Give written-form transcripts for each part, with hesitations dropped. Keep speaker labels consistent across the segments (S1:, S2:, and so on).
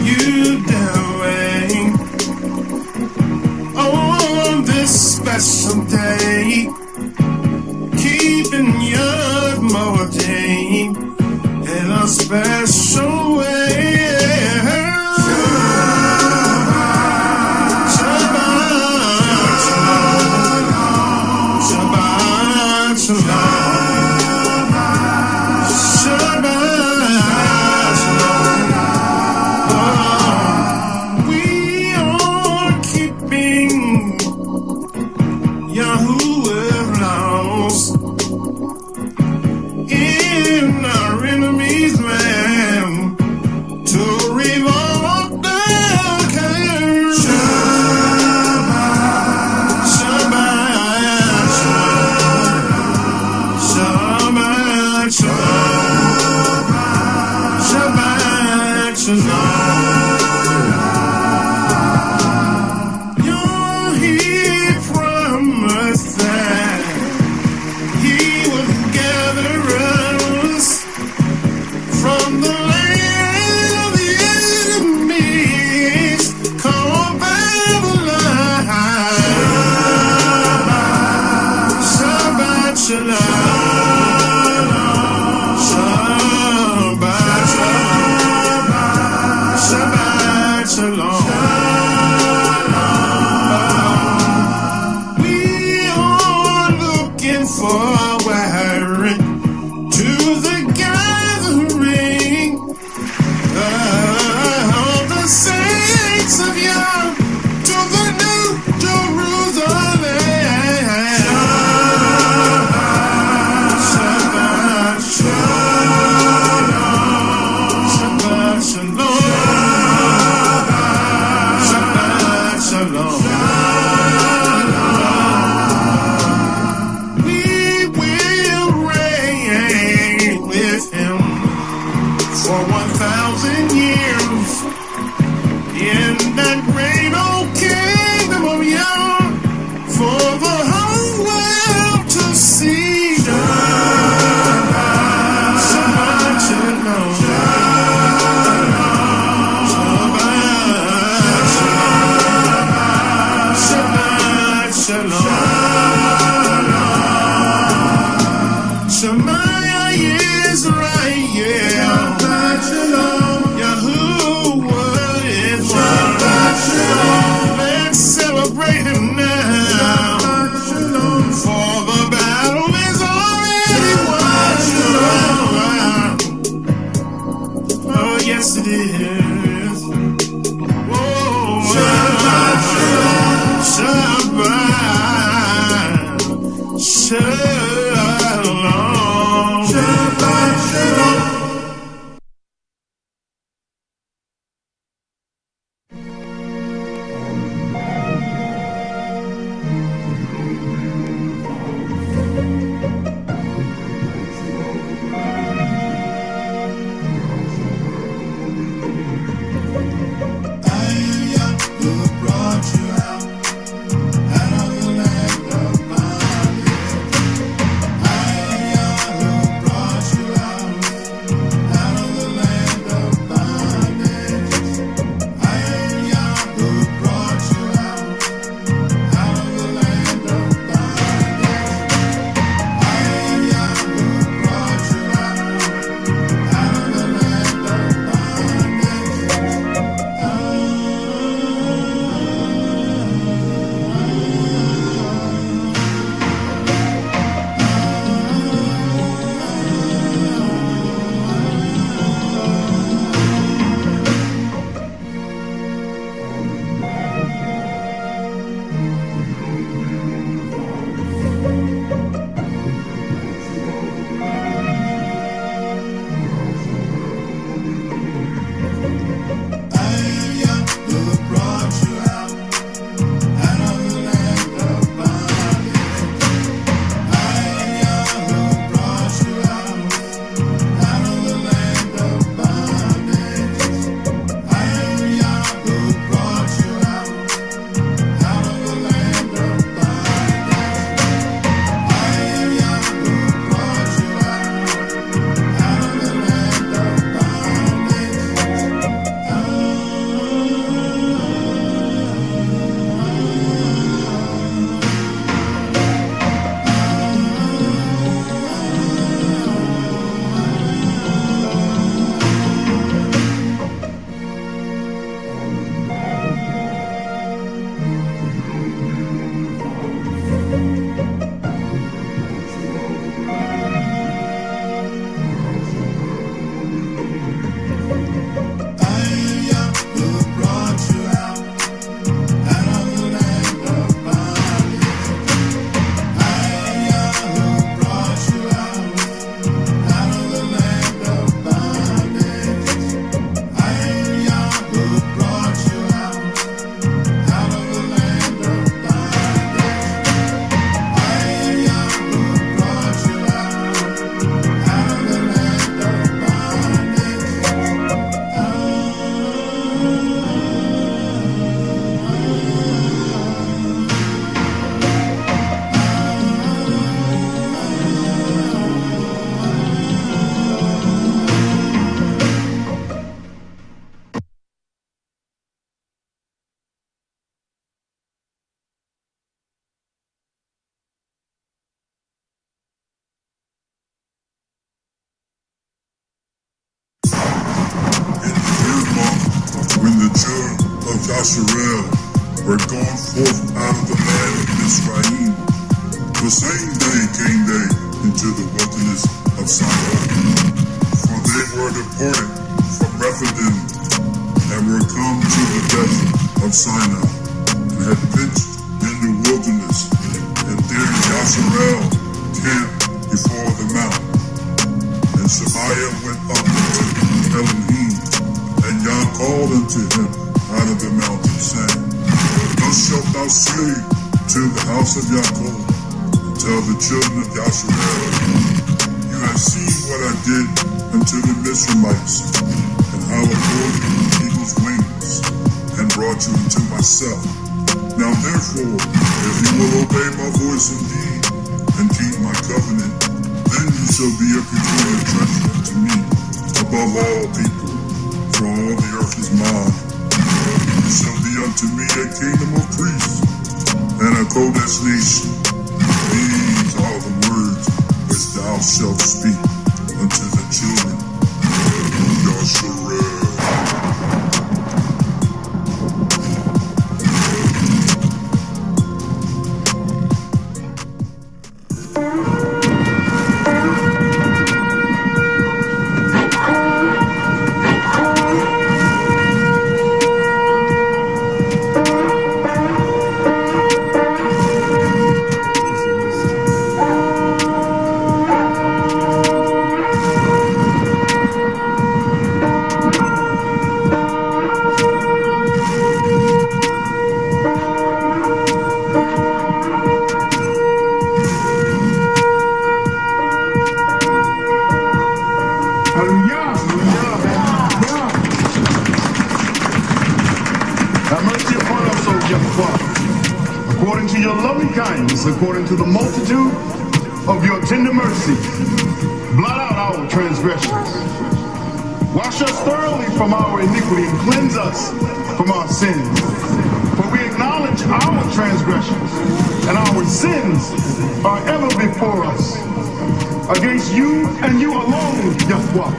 S1: you doing on this special day? Keeping your motive in a special way.
S2: Yasharel were gone forth out of the land of Mizraim. The same day came they into the wilderness of Sinai. For they were departed from Rephidim, and were come to the desert of Sinai, and had pitched in the wilderness, and there Yasharel camped before the mountain. And Shemaiah went up unto Elohim, and Yah called unto him out of the mountain, saying, Thus shalt thou say to the house of Yaakov, and tell the children of Yasharel, You have seen what I did unto the Mizraimites, and how I bore you on eagle's wings, and brought you unto myself. Now therefore, if you will obey my voice indeed, and keep my covenant, then you shall be a peculiar treasure unto me, above all people, for all the earth is mine. You shall be unto me a kingdom of priests, and a Kodesh nation. These are the words which thou shalt speak unto the children of Yasharel.
S3: According to the multitude of your tender mercy, blot out our transgressions. Wash us thoroughly from our iniquity and cleanse us from our sins. For we acknowledge our transgressions, and our sins are ever before us. Against you and you alone, Yahweh,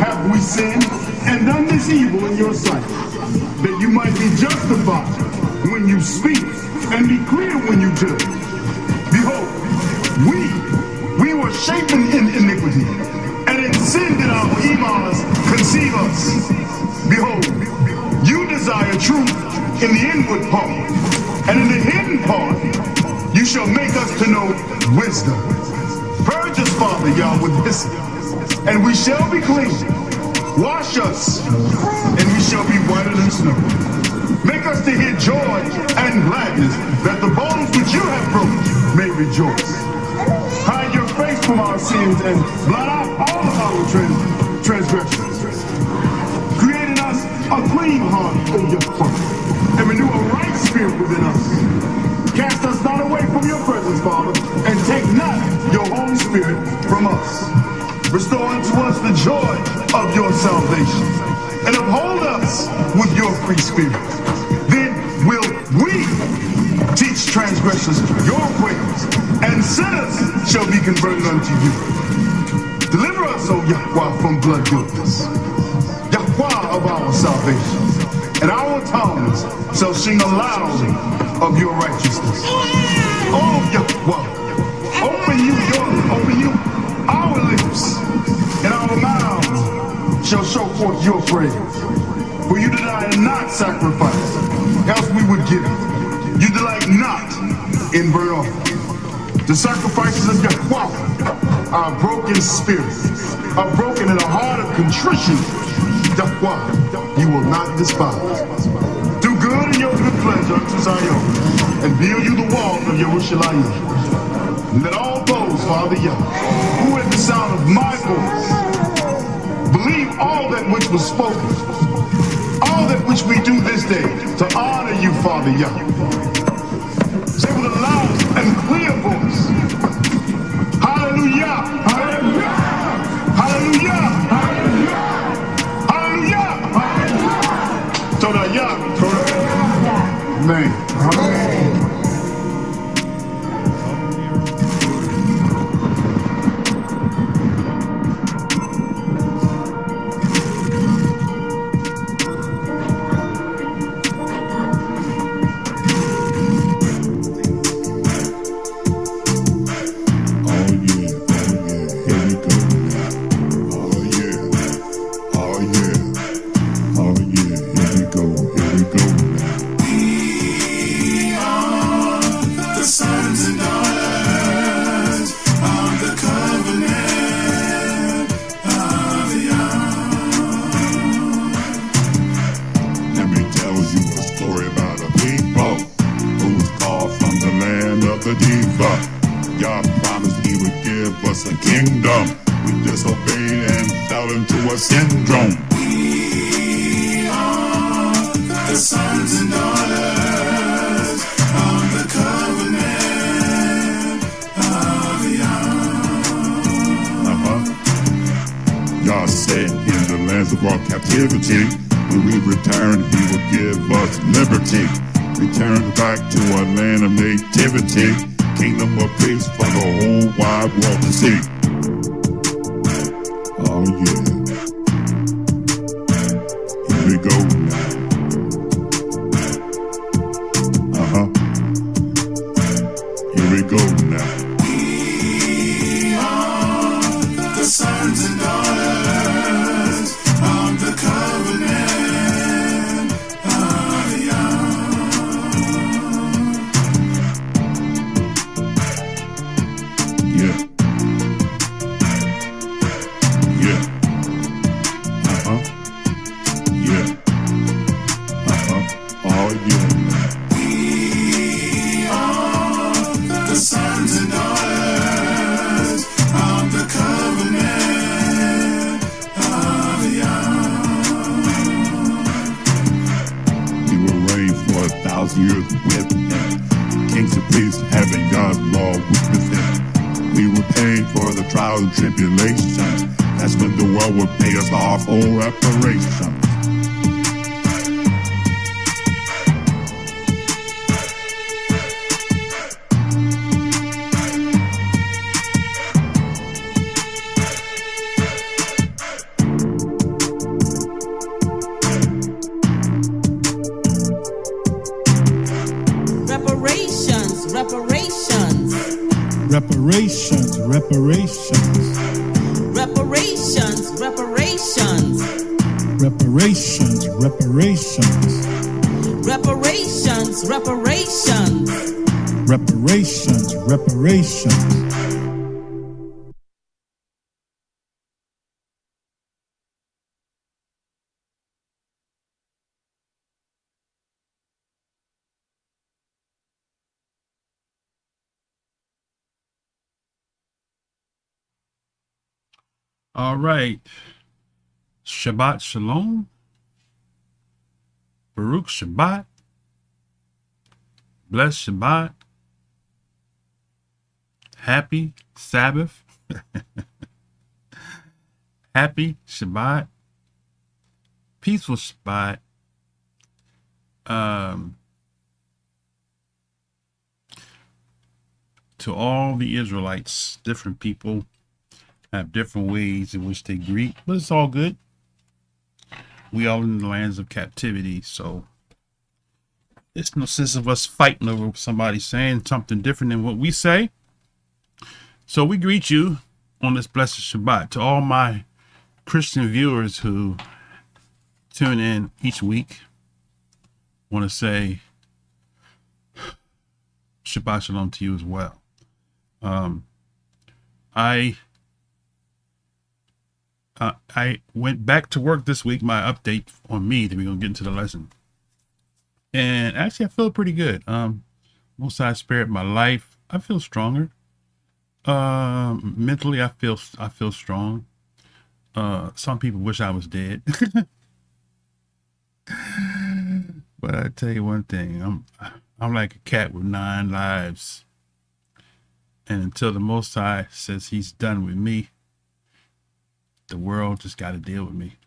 S3: have we sinned and done this evil in your sight, that you might be justified when you speak and be clear when you judge. Behold, we were shapen in iniquity, and in sin did our evils conceive us. Behold, you desire truth in the inward part, and in the hidden part you shall make us to know wisdom. Purge us, Father Yah, with hyssop, and we shall be clean. Wash us, and we shall be whiter than snow. Make us to hear joy and gladness, that the bones which you have broken may rejoice. Hide your face from our sins and blot out all of our transgressions. Create in us a clean heart, O Yahweh, and renew a right spirit within us. Cast us not away from your presence, Father, and take not your Holy Spirit from us. Restore unto us the joy of your salvation, and uphold us with your free spirit. Then will we teach transgressors your ways, and sinners shall be converted unto you. Deliver us, O Yahweh, from blood guiltness, Yahweh of our salvation, and our tongues shall sing aloud of your righteousness. O Yahweh, open you our lips, and our mouths shall show forth your praise. For you desire not sacrifice, else we would give it. You delight not in burnt offering. The sacrifices of Yahweh are a broken spirit, are broken in a heart of contrition. Yahweh, you will not despise. Do good in your good pleasure unto Zion, and build you the walls of Yerushalayim. And let all those, Father Yah, who at the sound of my voice believe all that which was spoken, all that which we do this day to honor you, Father Yah. Say with a loud and clear voice, Hallelujah! Hallelujah! Hallelujah! Hallelujah! Hallelujah! Toda Yah! Amen. Amen.
S2: lands of our captivity. When we return, he will give us liberty. Return back to our land of nativity. Kingdom of peace for the whole wide world to see. Oh yeah. Here we go now. Here we go now.
S1: We are the sons and daughters of the covenant of Yah.
S2: Yeah. Yeah. Yeah. Oh yeah.
S1: We are the sons and daughters of the covenant of Yah.
S2: We will reign for 1,000 years with him. Kings of peace, having God's law with him. We will pay for the trials and tribulations. That's when the world will pay us our full reparations.
S4: Reparations, reparations,
S5: Reparations, reparations,
S4: reparations, reparations,
S5: reparations, reparations,
S4: reparations, reparations.
S5: reparations, reparations.
S6: All right. Shabbat Shalom. Baruch Shabbat. Blessed Shabbat. Happy Sabbath. Happy Shabbat. Peaceful Shabbat. To all the Israelites, different people have different ways in which they greet, but it's all good. We all in the lands of captivity, so there's no sense of us fighting over somebody saying something different than what we say. So we greet you on this blessed Shabbat. To all my Christian viewers who tune in each week, want to say Shabbat Shalom to you as well. I went back to work this week, my update on me, then we're going to get into the lesson. And actually, I feel pretty good. Most High Spirit, my life, I feel stronger. Mentally, I feel strong. Some people wish I was dead. But I tell you one thing, I'm like a cat with 9 lives. And until the Most High says he's done with me, the world just got to deal with me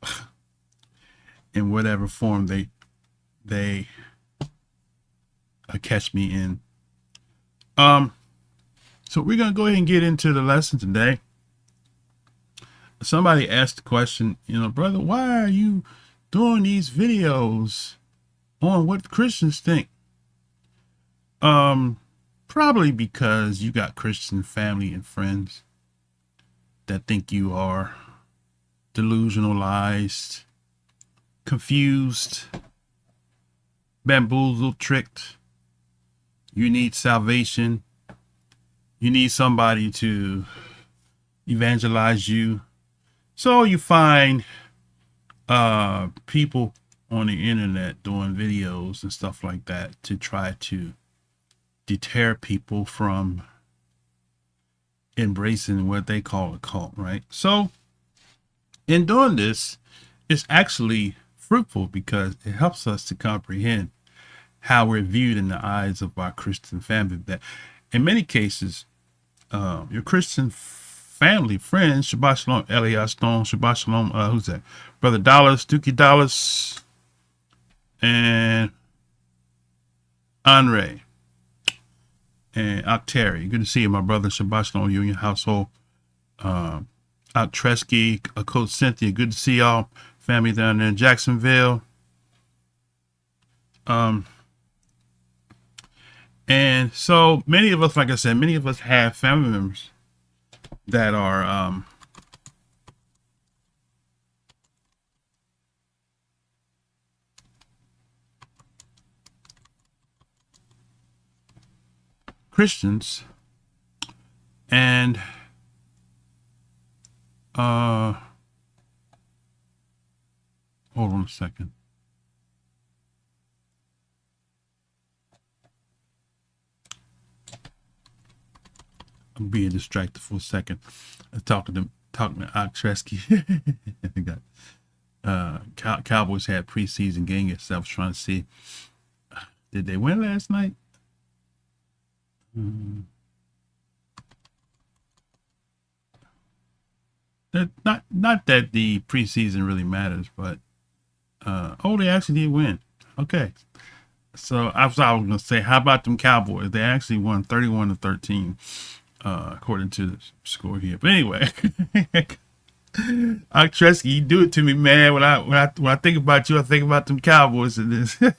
S6: in whatever form they catch me in. So we're going to go ahead and get into the lesson today. Somebody asked the question, brother, why are you doing these videos on what Christians think? Probably because you got Christian family and friends that think you are delusionalized, confused, bamboozled, tricked. You need salvation. You need somebody to evangelize you. So you find people on the internet doing videos and stuff like that to try to deter people from embracing what they call a cult, right? So in doing this, it's actually fruitful because it helps us to comprehend how we're viewed in the eyes of our Christian family. That in many cases, your Christian family, friends. Shabbat Shalom, Elias Stone. Shabbat Shalom. Who's that? Brother Dallas, Dookie Dallas, and Andre, and Octari. Good to see you, my brother. Shabbat Shalom, you and your household. Tresky, Coach Cynthia. Good to see y'all. Family down there in Jacksonville. And so many of us, like I said, many of us have family members that are Christians, and hold on a second. I'm being distracted for a second. I'm talking to Oktresky. Cowboys had preseason game yesterday. I was trying to see, did they win last night? Not that the preseason really matters, but they actually did win. Okay. So I was going to say, how about them Cowboys? They actually won 31-13, according to the score here. But anyway, Tresky, you do it to me, man. When I think about you, I think about them Cowboys and this. All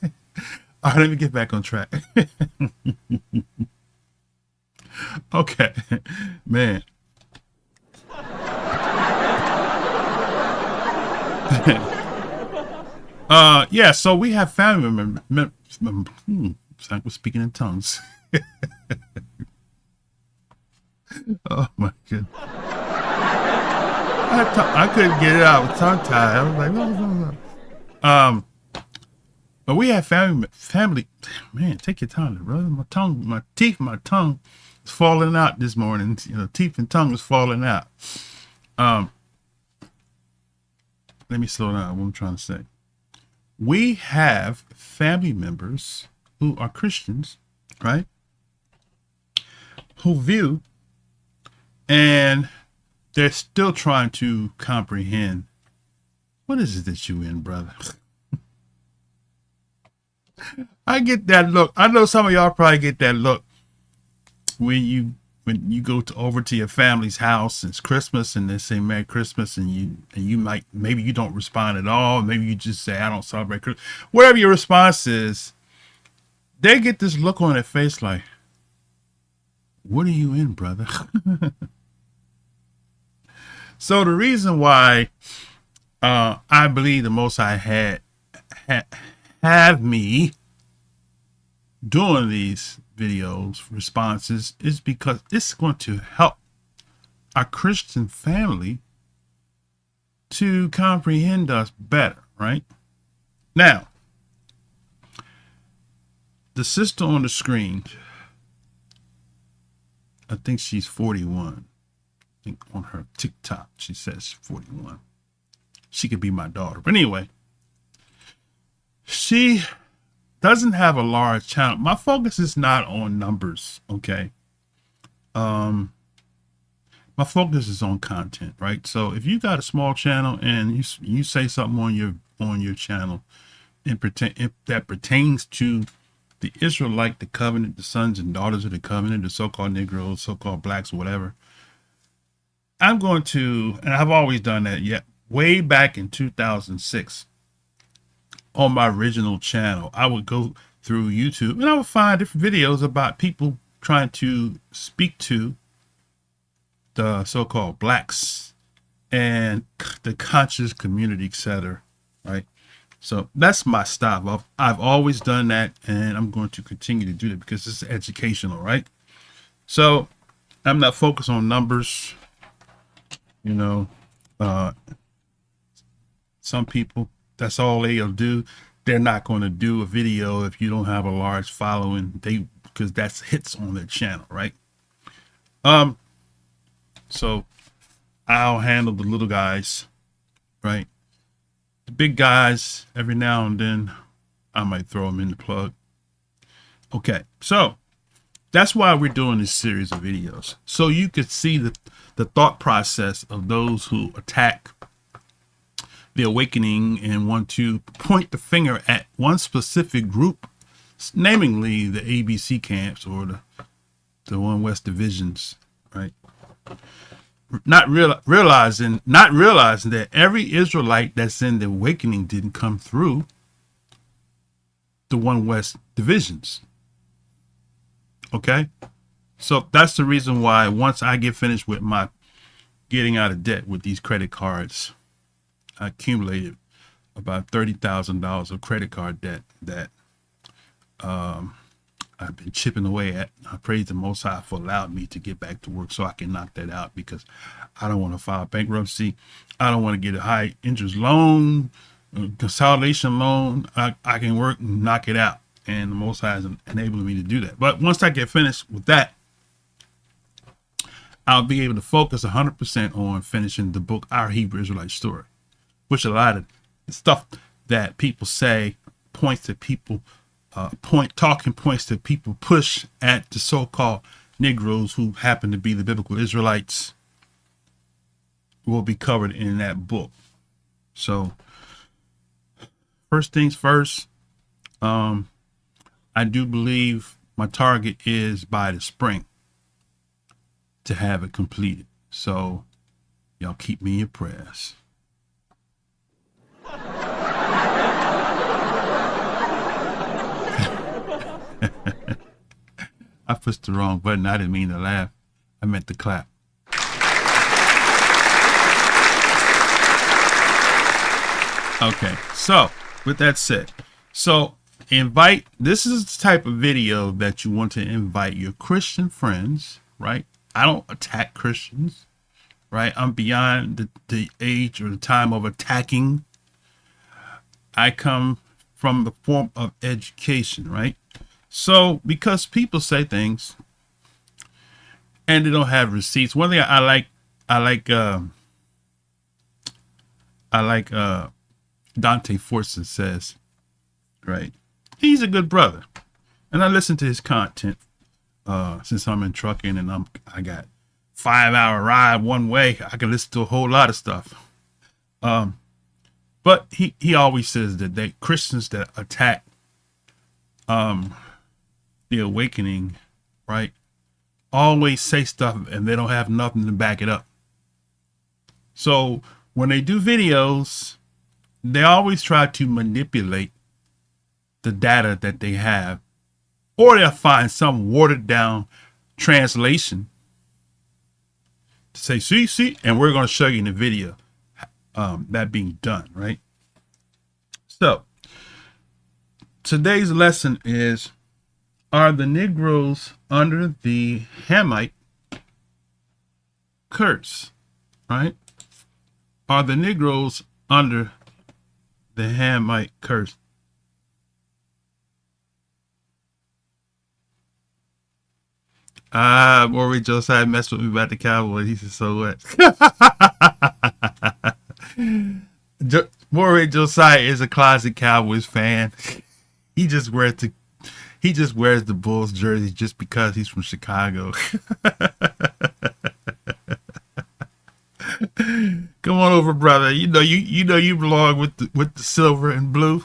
S6: right, let me get back on track. Okay, man. Yeah, so we have family members. It's like we're speaking in tongues. Oh my goodness. I couldn't get it out. I was tongue tied. I was like, no. But we have family. Man, take your time, brother. My tongue is falling out this morning. You know, teeth and tongue is falling out. Let me slow down what I'm trying to say. We have family members who are Christians, right? Who view, and they're still trying to comprehend, what is it that you in, brother? I get that look. I know some of y'all probably get that look when you go over to your family's house. It's Christmas and they say Merry Christmas, and you might, maybe you don't respond at all. Maybe you just say, I don't celebrate Christmas. Whatever your response is, they get this look on their face like, what are you in, brother? So the reason why I believe the Most High have me doing these videos responses is because it's going to help our Christian family to comprehend us better, right? Now, the sister on the screen, I think she's 41. I think on her TikTok she says 41. She could be my daughter, but anyway, she doesn't have a large channel. My focus is not on numbers, okay? My focus is on content, right? So if you got a small channel and you say something on your channel that pertains to the Israelite, the covenant, the sons and daughters of the covenant, the so-called Negroes, so-called blacks, whatever, I'm going to, and I've always done that, way back in 2006. On my original channel, I would go through YouTube and I would find different videos about people trying to speak to the so-called blacks and the conscious community, etc. Right? So that's my style. I've always done that, and I'm going to continue to do that because it's educational, right? So I'm not focused on numbers. You know, some people, that's all they'll do. They're not going to do a video if you don't have a large following. Because that's hits on their channel, right? So I'll handle the little guys, right? The big guys, every now and then, I might throw them in the plug. Okay, so That's why we're doing this series of videos, so you could see the thought process of those who attack the awakening and want to point the finger at one specific group, namely the ABC camps or the One West divisions, right? Not realizing that every Israelite that's in the awakening didn't come through the One West divisions. Okay, so that's the reason why once I get finished with my getting out of debt with these credit cards, I accumulated about $30,000 of credit card debt that I've been chipping away at. I praise the Most High for allowing me to get back to work so I can knock that out, because I don't want to file bankruptcy. I don't want to get a high interest loan, consolidation loan. I can work and knock it out. And the Most High is enabling me to do that. But once I get finished with that, I'll be able to focus 100% on finishing the book, Our Hebrew Israelite Story, which a lot of the stuff that people say points to people, talking points that people push at the so-called Negroes who happen to be the biblical Israelites will be covered in that book. So first things first, I do believe my target is by the spring to have it completed. So y'all keep me in your prayers. I pushed the wrong button. I didn't mean to laugh. I meant to clap. Okay, so with that said, this is the type of video that you want to invite your Christian friends, right? I don't attack Christians, right? I'm beyond the age or the time of attacking. I come from the form of education, right? So because people say things and they don't have receipts. One thing I like Dante Fortson says, right? He's a good brother, and I listen to his content since I'm in trucking and I got 5-hour ride one way. I can listen to a whole lot of stuff. But he always says that they Christians that attack the awakening, right, always say stuff and they don't have nothing to back it up. So when they do videos, they always try to manipulate the data that they have, or they'll find some watered down translation to say, see, and we're going to show you in the video that being done, right? So today's lesson is, are the Negroes under the Hamite curse, right? Are the Negroes under the Hamite curse? Maury Josiah messed with me about the Cowboys. He said, so what? Maury Josiah is a closet Cowboys fan. He just wears the Bulls jersey just because he's from Chicago. Come on over, brother. You know you belong with the silver and blue.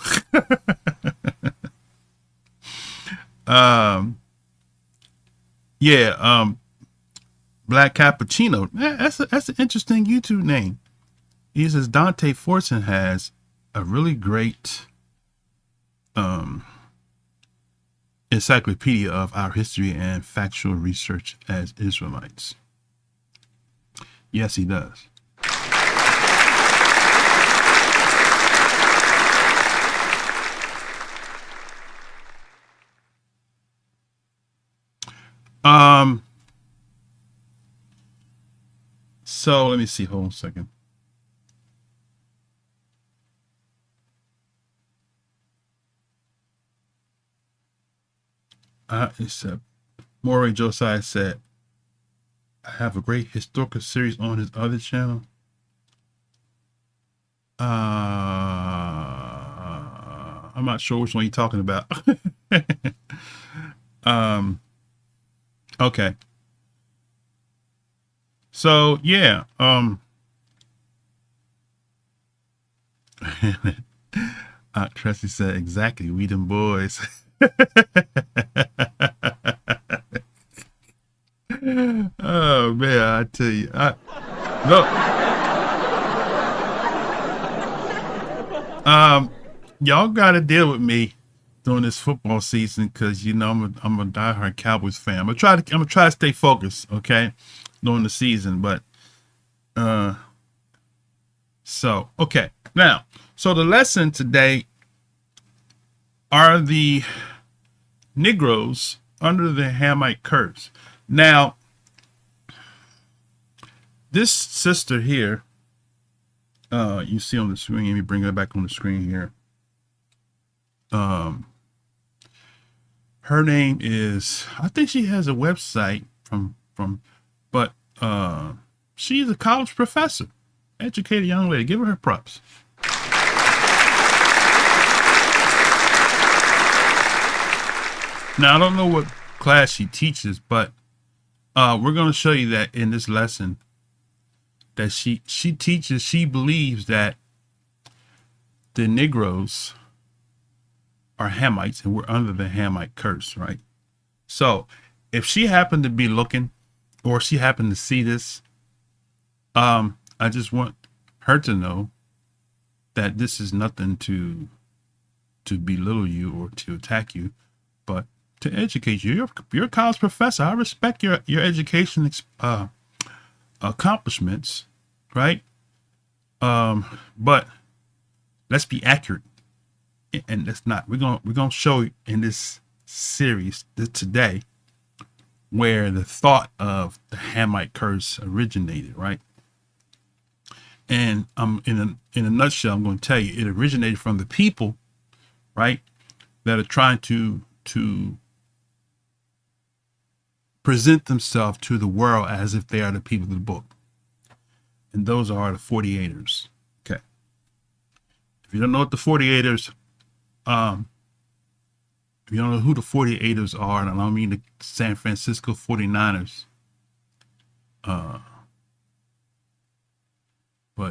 S6: Black Cappuccino. That's an interesting YouTube name. He says Dante Fortson has a really great encyclopedia of our history and factual research as Israelites. Yes, he does. So let me see. Hold on a second. Maury Josiah said, I have a great historical series on his other channel. I'm not sure which one you're talking about. Okay. So yeah, Tracy said exactly. We them boys. Oh man, I tell you, look, y'all got to deal with me during this football season because you know I'm a diehard Cowboys fan. I'm gonna try to stay focused, okay, during the season. But so okay, now so the lesson today are the Negroes under the Hamite curse. Now, this sister here, you see on the screen. Let me bring her back on the screen here. Her name is, I think she has a website but she's a college professor, educated young lady. Give her props. Now, I don't know what class she teaches, but we're going to show you that in this lesson that she teaches, she believes that the Negroes are Hamites and we're under the Hamite curse, right? So if she happened to be looking or she happened to see this, I just want her to know that this is nothing to belittle you or to attack you, but to educate you. You're a college professor. I respect your education accomplishments, right? But let's be accurate, and that's not. We're gonna show you in this series today where the thought of the Hamite curse originated, right? And in a nutshell, I'm going to tell you it originated from the people, right, that are trying to present themselves to the world as if they are the people of the book. And those are the 48ers. Okay. If you don't know what the 48ers, if you don't know who the 48ers are, and I don't mean the San Francisco 49ers, but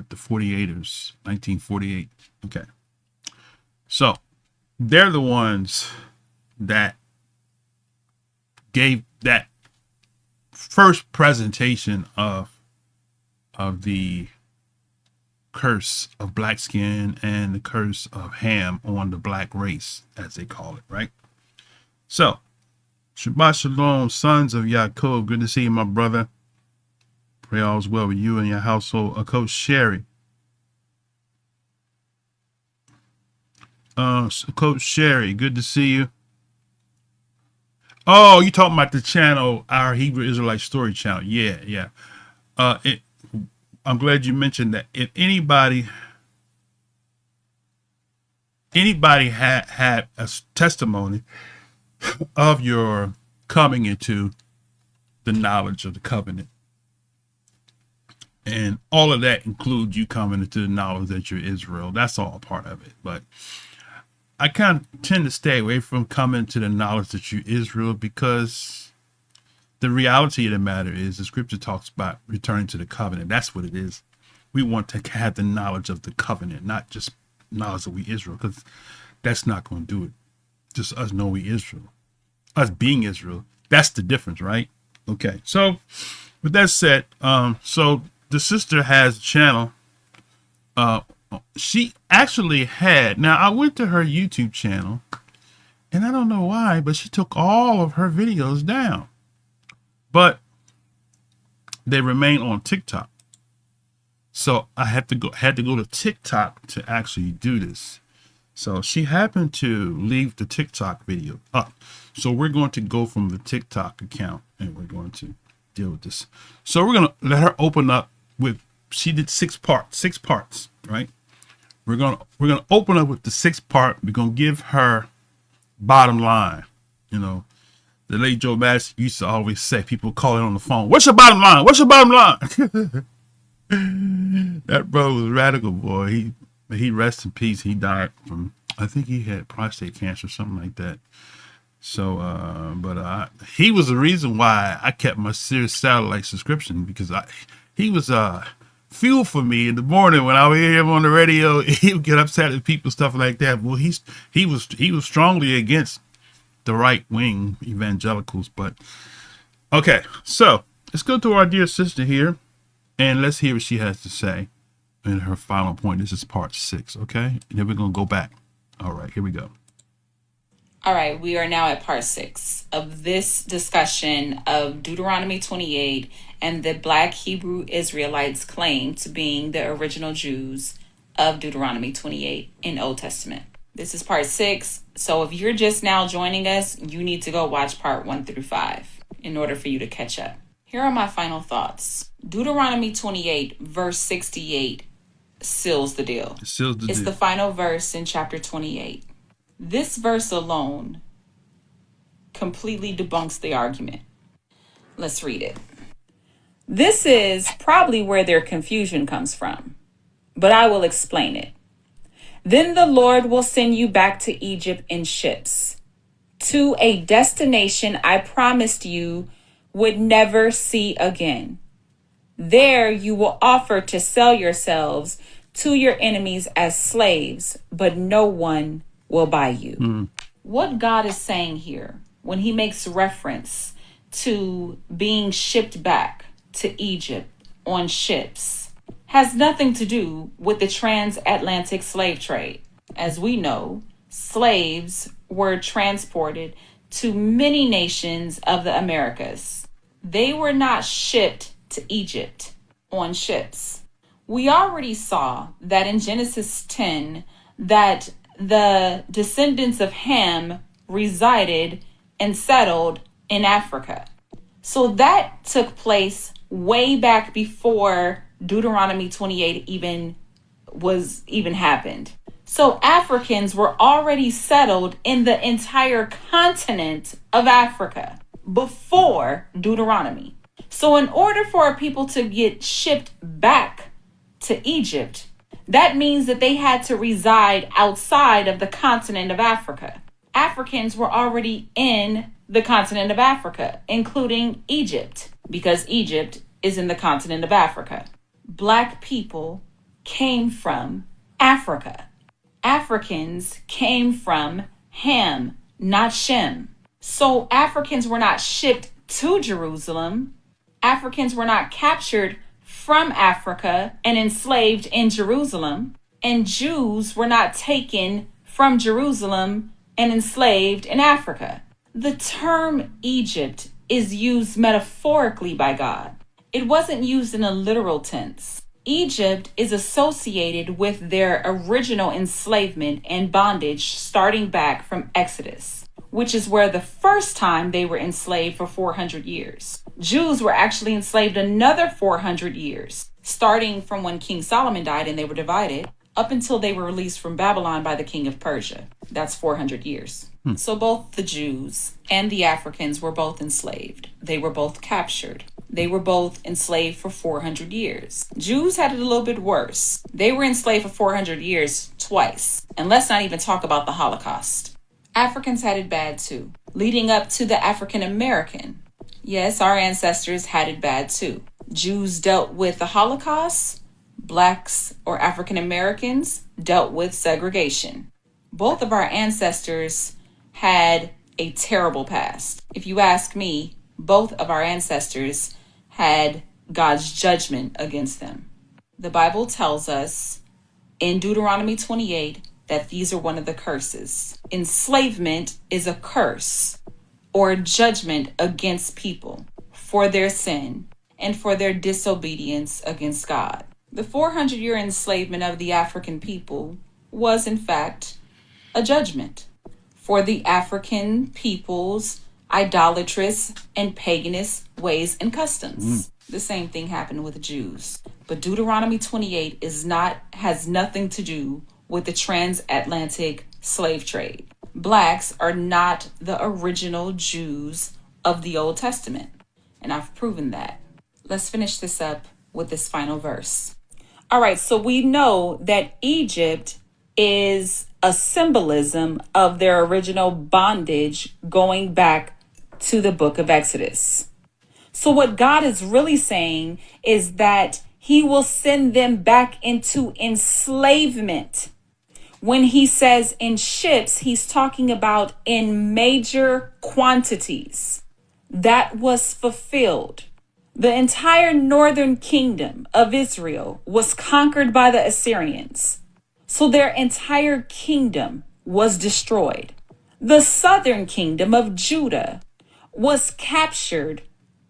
S6: the 48ers, 1948. Okay. So they're the ones that gave that first presentation of the curse of black skin and the curse of Ham on the black race, as they call it, right? So, Shabbat Shalom, sons of Yaakov. Good to see you, my brother. Pray all is well with you and your household. Coach Sherry. Coach Sherry, good to see you. Oh, you talking about the channel, our Hebrew Israelite Story channel? Yeah. I'm glad you mentioned that. If anybody had a testimony of your coming into the knowledge of the covenant, and all of that includes you coming into the knowledge that you're Israel, that's all part of it. But I kind of tend to stay away from coming to the knowledge that you're Israel, because the reality of the matter is the scripture talks about returning to the covenant. That's what it is. We want to have the knowledge of the covenant, not just knowledge that we Israel, because that's not going to do it. Just us knowing we Israel, us being Israel. That's the difference, right? Okay. So with that said, so the sister has a channel. She actually had, now I went to her YouTube channel and I don't know why, but she took all of her videos down, but they remain on TikTok. So I had to go to TikTok to actually do this. So she happened to leave the TikTok video up. So we're going to go from the TikTok account and we're going to deal with this. So we're going to let her open up with, she did six parts, right? We're gonna open up with the sixth part. We're gonna give her bottom line. You know, the late Joe Madison used to always say, people call it on the phone, "What's your bottom line? What's your bottom line?" That brother was radical, boy. He rest in peace. He died from, I think he had prostate cancer, something like that. So, he was the reason why I kept my Sirius satellite subscription, because he was fuel for me in the morning when I would hear him on the radio. He would get upset at people, stuff like that. Well, he was strongly against the right wing evangelicals. But okay, so let's go to our dear sister here, and let's hear what she has to say in her final point. This is part 6, okay? And then we're gonna go back. All right, here we go.
S7: All right, we are now at part 6 of this discussion of Deuteronomy 28 and the Black Hebrew Israelites' claim to being the original Jews of Deuteronomy 28 in Old Testament. This is part 6, so if you're just now joining us, you need to go watch part 1 through 5 in order for you to catch up. Here are my final thoughts. Deuteronomy 28, verse 68 seals the deal. It's the final verse in chapter 28. This verse alone completely debunks the argument. Let's read it. This is probably where their confusion comes from, but I will explain it. Then the Lord will send you back to Egypt in ships, to a destination I promised you would never see again. There you will offer to sell yourselves to your enemies as slaves, but no one will buy you. What God is saying here when he makes reference to being shipped back to Egypt on ships has nothing to do with the transatlantic slave trade. As we know, slaves were transported to many nations of the Americas. They were not shipped to Egypt on ships. We already saw that in Genesis 10 that the descendants of Ham resided and settled in Africa. So that took place way back before Deuteronomy 28 even happened. So Africans were already settled in the entire continent of Africa before Deuteronomy. So in order for people to get shipped back to Egypt, that means that they had to reside outside of the continent of Africa. Africans were already in the continent of Africa, including Egypt, because Egypt is in the continent of Africa. Black people came from Africa. Africans came from Ham, not Shem. So Africans were not shipped to Jerusalem. Africans were not captured from Africa and enslaved in Jerusalem, and Jews were not taken from Jerusalem and enslaved in Africa. The term Egypt is used metaphorically by God. It wasn't used in a literal tense. Egypt is associated with their original enslavement and bondage starting back from Exodus, which is where the first time they were enslaved for 400 years. Jews were actually enslaved another 400 years, starting from when King Solomon died and they were divided, up until they were released from Babylon by the king of Persia. That's 400 years. So both the Jews and the Africans were both enslaved. They were both captured. They were both enslaved for 400 years. Jews had it a little bit worse. They were enslaved for 400 years twice. And let's not even talk about the Holocaust. Africans had it bad too, leading up to the African American. Yes, our ancestors had it bad too. Jews dealt with the Holocaust. Blacks or African Americans dealt with segregation. Both of our ancestors had a terrible past. If you ask me, both of our ancestors had God's judgment against them. The Bible tells us in Deuteronomy 28 that these are one of the curses. Enslavement is a curse or a judgment against people for their sin and for their disobedience against God. The 400-year enslavement of the African people was, in fact, a judgment for the African people's idolatrous and paganist ways and customs. The same thing happened with the Jews. But Deuteronomy 28 has nothing to do with the transatlantic slave trade. Blacks are not the original Jews of the Old Testament, and I've proven that. Let's finish this up with this final verse. All right, so we know that Egypt is a symbolism of their original bondage going back to the book of Exodus. So what God is really saying is that he will send them back into enslavement. When he says in ships, he's talking about in major quantities. That was fulfilled. The entire northern kingdom of Israel was conquered by the Assyrians. So their entire kingdom was destroyed. The southern kingdom of Judah was captured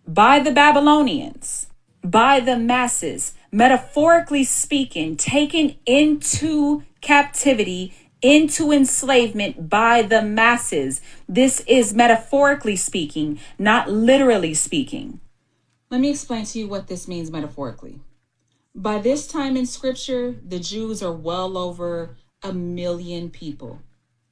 S7: by the Babylonians, by the masses, metaphorically speaking, taken into captivity, into enslavement by the masses. This is metaphorically speaking, not literally speaking. Let me explain to you what this means metaphorically. By this time in scripture, the Jews are well over 1 million people.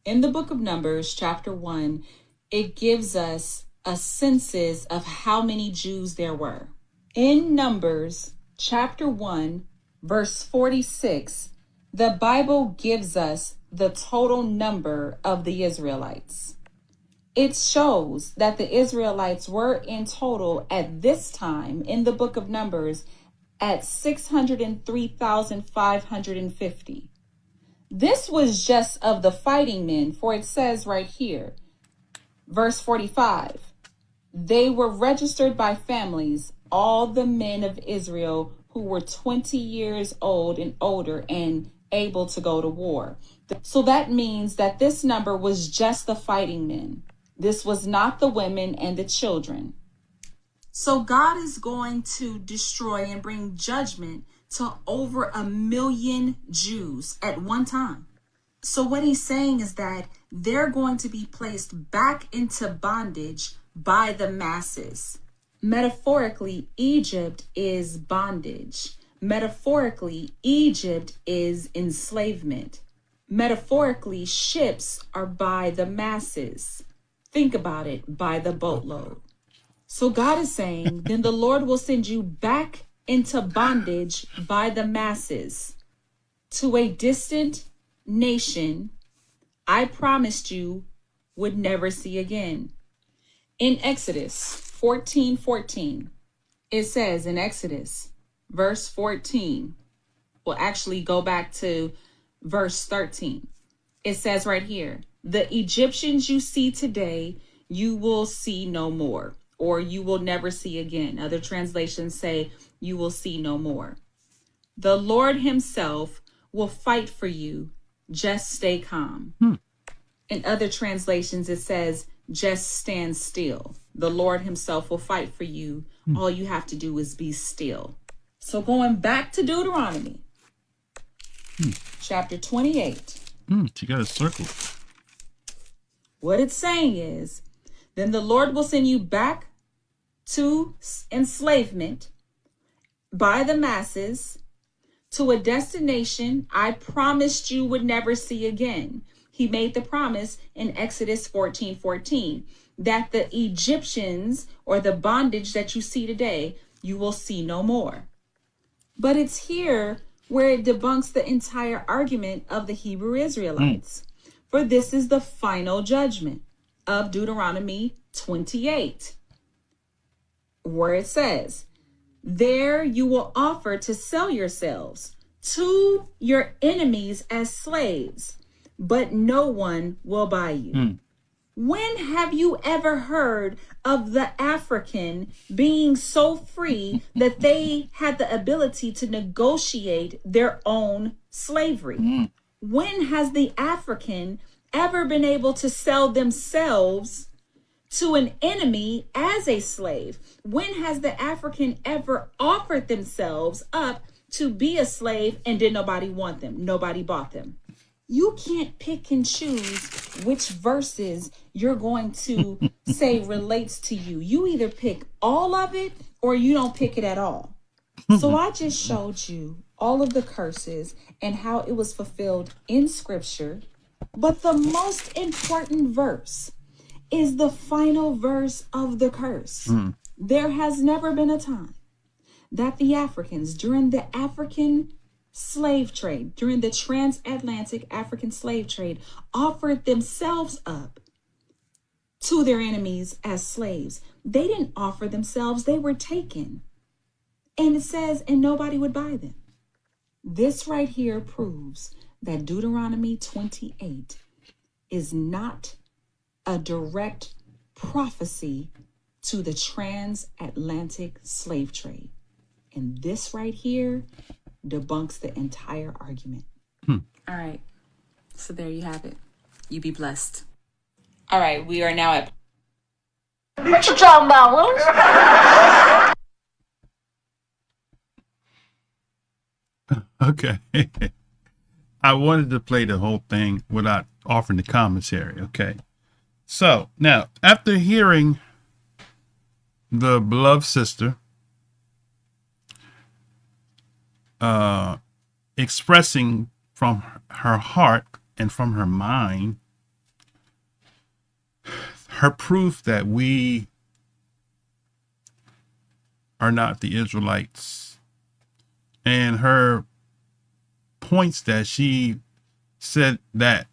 S7: In the book of Numbers, chapter 1, it gives us a census of how many Jews there were. In Numbers, chapter 1, verse 46, the Bible gives us the total number of the Israelites. It shows that the Israelites were in total at this time in the book of Numbers at 603,550. This was just of the fighting men, for it says right here, verse 45, they were registered by families, all the men of Israel who were 20 years old and older and able to go to war. So that means that this number was just the fighting men. This was not the women and the children. So God is going to destroy and bring judgment to over 1 million Jews at one time. So what he's saying is that they're going to be placed back into bondage by the masses. Metaphorically, Egypt is bondage. Metaphorically, Egypt is enslavement. Metaphorically, ships are by the masses. Think about it, by the boatload. So God is saying, then the Lord will send you back into bondage by the masses to a distant nation I promised you would never see again. In Exodus 14:14, it says in Exodus verse 14, we'll actually go back to verse 13. It says right here, the Egyptians you see today, you will see no more, or you will never see again. Other translations say you will see no more. The Lord himself will fight for you. Just stay calm. In other translations, it says, just stand still. The Lord himself will fight for you. All you have to do is be still. So going back to Deuteronomy, chapter 28.
S6: You got a circle.
S7: What it's saying is, then the Lord will send you back to enslavement by the masses to a destination I promised you would never see again. He made the promise in Exodus 14:14 that the Egyptians, or the bondage that you see today, you will see no more. But it's here where it debunks the entire argument of the Hebrew Israelites. For this is the final judgment of Deuteronomy 28, where it says, there you will offer to sell yourselves to your enemies as slaves, but no one will buy you. When have you ever heard of the African being so free that they had the ability to negotiate their own slavery? When has the African ever been able to sell themselves to an enemy as a slave? When has the African ever offered themselves up to be a slave and did nobody want them? Nobody bought them. You can't pick and choose which verses you're going to say relates to you. You either pick all of it or you don't pick it at all. So I just showed you all of the curses and how it was fulfilled in scripture. But the most important verse is the final verse of the curse. There has never been a time that the Africans, during the African slave trade, during the transatlantic African slave trade, offered themselves up to their enemies as slaves. They didn't offer themselves, they were taken. And it says, and nobody would buy them. This right here proves that Deuteronomy 28 is not a direct prophecy to the transatlantic slave trade. And this right here debunks the entire argument. All right. So there you have it. You be blessed. All right. We are now at...
S8: What you talking about, Willis?
S6: Okay. I wanted to play the whole thing without offering the commentary. Okay. So now, after hearing the beloved sister expressing from her heart and from her mind her proof that we are not the Israelites, and her points that she said that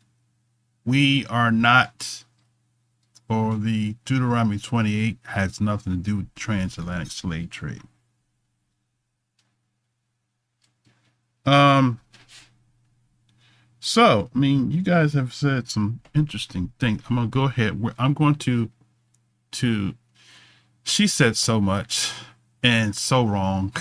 S6: we are not, or the Deuteronomy 28 has nothing to do with transatlantic slave trade. So, I mean, you guys have said some interesting things. I'm going to go ahead. I'm going to, she said so much and so wrong.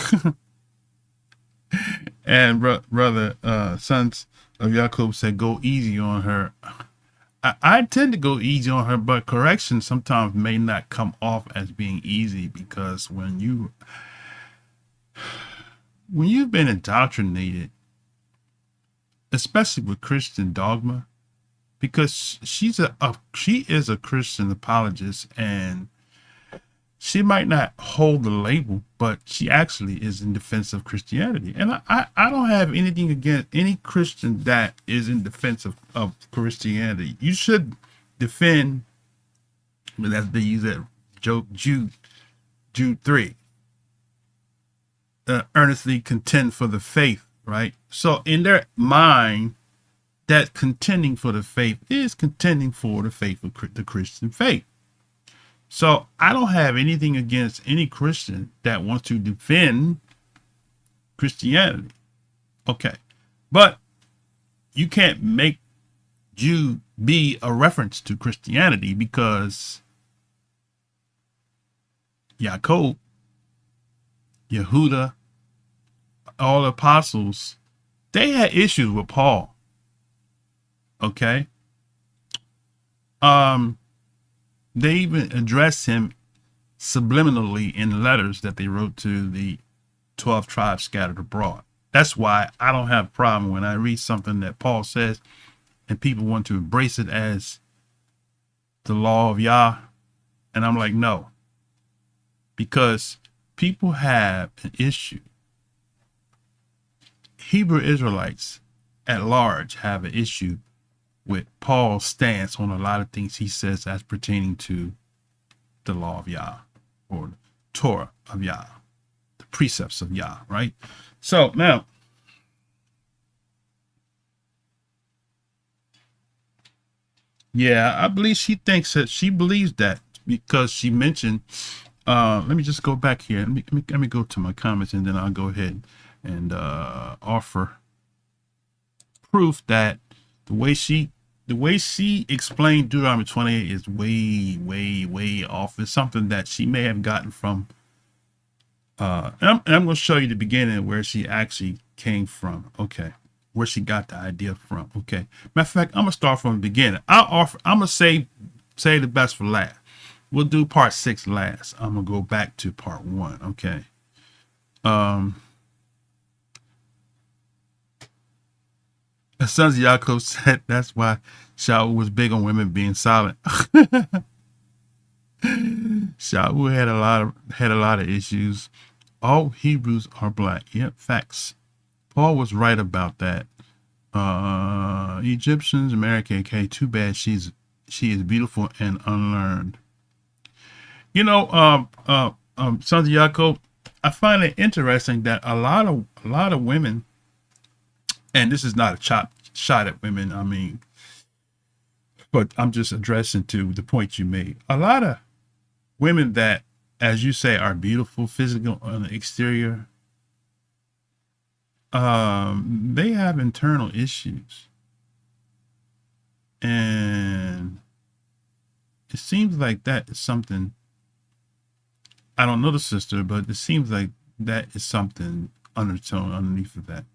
S6: And brother, sons of Jacob said, go easy on her. I tend to go easy on her, but correction sometimes may not come off as being easy, because when you've been indoctrinated, especially with Christian dogma, because she is a Christian apologist, and she might not hold the label, but she actually is in defense of Christianity. And I don't have anything against any Christian that is in defense of Christianity. You should defend, but that's they use that Jude 3. Earnestly contend for the faith, right? So in their mind, that contending for the faith is contending for the faith of the Christian faith. So I don't have anything against any Christian that wants to defend Christianity. Okay. But you can't make Jude be a reference to Christianity, because Jacob, Yehuda, all the apostles, they had issues with Paul. Okay. They even addressed him subliminally in letters that they wrote to the 12 tribes scattered abroad. That's why I don't have a problem when I read something that Paul says and people want to embrace it as the law of Yah. And I'm like, no, because people have an issue. Hebrew Israelites at large have an issue with Paul's stance on a lot of things he says as pertaining to the law of Yah, or the Torah of Yah, the precepts of Yah, right? So now, yeah, I believe she believes that, because she mentioned, let me just go back here. Let me go to my comments, and then I'll go ahead and offer proof that the way she explained Deuteronomy 28 is way off. It's something that she may have gotten from, and I'm going to show you the beginning where she actually came from. Okay, where she got the idea from. Okay, matter of fact, I'm gonna start from the beginning. I'm gonna say the best for last. We'll do part 6 last. I'm gonna go back to part 1. Okay. The sons of Yaakov said that's why Shaul was big on women being silent. Shaul had a lot of issues. All Hebrews are black. Yep, facts. Paul was right about that. Egyptians, American, okay, too bad she is beautiful and unlearned. You know, sons of Yaakov, I find it interesting that a lot of women And this is not a shot at women. I mean, but I'm just addressing to the point you made. A lot of women that, as you say, are beautiful physical on the exterior, they have internal issues. And it seems like that is something, I don't know the sister, but it seems like that is something undertone underneath of that.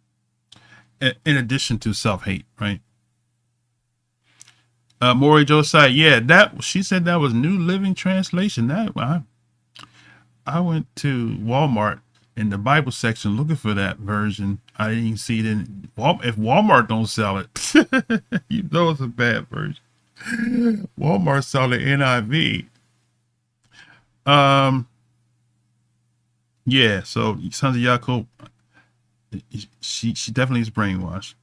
S6: In addition to self-hate, right? Maury Josiah, yeah, that she said that was New Living Translation. That I went to Walmart in the Bible section looking for that version. I didn't see it in if Walmart don't sell it, you know it's a bad version. Walmart sell the NIV. Yeah, so Sons of Yaakov, she definitely is brainwashed.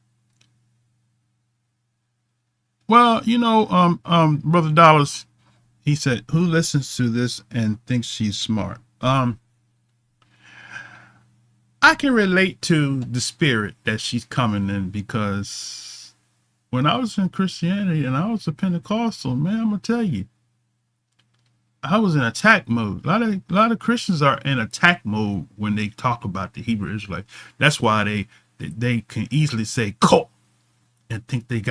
S6: Well, you know, Brother Dollars, he said, who listens to this and thinks she's smart? I can relate to the spirit that she's coming in, because when I was in Christianity and I was a Pentecostal, man, I'm gonna tell you, I was in attack mode. A lot of Christians are in attack mode when they talk about the Hebrew Israelite. That's why they can easily say cult and think they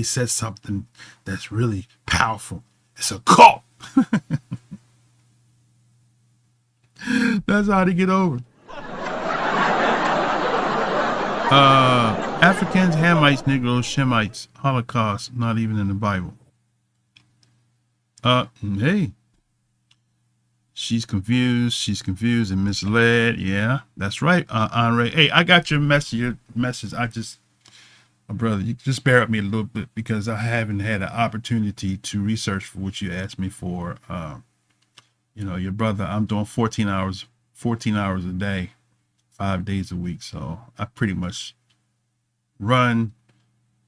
S6: said something that's really powerful. It's a cult. That's how they get over. Africans, Hamites, Negroes, Shemites, Holocaust, not even in the Bible. Hey, she's confused and misled. Yeah, that's right, Andre. Hey, I got your message. I just, brother, you just bear with me a little bit because I haven't had an opportunity to research for what you asked me for. You know, your brother, I'm doing 14 hours a day, 5 days a week. So I pretty much run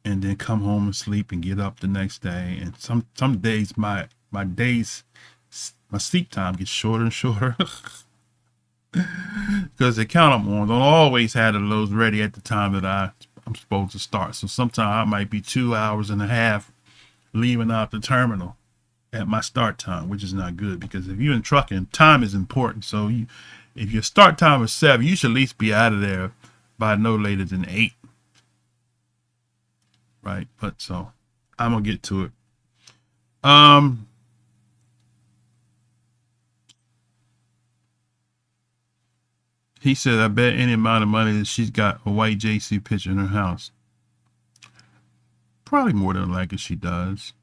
S6: and then come home and sleep and get up the next day. And some days my sleep time gets shorter and shorter because the count I'm on don't always have the loads ready at the time that I'm supposed to start. So sometimes I might be 2 hours and a half leaving out the terminal at my start time, which is not good, because if you're in trucking, time is important. So if your start time is 7, you should at least be out of there by no later than 8. Right? But so I'm gonna get to it. He said, I bet any amount of money that she's got a white JC picture in her house. Probably more than likely she does.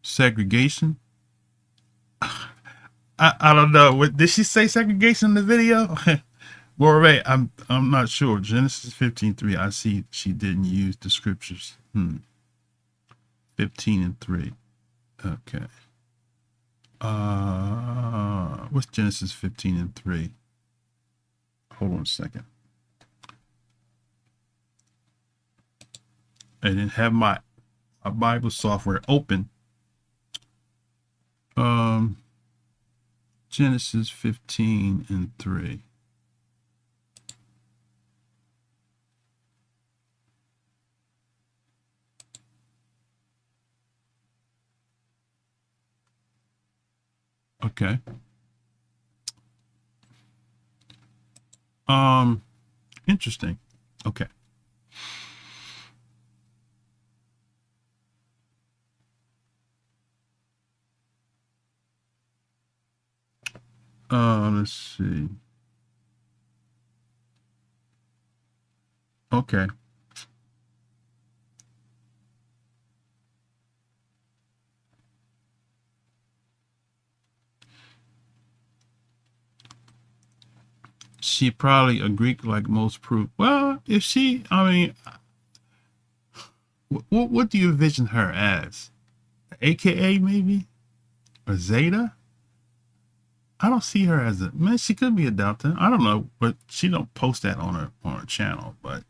S6: Segregation. I don't know. What did she say? Segregation in the video? Well, right, I'm not sure. Genesis 15:3. I see she didn't use the scriptures. 15:3. Okay. What's Genesis 15:3? Hold on a second. I didn't have my Bible software open. Genesis 15:3. Okay. Interesting. Okay. Let's see. Okay. She probably a Greek like most prove. Well, if she, I mean, what do you envision her as? AKA maybe? Or Zeta? I don't see her as a, man, she could be a Delta. I don't know, but she don't post that on her channel, but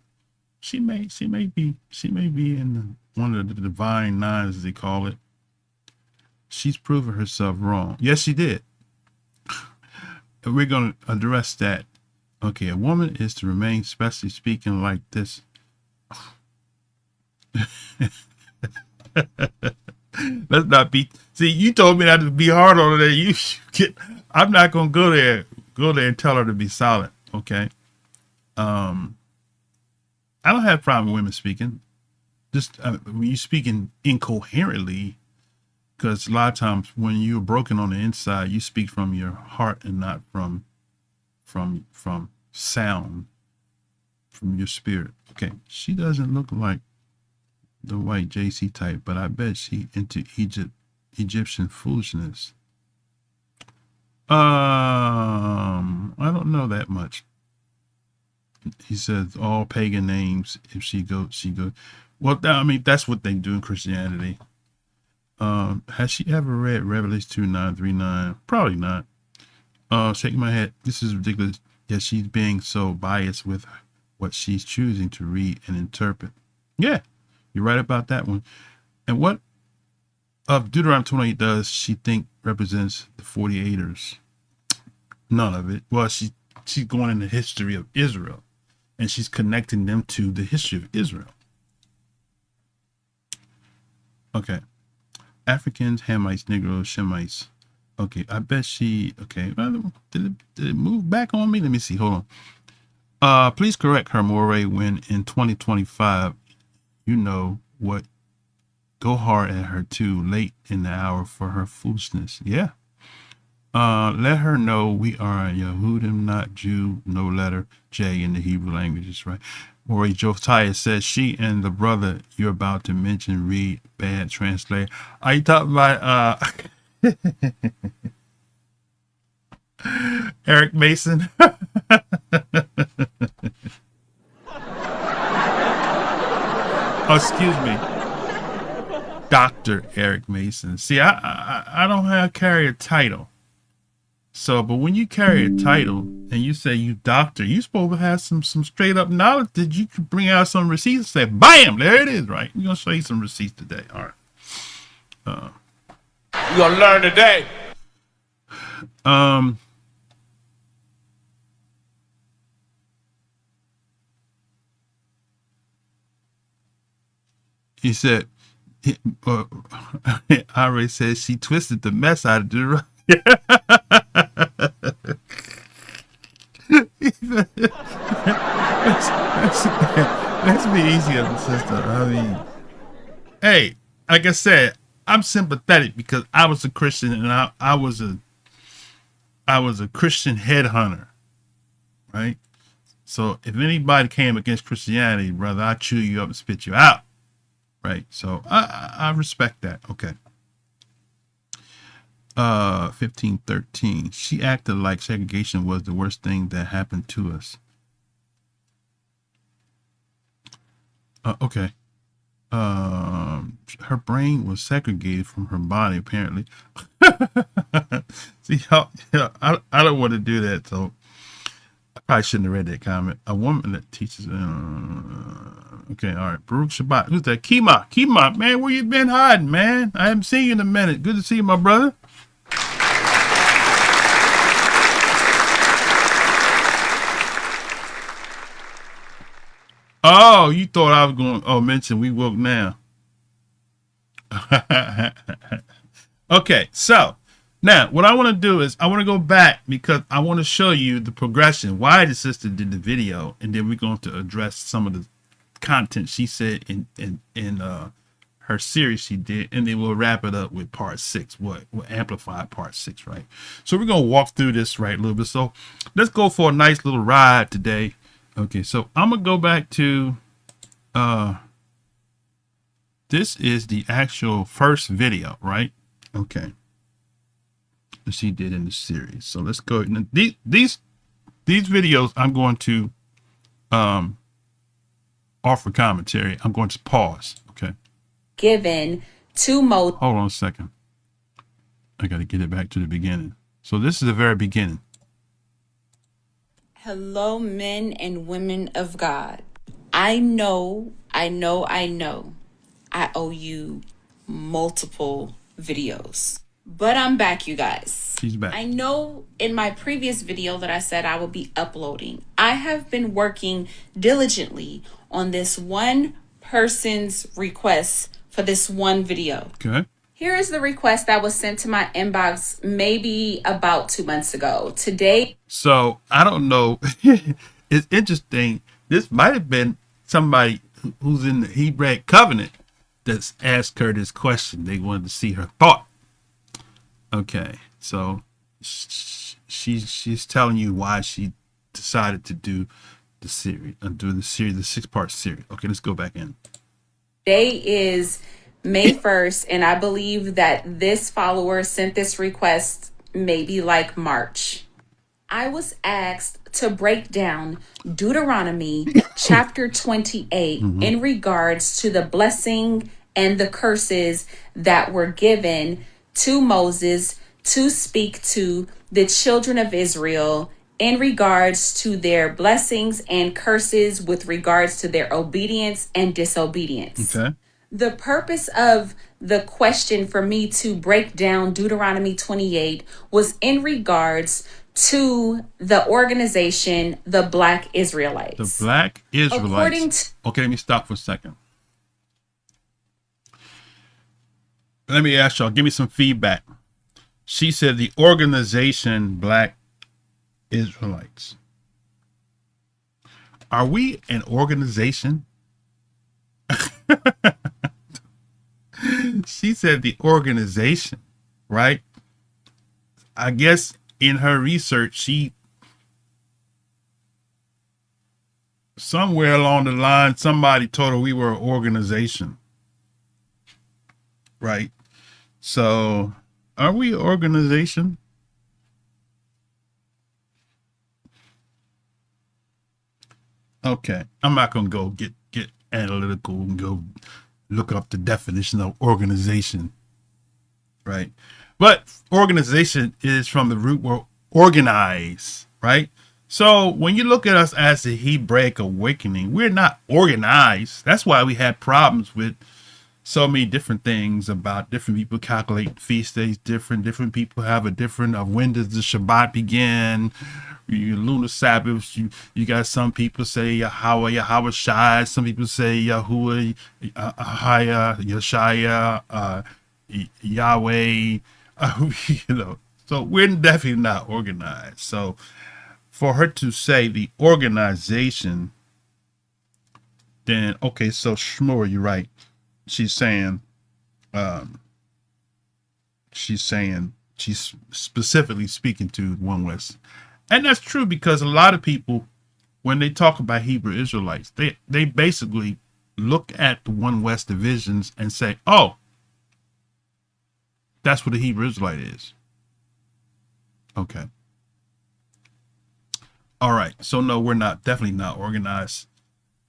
S6: she may be in one of the divine nines, as they call it. She's proven herself wrong. Yes, she did. We're going to address that Okay, a woman is to remain, especially speaking like this. Let's not be. See, you told me not to be hard on her. You get. I'm not gonna go there. Go there and tell her to be silent. Okay. I don't have a problem with women speaking. Just when you speaking incoherently, because a lot of times when you're broken on the inside, you speak from your heart and not from sound, from your spirit. Okay, she doesn't look like the white JC type, but I bet she into Egyptian foolishness. I don't know that much. He says all pagan names. If she goes, she goes. Well, I mean, that's what they do in Christianity. Has she ever read Revelation 2:9-3-9? Probably not. Shaking my head. This is ridiculous. Yes, she's being so biased with what she's choosing to read and interpret. Yeah, you're right about that one. And what of Deuteronomy 28 does she think represents the 48ers? None of it. Well, she's going in the history of Israel, and she's connecting them to the history of Israel. Okay. Africans, Hamites, Negroes, Shemites. Okay, I bet she. Okay, did it move back on me? Let me see. Hold on. Please correct her, Moray, when in 2025, you know what? Go hard at her too late in the hour for her foolishness. Yeah. Let her know we are Yehudim, not Jew. No letter J in the Hebrew language is right. Moray Josiah says she and the brother you're about to mention read bad translate. Are you talking about Eric Mason? Oh, excuse me, Dr. Eric Mason. See, I don't carry a title. So, but when you carry a title and you say you doctor, you supposed to have some straight up knowledge that you can bring out some receipts and say, bam, there it is, right? We're gonna show you some receipts today. All right.
S9: You're gonna learn today.
S6: He said, Ari says she twisted the mess out of Deuteronomy. Let's be easy on the sister. I mean, hey, like I said, I'm sympathetic because I was a Christian and I was a Christian headhunter, right? So if anybody came against Christianity, brother, I'd chew you up and spit you out, right? So I respect that. Okay. 1513. She acted like segregation was the worst thing that happened to us. Okay. Her brain was segregated from her body, apparently. See, I don't want to do that, so I probably shouldn't have read that comment. A woman that teaches. Okay, all right. Baruch Shabbat. Who's that? Kima, man, where you been hiding, man? I haven't seen you in a minute. Good to see you, my brother. Oh, you thought I was going to mention we woke now. Okay, so now what I want to do is I want to go back because I want to show you the progression, why the sister did the video, and then we're going to address some of the content she said in her series she did, and then we'll wrap it up with part 6. We'll amplify part 6, right? So we're going to walk through this right a little bit. So let's go for a nice little ride today. Okay, so I'm gonna go back to this is the actual first video, right? Okay, that she did in the series. So let's go. These videos I'm going to offer commentary. I'm going to pause. Okay.
S7: Given to Mo.
S6: Hold on a second. I got to get it back to the beginning. So this is the very beginning.
S7: Hello, men and women of God. I know. I owe you multiple videos. But I'm back, you guys.
S6: She's back.
S7: I know in my previous video that I said I would be uploading. I have been working diligently on this one person's request for this one video.
S6: Okay.
S7: Here is the request that was sent to my inbox maybe about 2 months ago. Today.
S6: So I don't know. It's interesting. This might have been somebody who's in the Hebraic covenant that's asked her this question. They wanted to see her thought. Okay, so she's telling you why she decided to do the series, the 6-part series. Okay, let's go back in.
S7: Today is May 1st, and I believe that this follower sent this request maybe like March. I was asked to break down Deuteronomy chapter 28 in regards to the blessing and the curses that were given to Moses to speak to the children of Israel in regards to their blessings and curses with regards to their obedience and disobedience.
S6: Okay.
S7: The purpose of the question for me to break down Deuteronomy 28 was in regards to the organization, the Black Israelites.
S6: The Black Israelites.
S7: According to-
S6: Okay, let me stop for a second. Let me ask y'all, give me some feedback. She said the organization Black Israelites. Are we an organization? She said the organization, right? I guess in her research, she somewhere along the line, somebody told her we were an organization, right? So, are we an organization? Okay, I'm not gonna go get analytical and go look up the definition of organization, right? But organization is from the root word organize, right? So when you look at us as the Hebraic awakening, we're not organized. That's why we had problems with so many different things about different people calculate feast days different. Different people have a different of when does the Shabbat begin? Your lunar Sabbaths. You got some people say Yahweh Shai. Some people say Yahuwah, Yeshaya, Yahweh. So we're definitely not organized. So for her to say the organization, then okay. So Shmur, you're right. She's saying she's specifically speaking to One West. And that's true because a lot of people, when they talk about Hebrew Israelites, they basically look at the One West divisions and say, oh, that's what a Hebrew Israelite is. Okay. All right. So no, we're definitely not organized.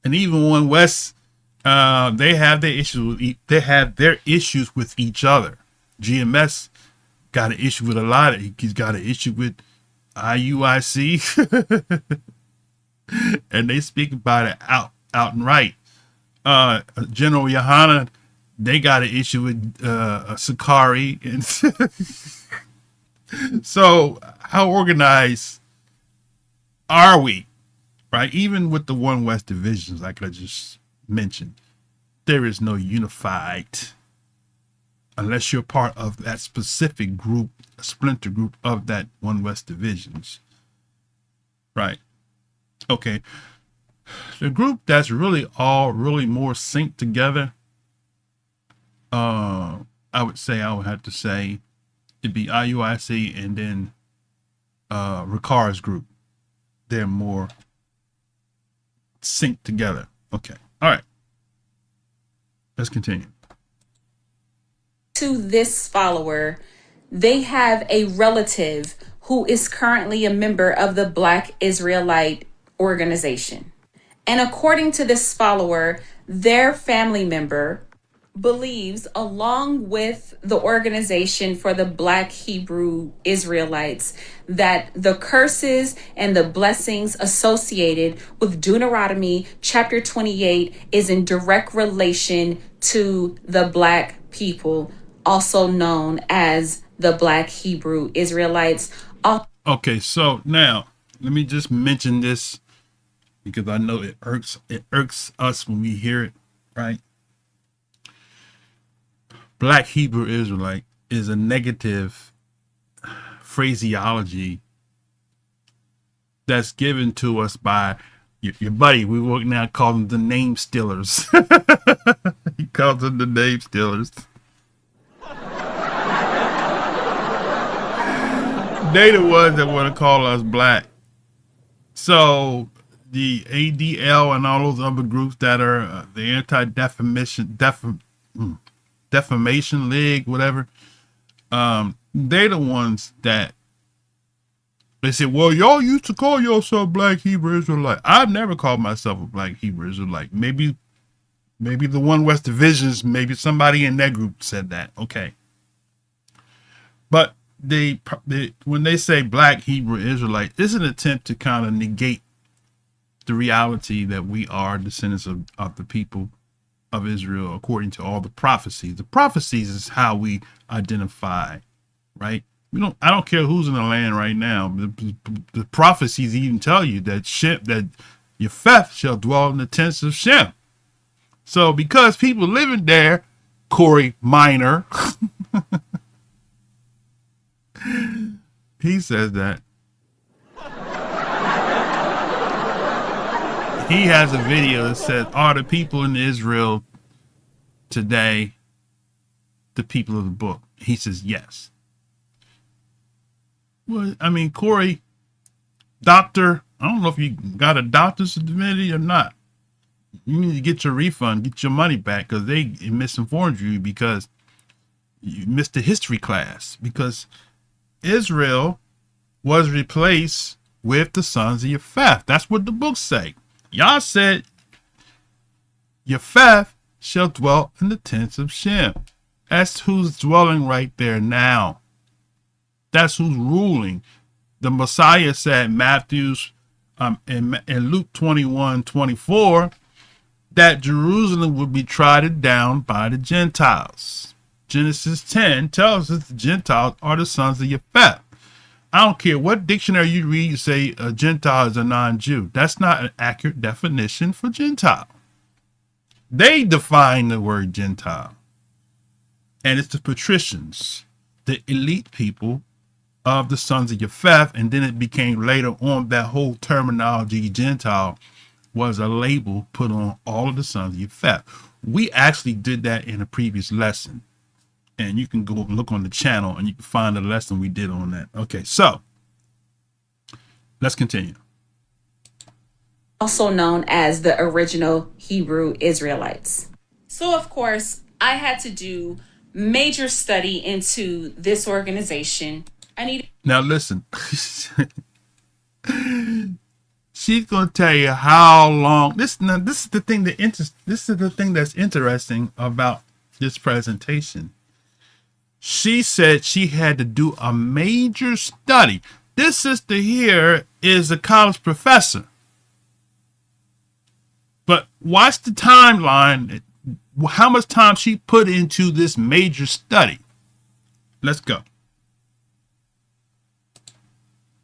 S6: And even One West, they have their issues with each other. GMS got an issue with a lot of. He's got an issue with IUIC, and they speak about it out and right. General Yohana, they got an issue with Sakari, and so how organized are we? Right, even with the One West divisions, like I just mentioned, there is no unified unless you're part of that specific group, a splinter group of that One West divisions. Right. Okay. The group that's really more synced together, I would have to say it'd be IUIC and then Ricar's group. They're more synced together. Okay. All right. Let's continue.
S7: To this follower, they have a relative who is currently a member of the Black Israelite organization. And according to this follower, their family member believes, along with the organization for the Black Hebrew Israelites, that the curses and the blessings associated with Deuteronomy chapter 28 is in direct relation to the Black people also known as the Black Hebrew Israelites.
S6: Okay, so now let me just mention this because I know it irks us when we hear it, right? Black Hebrew Israelite is a negative phraseology that's given to us by your buddy. We work now call them the name stealers. He calls them the name stealers. They the ones that want to call us black. So the ADL and all those other groups that are the defamation league, whatever. They're the ones that they say, well, y'all used to call yourself Black Hebrew Israelite. I've never called myself a Black Hebrew Israelite. Maybe the One West Divisions, maybe somebody in that group said that. Okay. But they when they say Black Hebrew Israelite, it's an attempt to kind of negate the reality that we are descendants of the people of Israel according to all the prophecies. The prophecies is how we identify, right? I don't care who's in the land right now. The prophecies even tell you that Japheth shall dwell in the tents of Shem. So because people living there, Corey Minor, he says that. He has a video that says, are the people in Israel today the people of the book? He says, yes. Well, I mean, Corey, doctor, I don't know if you got a doctor's divinity or not. You need to get your refund, get your money back, because they misinformed you because you missed the history class. Because Israel was replaced with the sons of Japheth. That's what the books say. Y'all said Japheth shall dwell in the tents of Shem. That's who's dwelling right there now. That's who's ruling. The Messiah said Matthew's in Luke 21:24 that Jerusalem would be trodden down by the Gentiles. Genesis 10 tells us the Gentiles are the sons of Japheth. I don't care what dictionary you read, you say a Gentile is a non-Jew. That's not an accurate definition for Gentile. They define the word Gentile. And it's the patricians, the elite people of the sons of Japheth. And then it became later on that whole terminology Gentile was a label put on all of the sons of Japheth. We actually did that in a previous lesson. And you can go look on the channel and you can find the lesson we did on that. Okay, so let's continue.
S7: Also known as the original Hebrew Israelites. So, of course, I had to do major study into this organization.
S6: Now listen. She's gonna tell you how long this is the thing that's interesting about this presentation. She said she had to do a major study. This sister here is a college professor. But watch the timeline, how much time she put into this major study. Let's go.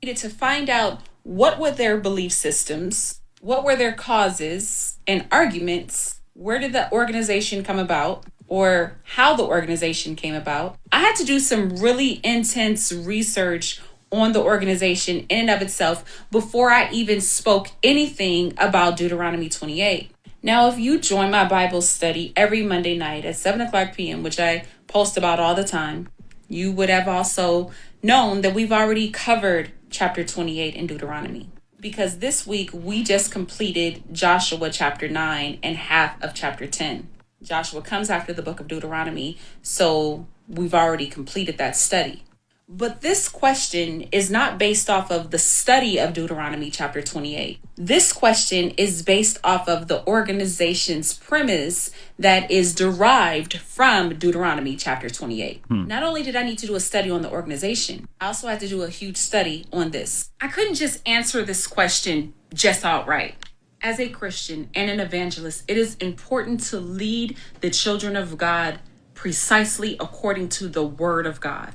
S7: To find out what were their belief systems, what were their causes and arguments, where did the organization come about, or how the organization came about. I had to do some really intense research on the organization in and of itself before I even spoke anything about Deuteronomy 28. Now, if you join my Bible study every Monday night at 7 o'clock p.m., which I post about all the time, you would have also known that we've already covered chapter 28 in Deuteronomy. Because this week we just completed Joshua chapter 9 and half of chapter 10. Joshua comes after the book of Deuteronomy, so we've already completed that study. But this question is not based off of the study of Deuteronomy chapter 28. This question is based off of the organization's premise that is derived from Deuteronomy chapter 28. Not only did I need to do a study on the organization, I also had to do a huge study on this. I couldn't just answer this question just outright. As a Christian and an evangelist, it is important to lead the children of God precisely according to the word of God.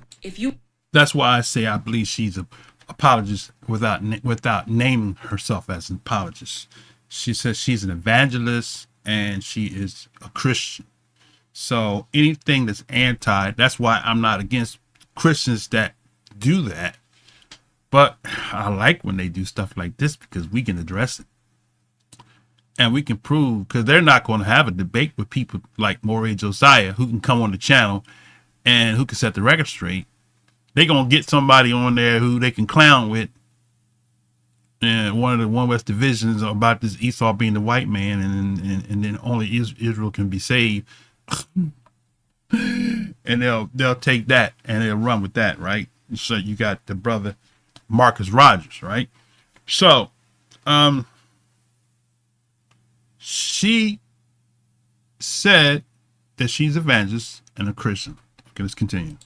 S6: That's why I say I believe she's a apologist without naming herself as an apologist. She says she's an evangelist and she is a Christian. So anything that's anti, that's why I'm not against Christians that do that. But I like when they do stuff like this because we can address it. And we can prove, because they're not going to have a debate with people like Morey Josiah who can come on the channel and who can set the record straight. They're going to get somebody on there who they can clown with. And one of the One West divisions about this Esau being the white man, and then only Israel can be saved. And they'll take that and they'll run with that, right? So you got the brother Marcus Rogers, right? So she said that she's evangelist and a Christian. Okay, let's continue.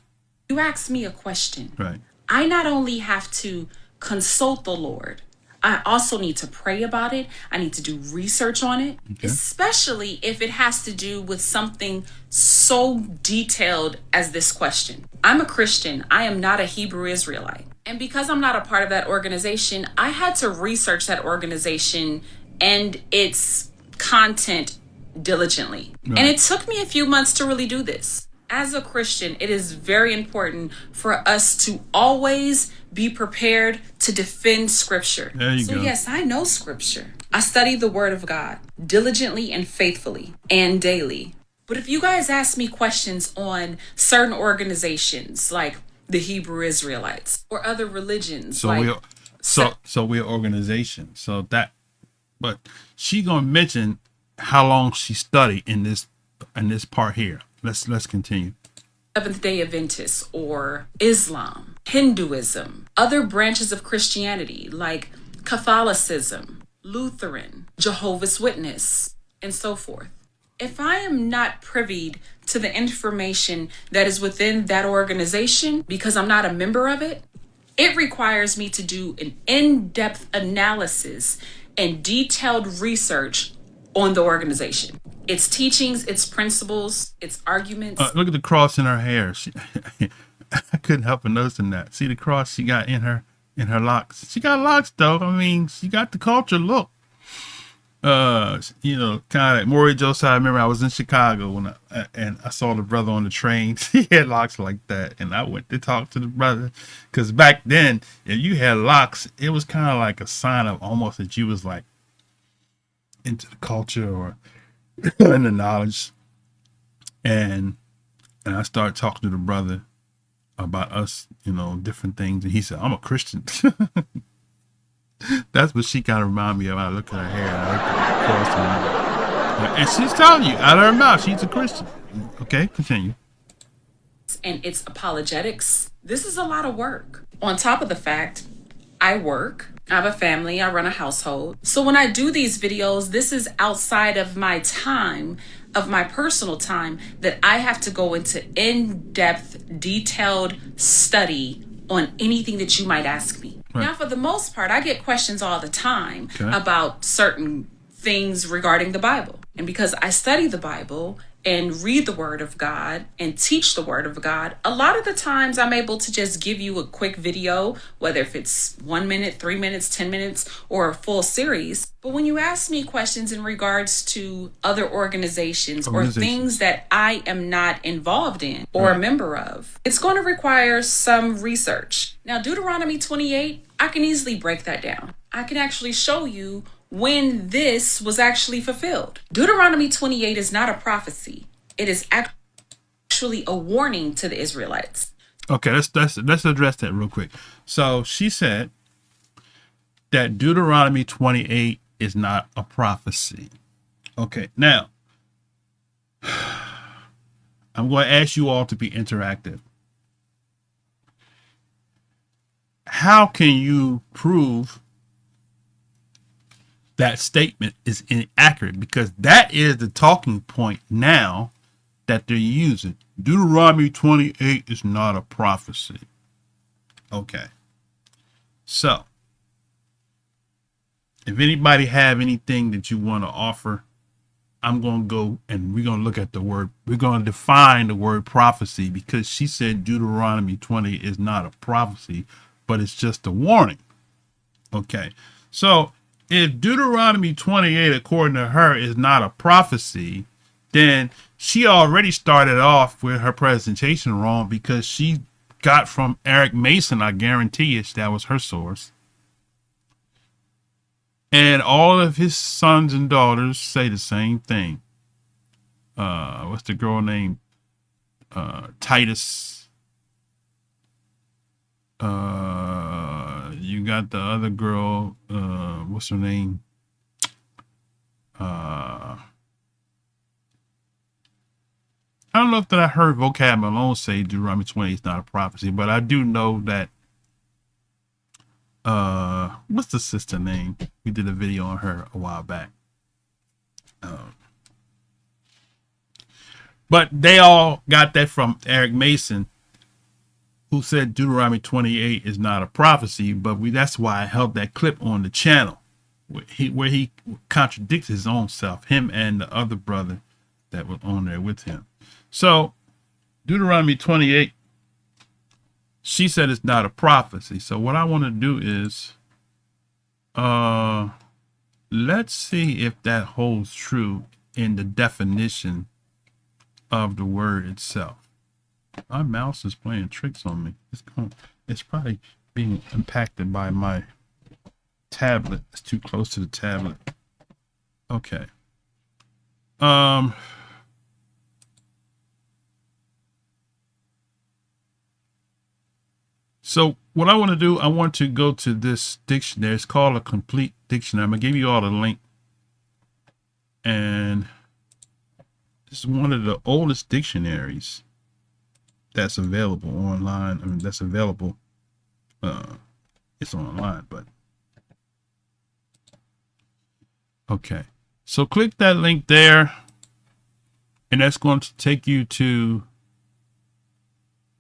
S7: You ask me a question.
S6: Right.
S7: I not only have to consult the Lord, I also need to pray about it. I need to do research on it, especially if it has to do with something so detailed as this question. I'm a Christian. I am not a Hebrew Israelite. And because I'm not a part of that organization, I had to research that organization and its content diligently. Right. And it took me a few months to really do this. As a Christian, it is very important for us to always be prepared to defend scripture.
S6: There you go.
S7: Yes, I know scripture. I study the word of God diligently and faithfully and daily. But if you guys ask me questions on certain organizations like the Hebrew Israelites or other religions,
S6: so we're organization. So that, but she gonna mention how long she studied in this part here. Let's continue.
S7: Seventh-day Adventists or Islam, Hinduism, other branches of Christianity like Catholicism, Lutheran, Jehovah's Witness, and so forth. If I am not privy to the information that is within that organization because I'm not a member of it, it requires me to do an in-depth analysis and detailed research on the organization. Its teachings, its principles, its arguments.
S6: Look at the cross in her hair. I couldn't help but noticing that. See the cross she got in her locks. She got locks though. I mean, she got the culture look. Kind of like Morey Josiah. I remember I was in Chicago when I saw the brother on the train. He had locks like that, and I went to talk to the brother because back then, if you had locks, it was kind of like a sign of almost that you was like into the culture or in the knowledge. And I started talking to the brother about us, different things, and he said, "I'm a Christian." That's what she kind of reminded me of. I look at her hair and I look at the cross, and she's telling you out of her mouth she's a Christian. Okay, continue.
S7: And its apologetics. This is a lot of work. On top of the fact, I work. I have a family. I run a household. So when I do these videos, this is outside of my time, of my personal time, that I have to go into in-depth, detailed study on anything that you might ask me. Right. Now, for the most part, I get questions all the time about certain things regarding the Bible. And because I study the Bible and read the Word of God and teach the Word of God, a lot of the times I'm able to just give you a quick video, whether if it's 1 minute, 3 minutes, 10 minutes, or a full series. But when you ask me questions in regards to other organizations or things that I am not involved in or a member of, it's going to require some research. Now, Deuteronomy 28, I can easily break that down. I can actually show you when this was actually fulfilled. Deuteronomy 28 is not a prophecy. It is actually a warning to the Israelites.
S6: Okay, let's address that real quick. So she said that Deuteronomy 28 is not a prophecy. Okay, now I'm going to ask you all to be interactive. How can you prove that statement is inaccurate? Because that is the talking point now that they're using. Deuteronomy 28 is not a prophecy. Okay. So, if anybody have anything that you want to offer I'm going to go and we're going to look at the word. We're going to define the word prophecy, because she said Deuteronomy 20 is not a prophecy, but it's just a warning. Okay. So if Deuteronomy 28, according to her, is not a prophecy, then she already started off with her presentation wrong, because she got from Eric Mason, I guarantee you, that was her source. And all of his sons and daughters say the same thing. What's the girl name? Titus. You got the other girl. What's her name? I don't know if that I heard Vocab Malone say Deuteronomy 20 is not a prophecy, but I do know that. What's the sister name? We did a video on her a while back. But they all got that from Eric Mason, who said Deuteronomy 28 is not a prophecy. But that's why I held that clip on the channel where he contradicts his own self, him and the other brother that was on there with him. So Deuteronomy 28, she said it's not a prophecy. So what I want to do is, let's see if that holds true in the definition of the word itself. My mouse is playing tricks on me. It's probably being impacted by my tablet. It's too close to the tablet. Okay. So what I want to do, I want to go to this dictionary. It's called a complete dictionary. I'm going to give you all the link. And this is one of the oldest dictionaries that's available online. I mean, that's available. It's online, but. Okay. So click that link there. And that's going to take you to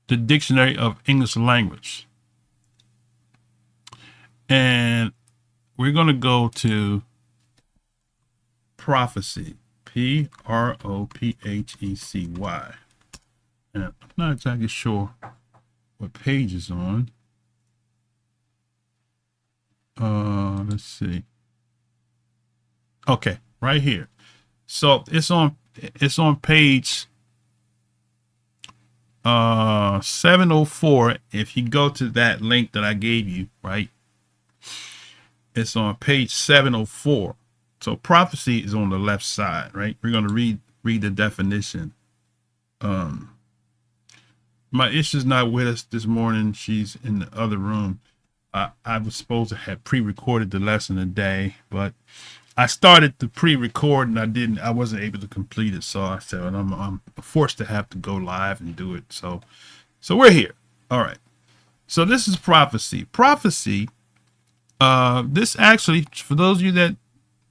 S6: the Dictionary of English Language. And we're going to go to prophecy. Prophecy. And I'm not exactly sure what page it's on. Let's see. Okay, right here. So it's on page 704. If you go to that link that I gave you, right? It's on page 704. So prophecy is on the left side, right? We're going to read the definition. My issue's not with us this morning. She's in the other room. I was supposed to have pre-recorded the lesson today, but I started the pre-record and I wasn't able to complete it. So I said, well, I'm forced to have to go live and do it. So we're here. All right. So this is prophecy. Prophecy. This actually, for those of you that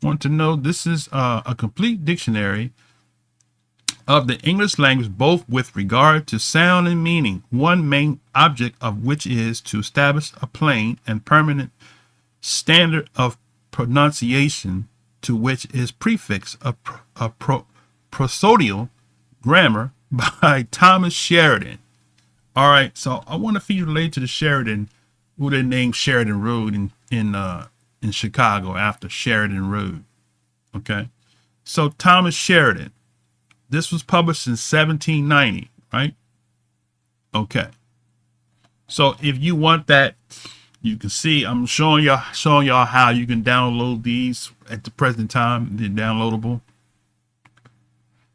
S6: want to know, this is a complete dictionary of the English language, both with regard to sound and meaning, one main object of which is to establish a plain and permanent standard of pronunciation, to which is prefixed a prosodial grammar by Thomas Sheridan. All right, so I want to feed you related to the Sheridan, who they named Sheridan Road in Chicago after Sheridan Road. Okay, so Thomas Sheridan. This was published in 1790, right? Okay. So if you want that, you can see I'm showing y'all how you can download these at the present time. They're downloadable.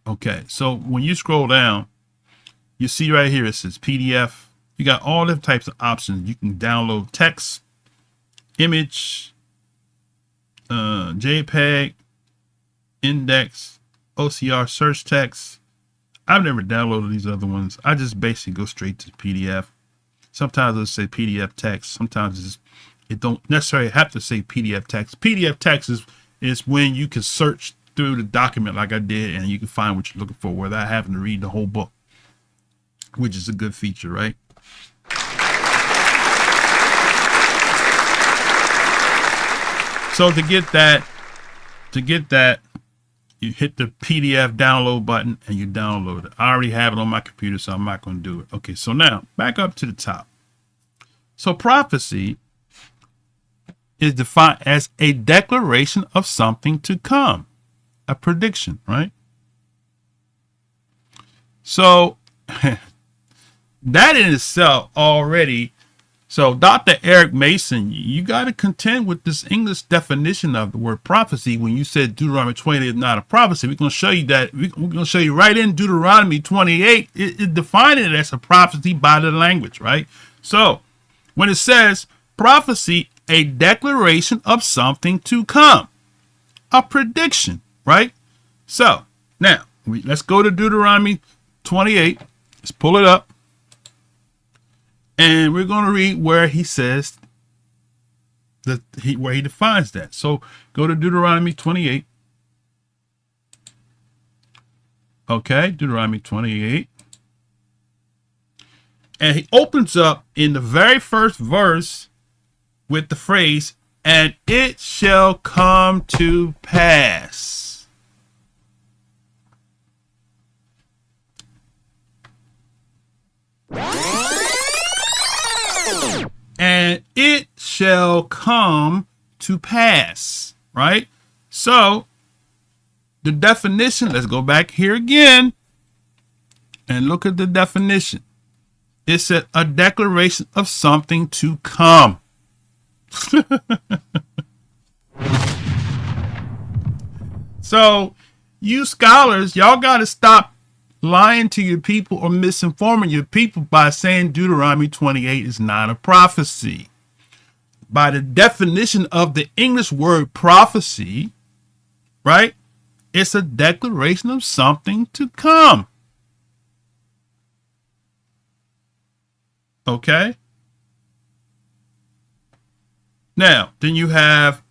S6: Okay. So when you scroll down, you see right here it says PDF. You got all different types of options. You can download text, image, JPEG, index, OCR search text. I've never downloaded these other ones. I just basically go straight to PDF. Sometimes it'll say PDF text. Sometimes it don't necessarily have to say PDF text. PDF text is when you can search through the document like I did and you can find what you're looking for without having to read the whole book, which is a good feature, right? So to get that, You hit the PDF download button and you download it. I already have it on my computer, so I'm not going to do it. Okay, so now back up to the top. So prophecy is defined as a declaration of something to come, a prediction, right? So that in itself already. So Dr. Eric Mason, you got to contend with this English definition of the word prophecy. When you said Deuteronomy 28 is not a prophecy, we're going to show you that. We're going to show you right in Deuteronomy 28. It defined it as a prophecy by the language, right? So when it says prophecy, a declaration of something to come, a prediction, right? So now let's go to Deuteronomy 28. Let's pull it up. And we're going to read where he says that where he defines that. So go to Deuteronomy 28. Okay, Deuteronomy 28. And he opens up in the very first verse with the phrase, and it shall come to pass. And it shall come to pass, right? So the definition, let's go back here again and look at the definition. It said a declaration of something to come. So you scholars, y'all got to stop lying to your people or misinforming your people by saying Deuteronomy 28 is not a prophecy. By the definition of the English word prophecy, right? It's a declaration of something to come. Okay? Now, then you have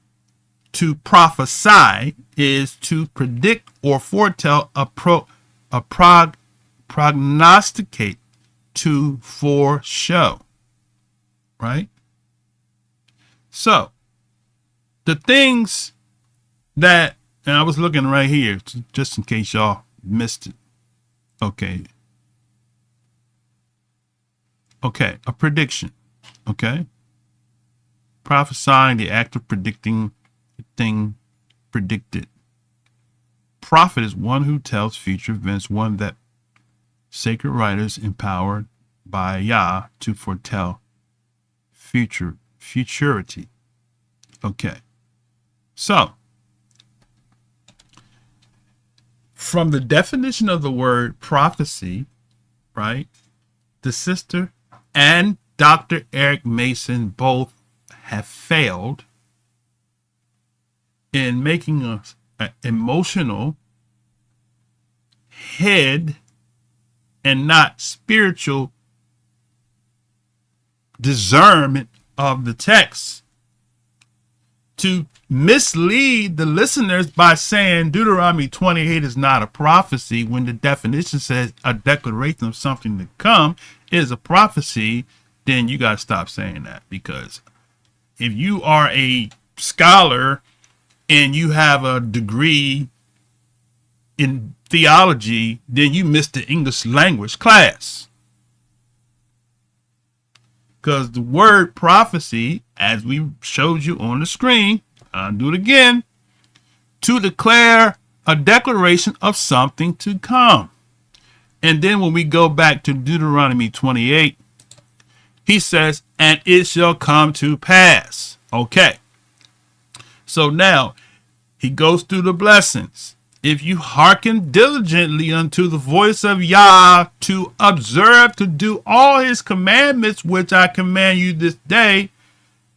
S6: to prophesy is to predict or foretell prognosticate, to foreshow, right? So the things that, and I was looking right here just in case y'all missed it. Okay, a prediction. Okay, prophesying, the act of predicting the thing predicted. Prophet is one who tells future events, one that sacred writers empowered by Yah to foretell futurity. Okay. So, from the definition of the word prophecy, right, the sister and Dr. Eric Mason both have failed in making us emotional head and not spiritual discernment of the text to mislead the listeners by saying Deuteronomy 28 is not a prophecy when the definition says a declaration of something to come is a prophecy. Then you got to stop saying that, because if you are a scholar and you have a degree in theology, then you missed the English language class. Because the word prophecy, as we showed you on the screen, I'll do it again, to declare a declaration of something to come. And then when we go back to Deuteronomy 28, he says, and it shall come to pass. Okay. So now he goes through the blessings. If you hearken diligently unto the voice of Yah to observe to do all his commandments, which I command you this day,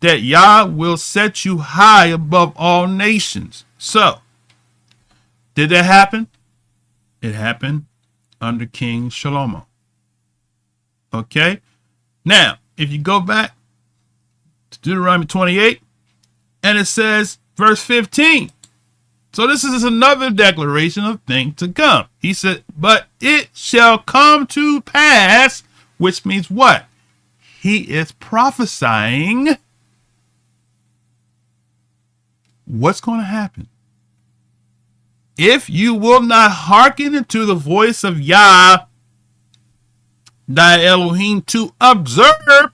S6: that Yah will set you high above all nations. So, did that happen? It happened under King Shlomo. Okay? Now, if you go back to Deuteronomy 28, and it says, verse 15. So this is another declaration of things to come. He said, but it shall come to pass, which means what? He is prophesying what's going to happen. if you will not hearken unto the voice of Yah, thy Elohim, to observe,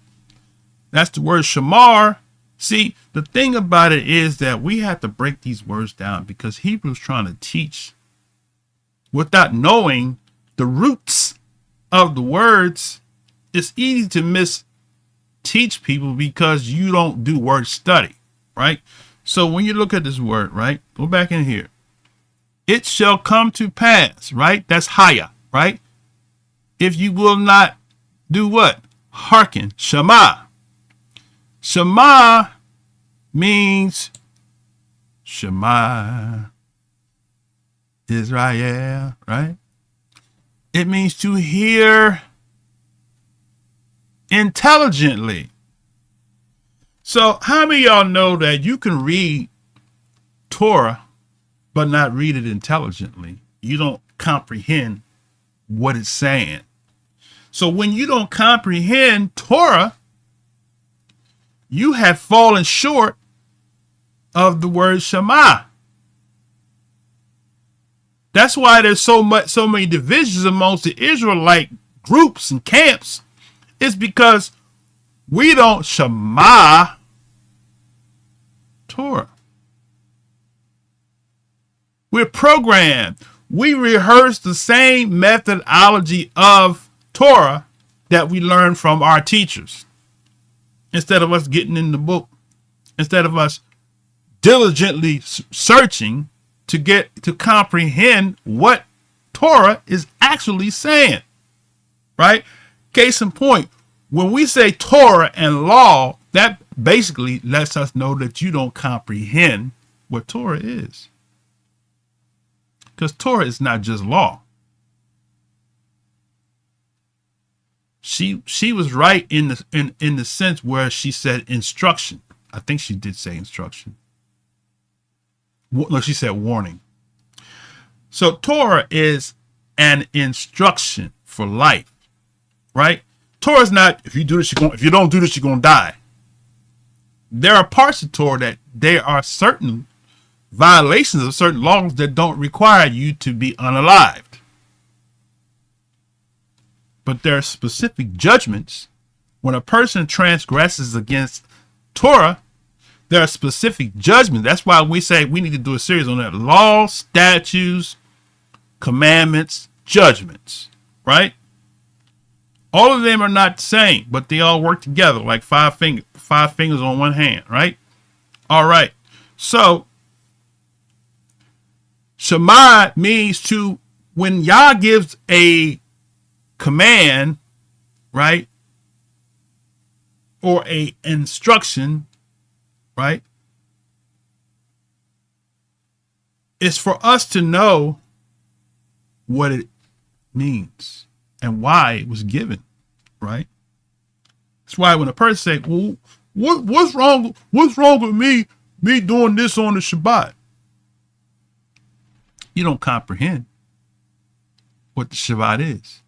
S6: that's the word shamar. See, the thing about it is that we have to break these words down because Hebrews trying to teach without knowing the roots of the words. It's easy to teach people because you don't do word study, right? So when you look at this word, right, go back in here. It shall come to pass, right? That's haya, right? If you will not do what? Hearken, shema. Shema means Shema Israel, right? It means to hear intelligently. So how many of y'all know that you can read Torah but not read it intelligently? You don't comprehend what it's saying. So when you don't comprehend Torah, you have fallen short of the word Shema. That's why there's so many divisions amongst the Israelite groups and camps. It's because we don't Shema Torah. We're programmed. We rehearse the same methodology of Torah that we learn from our teachers. Instead of us getting in the book, instead of us diligently searching to comprehend what Torah is actually saying, right? Case in point, when we say Torah and law, that basically lets us know that you don't comprehend what Torah is. Because Torah is not just law. She was right in the sense where she said instruction. I think she did say instruction. No, she said warning. So Torah is an instruction for life, right? Torah is not, if you don't do this, you're gonna die. There are parts of Torah that there are certain violations of certain laws that don't require you to be unalived. But there are specific judgments. When a person transgresses against Torah, there are specific judgments. That's why we say we need to do a series on that. Laws, statutes, commandments, judgments, right? All of them are not the same, but they all work together like five fingers on one hand, right? All right. So Shema means to, when Yah gives a command, right, or a instruction, right, it's for us to know what it means and why it was given, right? That's why when a person say, well, what's wrong with me doing this on the Shabbat? You don't comprehend what the Shabbat is.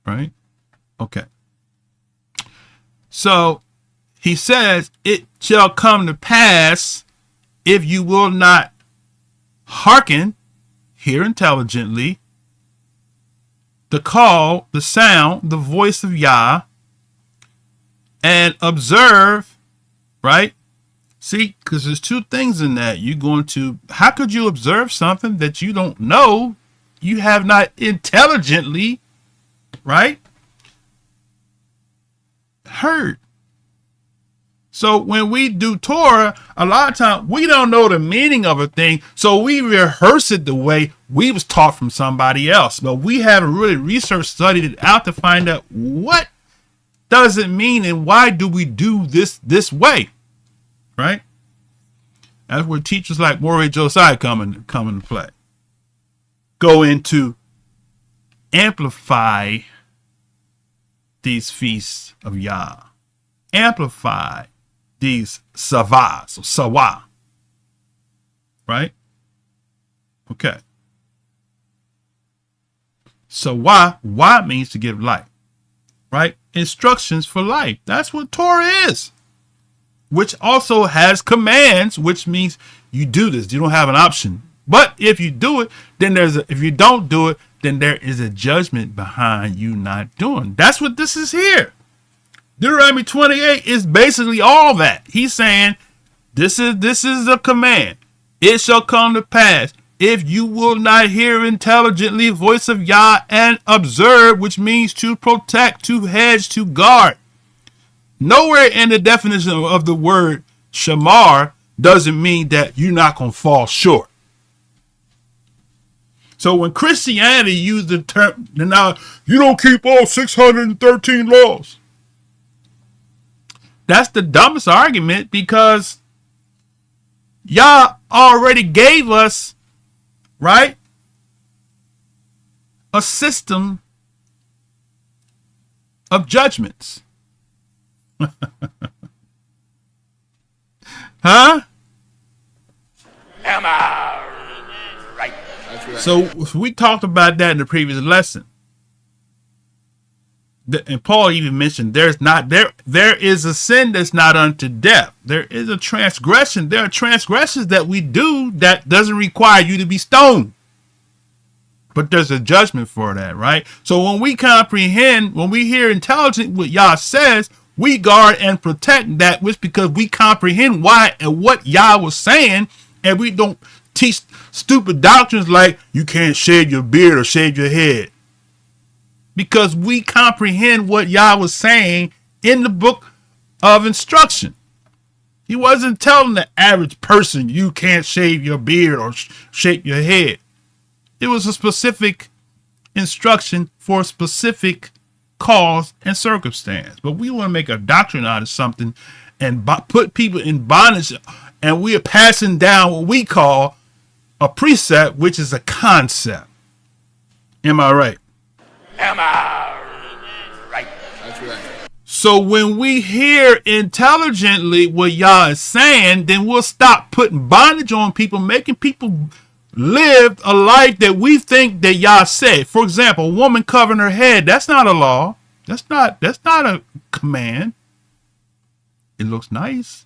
S6: Right? Okay. So he says, it shall come to pass if you will not hearken, hear intelligently, the call, the sound, the voice of Yah, and observe, right? See, because there's two things in that. How could you observe something that you don't know, you have not intelligently, right, heard? So when we do Torah, a lot of times we don't know the meaning of a thing, so we rehearse it the way we was taught from somebody else. But we haven't really researched, studied it out to find out what does it mean and why do we do this way, right? That's where teachers like Morey Josiah come into play. Go into amplify these feasts of Yah. Amplify these savas, or sawa. Right? Okay. Sawa, wa means to give life. Right? Instructions for life. That's what Torah is. Which also has commands, which means you do this. You don't have an option. But if you do it, then if you don't do it, then there is a judgment behind you not doing. That's what this is here. Deuteronomy 28 is basically all that. He's saying this is a command. It shall come to pass if you will not hear intelligently the voice of Yah and observe, which means to protect, to hedge, to guard. Nowhere in the definition of the word shamar doesn't mean that you're not going to fall short. So when Christianity used the term, now you don't keep all 613 laws. That's the dumbest argument, because Yah already gave us, right, a system of judgments. Huh?
S9: Am I right?
S10: That's right.
S6: So we talked about that in the previous lesson. And Paul even mentioned there is a sin that's not unto death. There is a transgression. There are transgressions that we do that doesn't require you to be stoned. But there's a judgment for that, right? So when we comprehend, when we hear intelligent what Yah says, we guard and protect that which, because we comprehend why and what Yah was saying, and we don't teach stupid doctrines like you can't shave your beard or shave your head. Because we comprehend what Yah was saying in the book of instruction. He wasn't telling the average person you can't shave your beard or shave your head. It was a specific instruction for a specific cause and circumstance. But we want to make a doctrine out of something and put people in bondage, and we are passing down what we call a precept, which is a concept. Am I right?
S9: Am I right?
S10: That's right.
S6: So when we hear intelligently what Yah is saying, then we'll stop putting bondage on people, making people live a life that we think that Yah said. For example, a woman covering her head, that's not a law. That's not a command. It looks nice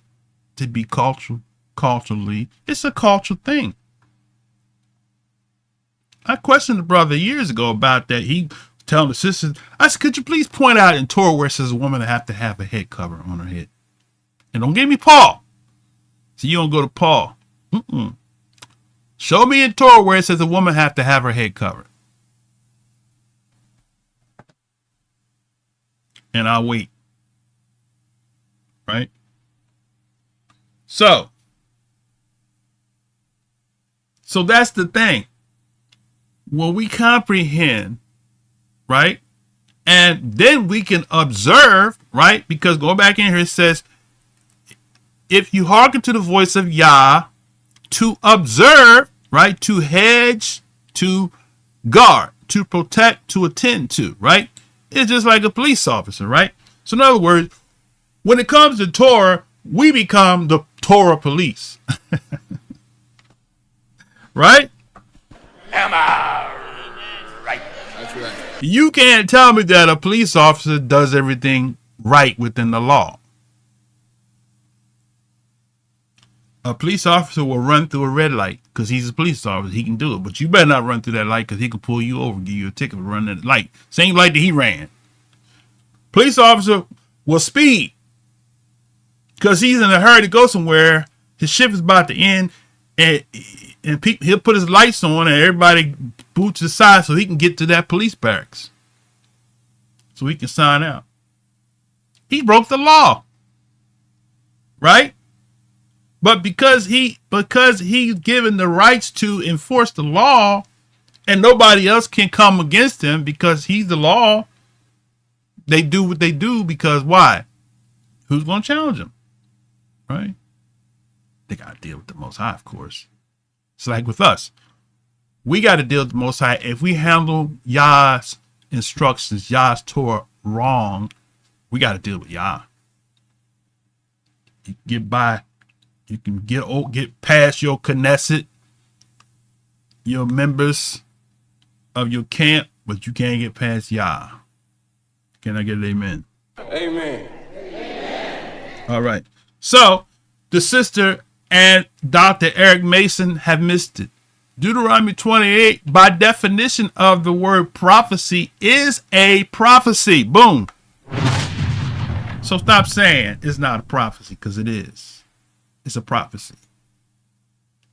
S6: to be culturally. It's a cultural thing. I questioned the brother years ago about that. He telling the sisters, I said, could you please point out in Torah where it says a woman have to have a head cover on her head? And don't give me Paul. So you don't go to Paul. Show me in Torah where it says a woman have to have her head covered. And I'll wait. Right? So that's the thing. When we comprehend, right? And then we can observe, right? Because going back in here, it says, if you hearken to the voice of Yah, to observe, right? To hedge, to guard, to protect, to attend to, right? It's just like a police officer, right? So in other words, when it comes to Torah, we become the Torah police. Right?
S9: Am I right?
S10: That's right.
S6: You can't tell me that a police officer does everything right within the law. A police officer will run through a red light because he's a police officer. He can do it. But you better not run through that light because he can pull you over and give you a ticket for running that light. Same light that he ran. Police officer will speed because he's in a hurry to go somewhere. His shift is about to end, and he'll put his lights on and everybody boots aside so he can get to that police barracks so he can sign out. He broke the law, right? But because he's given the rights to enforce the law and nobody else can come against him because he's the law, they do what they do because why? Who's going to challenge him? Right? They got to deal with the Most High, of course. It's like with us. We got to deal with the Most High. If we handle Yah's instructions, Yah's Torah wrong, we got to deal with Yah. You get by. You can get past your Knesset, your members of your camp, but you can't get past Yah. Can I get an amen?
S9: Amen.
S6: All right. So the sister and Dr. Eric Mason have missed it. Deuteronomy 28, by definition of the word prophecy, is a prophecy. Boom. So stop saying it's not a prophecy, because it is. It's a prophecy.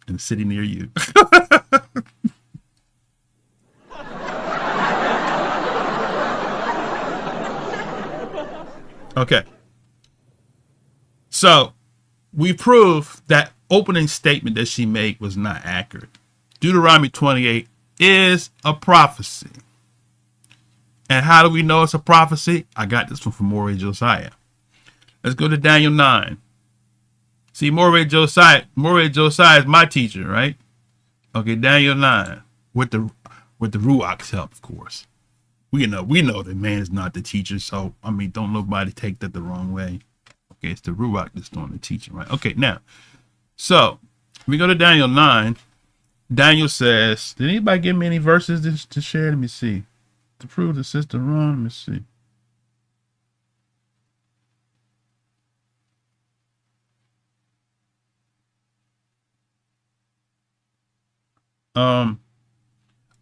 S6: In a city near you. Okay. So we prove that opening statement that she made was not accurate. Deuteronomy 28 is a prophecy. And how do we know it's a prophecy? I got this one from Moray Josiah. Let's go to Daniel 9. See, Moray Josiah is my teacher, right? Okay, Daniel 9 with the Ruach's help, of course. We know that man is not the teacher, so I mean, don't nobody take that the wrong way. Okay, it's the Ruach that's doing the teaching, right? Okay, now, so we go to Daniel 9. Daniel says, did anybody give me any verses to share? Let me see. To prove the sister wrong, let me see. I'm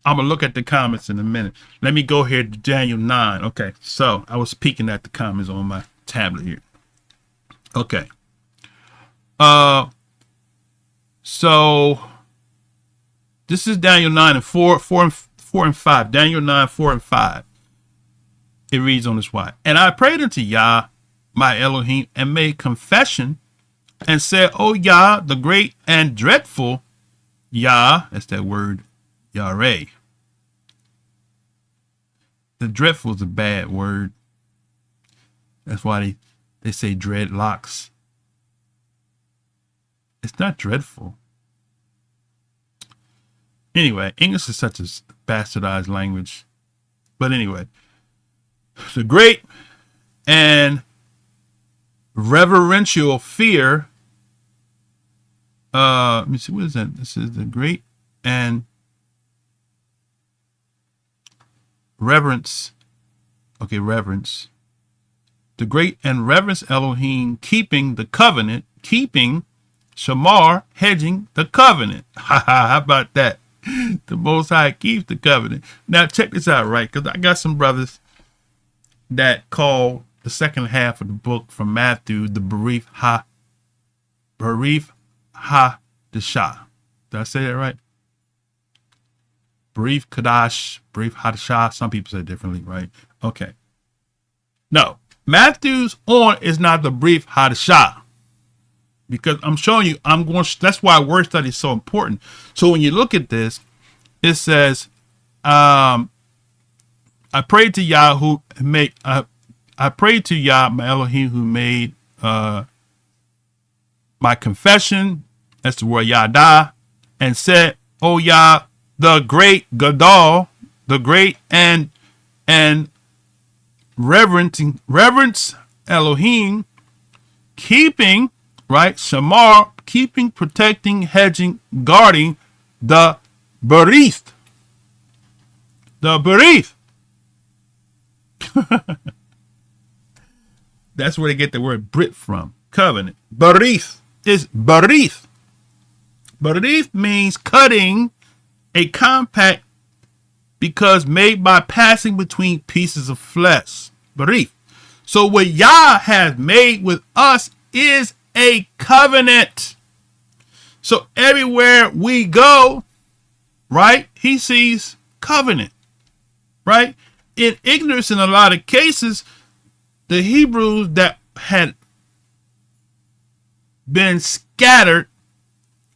S6: gonna look at the comments in a minute. Let me go here to Daniel 9. Okay, so I was peeking at the comments on my tablet here. Okay. So this is Daniel 9 and 4 and 5. Daniel 9, 4 and 5. It reads on this way. And I prayed unto Yah, my Elohim, and made confession and said, O Yah, the great and dreadful Yah, that's that word, Yareh. The dreadful is a bad word. That's why they say dreadlocks. It's not dreadful. Anyway, English is such a bastardized language. But anyway, the great and reverential fear. Let me see, what is that? This is the great and reverence. Okay, reverence. The great and reverence Elohim, keeping the covenant, keeping Shamar, hedging the covenant. How about that? The Most High keeps the covenant. Now check this out, right? Because I got some brothers that call the second half of the book from Matthew the Barif Ha-Dashah. Did I say that right? Barif Kadash, Barif Ha-Dashah. Some people say it differently, right? Okay. No, Matthew's on is not the Barif Ha-Dashah. Because I'm showing you, that's why word study is so important. So when you look at this, it says, I prayed to Yah who made, I prayed to Yah, my Elohim, who made my confession, that's the word Yada, and said, O Yah, the great Gadol, the great and reverence Elohim, keeping, right, Shamar, keeping, protecting, hedging, guarding the Berith. The Berith. That's where they get the word Brit from. Covenant. Berith is Berith. Berith means cutting a compact because made by passing between pieces of flesh. Berith. So what Yah has made with us is a covenant. So everywhere we go, right, he sees covenant, right? In ignorance, in a lot of cases, the Hebrews that had been scattered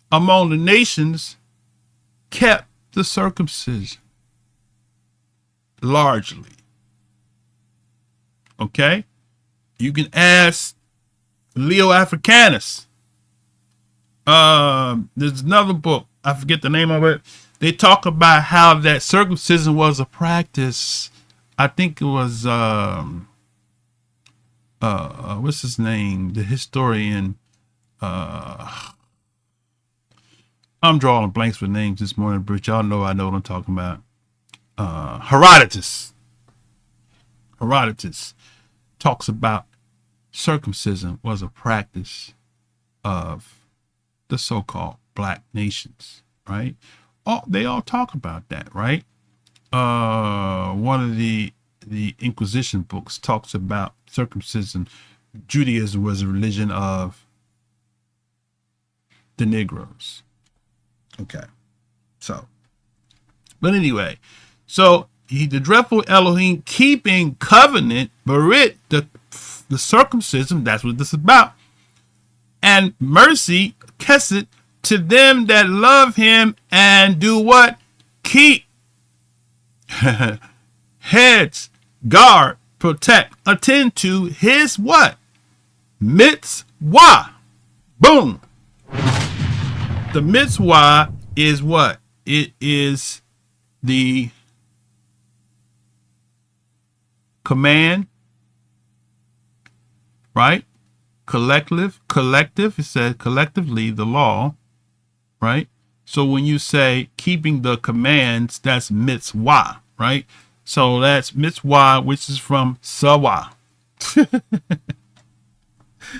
S6: among the nations kept the circumcision largely. Okay? You can ask Leo Africanus. There's another book, I forget the name of it. They talk about how that circumcision was a practice. I think it was what's his name? The historian. I'm drawing blanks with names this morning, but y'all know I know what I'm talking about. Herodotus. Herodotus talks about circumcision was a practice of the so-called black nations, right? they all talk about that, right? One of the Inquisition books talks about circumcision. Judaism was a religion of the Negroes. Okay, so, but anyway, so the dreadful Elohim keeping covenant, Barit, the circumcision, that's what this is about, and mercy, Kesed, to them that love him and do what? Keep heads, guard, protect, attend to his what? Mitzvah. Boom. The mitzvah is what? It is the command, right? Collective, it says collectively the law, right? So when you say keeping the commands, that's mitzvah, right? So that's mitzvah, which is from sawa.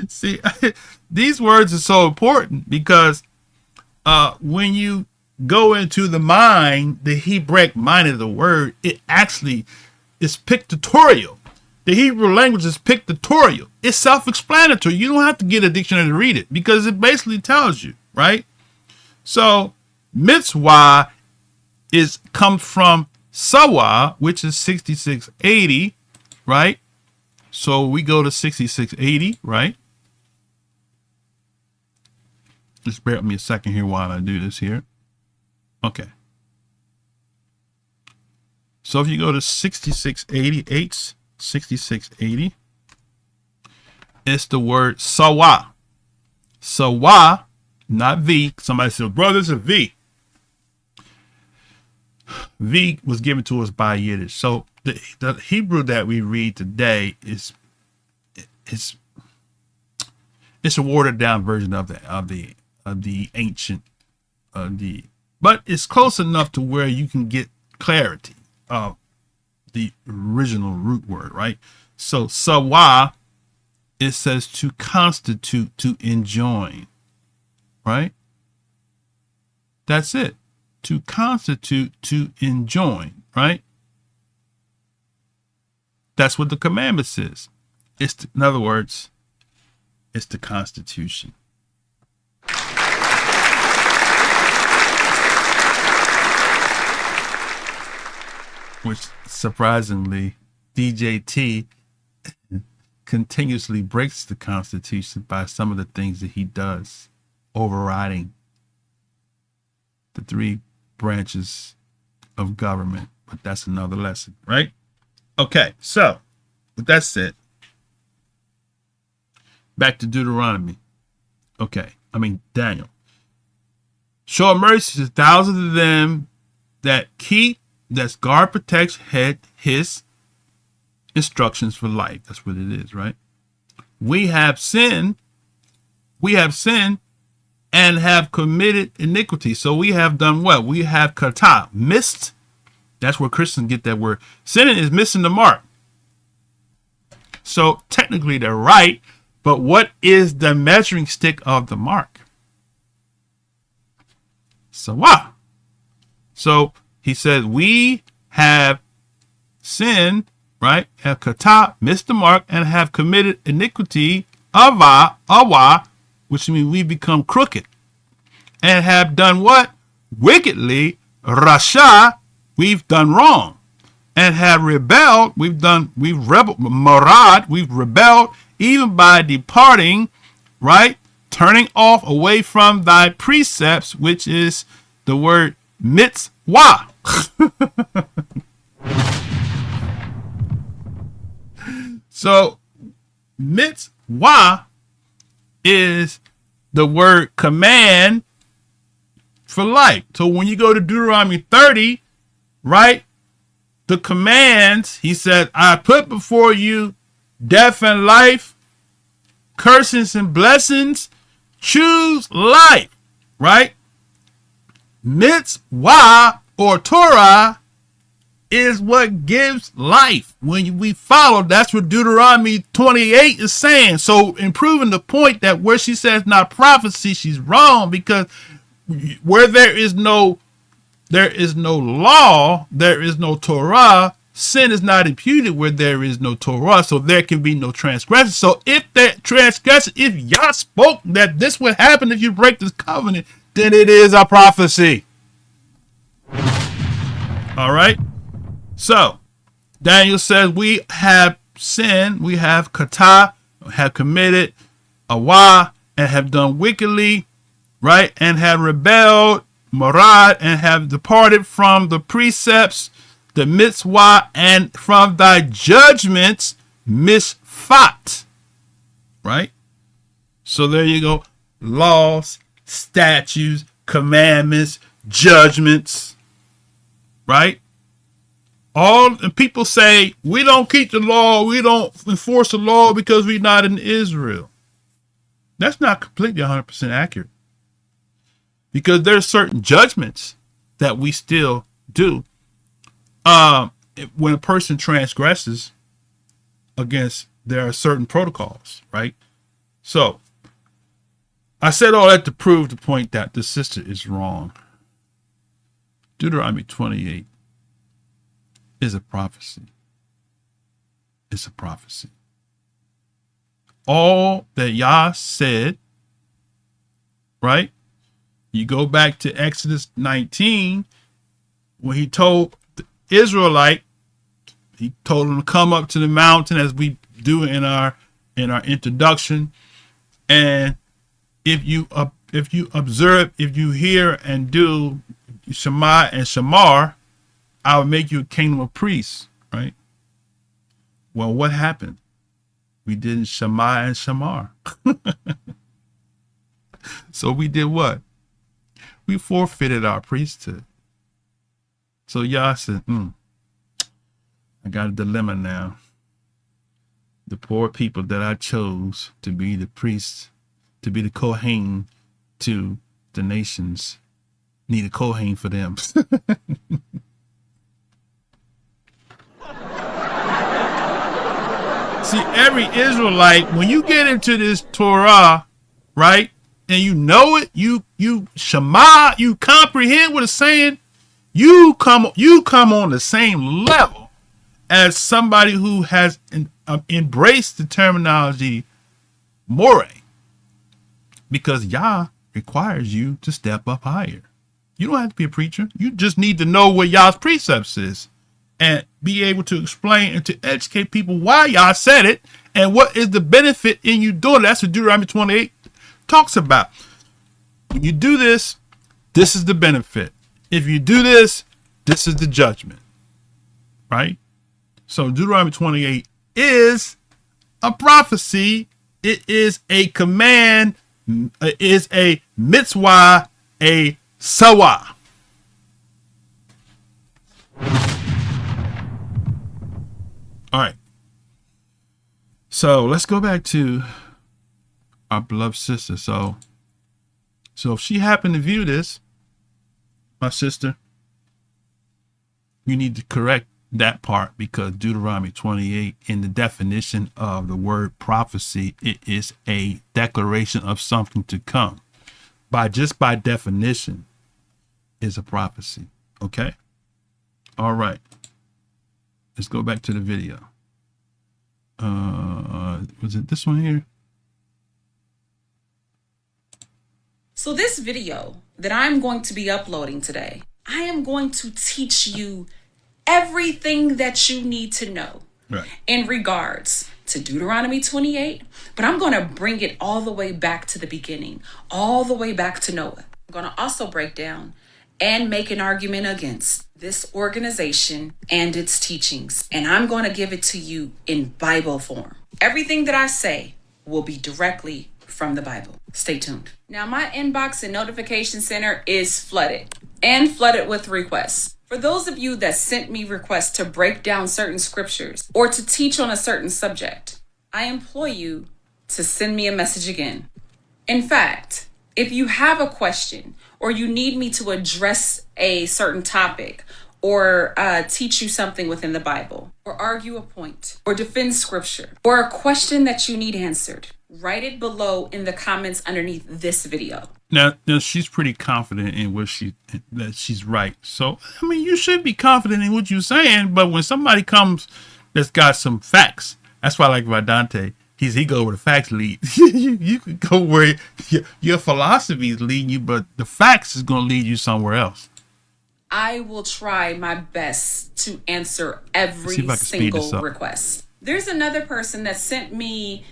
S6: See, these words are so important because when you go into the mind, the Hebraic mind of the word, it actually is pictorial. The Hebrew language is pictorial. It's self-explanatory. You don't have to get a dictionary to read it because it basically tells you, right? So mitzvah comes from sawa, which is 6680, right? So we go to 6680, right? Just bear with me a second here while I do this here. Okay. So if you go to 6680, 6680, it's the word sawa. Sawa, not V. Somebody said, brother, it's a V. V was given to us by Yiddish. So the Hebrew that we read today is it's a watered down version of the ancient but it's close enough to where you can get clarity of the original root word, right? So sawa, it says to constitute, to enjoin, right? That's it. To constitute, to enjoin, right? That's what the commandment says. In other words, it's the Constitution. Which surprisingly, DJT continuously breaks the Constitution by some of the things that he does, overriding the three branches of government. But that's another lesson, right? Okay, so with that said, back to Deuteronomy. Daniel. Show mercy to thousands of them that keep, that's guard, protects, his instructions for life. That's what it is, right? We have sinned and have committed iniquity. So we have done what? We have kata, missed. That's where Christians get that word. Sinning is missing the mark. So technically they're right, but what is the measuring stick of the mark? Sawa. So he says we have sinned, right? Have kata, missed the mark, and have committed iniquity, awa, which means we become crooked, and have done what? Wickedly, rasha, we've done wrong, and have rebelled, we've rebelled, marad, we've rebelled, even by departing, right? Turning off away from thy precepts, which is the word mitzvah. So mitzvah is the word command for life. So when you go to Deuteronomy 30, right, the commands, he said, I put before you death and life, cursings and blessings. Choose life, right? Mitzvah or Torah is what gives life. When we follow, that's what Deuteronomy 28 is saying. So in proving the point that where she says not prophecy, she's wrong, because where there is no there is no law, there is no Torah. Sin is not imputed where there is no Torah, so there can be no transgression. So if that transgression, if Yah spoke that this would happen if you break this covenant, then it is a prophecy. All right. So Daniel says we have sinned, we have kata, have committed awa, and have done wickedly, right, and have rebelled, marad, and have departed from the precepts, the mitzvah, and from thy judgments, misfat. Right? So there you go. Laws, statutes, commandments, judgments. Right? All the people say, we don't keep the law, we don't enforce the law because we're not in Israel. That's not completely 100% accurate. Because there's certain judgments that we still do. When a person transgresses against, there are certain protocols, right? So I said all that to prove the point that the sister is wrong. Deuteronomy 28 is a prophecy. It's a prophecy. All that Yah said, right? You go back to Exodus 19, when he told the Israelite, he told them to come up to the mountain as we do in our introduction. And if you observe, if you hear and do Shema and Shamar, I will make you a kingdom of priests, right? Well, what happened? We did Shema and Shamar. So we did what? We forfeited our priesthood. So Yah said, I got a dilemma now. The poor people that I chose to be the priests, to be the Kohen to the nations, need a Kohen for them. See, every Israelite, when you get into this Torah, right, and you know it, you Shema, you comprehend what it's saying, you come on the same level as somebody who has embraced the terminology more, because Yah requires you to step up higher. You don't have to be a preacher. You just need to know what Yah's precepts is and be able to explain and to educate people why Yah said it and what is the benefit in you doing it. That's what Deuteronomy 28 talks about. When you do this, this is the benefit. If you do this, this is the judgment. Right? So Deuteronomy 28 is a prophecy. It is a command. It is a mitzvah, a sawa. All right. So let's go back to our beloved sister. So if she happened to view this, my sister, you need to correct that part, because Deuteronomy 28, in the definition of the word prophecy, it is a declaration of something to come. By definition, is a prophecy. Okay? All right. Let's go back to the video. Was it this one here?
S7: So this video that I'm going to be uploading today, I am going to teach you everything that you need to know in regards to Deuteronomy 28, but I'm going to bring it all the way back to the beginning, all the way back to Noah. I'm going to also break down and make an argument against this organization and its teachings, and I'm going to give it to you in Bible form. Everything that I say will be directly from the Bible. Stay tuned. Now, my inbox and notification center is flooded with requests. For those of you that sent me requests to break down certain scriptures or to teach on a certain subject, I implore you to send me a message again. In fact, if you have a question or you need me to address a certain topic or teach you something within the Bible or argue a point or defend scripture or a question that you need answered, write it below in the comments underneath this video.
S6: Now she's pretty confident in that she's right. So I mean, you should be confident in what you're saying. But when somebody comes that's got some facts, that's why I like about Dante. He go where the facts lead. You could go where your philosophy is leading you, but the facts is going to lead you somewhere else.
S7: I will try my best to answer every
S6: See if I can speed this
S7: single
S6: up.
S7: request. There's another person that sent me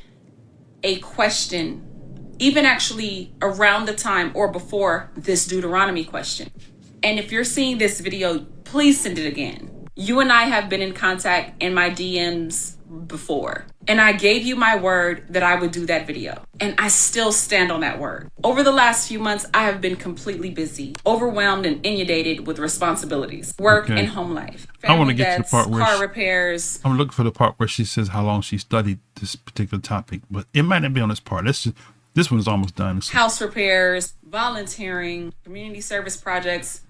S7: a question, even actually around the time or before this Deuteronomy question. And if you're seeing this video, please send it again. You and I have been in contact in my DMs before, and I gave you my word that I would do that video, and I still stand on that word. Over the last few months, I have been completely busy, overwhelmed and inundated with responsibilities, work and home life.
S6: I want to get to the part where
S7: car repairs.
S6: I'm looking for the part where she says how long she studied this particular topic, but it might not be on this part. This one's almost done.
S7: House repairs, volunteering, community service projects,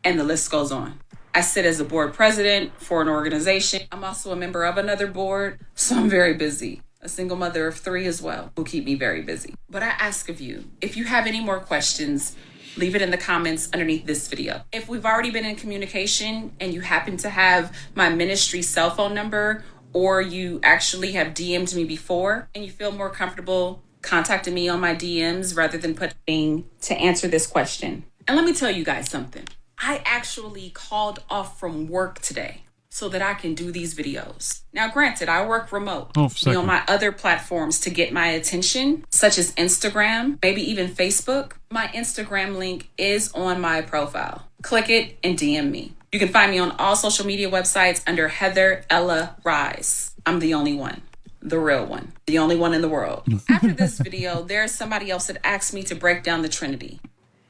S7: and the list goes on. I sit as a board president for an organization. I'm also a member of another board, so I'm very busy. A single mother of 3 as well, who keep me very busy. But I ask of you, if you have any more questions, leave it in the comments underneath this video. If we've already been in communication and you happen to have my ministry cell phone number, or you actually have DM'd me before and you feel more comfortable contacting me on my DMs rather than putting to answer this question. And let me tell you guys something. I actually called off from work today so that I can do these videos. Now, granted, I work remote. Be on my other platforms to get my attention, such as Instagram, maybe even Facebook. My Instagram link is on my profile. Click it and DM me. You can find me on all social media websites under Heather Ella Rise. I'm the only one. The real one. The only one in the world. After this video, there's somebody else that asked me to break down the Trinity.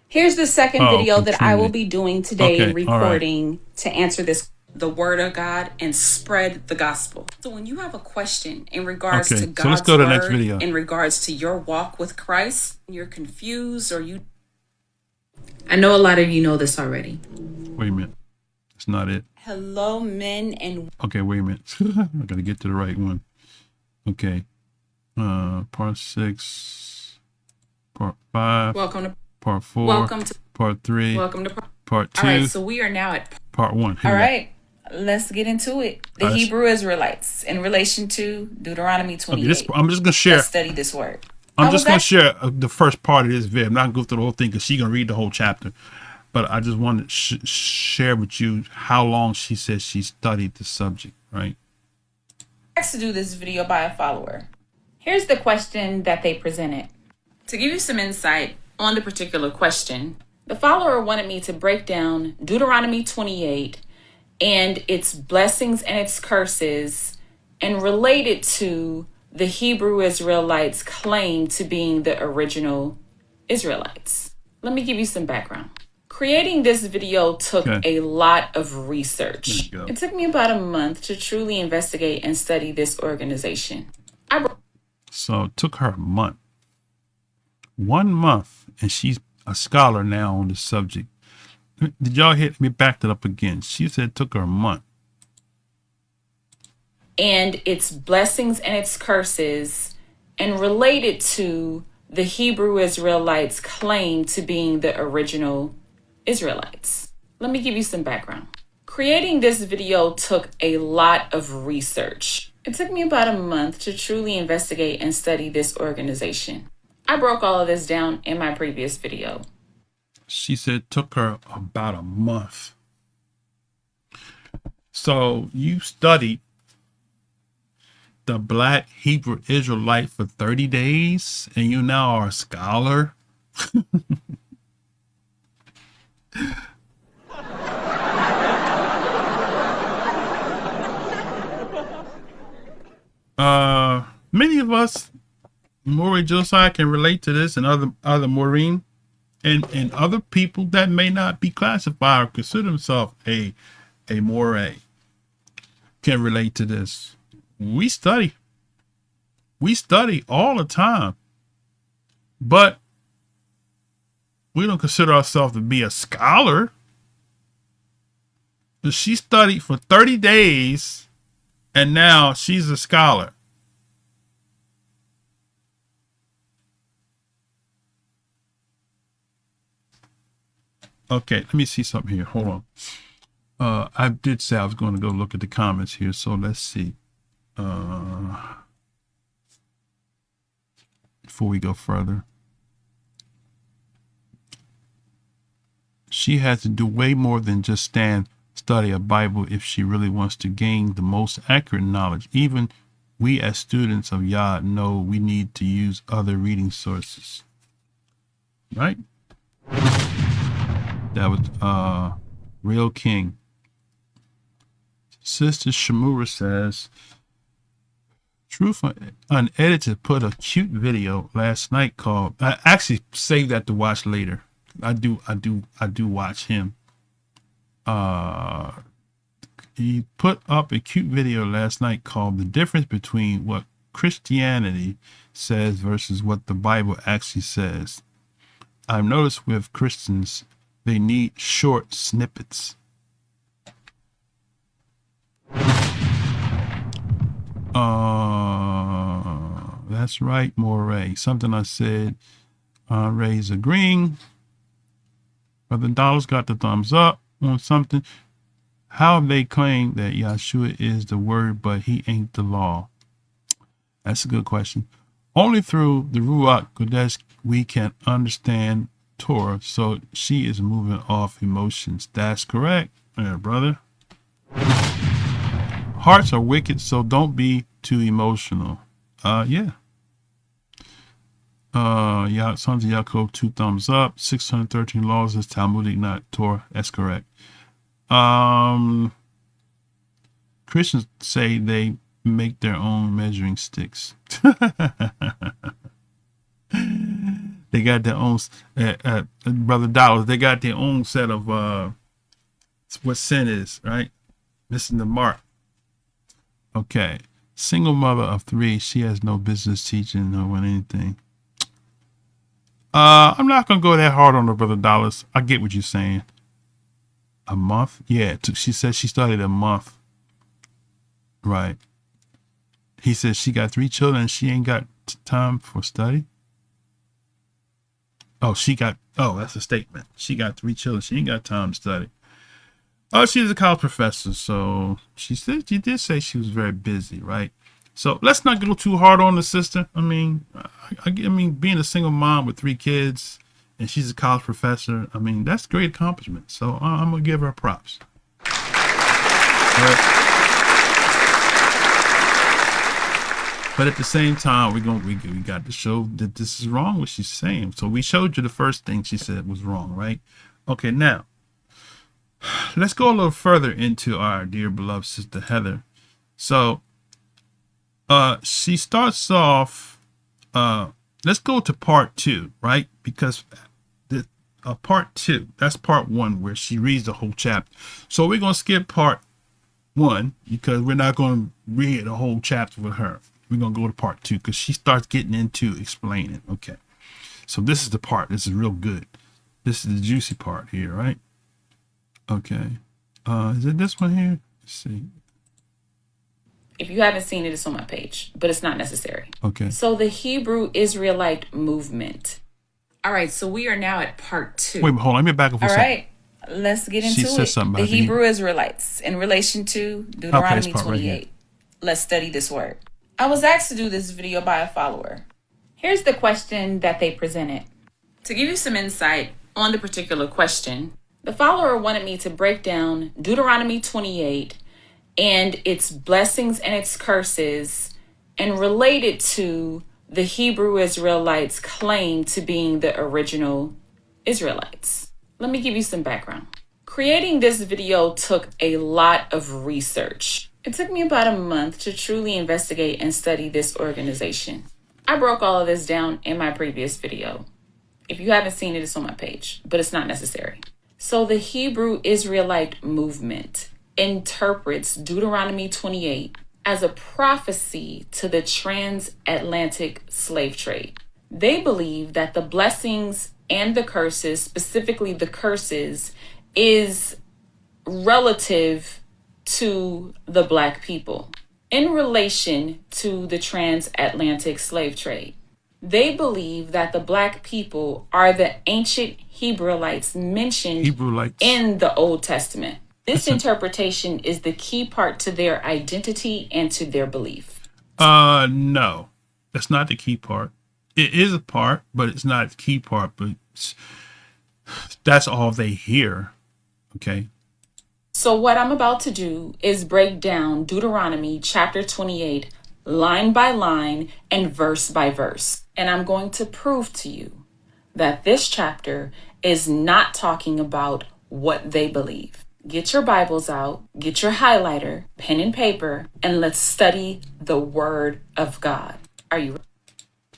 S7: Here's the second video that I will be doing today, recording to answer the word of God and spread the gospel. So when you have a question in regards to God's
S6: let's go to
S7: word,
S6: the next video.
S7: in regards to your walk with Christ, you're confused or I know a lot of you know this already.
S6: Wait a minute. That's not it.
S7: Hello, men and...
S6: Okay, wait a minute. I got to get to the right one. Okay. Part 6. Part 5.
S7: Welcome to...
S6: Part 4.
S7: Welcome to...
S6: Part 3.
S7: Welcome to...
S6: Part 2.
S7: All right, so we are now at...
S6: Part 1.
S7: All right, let's get into it. The Hebrew Israelites in relation to Deuteronomy 28.
S6: Okay, I'm just going to share...
S7: Let's study this word.
S6: I'm just going to share the first part of this video. I'm not going to go through the whole thing because she's going to read the whole chapter. But I just wanted to share with you how long she says she studied the subject, right?
S7: Asked to do this video by a follower. Here's the question that they presented. To give you some insight on the particular question, the follower wanted me to break down Deuteronomy 28 and its blessings and its curses and relate it to the Hebrew Israelites' claim to being the original Israelites. Let me give you some background. Creating this video took a lot of research. It took me about a month to truly investigate and study this organization.
S6: So it took her a month. 1 month, and she's a scholar now on the subject. Did y'all hear me? Backed it up again. She said it took her a month.
S7: And its blessings and its curses, and related to the Hebrew Israelites' claim to being the original Israelites. Let me give you some background. Creating this video took a lot of research. It took me about a month to truly investigate and study this organization. I broke all of this down in my previous video.
S6: She said it took her about a month. So you studied the Black Hebrew Israelite for 30 days and you now are a scholar? Many of us, Maureen Josiah, can relate to this, and other Maureen and other people that may not be classified or consider themselves a Moray can relate to this. We study all the time, but we don't consider ourselves to be a scholar. But she studied for 30 days and now she's a scholar. Okay, let me see something here. Hold on. I did say I was going to go look at the comments here, so let's see. Before we go further. She has to do way more than just study a Bible if she really wants to gain the most accurate knowledge. Even we as students of Yah know we need to use other reading sources. Right? That was Real King. Sister Shamura says, Truth Unedited put a cute video last night called, I actually saved that to watch later. I do watch him. He put up a cute video last night called The Difference Between What Christianity Says versus What the Bible Actually Says. I've noticed with Christians, they need short snippets. That's right, Moray. Something I said, Ray's agreeing. Brother Dollars got the thumbs up on something. How they claim that Yahshua is the word, but he ain't the law? That's a good question. Only through the Ruach Kodesh we can understand Torah, so she is moving off emotions. That's correct, brother. Hearts are wicked, so don't be too emotional. Yeah. Sons of Yaakov, 2 thumbs up. 613 laws is Talmudic, not Torah. That's correct. Christians say they make their own measuring sticks. They got their own, Brother Dollars, they got their own set of what sin is, right? Missing the mark. Okay. Single mother of 3. She has no business teaching no one anything. I'm not going to go that hard on her, Brother Dollars. I get what you're saying. A month? Yeah. She said she started a month. Right. He says she got 3 children and she ain't got time for study. Oh, that's a statement. She got 3 children. She ain't got time to study. Oh, she's a college professor. So she did say she was very busy, right? So let's not go too hard on the sister. I mean, being a single mom with 3 kids and she's a college professor, I mean, that's a great accomplishment. So I'm going to give her props. But at the same time, we got to show that this is wrong what she's saying. So we showed you the first thing she said was wrong, right? Okay, now let's go a little further into our dear beloved sister Heather. So she starts off, let's go to part 2, right? Because part 2, that's part 1 where she reads the whole chapter. So we're going to skip part 1 because we're not going to read the whole chapter with her. We're going to go to part 2 because she starts getting into explaining. Okay. So this is the part. This is real good. This is the juicy part here, right? Okay. Is it this one here? Let's see.
S7: If you haven't seen it, it's on my page, but it's not necessary.
S6: Okay.
S7: So the Hebrew Israelite movement. All right. So we are now at part 2.
S6: Wait, hold on. Let me back up for a second.
S7: All right. Let's get into
S6: said
S7: it.
S6: something
S7: The
S6: about
S7: Hebrew Israelites in relation to Deuteronomy
S6: part right
S7: 28.
S6: here.
S7: Let's study this word. I was asked to do this video by a follower. Here's the question that they presented. To give you some insight on the particular question, the follower wanted me to break down Deuteronomy 28 and its blessings and its curses and relate it to the Hebrew Israelites' claim to being the original Israelites. Let me give you some background. Creating this video took a lot of research. It took me about a month to truly investigate and study this organization. I broke all of this down in my previous video. If you haven't seen it, it's on my page, but it's not necessary. So the Hebrew Israelite movement interprets Deuteronomy 28 as a prophecy to the transatlantic slave trade. They believe that the blessings and the curses, specifically the curses, is relative to the Black people in relation to the transatlantic slave trade. They believe that the black people are the ancient Hebrewites mentioned
S6: Hebrewites.
S7: in the Old Testament. This interpretation is the key part to their identity and to their belief.
S6: No, that's not the key part. It is a part, but it's not the key part. But that's all they hear. Okay.
S7: So what I'm about to do is break down Deuteronomy chapter 28, line by line and verse by verse. And I'm going to prove to you that this chapter is not talking about what they believe. Get your Bibles out, get your highlighter, pen and paper, and let's study the Word of God. Are you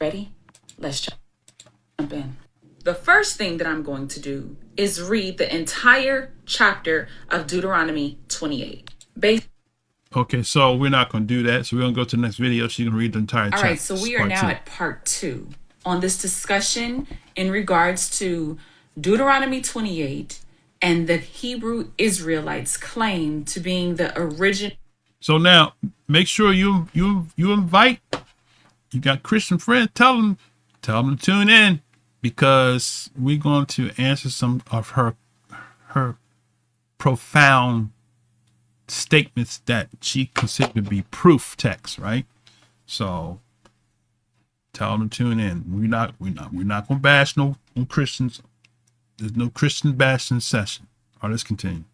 S7: ready? Let's jump in. The first thing that I'm going to do is read the entire chapter of Deuteronomy 28.
S6: Okay, so we're not going to do that. So we're going to go to the next video. So you can read the entire chapter.
S7: All right, so we are now at part 2 on this discussion in regards to Deuteronomy 28 and the Hebrew Israelites' claim to being the original.
S6: So now, make sure you invite. You got Christian friends. Tell them to tune in, because we're going to answer some of her profound statements that she considered to be proof text, right? So tell them to tune in. We're not gonna bash no Christians. There's no Christian bashing session. All right, let's continue.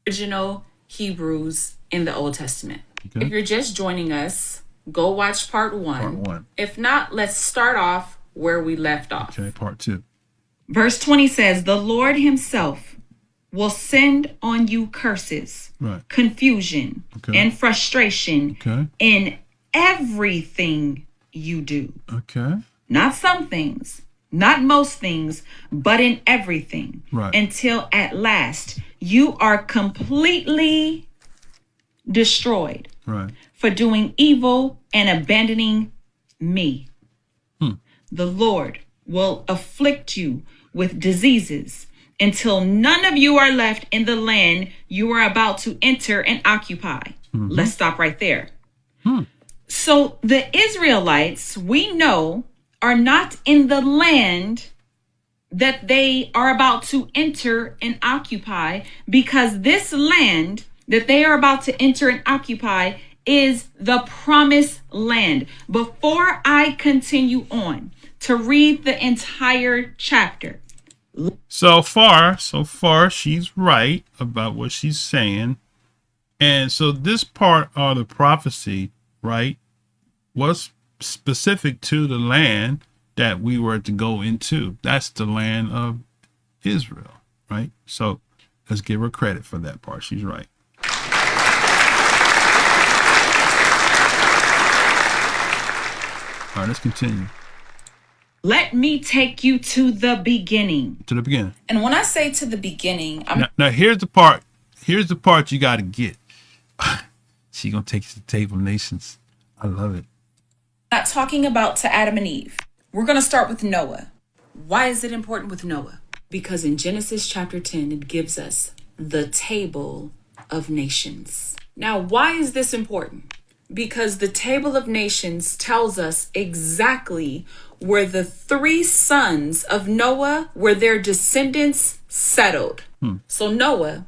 S7: Original Hebrews in the Old Testament.
S6: Okay.
S7: If you're just joining us, go watch part 1.
S6: Part 1.
S7: If not, let's start off where we left off.
S6: Okay, part 2.
S7: Verse 20 says, "The Lord himself will send on you curses,
S6: Right.
S7: confusion,
S6: Okay.
S7: and frustration
S6: Okay.
S7: in everything you do."
S6: Okay.
S7: Not some things, not most things, but in everything.
S6: Right.
S7: Until at last you are completely destroyed
S6: Right.
S7: for doing evil and abandoning me. The Lord will afflict you with diseases until none of you are left in the land you are about to enter and occupy. Let's stop right there. So the Israelites, we know, are not in the land that they are about to enter and occupy, because this land that they are about to enter and occupy is the promised land. Before I continue on to read the entire chapter.
S6: So far, she's right about what she's saying. And so this part of the prophecy, right, was specific to the land that we were to go into. That's the land of Israel, right? So let's give her credit for that part. She's right. All right, let's continue.
S7: Let me take you to the beginning.
S6: To the beginning.
S7: And when I say to the beginning, I'm
S6: Now here's the part. Here's the part you got to get. She gonna take you to the table of nations. I love it.
S7: not talking about to Adam and Eve. We're going to start with Noah. Why is it important with Noah? Because in Genesis chapter 10, it gives us the table of nations. Now, why is this important? Because the table of nations tells us exactly where the three sons of Noah, where their descendants settled. So Noah,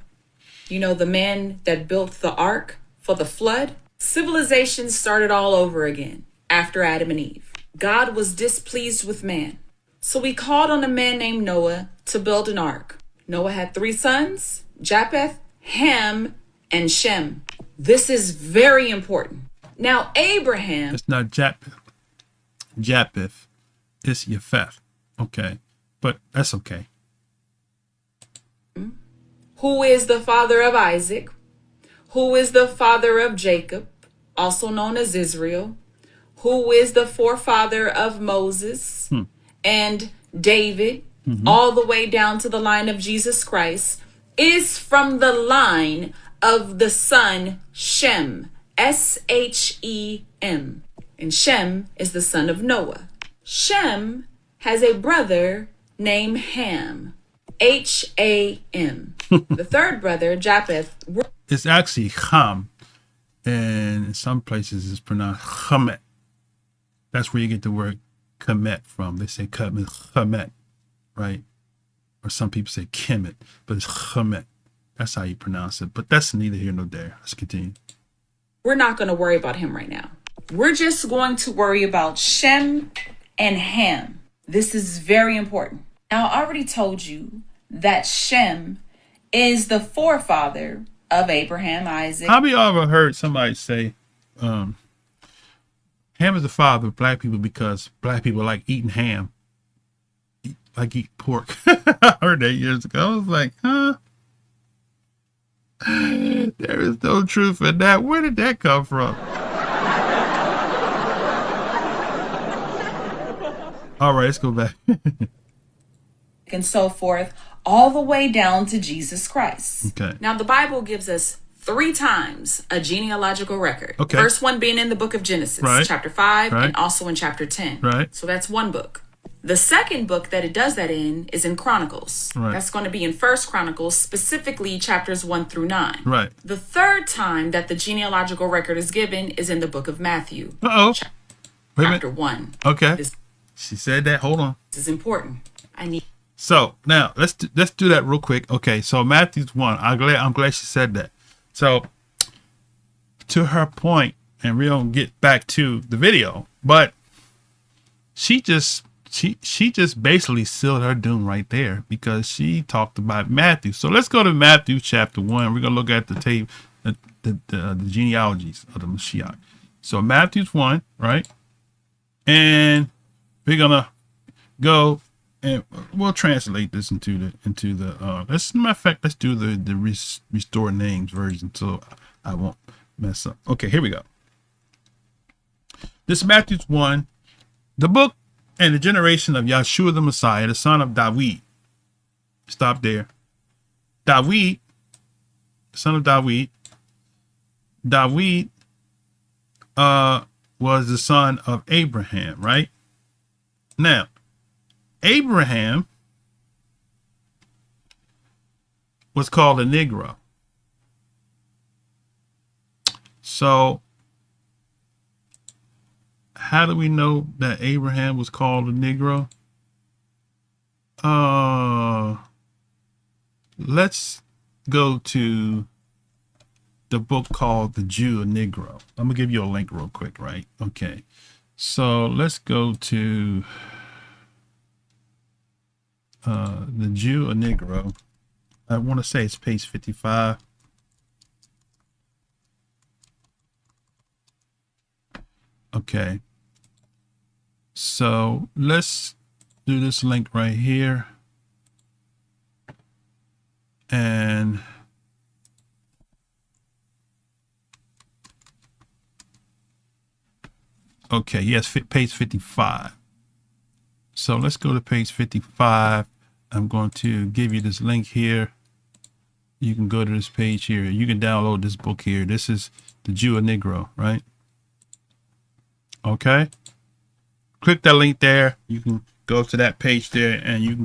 S7: you know, the man that built the ark for the flood, civilization started all over again after Adam and Eve. God was displeased with man. So he called on a man named Noah to build an ark. Noah had three sons, Japheth, Ham, and Shem. This is very important. Now, Abraham...
S6: It's not Japheth. Japheth. It's Japheth. Okay. But that's okay.
S7: Who is the father of Isaac, who is the father of Jacob, also known as Israel, who is the forefather of Moses and David, all the way down to the line of Jesus Christ, is from the line of the son Shem, S-H-E-M. And Shem is the son of Noah. Shem has a brother named Ham, H-A-M. The third brother, Japheth.
S6: It's actually Ham. And in some places it's pronounced Hamet. That's where you get the word Kemet from. They say Kemet, right? Or some people say Kemet, but it's Kemet. That's how you pronounce it. But that's neither here nor there. Let's continue.
S7: We're not going to worry about him right now. We're just going to worry about Shem and Ham. This is very important. Now, I already told you that Shem is the forefather of Abraham, Isaac.
S6: Have you ever heard somebody say, ham is the father of black people because black people like eating ham, like eat pork? I heard that years ago. I was like, huh? There is no truth in that. Where did that come from? All right, let's go back.
S7: And so forth, all the way down to Jesus Christ.
S6: Okay.
S7: Now, the Bible gives us 3 times a genealogical record.
S6: Okay.
S7: First one being in the book of Genesis,
S6: Right.
S7: chapter 5,
S6: Right.
S7: and also in chapter 10.
S6: Right.
S7: So that's one book. The second book that it does that in is in Chronicles.
S6: Right.
S7: That's going to be in First Chronicles, specifically chapters 1 through 9.
S6: Right.
S7: The third time that the genealogical record is given is in the book of Matthew,
S6: Uh-oh. Wait a
S7: chapter
S6: minute.
S7: 1.
S6: Okay.
S7: This
S6: She said that. Hold on.
S7: is important. I need.
S6: So now let's do that real quick. Okay, so Matthew's 1. I'm glad she said that. So to her point, and we're gonna get back to the video, but she just basically sealed her doom right there because she talked about Matthew. So let's go to Matthew chapter 1. We're gonna look at the tape, the genealogies of the Mashiach. So Matthew's 1, right? And we're gonna go. And we'll translate this into the let's matter of fact, let's do the restore names version so I won't mess up. Okay, here we go. This is Matthew's 1, the book and the generation of Yeshua the Messiah, the son of David. Stop there. David, son of David. David was the son of Abraham, right? Now, Abraham was called a Negro. So, how do we know that Abraham was called a Negro? Let's go to the book called The Jew, a Negro. I'm gonna give you a link real quick, right? Okay. So let's go to The Jew, a Negro. I want to say it's page 55. Okay. So let's do this link right here. And okay, yes, page 55. So let's go to page 55. I'm going to give you this link here. You can go to this page here. You can download this book here. This is The Jew, a Negro, right? Okay. Click that link there. You can go to that page there, and you can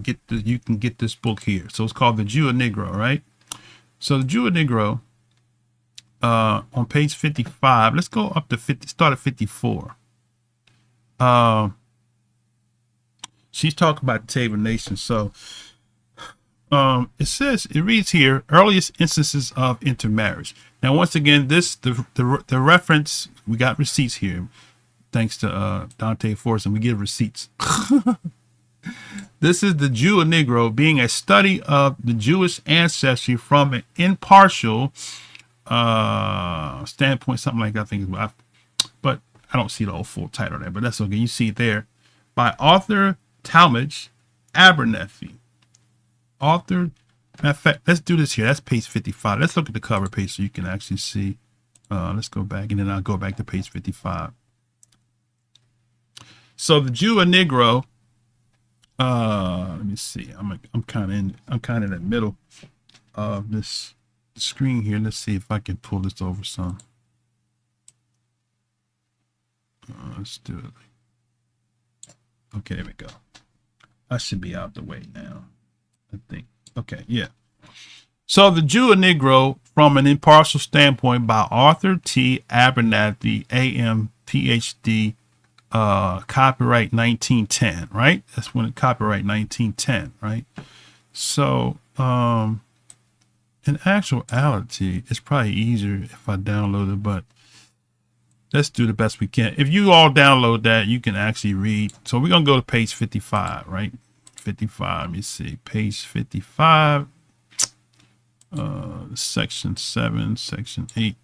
S6: get this book here. So it's called The Jew, a Negro, right? So The Jew, a Negro, on page 55. Let's go up to 50. Start at 54. She's talking about the table nation. So it reads here, earliest instances of intermarriage. Now, once again, the reference, we got receipts here. Thanks to Dante Force, and we give receipts. This is The Jew, a Negro, being a study of the Jewish ancestry from an impartial standpoint, something like that, I think. But I don't see the whole full title there, but that's okay. You see it there. By Arthur Talmadge Abernethy. Matter of fact, let's do this here. That's page 55. Let's look at the cover page so you can actually see. Let's go back, and then I'll go back to page 55. So The Jew, a Negro. Let me see. I'm kind of in the middle of this screen here. Let's see if I can pull this over some. Let's do it. Okay, there we go. I should be out the way now, I think. Okay, yeah. So The Jew, a Negro, from an impartial standpoint, by Arthur T. Abernathy, A.M., Ph.D., copyright 1910, right? That's when it copyright 1910, right? So, in actuality, it's probably easier if I download it, but let's do the best we can. If you all download that, you can actually read. So we're going to go to page 55, right? 55, let me see. Page 55, section 7, section 8.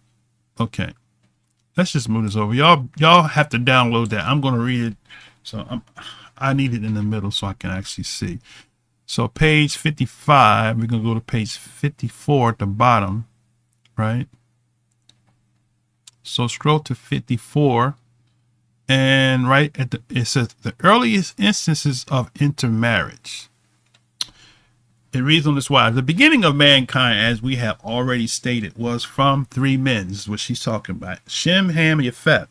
S6: Okay. Let's just move this over. Y'all have to download that. I'm going to read it. So I need it in the middle so I can actually see. So page 55, we're going to go to page 54 at the bottom, right? So scroll to 54, and right at it says the earliest instances of intermarriage. It reads on this wise: the beginning of mankind, as we have already stated, was from three men. This is what she's talking about: Shem, Ham, and Japheth.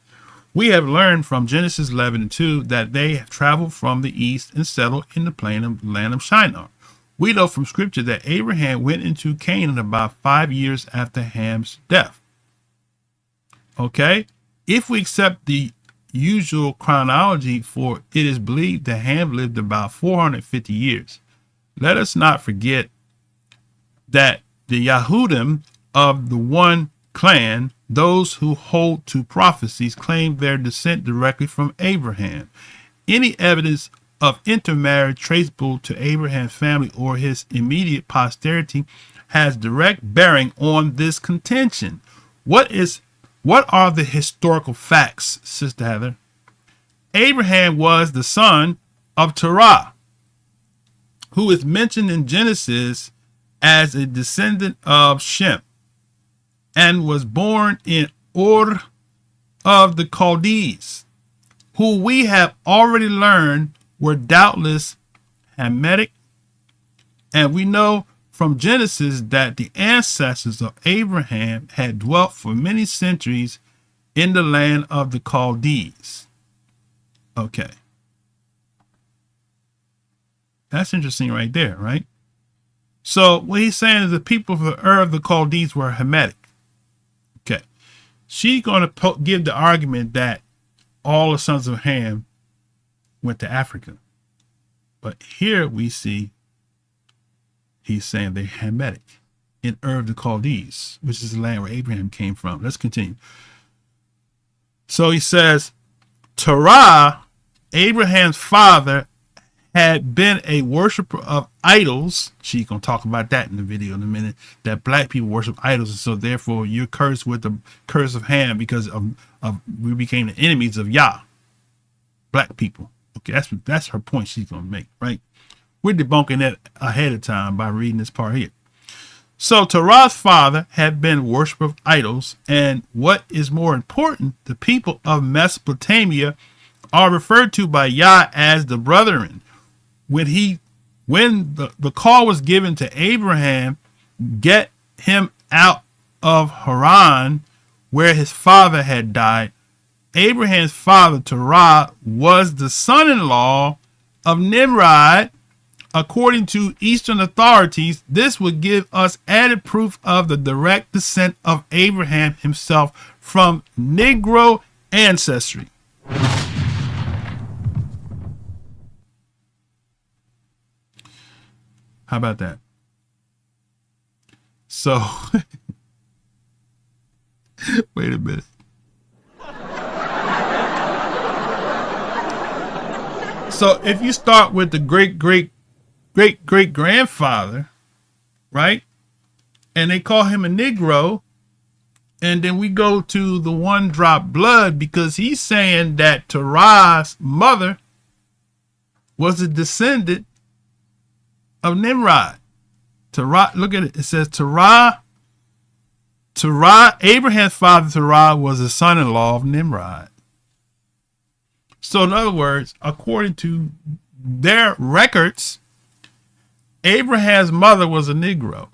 S6: We have learned from Genesis 11:2 that they have traveled from the east and settled in the plain of the land of Shinar. We know from scripture that Abraham went into Canaan about 5 years after Ham's death. Okay, if we accept the usual chronology, for it is believed that Ham lived about 450 years. Let us not forget that the Yahudim of the one clan, those who hold to prophecies, claim their descent directly from Abraham. Any evidence of intermarriage traceable to Abraham's family or his immediate posterity has direct bearing on this contention. What are the historical facts, Sister Heather? Abraham was the son of Terah, who is mentioned in Genesis as a descendant of Shem, and was born in Ur of the Chaldees, who we have already learned were doubtless Hamitic, and we know from Genesis that the ancestors of Abraham had dwelt for many centuries in the land of the Chaldees. Okay. That's interesting right there, right? So what he's saying is the people of Ur of the Chaldees were Hamitic. Okay. She's going to give the argument that all the sons of Ham went to Africa. But here we see he's saying they're Hamitic in Ur of the Chaldees, which is the land where Abraham came from. Let's continue. So he says, Terah, Abraham's father, had been a worshiper of idols. She's going to talk about that in the video in a minute, that black people worship idols. And so therefore you're cursed with the curse of Ham because of we became the enemies of Yah. Black people. Okay, that's her point she's going to make, right? We're debunking that ahead of time by reading this part here. So Terah's father had been a worshiper of idols, and what is more important, the people of Mesopotamia are referred to by Yah as the brethren. When the call was given to Abraham, get him out of Haran, where his father had died, Abraham's father Terah was the son-in-law of Nimrod. According to Eastern authorities, this would give us added proof of the direct descent of Abraham himself from Negro ancestry. How about that? So, wait a minute. So if you start with the great-great-great-great-grandfather, right? And they call him a Negro. And then we go to the one drop blood because he's saying that Terah's mother was a descendant of Nimrod. Terah, look at it. It says Terah, Abraham's father Terah was the son-in-law of Nimrod. So in other words, according to their records, Abraham's mother was a Negro.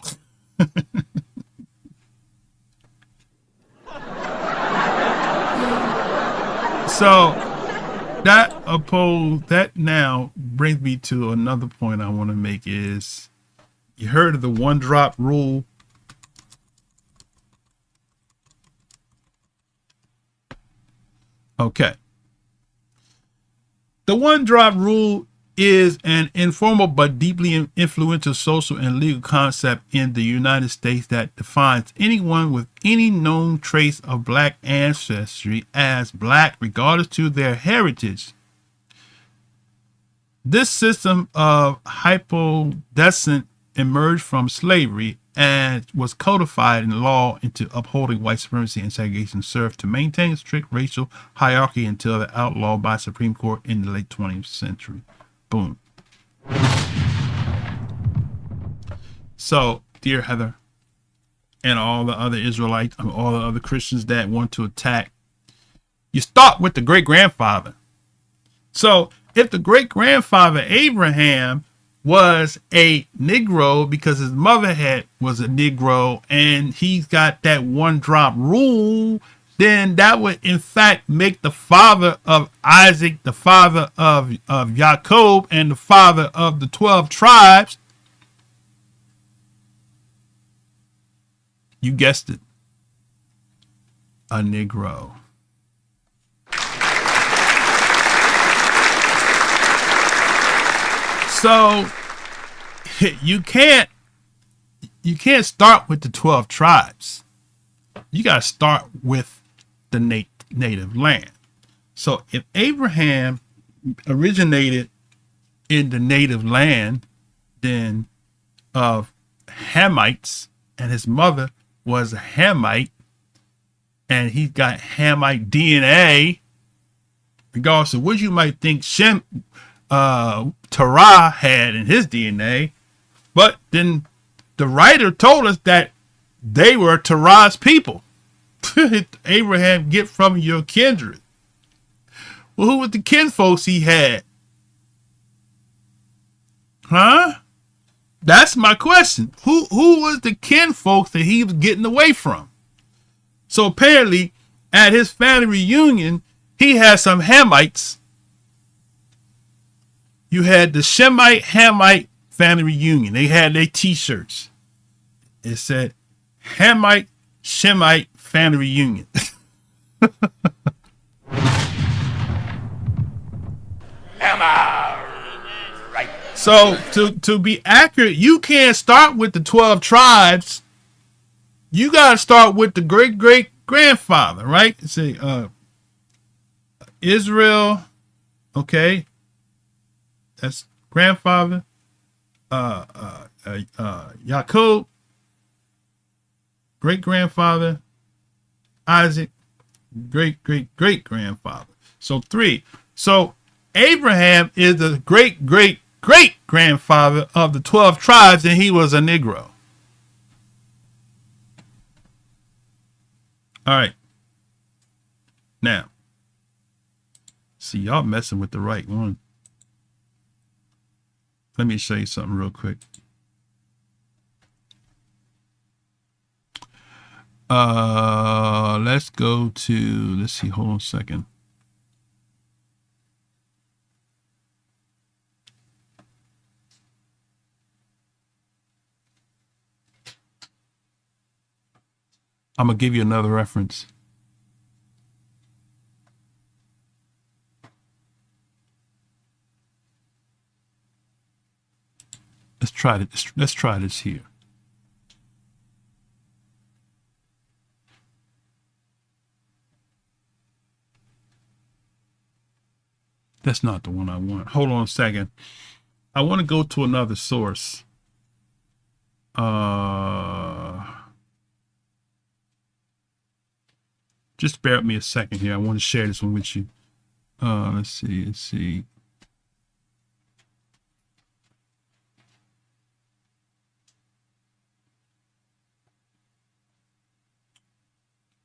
S6: So that now brings me to another point I want to make is, you heard of the one drop rule? Okay. The one drop rule is an informal but deeply influential social and legal concept in the United States that defines anyone with any known trace of black ancestry as black, regardless to their heritage. This system of hypodescent emerged from slavery and was codified in law into upholding white supremacy and segregation, served to maintain a strict racial hierarchy until the outlawed by Supreme Court in the late 20th century. Boom. So, dear Heather, and all the other Israelites, all the other Christians that want to attack, you start with the great-grandfather. So, if the great-grandfather Abraham was a Negro because his mother was a Negro and he's got that one drop rule, then that would in fact make the father of Isaac, the father of Jacob, and the father of the 12 tribes. You guessed it, a Negro. So you can't start with the 12 tribes. You got to start with the native land. So if Abraham originated in the native land, then of Hamites, and his mother was a Hamite, and he's got Hamite DNA, regardless of what you might think Terah had in his DNA, but then the writer told us that they were Terah's people. Abraham, get from your kindred. Well, who was the kinfolks he had? Huh? That's my question. Who was the kinfolks that he was getting away from? So apparently, at his family reunion, he had some Hamites. You had the Shemite Hamite family reunion. They had their t-shirts. It said Hamite Shemite family reunion.
S9: Am I right?
S6: So to be accurate, you can't start with the 12 tribes. You got to start with the great-great-grandfather, right? Say Israel, okay. That's grandfather, Jacob, great-grandfather, Isaac, great-great-great-grandfather. So 3. So Abraham is the great-great-great-grandfather of the 12 tribes, and he was a Negro. All right. Now, see, y'all messing with the right one. Let me show you something real quick. Let's go to, let's see, hold on a second. I'm going to give you another reference. Let's try this. Let's try this here. That's not the one I want. Hold on a second. I want to go to another source. Just bear with me a second here. I want to share this one with you. Let's see.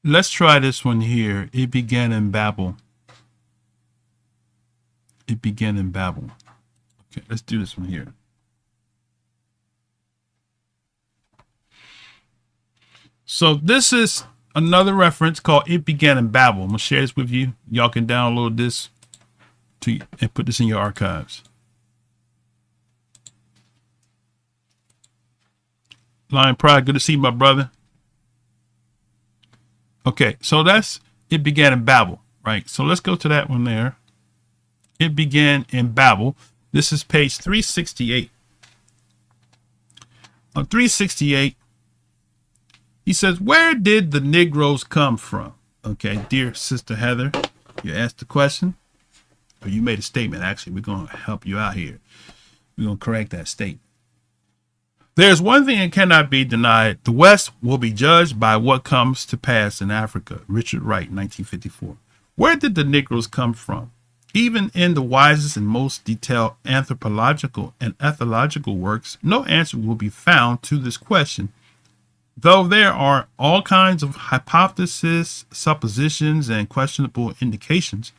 S6: Let's try this one here. It began in Babel. It began in Babel. Okay, let's do this one here. So this is another reference called It Began in Babel. I'm going to share this with you. Y'all can download this and put this in your archives. Lion Pride, good to see you, my brother. Okay, so that's It Began in Babel, right? So let's go to that one there. It began in Babel. This is page 368. On 368, he says, where did the Negroes come from? Okay, dear Sister Heather, you asked the question, or you made a statement. Actually, we're going to help you out here. We're going to correct that statement. There's one thing that cannot be denied. The West will be judged by what comes to pass in Africa. Richard Wright, 1954. Where did the Negroes come from? Even in the wisest and most detailed anthropological and ethological works, no answer will be found to this question. Though there are all kinds of hypotheses, suppositions, and questionable indications,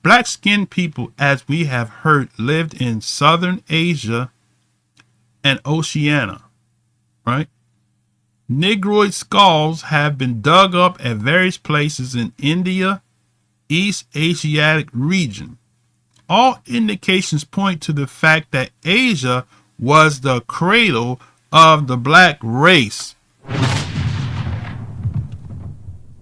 S6: black-skinned people, as we have heard, lived in southern Asia and Oceania, right? Negroid skulls have been dug up at various places in India, East Asiatic region. All indications point to the fact that Asia was the cradle of the black race.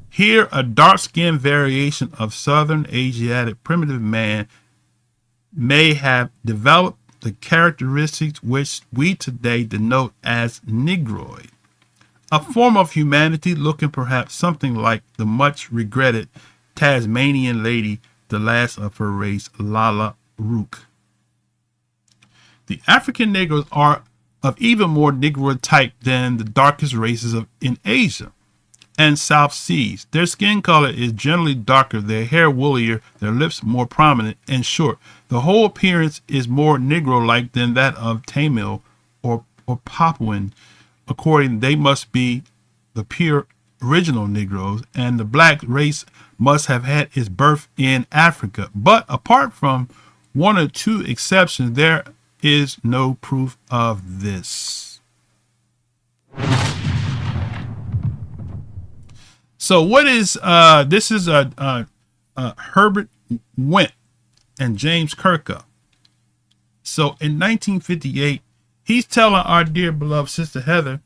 S6: Here, a dark-skinned variation of Southern Asiatic primitive man may have developed the characteristics which we today denote as Negroid, a form of humanity looking perhaps something like the much regretted Tasmanian lady, the last of her race, Lala Rook. The African Negroes are of even more Negroid type than the darkest races in Asia and South Seas. Their skin color is generally darker, their hair woollier, their lips more prominent and short. The whole appearance is more Negro-like than that of Tamil or Papuan. According, they must be the pure original Negroes, and the black race must have had its birth in Africa. But apart from one or two exceptions, there is no proof of this. So what is this is Herbert Went and James Kirkup. So in 1958, he's telling our dear beloved Sister Heather,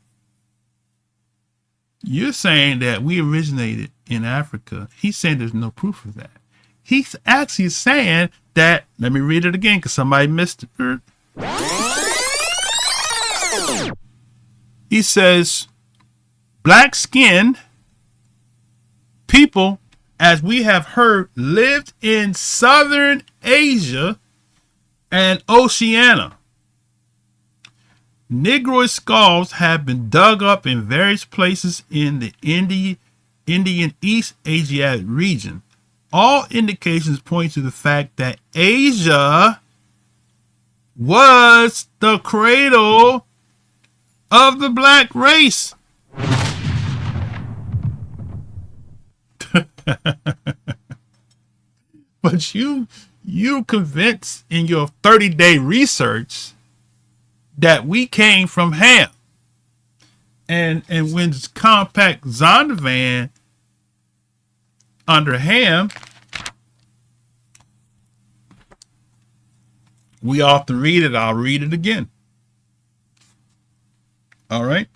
S6: you're saying that we originated in Africa. He's saying there's no proof of that. He's actually saying that, let me read it again because somebody missed it. He says, black-skinned people, as we have heard, lived in Southern Asia and Oceania. Negroid skulls have been dug up in various places in the Indian East Asiatic region. All indications point to the fact that Asia was the cradle of the black race. But you convinced in your 30-day research that we came from Ham. And when Compact Zondervan under Ham, we often read it. I'll read it again. All right.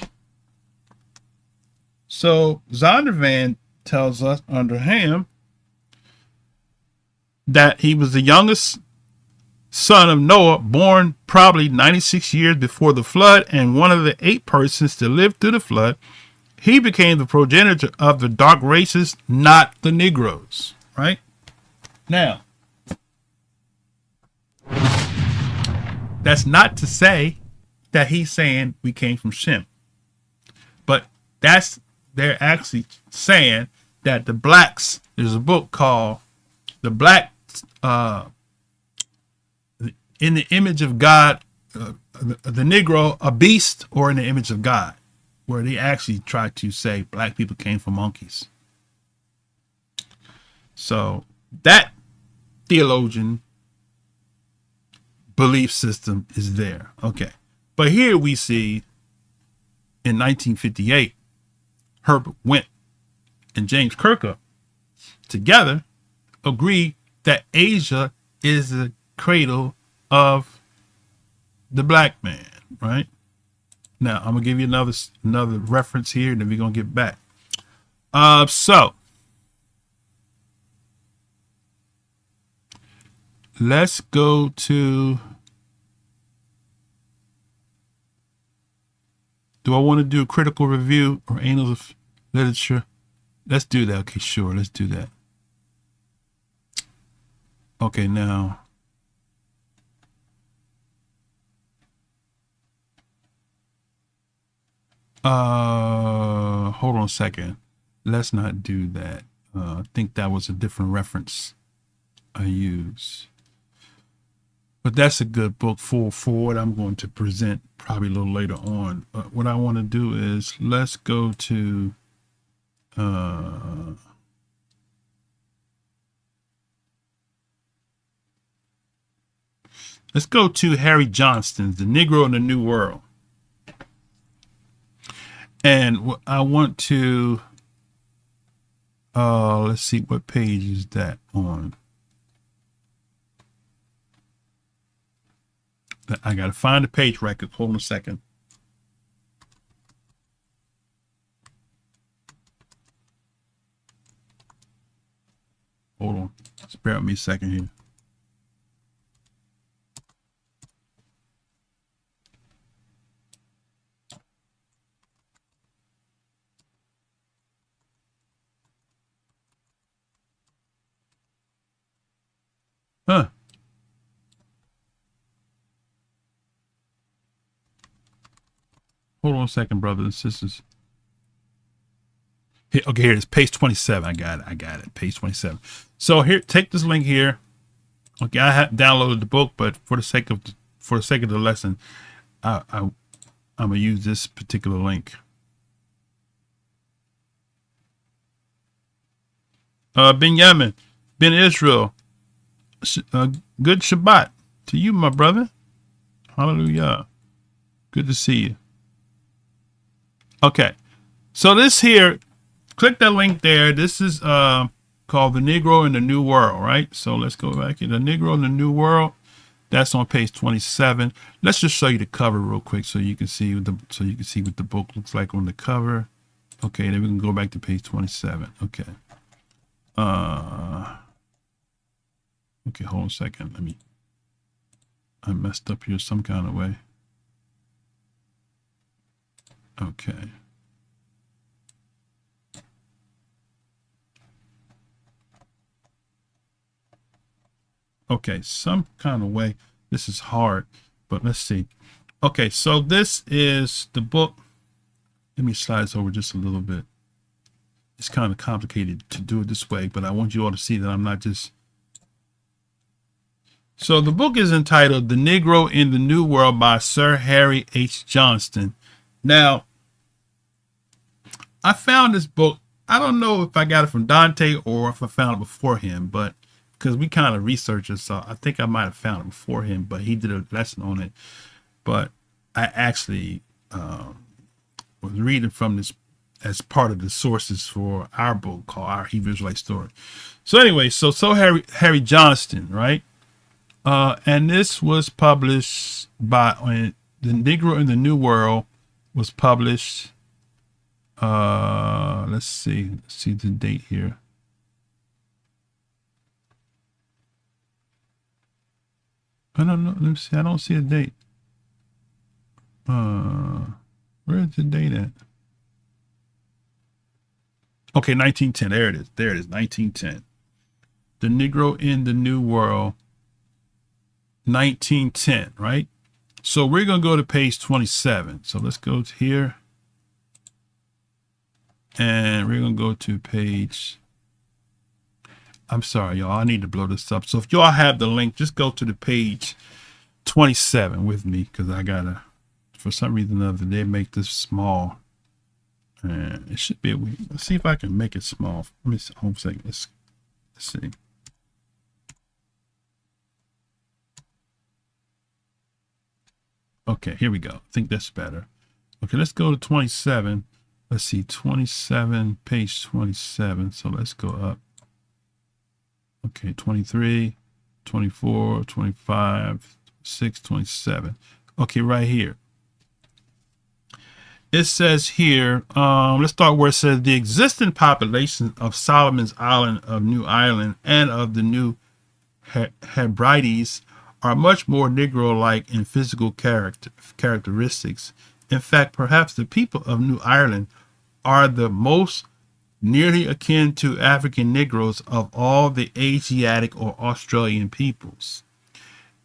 S6: So Zondervan tells us under Ham that he was the youngest son of Noah, born probably 96 years before the flood, and one of the 8 persons to live through the flood. He became the progenitor of the dark races, not the Negroes. Right? Now, that's not to say that he's saying we came from Shem. But they're actually saying that the blacks, there's a book called The Black in the Image of God, the Negro, a Beast, or in the Image of God, where they actually try to say black people came from monkeys. So that theologian belief system is there. Okay. But here we see in 1958, Herbert Went and James Kirkup together agree that Asia is the cradle of the black man, right? Now, I'm going to give you another reference here, and then we're going to get back. So, let's go to, do I want to do a critical review or annals of literature? Let's do that. Okay, sure. Let's do that. Okay, now. Hold on a second. Let's not do that. I think that was a different reference I used. But that's a good book for what I'm going to present probably a little later on. What I want to do is let's go to Harry Johnston's The Negro in the New World. And I want to, let's see, what page is that on? I got to find the page record. Hold on a second. Hold on. Spare with me a second here. Huh. Hold on a second, brothers and sisters. Here, okay, here it is, page 27. I got it. Page 27. So here, take this link here. Okay, I have downloaded the book, but for the sake of the lesson, I'm gonna use this particular link. Ben Israel, good Shabbat to you, my brother. Hallelujah. Good to see you. Okay, so this here, click that link there. This is called The Negro in the New World, right? So let's go back here. The Negro in the New World. That's on page 27. Let's just show you the cover real quick so you can see what the book looks like on the cover. Okay, then we can go back to page 27. Okay. Okay, hold on a second. I messed up here some kind of way. Okay. Okay, some kind of way. This is hard, but let's see. Okay, so this is the book. Let me slide this over just a little bit. It's kind of complicated to do it this way, but I want you all to see that I'm not just... So the book is entitled The Negro in the New World by Sir Harry H. Johnston. Now, I found this book. I don't know if I got it from Dante or if I found it before him, but because we kind of researched it, so I think I might have found it before him, but he did a lesson on it. But I actually was reading from this as part of the sources for our book called Our Hebrew Israelite Story. So anyway, so Harry Johnston, right? And this was published by The Negro in the New World was published. Let's see the date here. I don't know. Let me see. I don't see a date. Where is the date at? Okay, 1910. There it is. 1910. The Negro in the New World, 1910, right? So we're going to go to page 27. So let's go to here. And we're going to go to page... I'm sorry, y'all. I need to blow this up. So if y'all have the link, just go to the page 27 with me, because I got to, for some reason or other, they make this small. And it should be, let's see if I can make it small. Let me see. Hold on a second. Let's see. Okay, here we go. I think that's better. Okay, let's go to 27. Let's see, 27, page 27. So let's go up. Okay, 23, 24, 25, 6, 27. Okay, right here. It says here, let's start where it says the existing population of Solomon's Island, of New Ireland, and of the New Hebrides are much more Negro-like in physical characteristics. In fact, perhaps the people of New Ireland are the most nearly akin to African Negroes of all the Asiatic or Australian peoples.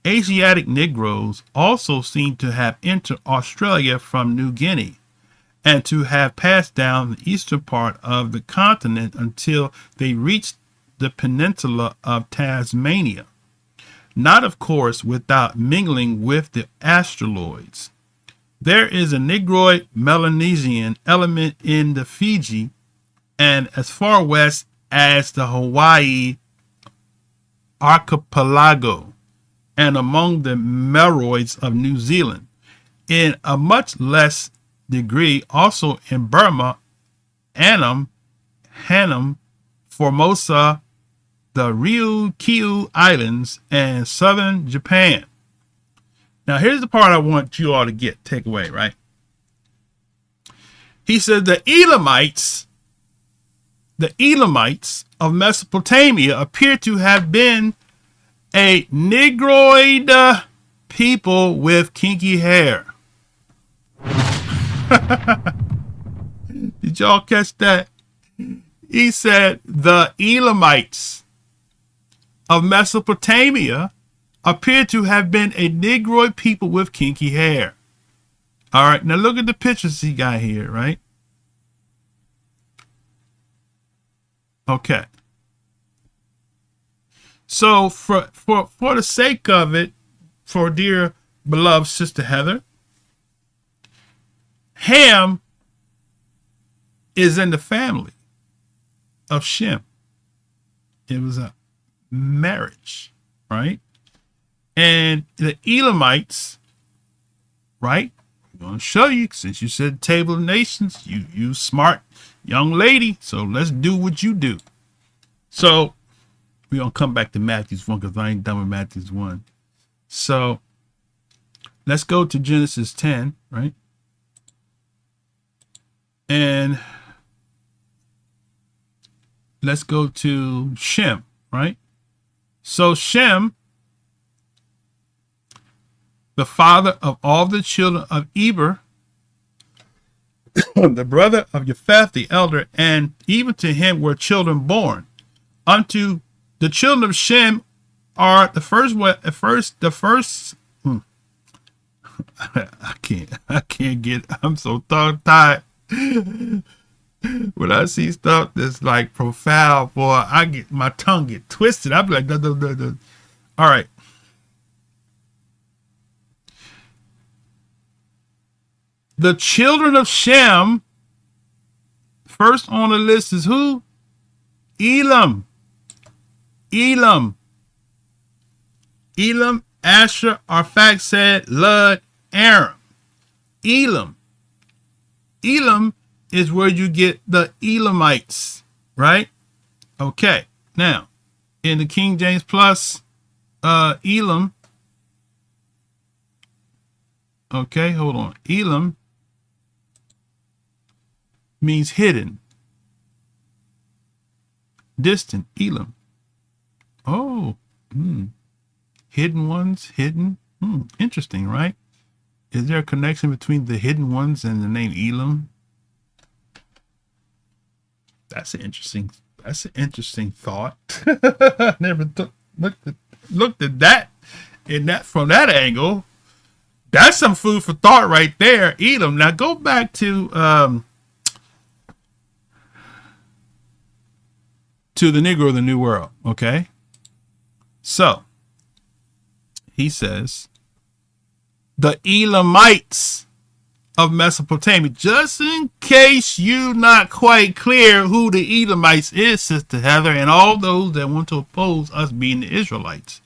S6: Asiatic Negroes also seem to have entered Australia from New Guinea and to have passed down the eastern part of the continent until they reached the peninsula of Tasmania, not of course without mingling with the Australoids. There is a Negroid Melanesian element in the Fiji and as far west as the Hawaii archipelago and among the Maoris of New Zealand. In a much less degree also in Burma, Annam, Hanam, Formosa, the Ryukyu Islands, and southern Japan. Now, here's the part I want you all to take away, right? He said the Elamites of Mesopotamia appear to have been a Negroid people with kinky hair. Did y'all catch that? He said the Elamites of Mesopotamia appear to have been a Negroid people with kinky hair. All right, now look at the pictures he got here, right? Okay. So for the sake of it, for dear beloved Sister Heather, Ham is in the family of Shem. It was a marriage, right? And the Elamites, right? I'm going to show you, since you said Table of Nations, you smart young lady, so let's do what you do. So we're going to come back to Matthews 1 because I ain't done with Matthews 1. So let's go to Genesis 10, right? And let's go to Shem, right? So Shem, the father of all the children of Eber, the brother of Japheth the elder, and even to him were children born. Unto the children of Shem are the first. I can't get. I'm so tongue-tied. When I see stuff that's like profound, boy, my tongue get twisted. I be like, duh, duh, duh, duh. All right. The children of Shem, first on the list is who? Elam, Asher, Arphaxad, Lud, Aram. Elam is where you get the Elamites, right? Okay, now in the King James Plus, Elam. Okay, hold on. Elam means hidden, distant. Elam. Oh, hidden ones, hidden. Interesting, right? Is there a connection between the hidden ones and the name Elam? That's an interesting thought. Never looked at that from that angle. That's some food for thought right there. Elam. Now go back to the Negro of the New World. Okay. So he says the Elamites of Mesopotamia. Just in case you're not quite clear who the Elamites is, Sister Heather, and all those that want to oppose us being the Israelites.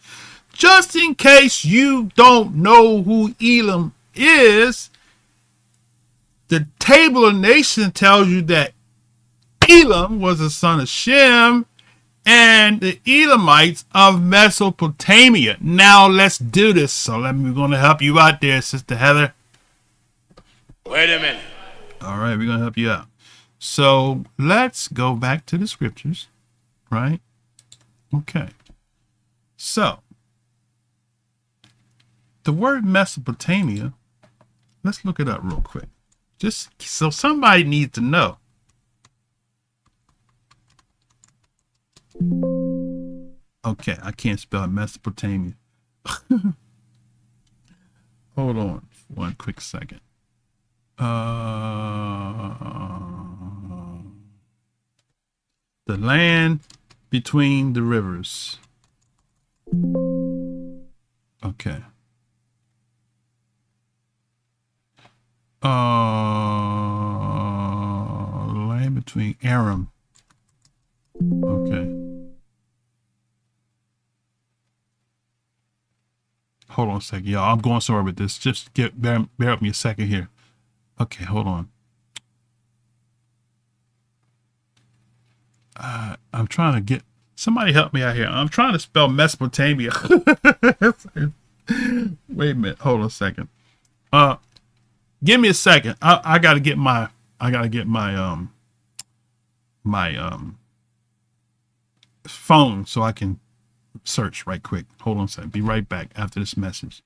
S6: Just in case you don't know who Elam is, the Table of Nations tells you that Elam was the son of Shem and the Elamites of Mesopotamia. Now let's do this. So we're going to help you out there, Sister Heather.
S9: Wait a minute.
S6: All right, we're going to help you out. So let's go back to the scriptures, right? Okay. So, the word Mesopotamia, let's look it up real quick. Just so somebody needs to know. Okay, I can't spell Mesopotamia. Hold on one quick second. The land between the rivers. Okay. Land between Aram. Okay. Hold on a second, y'all. I'm going somewhere with this. Just bear with me a second here. Okay, hold on. I'm trying to get somebody help me out here. I'm trying to spell Mesopotamia. Wait a minute. Hold on a second. Give me a second. I gotta get my phone so I can search right quick. Hold on a second. Be right back after this message.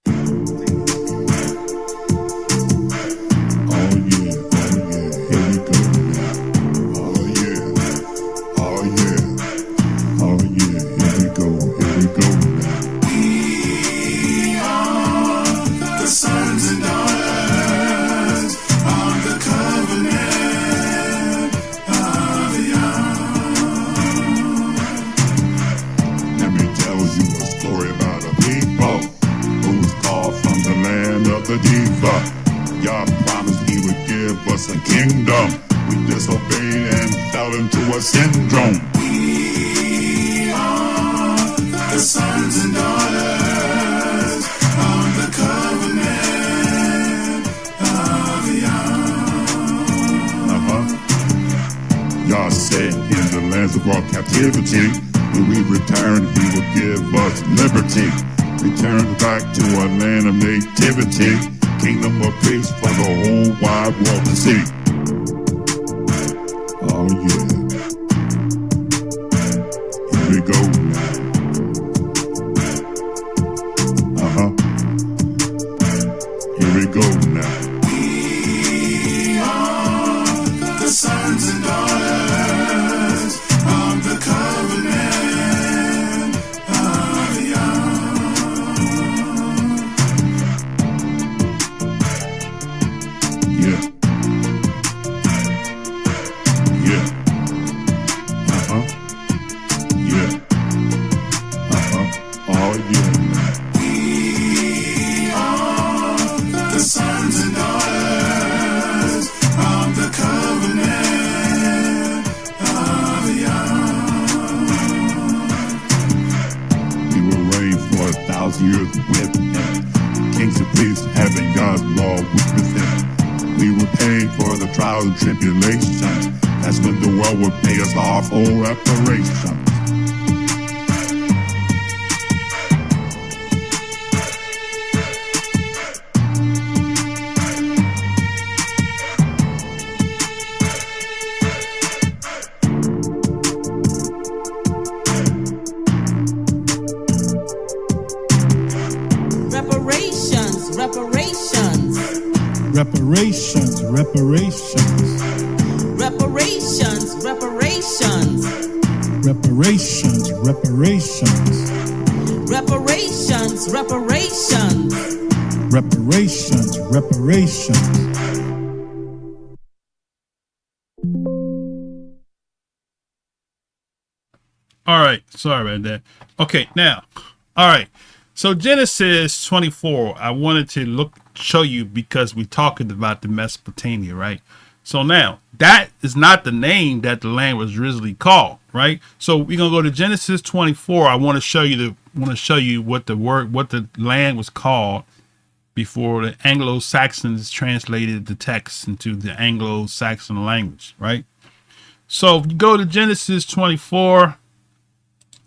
S2: God promised he would give us a kingdom. We disobeyed and fell into a syndrome.
S1: We are the sons and daughters of the covenant of Yah.
S2: God said in the lands of our captivity, when we return, he will give us liberty. Return back to a land of nativity, kingdom of peace for the whole wide world to see. Oh yeah. Here we go now. Here we go now.
S1: We are the sons and daughters of the covenant of Yah.
S2: Yeah. Yeah. Yeah. Oh yeah.
S1: We are the sons and daughters of the covenant of Yah.
S2: We will reign for 1,000 years with him. Kings and priests having God's law with him. We were paid for the trials and tribulations. That's when the world would pay us our full reparations.
S4: Reparations, reparations,
S5: Reparations, reparations,
S4: reparations, reparations,
S5: reparations, reparations,
S4: reparations, reparations.
S5: reparations, reparations.
S6: All right, sorry about that. Okay, now, all right. So Genesis 24, I wanted to show you because we're talking about the Mesopotamia, right? So now that is not the name that the land was originally called, right? So we're gonna go to Genesis 24. I want to show you what the land was called before the Anglo-Saxons translated the text into the Anglo-Saxon language, right? So if you go to Genesis 24,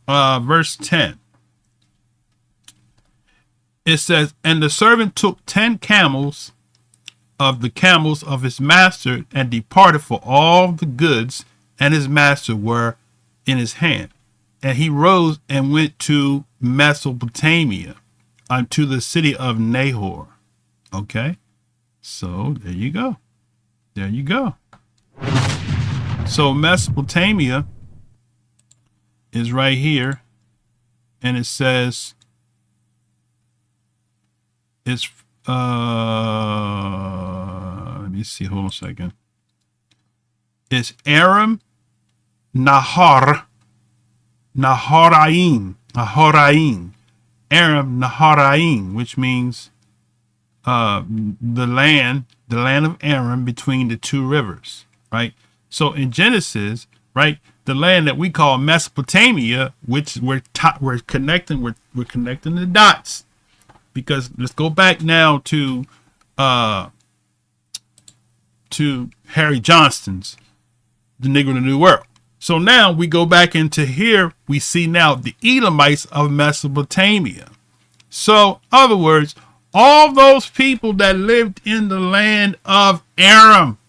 S6: verse 10. It says, and the servant took 10 camels of the camels of his master and departed, for all the goods and his master were in his hand. and he rose and went to Mesopotamia, unto the city of Nahor. Okay, so there you go. There you go. So Mesopotamia is right here, and it says it's let me see, hold on a second. It's Aram Naharaim, Aram Naharaim, which means the land of Aram between the two rivers, right? So in Genesis, right, the land that we call Mesopotamia, which we're connecting the dots, because let's go back now to Harry Johnston's The Negro in the New World. So now we go back into here, we see now the Edomites of Mesopotamia. So, in other words, all those people that lived in the land of Aram.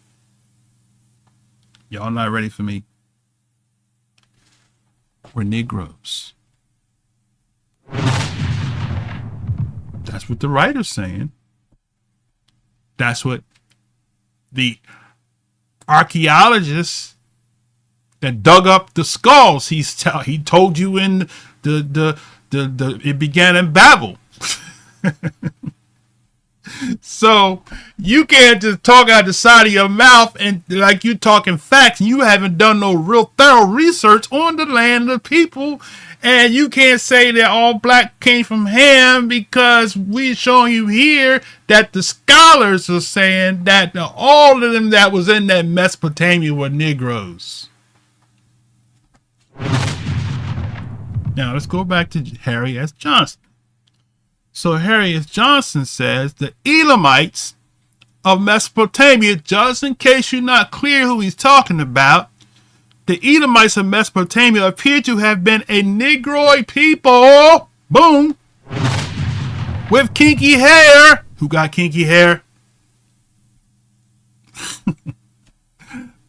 S6: Y'all not ready for me? Were Negroes. That's what the writer's saying. That's what the archaeologists that dug up the skulls, he told you in the it began in Babel. So you can't just talk out the side of your mouth and like you talking facts, and you haven't done no real thorough research on the land of the people. And you can't say that all black came from Ham, because we're showing you here that the scholars are saying that all of them that was in that Mesopotamia were Negroes. Now let's go back to Harry S. Johnston. So Harry S. Johnston says the Elamites of Mesopotamia, just in case you're not clear who he's talking about, the Edomites of Mesopotamia appear to have been a Negroid people, boom, with kinky hair. Who got kinky hair?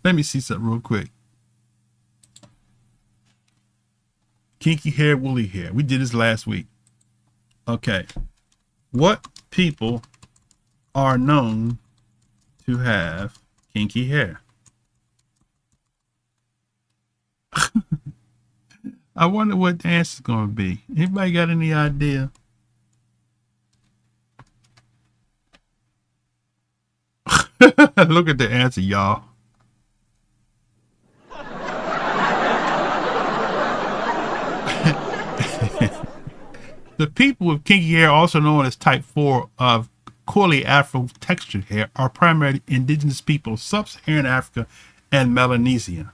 S6: Let me see something real quick. Kinky hair, woolly hair. We did this last week. Okay. What people are known to have kinky hair? I wonder what the answer's going to be. Anybody got any idea? Look at the answer, y'all. The people with kinky hair, also known as type 4 of coily afro textured hair, are primarily indigenous people of sub-Saharan Africa and Melanesia.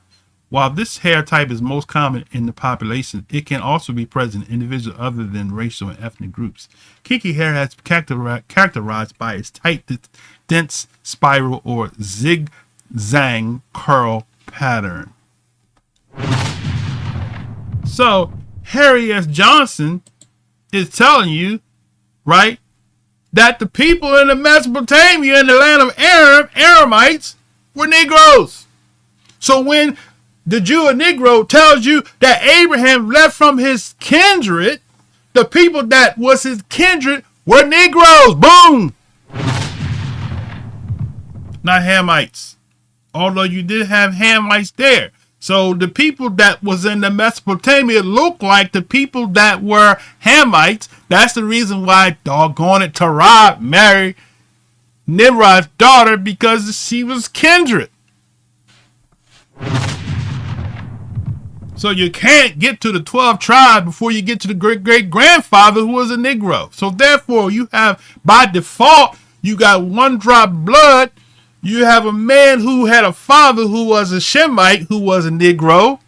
S6: While this hair type is most common in the population, it can also be present in individuals other than racial and ethnic groups. Kinky hair has characterized by its tight, dense, spiral, or zigzag curl pattern. So, Harry S. Johnston is telling you, right, that the people in the Mesopotamia in the land of Aramites were Negroes. So when the Jew or Negro tells you that Abraham left from his kindred, the people that was his kindred were Negroes. Boom. Not Hamites. Although you did have Hamites there. So the people that was in the Mesopotamia look like the people that were Hamites. That's the reason why, doggone it, Terah married Nimrod's daughter, because she was kindred. So you can't get to the 12 tribes before you get to the great-great-grandfather who was a Negro. So therefore, you have, by default, you got one drop of blood. You have a man who had a father who was a Shemite, who was a Negro.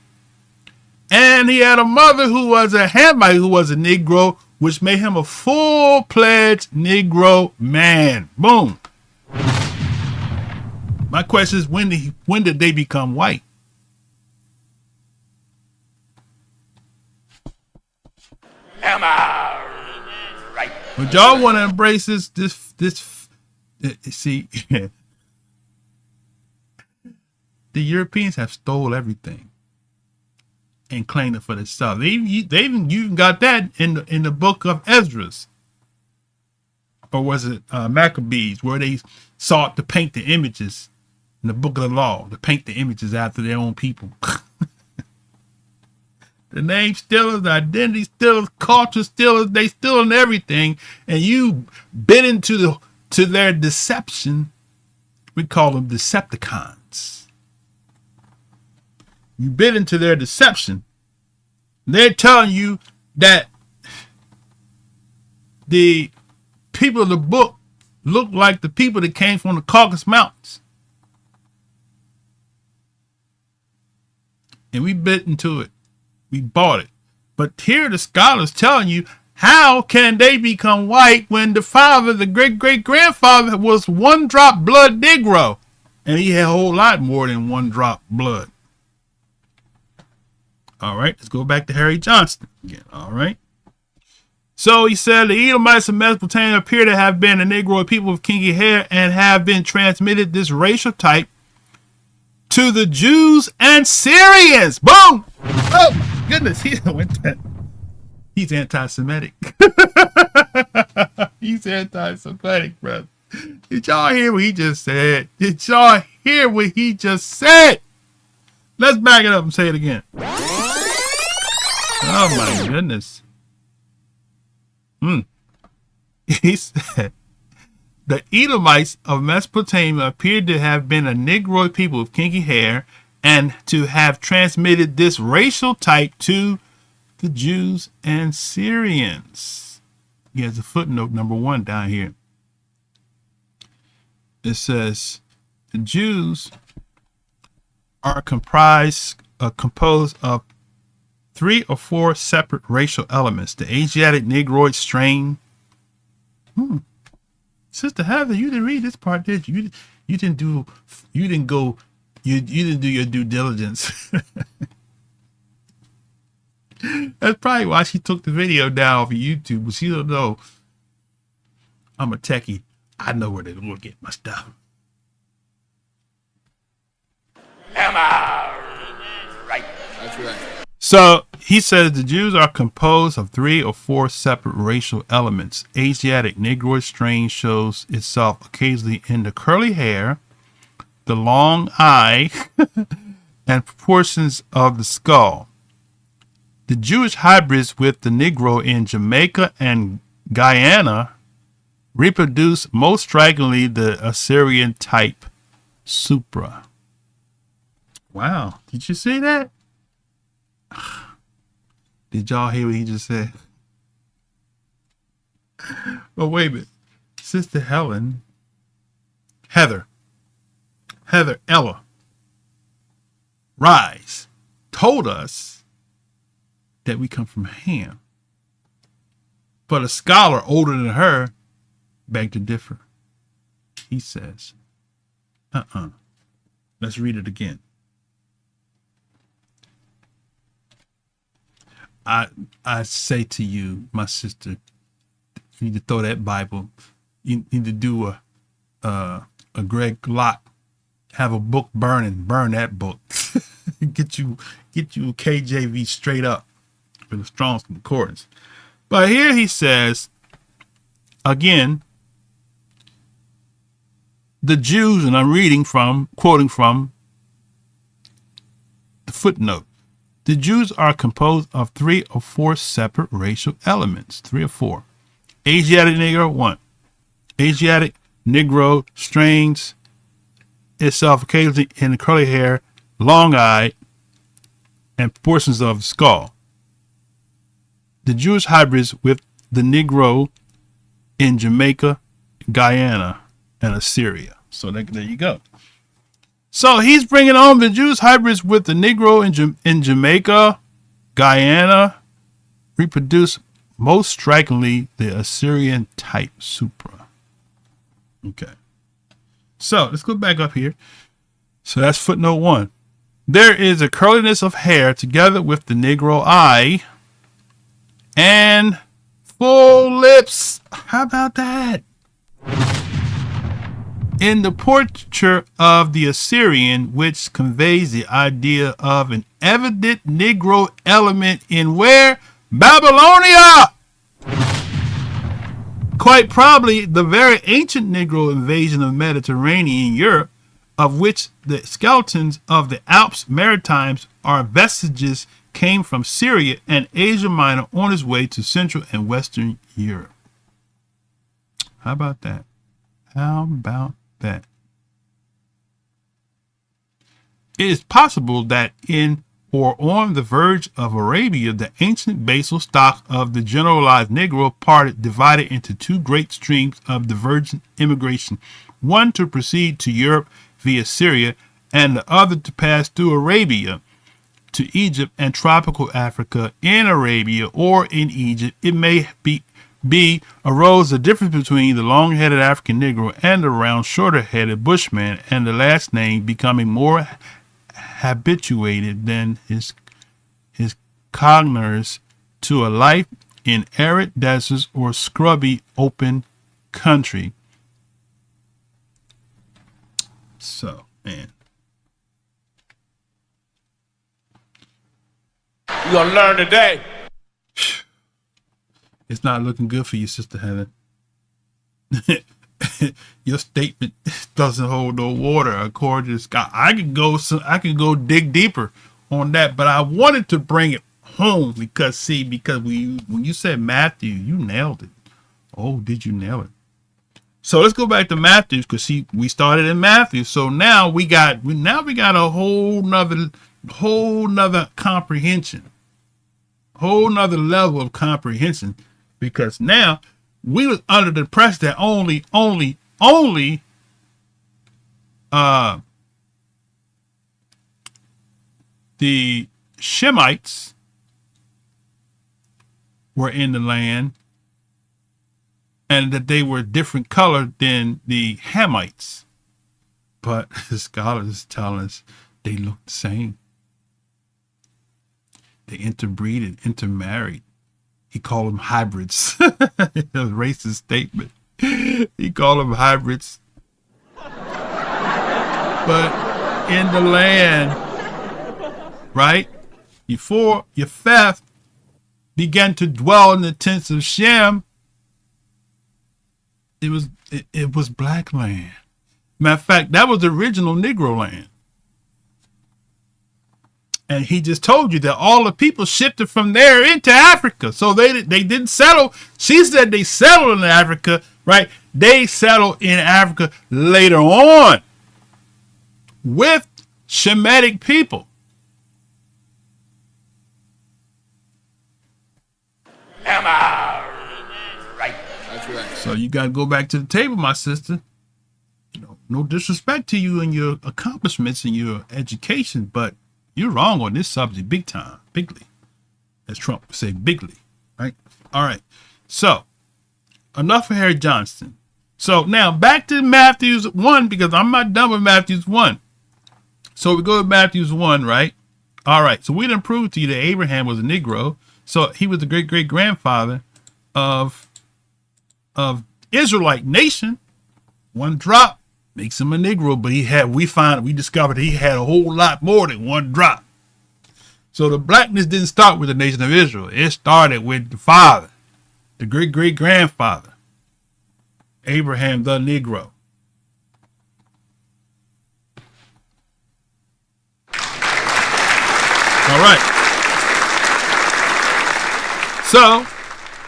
S6: And he had a mother who was a Hamite, who was a Negro, which made him a full-fledged Negro man. Boom. My question is, when did they become white?
S9: Am I right?
S6: But y'all want to embrace this, see, the Europeans have stole everything. and claimed it for themselves. They even got that in the book of Esdras, or was it Maccabees, where they sought to paint the images in the book of the law, to paint the images after their own people. The name stealers, the identity stealers, culture stealers, they stealing everything, and you bit into their deception. We call them Decepticons. You bit into their deception. They're telling you that the people of the book look like the people that came from the Caucasus Mountains. And we bit into it. We bought it. But here the scholars telling you, how can they become white when the father, the great-great-grandfather, was one drop blood Negro? And he had a whole lot more than one drop blood. All right, let's go back to Harry Johnston again. All right. So he said the Edomites of Mesopotamia appear to have been a Negro people with kinky hair and have been transmitted this racial type to the Jews and Syrians. Boom! Oh my goodness, he went that. He's anti-Semitic. He's anti-Semitic, brother. Did y'all hear what he just said? Did y'all hear what he just said? Let's back it up and say it again. Oh my goodness. He said the Edomites of Mesopotamia appeared to have been a Negro people with kinky hair and to have transmitted this racial type to the Jews and Syrians. He has a footnote number 1 down here. It says the Jews are composed of 3 or 4 separate racial elements. The Asiatic Negroid strain. Sister Heather, you didn't read this part, did you? You didn't do your due diligence. That's probably why she took the video down off of YouTube, but she don't know. I'm a techie. I know where to go get my stuff.
S9: Am I right?
S10: That's right.
S6: So he says the Jews are composed of 3 or 4 separate racial elements. Asiatic Negroid strain shows itself occasionally in the curly hair, the long eye, and proportions of the skull. The Jewish hybrids with the Negro in Jamaica and Guyana reproduce most strikingly the Assyrian type Supra. Wow, did you see that? Did y'all hear what he just said? Well, wait a minute. Sister Heather Ella Rise told us that we come from Ham. But a scholar older than her begged to differ. He says, Let's read it again. I say to you, my sister, you need to throw that Bible. You need to do a Greg Locke, have a book burn that book. get you KJV straight up with a strong concordance. But here he says, again, the Jews, and I'm quoting from the footnote. The Jews are composed of 3 or 4 separate racial elements. 3 or 4. Asiatic Negro, 1. Asiatic Negro strains itself occasionally in the curly hair, long eye, and portions of the skull. The Jewish hybrids with the Negro in Jamaica, Guyana, and Assyria. So there you go. So he's bringing on the Jews hybrids with the Negro in Jamaica, Guyana, reproduce most strikingly the Assyrian type Supra. Okay. So let's go back up here. So that's footnote 1. There is a curliness of hair together with the Negro eye and full lips. How about that? in the portraiture of the Assyrian, which conveys the idea of an evident Negro element in where? Babylonia! Quite probably the very ancient Negro invasion of Mediterranean Europe, of which the skeletons of the Alps Maritimes are vestiges, came from Syria and Asia Minor on its way to Central and Western Europe. How about that? How about that? It is possible that in or on the verge of Arabia, the ancient basal stock of the generalized Negro parted, divided into two great streams of divergent immigration, one to proceed to Europe via Syria, and the other to pass through Arabia to Egypt and tropical Africa. In Arabia or in Egypt, it may be arose the difference between the long-headed African Negro and the round, shorter-headed Bushman, and the last name becoming more habituated than his cogners to a life in arid deserts or scrubby open country. So, man.
S9: You gonna learn today.
S6: It's not looking good for you, Sister Heather. Your statement doesn't hold no water, according to Scott. I could go dig deeper on that, but I wanted to bring it home because when you said Matthew, you nailed it. Oh, did you nail it? So let's go back to Matthew, because we started in Matthew. So now we got a whole nother comprehension, whole nother level of comprehension, because now we was under the impression that only the Shemites were in the land, and that they were different color than the Hamites. But the scholars tell us they look the same. They interbreeded, intermarried. He called them hybrids. It was a racist statement. He called them hybrids. But in the land, right, before Japheth began to dwell in the tents of Shem, it was black land. Matter of fact, that was the original Negro land. And he just told you that all the people shifted from there into Africa. So they didn't settle. She said they settled in Africa, right? They settled in Africa later on with Shemitic people.
S9: Am I right?
S10: That's right.
S6: So you got to go back to the table, my sister. No disrespect to you and your accomplishments and your education, but you're wrong on this subject big time, bigly, as Trump would say, bigly, right? All right. So enough of Harry Johnston. So now back to Matthews 1, because I'm not done with Matthews 1. So we go to Matthews 1, right? All right. So we done proved to you that Abraham was a Negro. So he was the great-great-grandfather of Israelite nation. One drop makes him a Negro, but we discovered he had a whole lot more than one drop. So the blackness didn't start with the nation of Israel. It started with the father, the great-great-grandfather, Abraham the Negro. All right. So,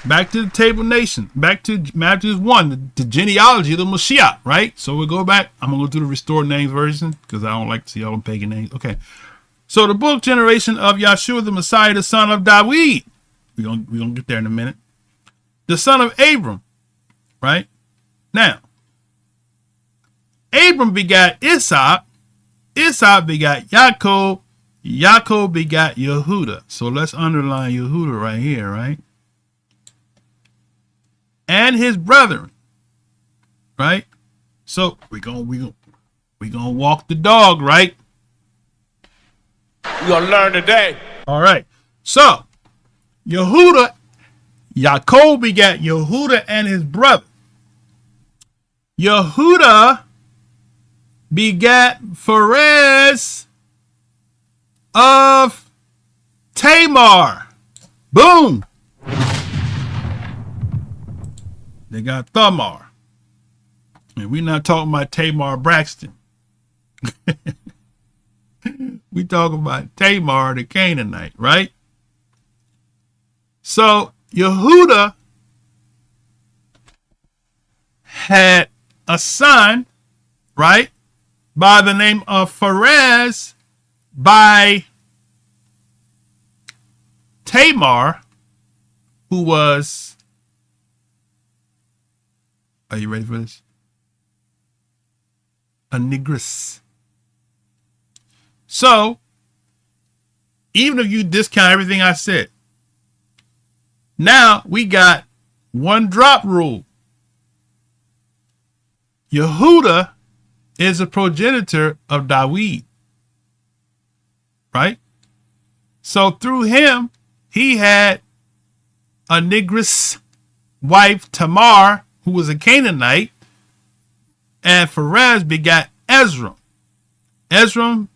S6: back to the table nation. Back to Matthew 1, the genealogy of the Mashiach, right? So we'll go back. I'm going to go through the restored names version because I don't like to see all them pagan names. Okay. So the book generation of Yahshua the Messiah, the son of David. We're gonna get there in a minute. The son of Abram, right? Now, Abram begat Isaac. Isaac begat Yaakov. Yaakov begat Yehuda. So let's underline Yehuda right here, right? And his brethren, right? So we're gonna walk the dog, right?
S9: You gonna learn today.
S6: All right. So Yehuda, Yaakov begat Yehuda and his brother. Yehuda begat Pharez of Tamar. Boom. They got Thamar. And we're not talking about Tamar Braxton. We talking about Tamar the Canaanite, right? So Yehuda had a son, right, by the name of Pharez by Tamar, who was, are you ready for this? A negress. So, even if you discount everything I said, now we got one drop rule. Yehuda is a progenitor of Dawid, right? So through him, he had a negress wife, Tamar, who was a Canaanite, and Pharez begot Ezra. Ezra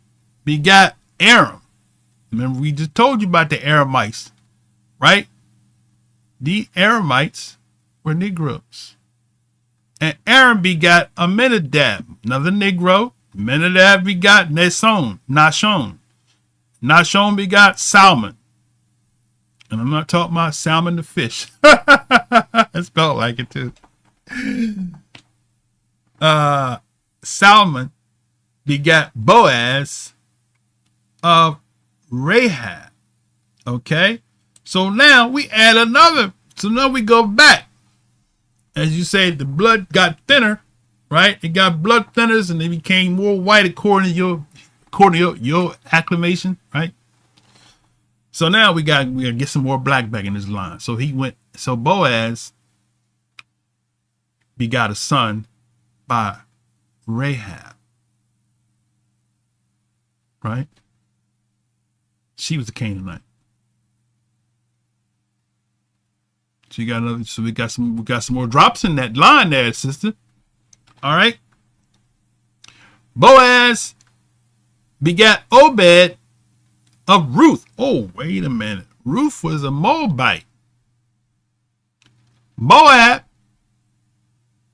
S6: begot Aram. Remember, we just told you about the Aramites, right? The Aramites were Negroes. And Aram begot Aminadab, another Negro. Aminadab begot Nashon. Nashon begot Salmon. And I'm not talking about salmon the fish. It spelled like it too. Salmon begot Boaz of Rahab. Okay? So now we add another. So now we go back. As you say, the blood got thinner, right? It got blood thinners and it became more white according to your acclamation, right? So now we gotta get some more black back in this line. So Boaz begot a son by Rahab, right? She was a Canaanite. So you got another. So we got some more drops in that line there, sister. All right. Boaz begat Obed of Ruth. Oh, wait a minute. Ruth was a Moabite. Moab.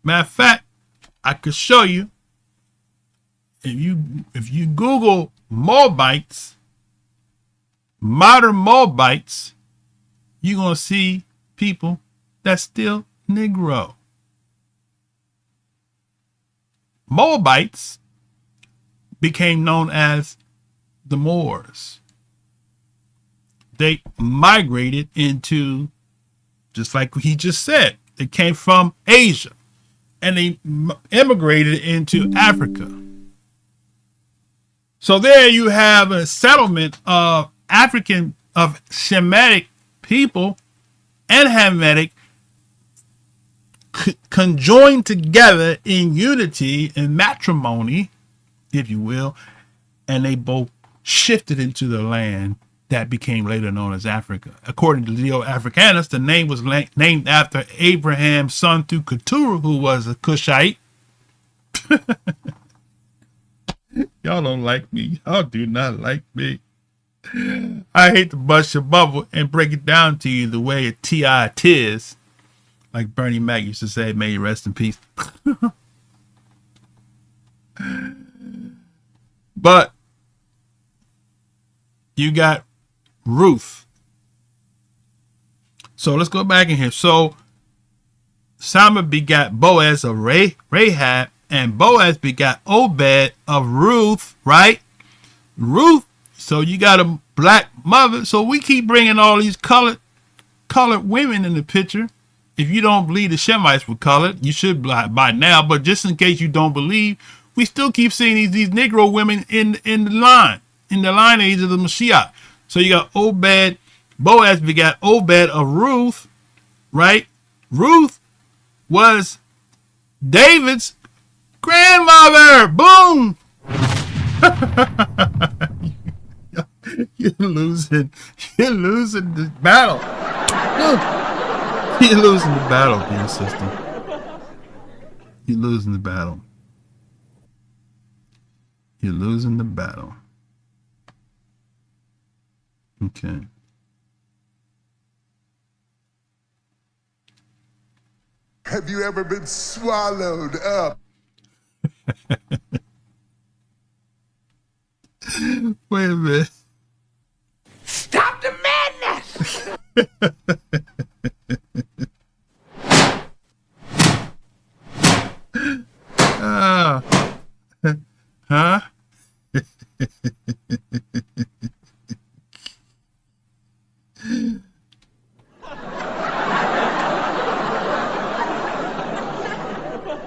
S6: Matter of fact, I could show you. If you Google Moabites, modern Moabites, you're gonna see people that's still Negro. Moabites became known as the Moors. They migrated into, just like he just said, they came from Asia and they immigrated into Africa. So there you have a settlement of Shemitic people and Hamitic conjoined together in unity and matrimony, if you will, and they both shifted into the land that became later known as Africa. According to Leo Africanus, the name was named after Abraham's son through Keturah, who was a Cushite. Y'all don't like me. Y'all do not like me. I hate to bust your bubble and break it down to you the way a T.I. tis. Like Bernie Mac used to say, may you rest in peace. But you got Ruth. So let's go back in here. So Salmon begat Boaz of Rahab, and Boaz begat Obed of Ruth, right? Ruth. So you got a black mother. So we keep bringing all these colored women in the picture. If you don't believe the Shemites were colored, you should by now. But just in case you don't believe, we still keep seeing these Negro women in the lineage of the Mashiach. So you got Obed, Boaz begat Obed of Ruth, right? Ruth was David's grandmother. Boom. You're losing the battle. You're losing the battle, dear sister. You're losing the battle. You're losing the battle. Okay.
S1: Have you ever been swallowed up?
S6: Wait a minute.
S9: Stop the madness!
S6: Huh?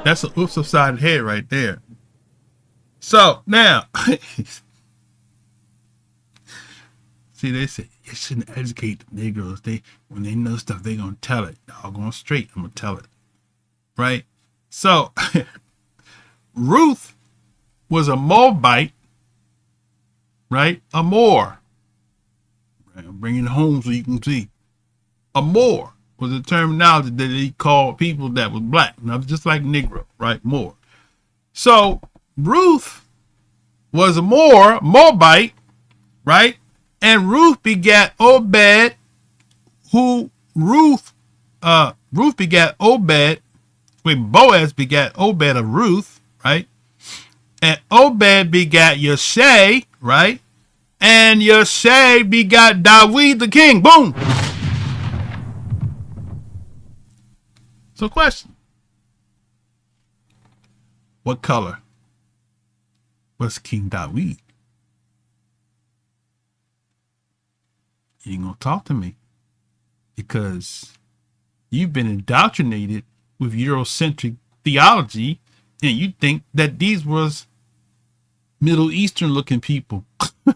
S6: That's an oops upside the head right there. So now, see, they say you shouldn't educate the Negroes. When they know stuff, they gonna tell it. All going straight, I'm gonna tell it. Right? So Ruth was a Moabite, right? A Moor. Right, I'm bringing it home so you can see. A Moor was a terminology that they called people that was black. Now, just like Negro, right? Moor. So Ruth was a Moabite, right? And Ruth begat Obed, Ruth begat Obed, Boaz begat Obed of Ruth, right? And Obed begat Yeshai, right? And Yeshai begat David the king. Boom. So question. What color was King David? You ain't gonna talk to me because you've been indoctrinated with Eurocentric theology and you think that these was Middle Eastern looking people. You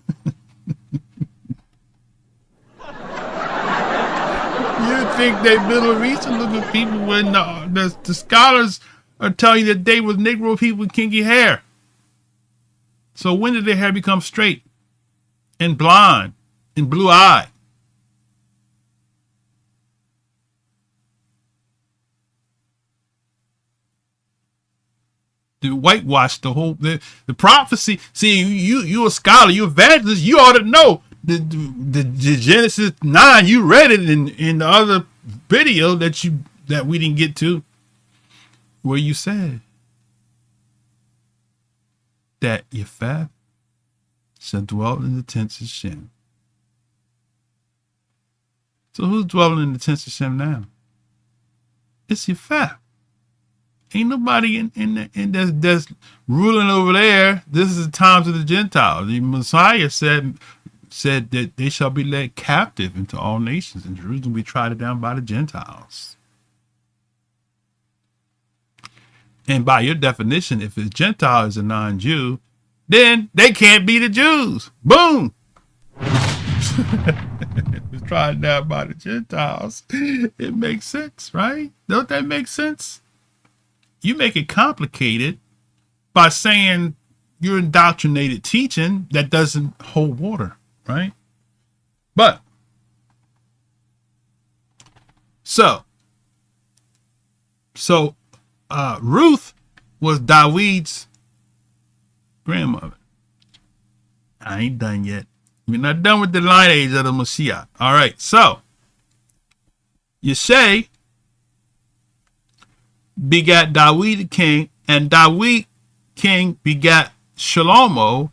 S6: think they Middle Eastern looking people when the scholars are telling you that they was Negro people with kinky hair. So when did their hair become straight and blonde and blue-eyed? To whitewash the whole the prophecy. See, you a scholar, you evangelist, you ought to know the Genesis 9. You read it in the other video that we didn't get to, where you said that Yefeth shall dwell in the tents of Shem. So who's dwelling in the tents of Shem now? It's Yefeth. Ain't nobody in that's ruling over there. This is the times of the Gentiles. The Messiah said that they shall be led captive into all nations, and Jerusalem will be trodden down by the Gentiles. And by your definition, if a Gentile is a non-Jew, then they can't be the Jews. Boom. It's trodden down by the Gentiles. It makes sense, right? Don't that make sense? You make it complicated by saying you're indoctrinated teaching that doesn't hold water, right? But so Ruth was David's grandmother. I ain't done yet. We're not done with the lineage of the Messiah. All right, so Yeshai begat David the king, and David king begat Shalomo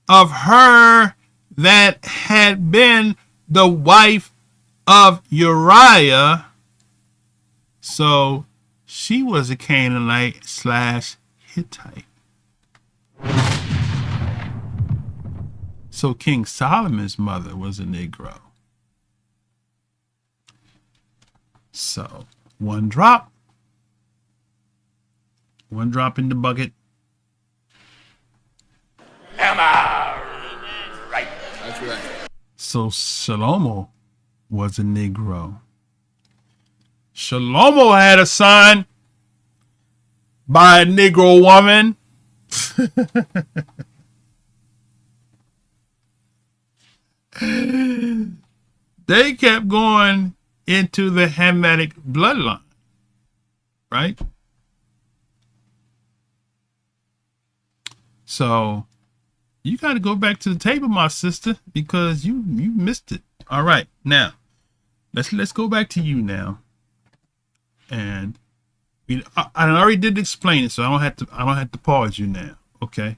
S6: of her that had been the wife of Uriah. So she was a Canaanite / Hittite. So King Solomon's mother was a Negro. So one drop in the bucket.
S9: Am I right?
S10: That's right.
S6: So Shalomo was a Negro. Shalomo had a son by a Negro woman. They kept going into the Hamitic bloodline, right? So You got to go back to the table, my sister, because you missed it. All right, now let's go back to you now, and I already did explain it, so I don't have to pause you now. Okay.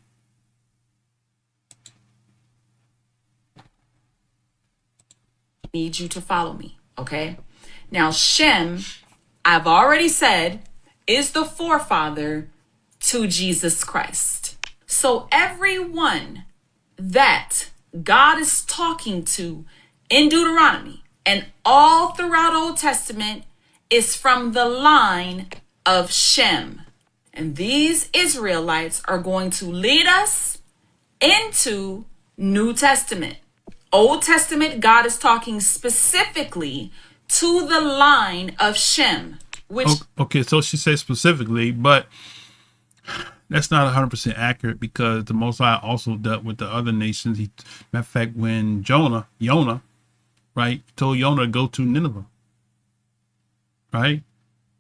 S7: Need you to follow me, okay? Now, Shem, I've already said, is the forefather to Jesus Christ. So everyone that God is talking to in Deuteronomy and all throughout Old Testament is from the line of Shem. And these Israelites are going to lead us into New Testament. Old Testament, God is talking specifically to the line of Shem, which...
S6: Okay, so she says specifically, but that's not 100% accurate, because the Most High also dealt with the other nations. Matter of fact, when Jonah, right, told Jonah to go to Nineveh, right?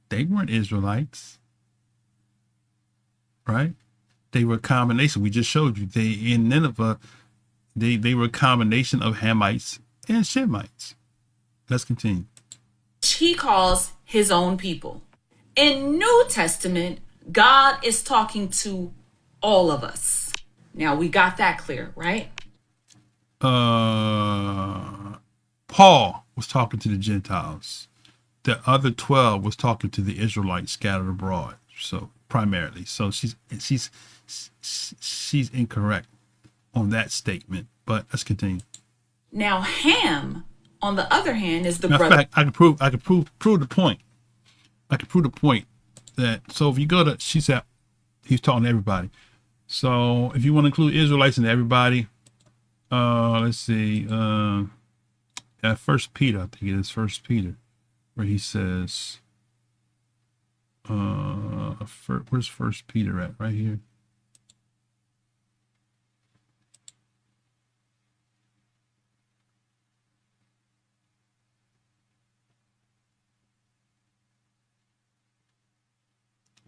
S6: They weren't Israelites, right? They were a combination. We just showed you. In Nineveh, they were a combination of Hamites and Shemites. Let's continue.
S7: He calls his own people. In New Testament, God is talking to all of us. Now, we got that clear, right?
S6: Paul was talking to the Gentiles. The other 12 was talking to the Israelites scattered abroad. So primarily, so she's incorrect on that statement. But let's continue.
S7: Now, Ham, on the other hand, is the
S6: Matter
S7: brother.
S6: of fact, I can prove the point. I can prove the point that, so if you go to, she said he's talking to everybody. So if you want to include Israelites and everybody, let's see, First Peter, I think it is First Peter, where he says, where's First Peter at? Right here.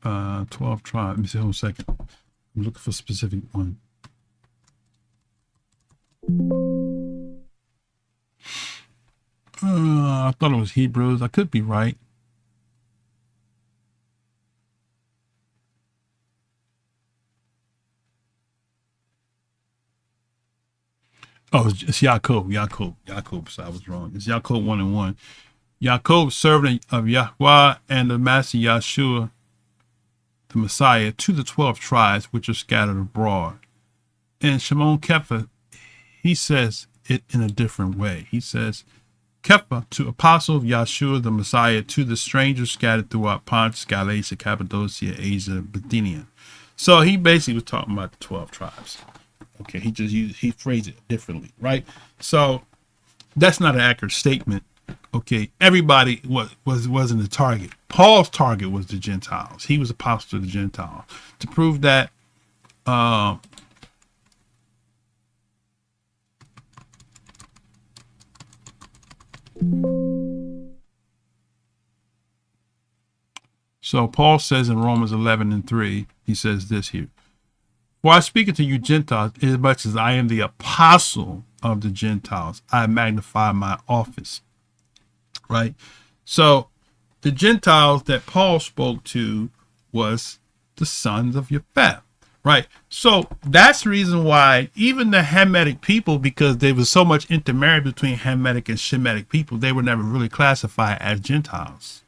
S6: Uh, 12 tribes. Let me see, hold on a second. I'm looking for a specific one. I thought it was Hebrews. I could be right. Oh, it's Yaakov. So I was wrong. It's Yaakov 1:1. Yaakov, servant of Yahweh and the Master Yahshua, the Messiah, to the 12 tribes which are scattered abroad. And Shimon Kepha, he says it in a different way. He says, Kepha, to apostle of Yahshua, the Messiah, to the strangers scattered throughout Pontus, Galatia, Cappadocia, Asia, Bithynia. So he basically was talking about the 12 tribes. Okay, he phrased it differently, right? So that's not an accurate statement. Okay, everybody wasn't the target. Paul's target was the Gentiles. He was apostle to the Gentiles. To prove that, so Paul says in Romans 11:3, he says this here: "For I speak unto you Gentiles, inasmuch as I am the apostle of the Gentiles, I magnify my office." Right? So the Gentiles that Paul spoke to was the sons of Japheth. Right? So that's the reason why even the Hamitic people, because there was so much intermarriage between Hamitic and Shemitic people, they were never really classified as Gentiles.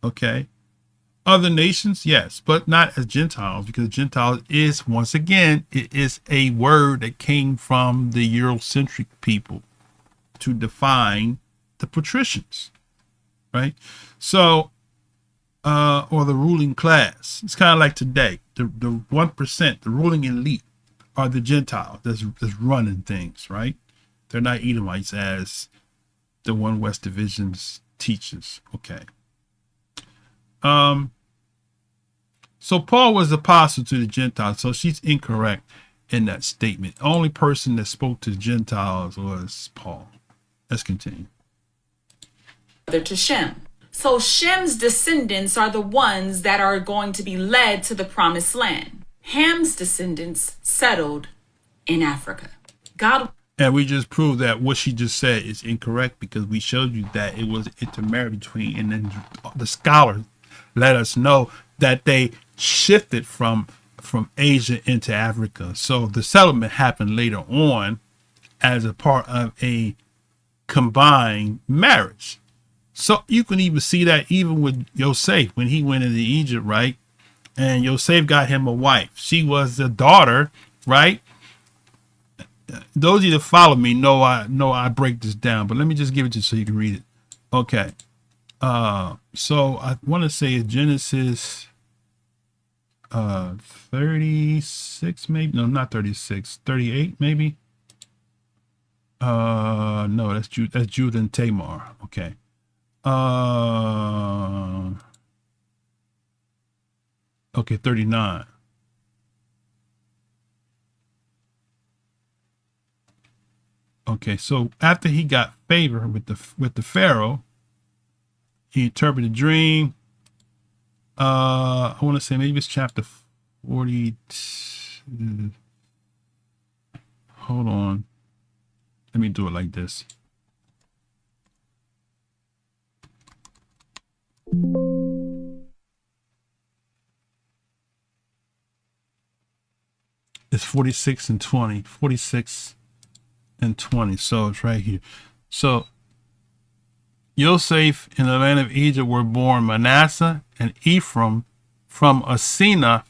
S6: Okay? Other nations, yes, but not as Gentiles, because Gentiles is, once again, it is a word that came from the Eurocentric people to define the patricians, right? So, or the ruling class. It's kind of like today, the 1%, the ruling elite are the Gentiles that's running things, right? They're not Edomites as the One West Division's teaches, okay? So Paul was apostle to the Gentiles, so she's incorrect in that statement. The only person that spoke to the Gentiles was Paul. Let's continue.
S7: To Shem. So Shem's descendants are the ones that are going to be led to the promised land. Ham's descendants settled in Africa. God.
S6: And we just proved that what she just said is incorrect because we showed you that it was intermarried between, and then the scholars let us know that they shifted from Asia into Africa. So the settlement happened later on as a part of a combined marriage. So you can even see that even with Yosef when he went into Egypt, right? And Yosef got him a wife. She was the daughter, right? Those of you that follow me know I break this down, but let me just give it to you so you can read it. Okay. So I want to say Genesis 36 maybe. No, not 36. 38 maybe. No, that's Judah and Tamar. Okay. Okay, 39. Okay, so after he got favor with the Pharaoh, he interpreted a dream. I want to say maybe it's chapter 40. Hold on. Let me do it like this. It's 46 and 20. 46 and 20. So it's right here. So Yosef in the land of Egypt were born Manasseh and Ephraim from Asina,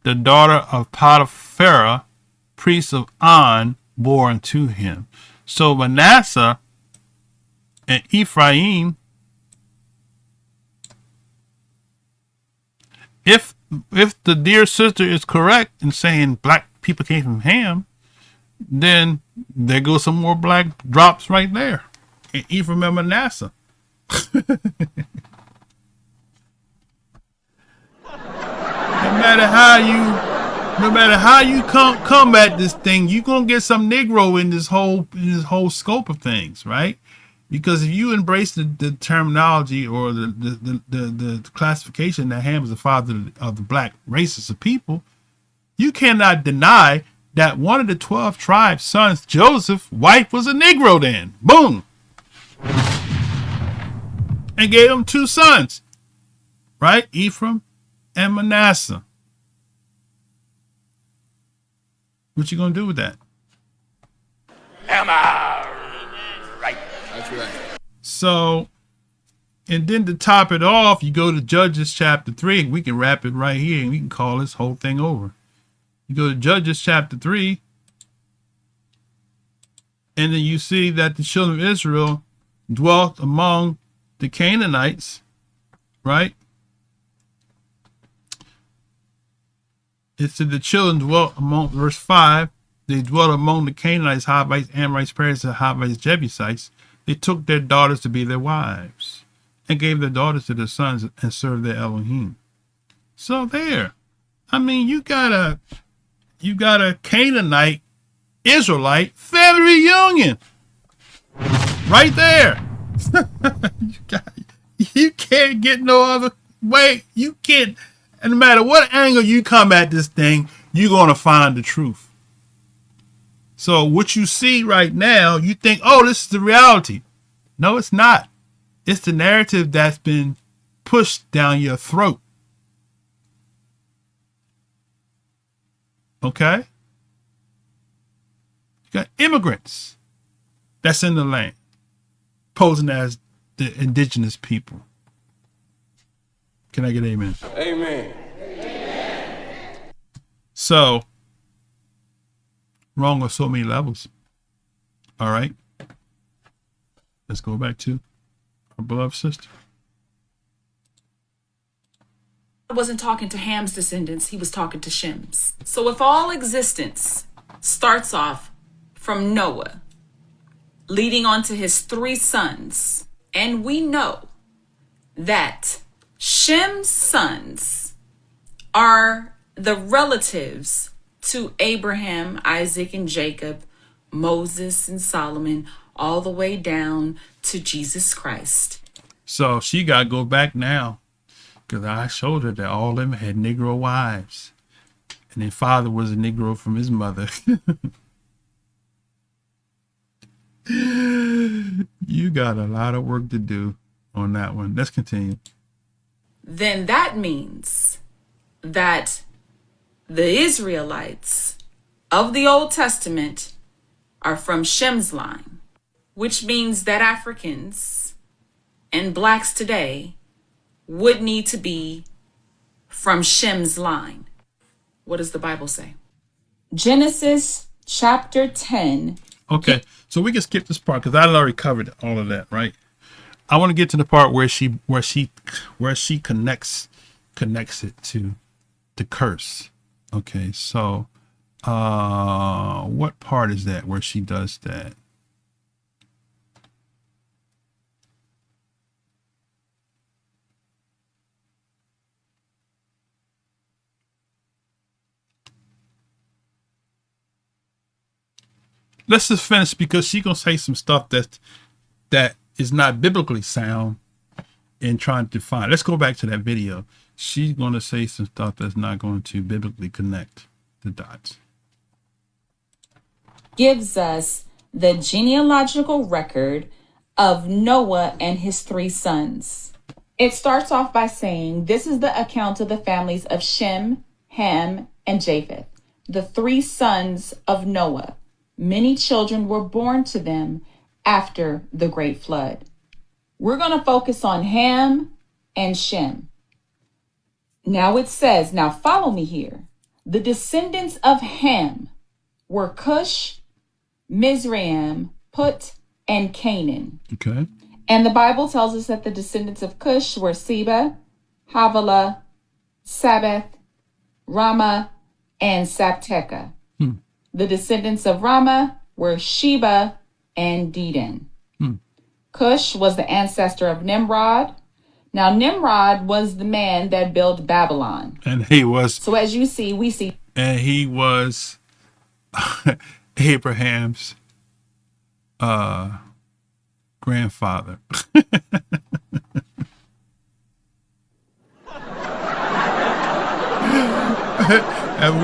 S6: the daughter of Potiphar, priest of On, born to him. So Manasseh and Ephraim, if the dear sister is correct in saying black people came from Ham, then there goes some more black drops right there. And Ephraim and Manasseh. No matter how you come at this thing, you're gonna get some Negro in this whole scope of things, right? Because if you embrace the terminology or the classification that Ham is the father of the black races of people, you cannot deny that one of the 12 tribes' sons, Joseph's wife, was a Negro then. Boom. And gave him 2 sons, right? Ephraim and Manasseh. What you gonna do with that?
S9: Am I right?
S10: That's right.
S6: So, and then to top it off, you go to Judges chapter 3, and we can wrap it right here, and we can call this whole thing over. You go to Judges chapter 3, and then you see that the children of Israel dwelt among the Canaanites, right? It said the children dwelt among, verse 5, they dwelt among the Canaanites, Hivites, Amorites, Perizzites, Hivites, Jebusites. They took their daughters to be their wives and gave their daughters to their sons and served their Elohim. So there, I mean, you got a Canaanite Israelite family reunion right there. You can't get no other way. You can't. And no matter what angle you come at this thing, you're going to find the truth. So what you see right now, you think, oh, this is the reality. No, it's not. It's the narrative that's been pushed down your throat. Okay? You got immigrants that's in the land, posing as the indigenous people. Can I get amen?
S10: Amen.
S6: So, wrong on so many levels. All right. Let's go back to our beloved sister.
S7: I wasn't talking to Ham's descendants, he was talking to Shem's. So if all existence starts off from Noah, leading on to his 3 sons, and we know that Shem's sons are the relatives to Abraham, Isaac, and Jacob, Moses and Solomon, all the way down to Jesus Christ.
S6: So she got to go back now, because I showed her that all of them had Negro wives. and their father was a Negro from his mother. You got a lot of work to do on that one. Let's continue.
S7: Then that means that the Israelites of the Old Testament are from Shem's line, which means that Africans and blacks today would need to be from Shem's line. What does the Bible say? Genesis chapter 10.
S6: Okay, so we can skip this part because I already covered all of that, right? I want to get to the part where she connects it to the curse. Okay, so what part is that where she does that? Let's just finish because she's gonna say some stuff that is not biblically sound in trying to define. Let's go back to that video. She's gonna say some stuff that's not going to biblically connect the dots.
S7: Gives us the genealogical record of Noah and his 3 sons. It starts off by saying, this is the account of the families of Shem, Ham, and Japheth, the 3 sons of Noah. Many children were born to them after the great flood. We're going to focus on Ham and Shem. Now it says, now follow me here. The descendants of Ham were Cush, Mizraim, Put, and Canaan.
S6: Okay.
S7: And the Bible tells us that the descendants of Cush were Seba, Havilah, Sabbath, Rama, and Sabteka. The descendants of Rama were Sheba and Dedan. Cush was the ancestor of Nimrod. Now, Nimrod was the man that built Babylon.
S6: And he was.
S7: So as you see, we see.
S6: And he was Abraham's grandfather. And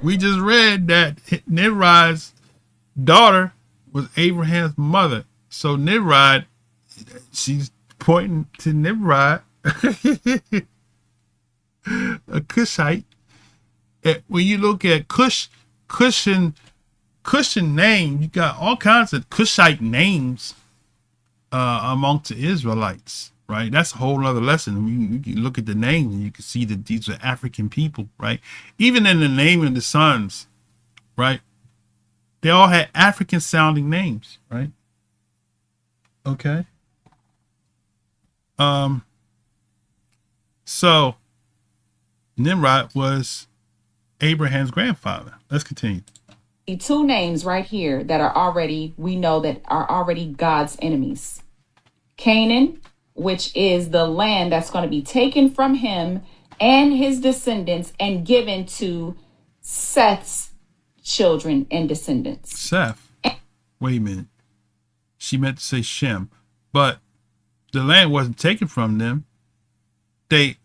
S6: we just read that Nimrod's daughter was Abraham's mother. So Nimrod, she's pointing to Nimrod, a Cushite. When you look at Cushion name, you got all kinds of Cushite names amongst the Israelites. Right, that's a whole other lesson. You can look at the names and you can see that these are African people, right? Even in the name of the sons, right? They all had African sounding names, right? Okay. So Nimrod was Abraham's grandfather. Let's continue.
S7: 2 names right here that are already, we know that are already God's enemies. Canaan, which is the land that's going to be taken from him and his descendants and given to Seth's children and descendants.
S6: Seth? Wait a minute. She meant to say Shem. But the land wasn't taken from them. They,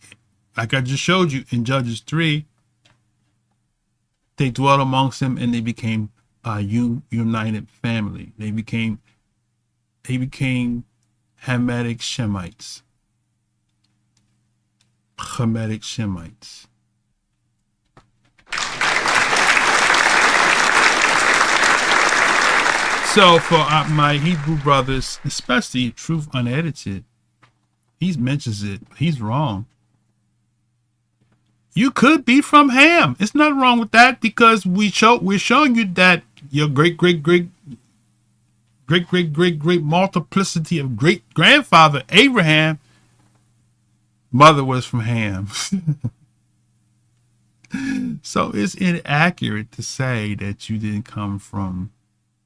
S6: like I just showed you in Judges 3, they dwelt amongst them and they became a united family. They became Hamitic Shemites. Hamitic Shemites. So for my Hebrew brothers, especially Truth Unedited, he mentions it. He's wrong. You could be from Ham. It's not wrong with that because we're showing you that your great multiplicity of great grandfather Abraham, mother was from Ham. So it's inaccurate to say that you didn't come from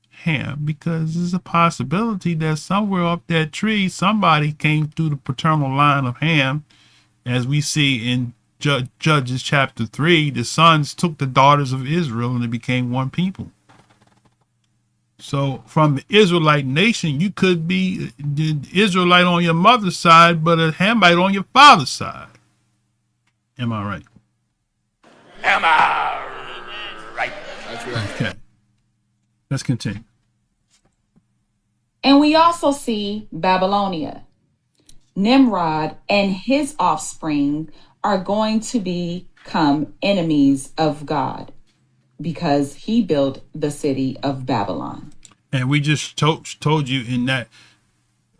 S6: Ham because there's a possibility that somewhere up that tree somebody came through the paternal line of Ham. As we see in Judges chapter 3, the sons took the daughters of Israel and they became one people. So from the Israelite nation, you could be the Israelite on your mother's side, but a Hamite on your father's side. Am I right?
S9: Am I right?
S10: That's right.
S6: Okay. Let's continue.
S7: And we also see Babylonia. Nimrod and his offspring are going to become enemies of God because he built the city of Babylon.
S6: And we just told you in that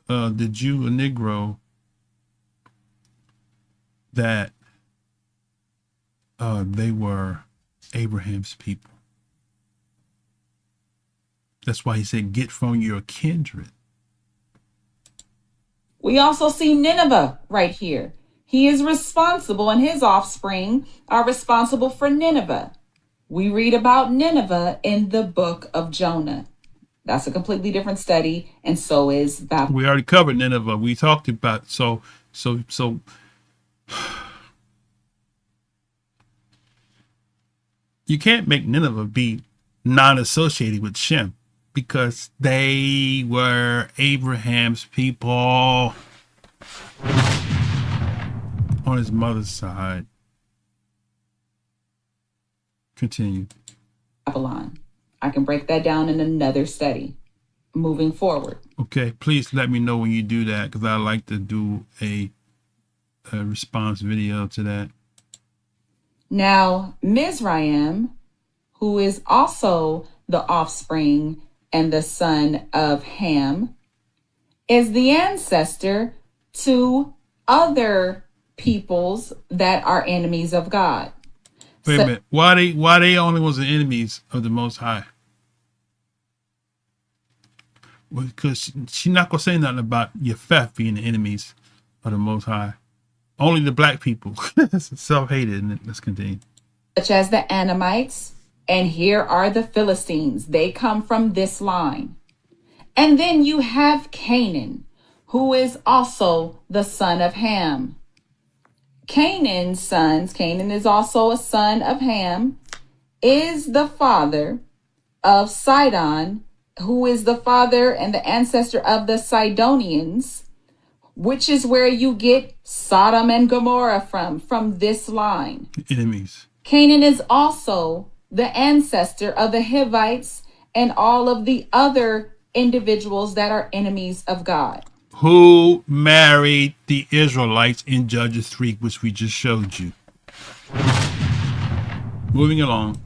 S6: the Jew or Negro that they were Abraham's people. That's why he said, get from your kindred.
S7: We also see Nineveh right here. He is responsible, and his offspring are responsible for Nineveh. We read about Nineveh in the book of Jonah. That's a completely different study, and so is Babylon.
S6: We already covered Nineveh. We talked about so you can't make Nineveh be non-associated with Shem because they were Abraham's people on his mother's side. Continue.
S7: Babylon. I can break that down in another study. Moving forward.
S6: Okay, please let me know when you do that because I like to do a response video to that.
S7: Now, Mizraim, who is also the offspring and the son of Ham, is the ancestor to other peoples that are enemies of God.
S6: Wait a minute. Why they only was the enemies of the Most High? Well, because she's not gonna say nothing about Yefeth being the enemies of the Most High. Only the black people. Self-hated. Let's continue.
S7: Such as the Anamites, and here are the Philistines. They come from this line. And then you have Canaan, who is also the son of Ham. Canaan's sons, Canaan is also a son of Ham, is the father of Sidon, who is the father and the ancestor of the Sidonians, which is where you get Sodom and Gomorrah from this line.
S6: Enemies.
S7: Canaan is also the ancestor of the Hivites and all of the other individuals that are enemies of God.
S6: Who married the Israelites in Judges 3, which we just showed you. Moving along.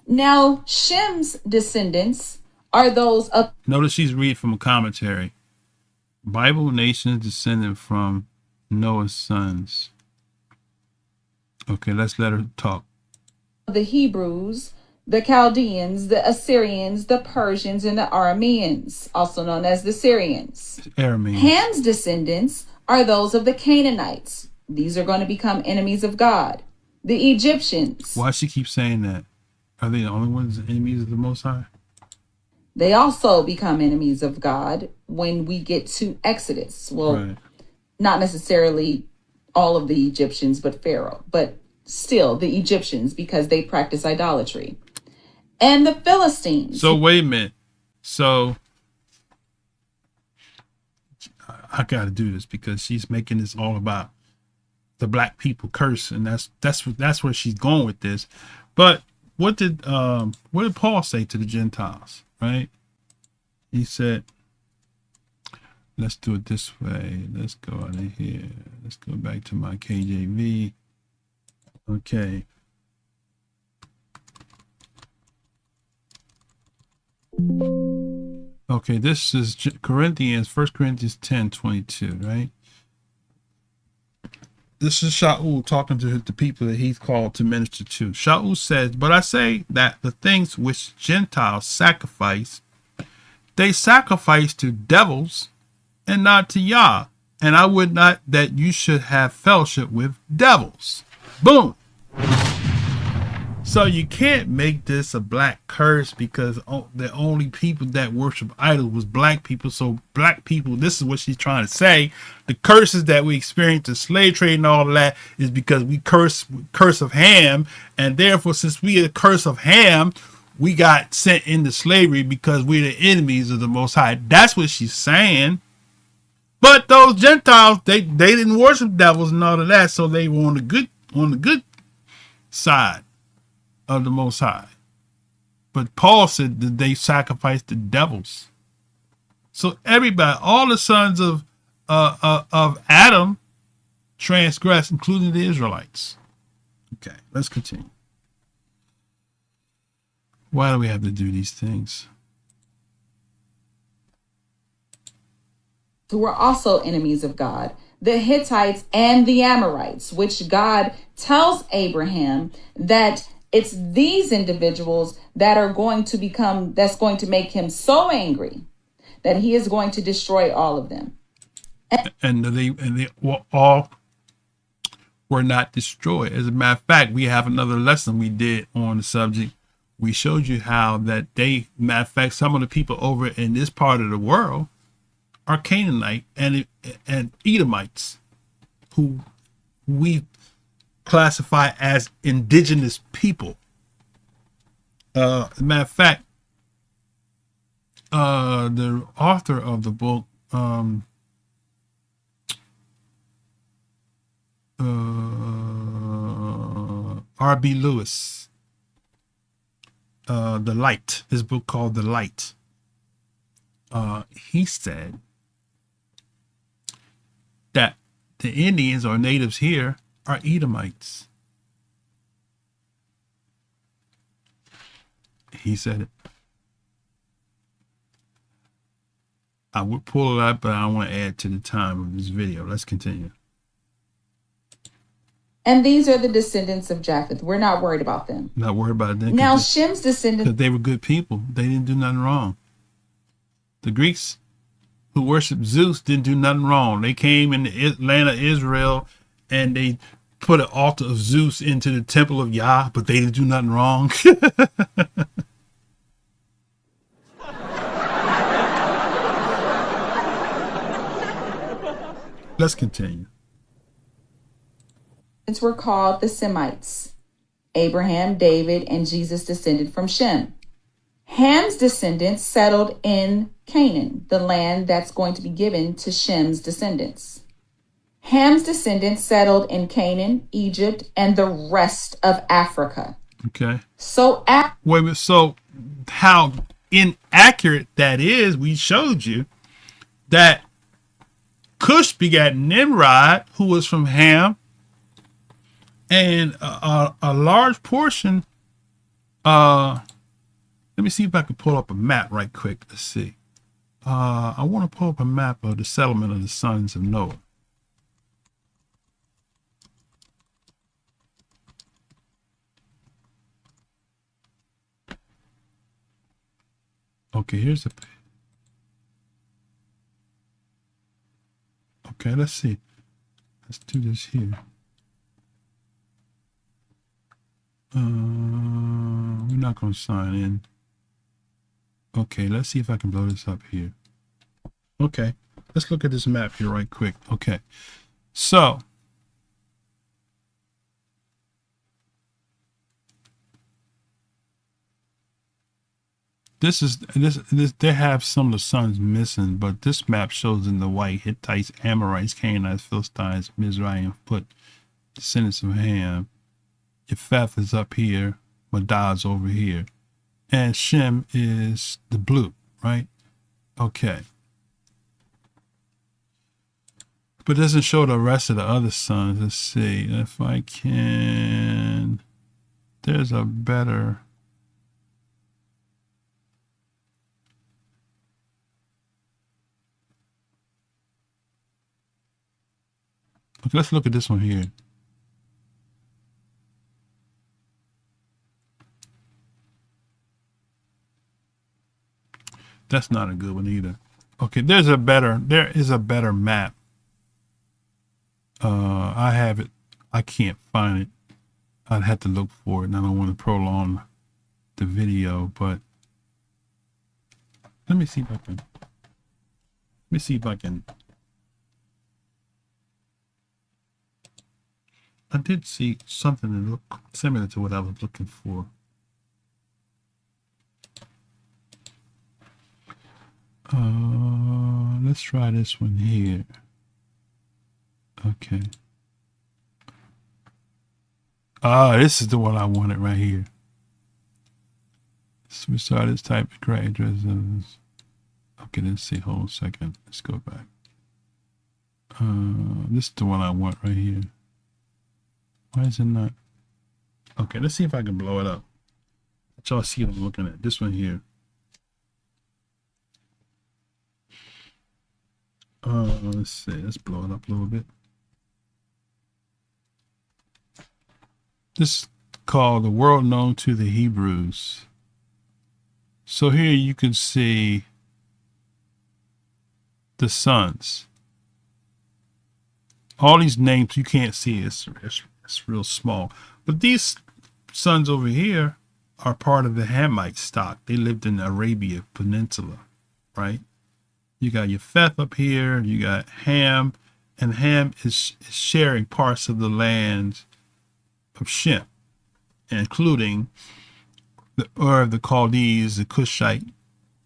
S7: Now, Shem's descendants are those of...
S6: Notice she's reading from a commentary. Bible nations descended from Noah's sons. Okay, let's let her talk.
S7: The Hebrews, the Chaldeans, the Assyrians, the Persians, and the Arameans, also known as the Syrians.
S6: Arameans.
S7: Ham's descendants are those of the Canaanites. These are going to become enemies of God. The Egyptians.
S6: Why she keep saying that? Are they the only ones enemies of the Most High?
S7: They also become enemies of God when we get to Exodus. Well,
S6: right.
S7: Not necessarily all of the Egyptians, but Pharaoh. But still, the Egyptians, because they practice idolatry. And the Philistines.
S6: So wait a minute. So I got to do this because she's making this all about the black people curse, and that's where she's going with this. But what did Paul say to the Gentiles? Right? He said, let's do it this way. Let's go out of here. Let's go back to my KJV. Okay. Okay, this is Corinthians, 1 Corinthians 10:22, right? This is Shaul talking to the people that he's called to minister to. Shaul says, but I say that the things which Gentiles sacrifice, they sacrifice to devils and not to Yah. And I would not that you should have fellowship with devils. Boom. So you can't make this a black curse because the only people that worship idols was black people. So black people, this is what she's trying to say. The curses that we experience, the slave trade and all of that, is because we curse of Ham. And therefore, since we are the curse of Ham, we got sent into slavery because we're the enemies of the Most High. That's what she's saying. But those Gentiles, they didn't worship devils and all of that. So they were on the good side. of the Most High. But Paul said that they sacrificed the devils. So everybody, all the sons of Adam transgressed, including the Israelites. Okay, let's continue. Why do we have to do these things?
S7: Who were also enemies of God, the Hittites and the Amorites, which God tells Abraham that it's these individuals that are going to become, that's going to make him so angry that he is going to destroy all of them.
S6: And they all were not destroyed. As a matter of fact, we have another lesson we did on the subject. We showed you how that matter of fact, some of the people over in this part of the world are Canaanite and Edomites, who we classify as indigenous people. As a matter of fact, the author of the book, R.B. Lewis, The Light, his book called The Light, he said that the Indians or natives here are Edomites. He said it. I would pull it up, but I want to add to the time of this video. Let's continue.
S7: And these are the descendants of Japheth. We're not worried about them.
S6: Not worried about them.
S7: Now Shem's descendants,
S6: because they were good people. They didn't do nothing wrong. The Greeks who worshiped Zeus didn't do nothing wrong. They came in the land of Israel and they put an altar of Zeus into the temple of Yah, but they didn't do nothing wrong. Let's continue.
S7: were called the Semites. Abraham, David, and Jesus descended from Shem. Ham's descendants settled in Canaan, the land that's going to be given to Shem's descendants. Ham's descendants settled in Canaan, Egypt, and the rest of Africa.
S6: Okay.
S7: So,
S6: wait a minute. So, how inaccurate that is, we showed you that Cush begat Nimrod, who was from Ham, and a large portion. Let me see if I can pull up a map right quick. Let's see. I want to pull up a map of the settlement of the sons of Noah. Okay, here's the. Okay, let's see. Let's do this here. We're not going to sign in. Okay, let's see if I can blow this up here. Okay, let's look at this map here right quick. Okay, so this they have some of the sons missing, but this map shows in the white Hittites, Amorites, Canaanites, Philistines, Mizraim, Put, descendants of Ham. Japheth is up here, Madad's over here, and Shem is the blue, right? Okay. But it doesn't show the rest of the other sons. Let's see if I can. There's a better. Okay, let's look at this one here. That's not a good one either. Okay, there is a better map. I have it. I can't find it. I'd have to look for it, and I don't want to prolong the video, but let me see if I can. I did see something that looked similar to what I was looking for. Let's try this one here. Okay. This is the one I wanted right here. we saw this type of correct address. Okay, let's see. Hold on a second. Let's go back. This is the one I want right here. Why is it not? Okay, let's see if I can blow it up. Let y'all see what I'm looking at. This one here. Let's see. Let's blow it up a little bit. This is called The World Known to the Hebrews. So here you can see the sons. All these names you can't see. It's real small. But these sons over here are part of the Hamite stock. They lived in the Arabia Peninsula, right? You got Japheth up here. You got Ham. And Ham is sharing parts of the land of Shem, including the Ur of the Chaldees, the Cushite,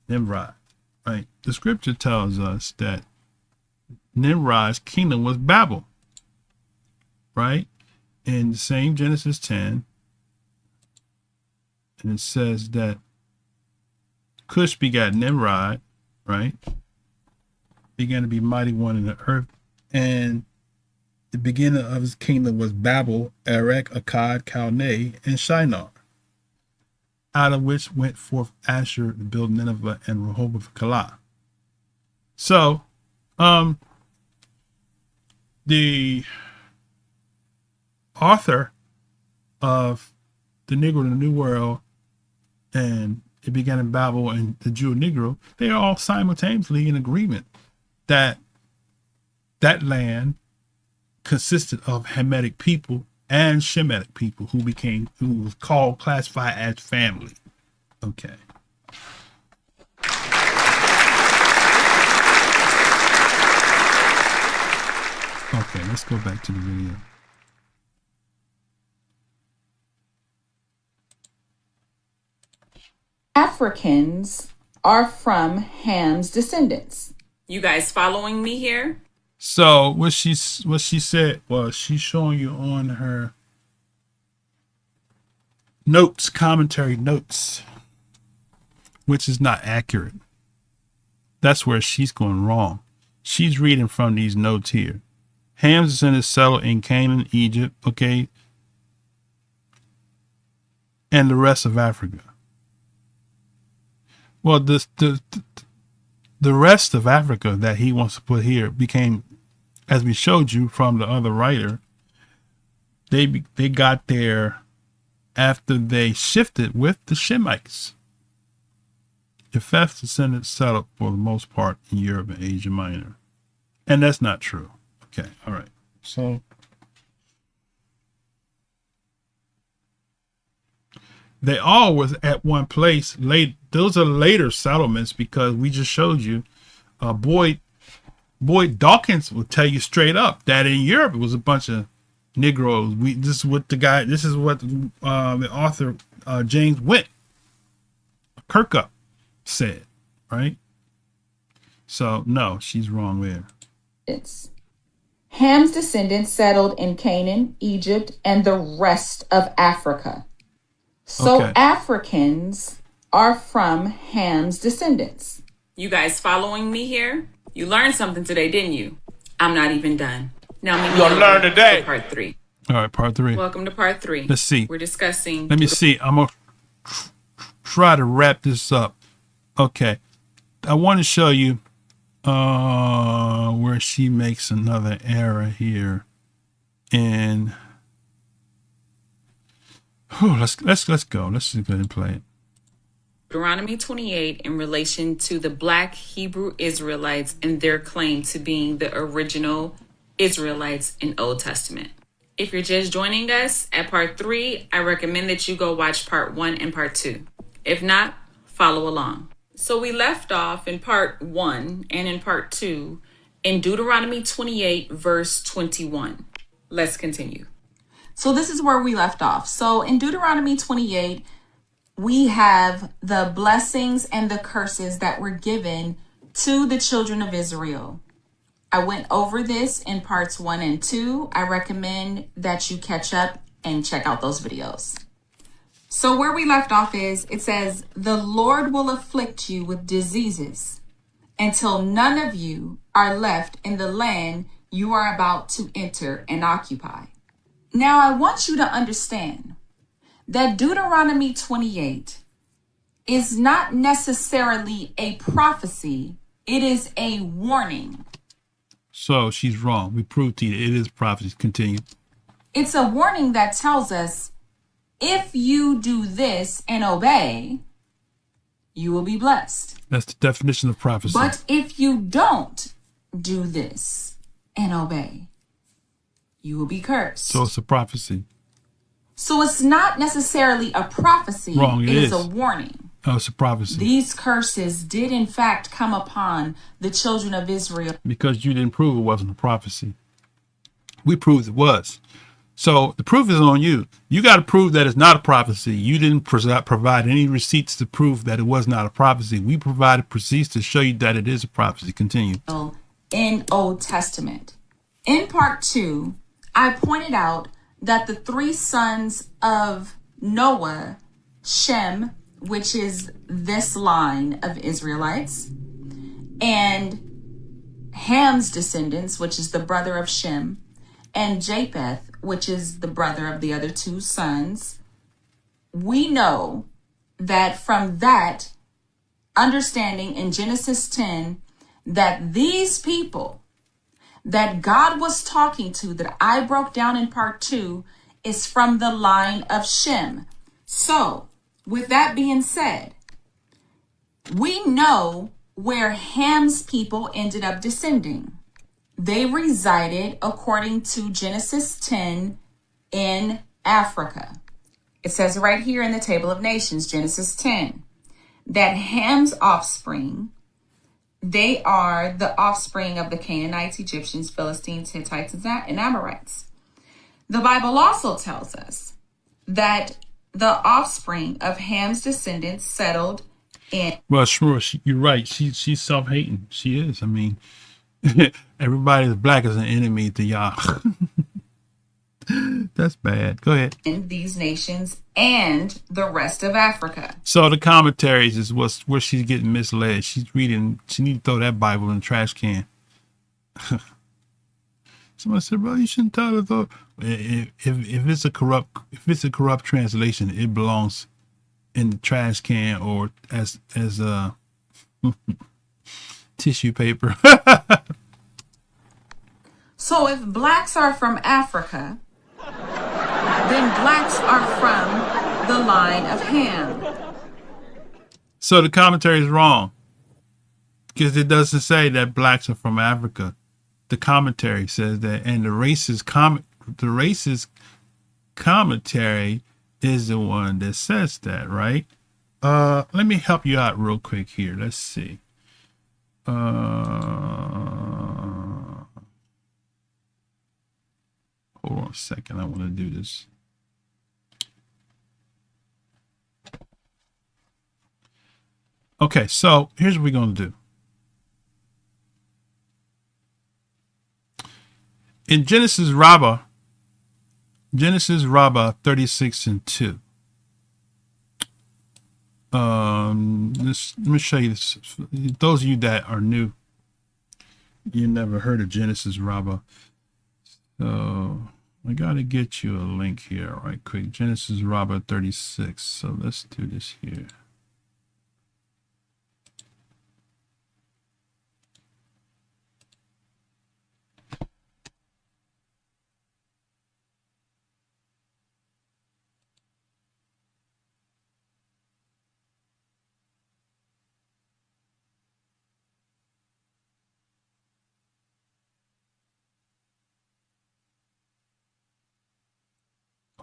S6: Nimrod, right? The scripture tells us that Nimrod's kingdom was Babel, right? In the same Genesis 10, and it says that Cush begat Nimrod, right? Began to be mighty one in the earth, and the beginning of his kingdom was Babel, Erech, Akkad, Calneh, and Shinar, out of which went forth Asher to build Nineveh and Rehoboth Calah. So, the author of the Negro in the New World and It Began in Babel and the Jew Negro, they are all simultaneously in agreement that that land consisted of Hamitic people and Shemitic people who was classified as family. Okay. Okay, let's go back to the video.
S7: Africans are from Ham's descendants. You guys following me here?
S6: So what she said was she's showing you on her notes, commentary notes, which is not accurate. That's where she's going wrong. She's reading from these notes here. Ham's descendants settled in Canaan, Egypt, okay, and the rest of Africa. Well, the rest of Africa that he wants to put here became, as we showed you from the other writer, they got there after they shifted with the Shemites. Japheth's descendants settled for the most part in Europe and Asia Minor. And that's not true. Okay, all right. So they all was at one place. Those are later settlements because we just showed you. Boyd Dawkins will tell you straight up that in Europe it was a bunch of Negroes. This is what the author James Kirkup said, right? So no, she's wrong there.
S7: Ham's descendants settled in Canaan, Egypt, and the rest of Africa. So okay. Africans are from Ham's descendants. You guys following me here? You learned something today, didn't you? I'm not even done. Now we're going to learn today. Part 3.
S6: All right, part 3.
S7: Welcome to part 3.
S6: Let's see.
S7: We're discussing.
S6: Let me see. I'm going to try to wrap this up. Okay. I want to show you where she makes another error here. And let's go. Let's just go ahead and play it.
S7: Deuteronomy 28 in relation to the Black Hebrew Israelites and their claim to being the original Israelites in Old Testament. If you're just joining us at part 3, I recommend that you go watch part 1 and part 2. If not, follow along. So we left off in part 1 and in part 2 in Deuteronomy 28 verse 21. Let's continue. So this is where we left off. So in Deuteronomy 28, we have the blessings and the curses that were given to the children of Israel. I went over this in parts 1 and 2. I recommend that you catch up and check out those videos. So where we left off is, it says, the Lord will afflict you with diseases until none of you are left in the land you are about to enter and occupy. Now I want you to understand that Deuteronomy 28 is not necessarily a prophecy. It is a warning.
S6: So she's wrong. We proved to you it is prophecy. Continue.
S7: It's a warning that tells us, if you do this and obey, you will be blessed.
S6: That's the definition of prophecy.
S7: But if you don't do this and obey, you will be cursed.
S6: So it's a prophecy.
S7: So it's not necessarily a prophecy.
S6: Wrong, it
S7: is
S6: is.
S7: a warning.
S6: Oh, it's a prophecy.
S7: These curses did in fact come upon the children of Israel.
S6: Because you didn't prove it wasn't a prophecy. We proved it was. So the proof is on you. You got to prove that it's not a prophecy. You didn't provide any receipts to prove that it was not a prophecy. We provided receipts to show you that it is a prophecy. Continue.
S7: In Old Testament. In part 2, I pointed out that the 3 sons of Noah, Shem, which is this line of Israelites, and Ham's descendants, which is the brother of Shem, and Japheth, which is the brother of the other 2 sons, we know that from that understanding in Genesis 10, that these people that God was talking to, that I broke down in part 2, is from the line of Shem. So, with that being said, we know where Ham's people ended up descending. They resided, according to Genesis 10, in Africa. It says right here in the Table of Nations, Genesis 10, that Ham's offspring, they are the offspring of the Canaanites, Egyptians, Philistines, Hittites, and Amorites. The Bible also tells us that the offspring of Ham's descendants settled in.
S6: Well, sure, you're right. She's self-hating. She is. I mean, everybody that's black is an enemy to y'all. That's bad. Go ahead.
S7: In these nations and the rest of Africa.
S6: So the commentaries is where she's getting misled. She's reading. She need to throw that Bible in the trash can. Somebody said, "Bro, you shouldn't tell her though." If it's a corrupt translation, it belongs in the trash can or as tissue paper.
S7: So if blacks are from Africa, then blacks are from the line of Ham.
S6: So the commentary is wrong because it doesn't say that blacks are from Africa. The commentary says that, and the racist commentary is the one that says that, right? Let me help you out real quick here. Let's see. Hold on a second. I want to do this. Okay, so here's what we're going to do. In Genesis Rabbah 36:2. Let me show you this. Those of you that are new, you never heard of Genesis Rabbah. So I gotta get you a link here right quick. Genesis Rabbah 36. So let's do this here.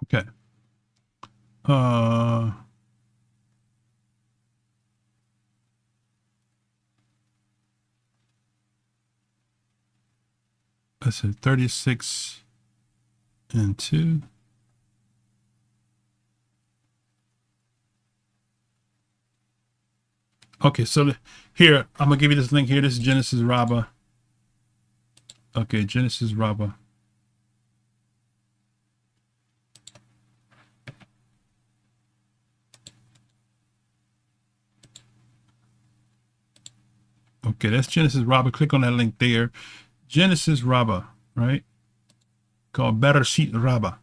S6: Okay. Let's see, 36:2. Okay, so here, I'm going to give you this link here. This is Genesis Rabbah. Okay, Genesis Rabbah. Okay, that's Genesis Rabbah. Click on that link there. Genesis Rabbah, right? Called Bereshit Rabbah.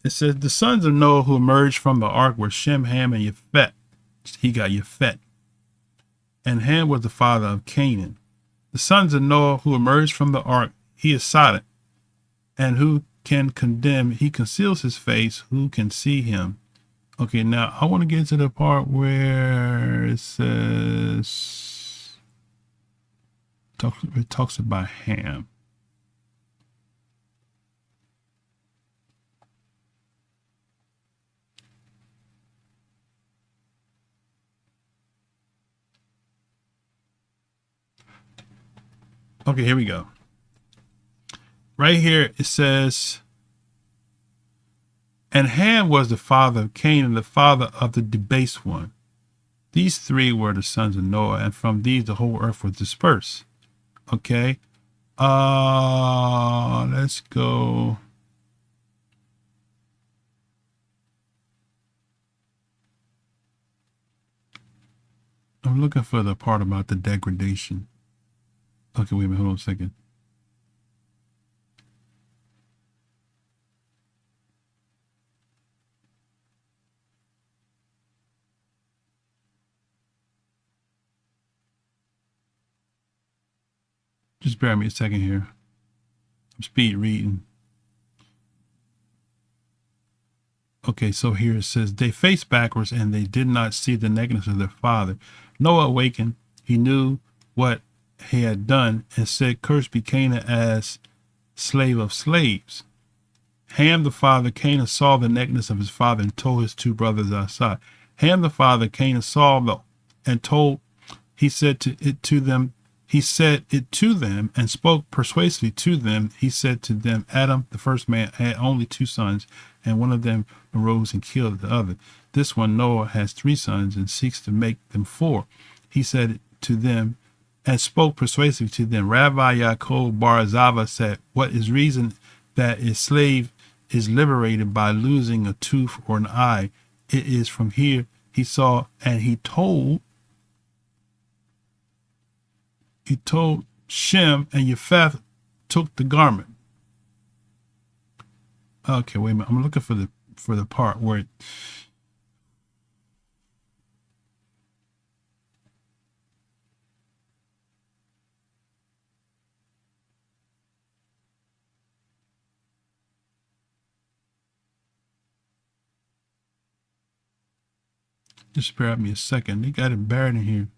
S6: It says the sons of Noah who emerged from the ark were Shem, Ham, and Yafet. He got Yafet. And Ham was the father of Canaan. The sons of Noah who emerged from the ark, he is silent. And who can condemn? He conceals his face. Who can see him? Okay, now I want to get to the part where it says, it talks about Ham. Okay, here we go. Right here it says, and Ham was the father of Canaan, the father of the debased one. These three were the sons of Noah, and from these the whole earth was dispersed. Okay. Let's go. I'm looking for the part about the degradation. Okay, wait a minute, hold on a second. Just bear me a second here. I'm speed reading. Okay, so here it says, they faced backwards and they did not see the nakedness of their father. Noah awakened. He knew what he had done and said, cursed be Canaan as slave of slaves. Ham the father, Canaan saw the nakedness of his father and told his two brothers outside. Ham the father, Canaan saw and told, he said it to them and spoke persuasively to them. He said to them, Adam, the first man, had only 2 sons, and one of them arose and killed the other. This one, Noah, has 3 sons and seeks to make them 4. He said to them and spoke persuasively to them. Rabbi Yaakov Bar Zava said, what is reason that a slave is liberated by losing a tooth or an eye? It is from here he saw, and he told Shem, and Yafeth took the garment. Okay, wait a minute. I'm looking for the part where it, just spare me a second. They got it buried in here.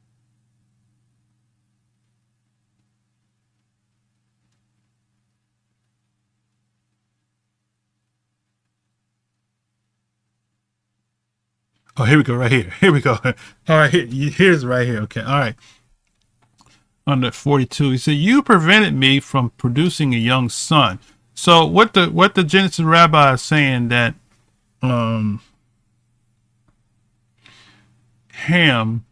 S6: Oh, here we go, right here. Here we go. All right, here's right here. Okay, all right. Under 42, he said, you prevented me from producing a young son. So what the Genesis rabbi is saying that Ham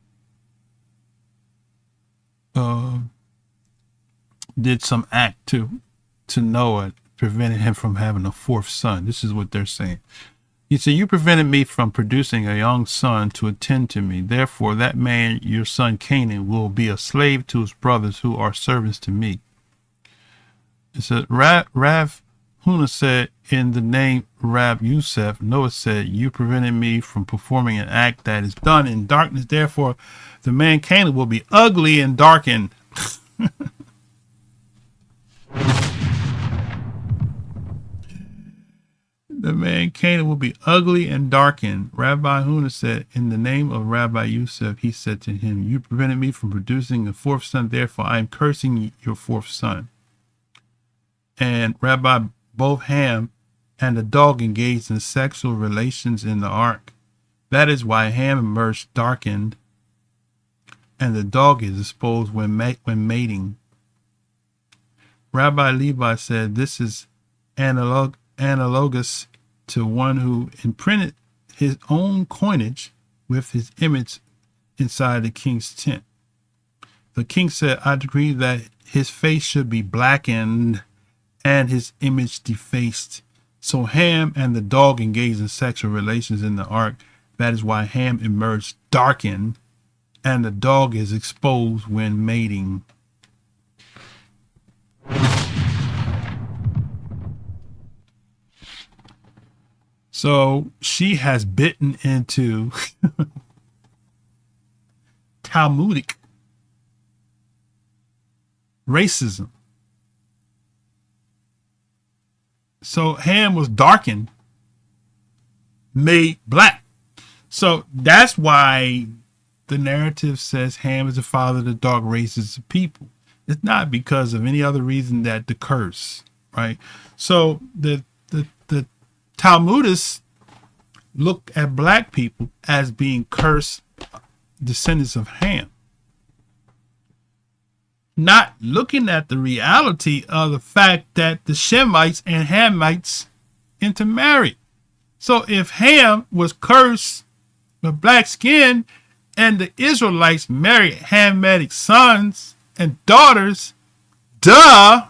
S6: did some act to Noah, prevented him from having a 4th son. This is what they're saying. He said, you prevented me from producing a young son to attend to me. Therefore, that man, your son Canaan, will be a slave to his brothers who are servants to me. It said, Rav Huna said, in the name Rab Yusef, Noah said, you prevented me from performing an act that is done in darkness. Therefore, the man Canaan will be ugly and darkened. The man Canaan will be ugly and darkened. Rabbi Huna said, in the name of Rabbi Yusef, he said to him, you prevented me from producing a 4th son, therefore I am cursing your 4th son. And Rabbi, both Ham and the dog engaged in sexual relations in the ark. That is why Ham emerged darkened, and the dog is exposed when mating. Rabbi Levi said, this is analogous to one who imprinted his own coinage with his image inside the king's tent. The king said, I decree that his face should be blackened and his image defaced. So Ham and the dog engaged in sexual relations in the ark. That is why Ham emerged darkened, and the dog is exposed when mating. So she has bitten into Talmudic racism. So Ham was darkened, made black. So that's why the narrative says Ham is the father of the dark races of people. It's not because of any other reason that the curse, right? So the Talmudists look at black people as being cursed descendants of Ham, not looking at the reality of the fact that the Shemites and Hamites intermarried. So if Ham was cursed with black skin and the Israelites married Hamitic sons and daughters, duh,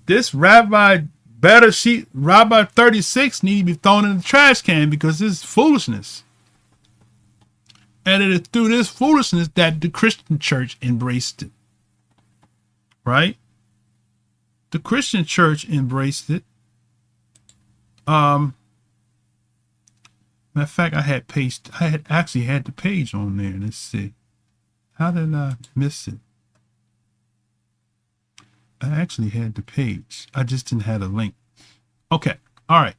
S6: this Rabbi 36 need to be thrown in the trash can because this is foolishness. And it is through this foolishness that the Christian church embraced it. Right? The Christian church embraced it. Matter of fact, I had actually had the page on there. Let's see. How did I miss it? I actually had the page. I just didn't have a link. Okay. All right.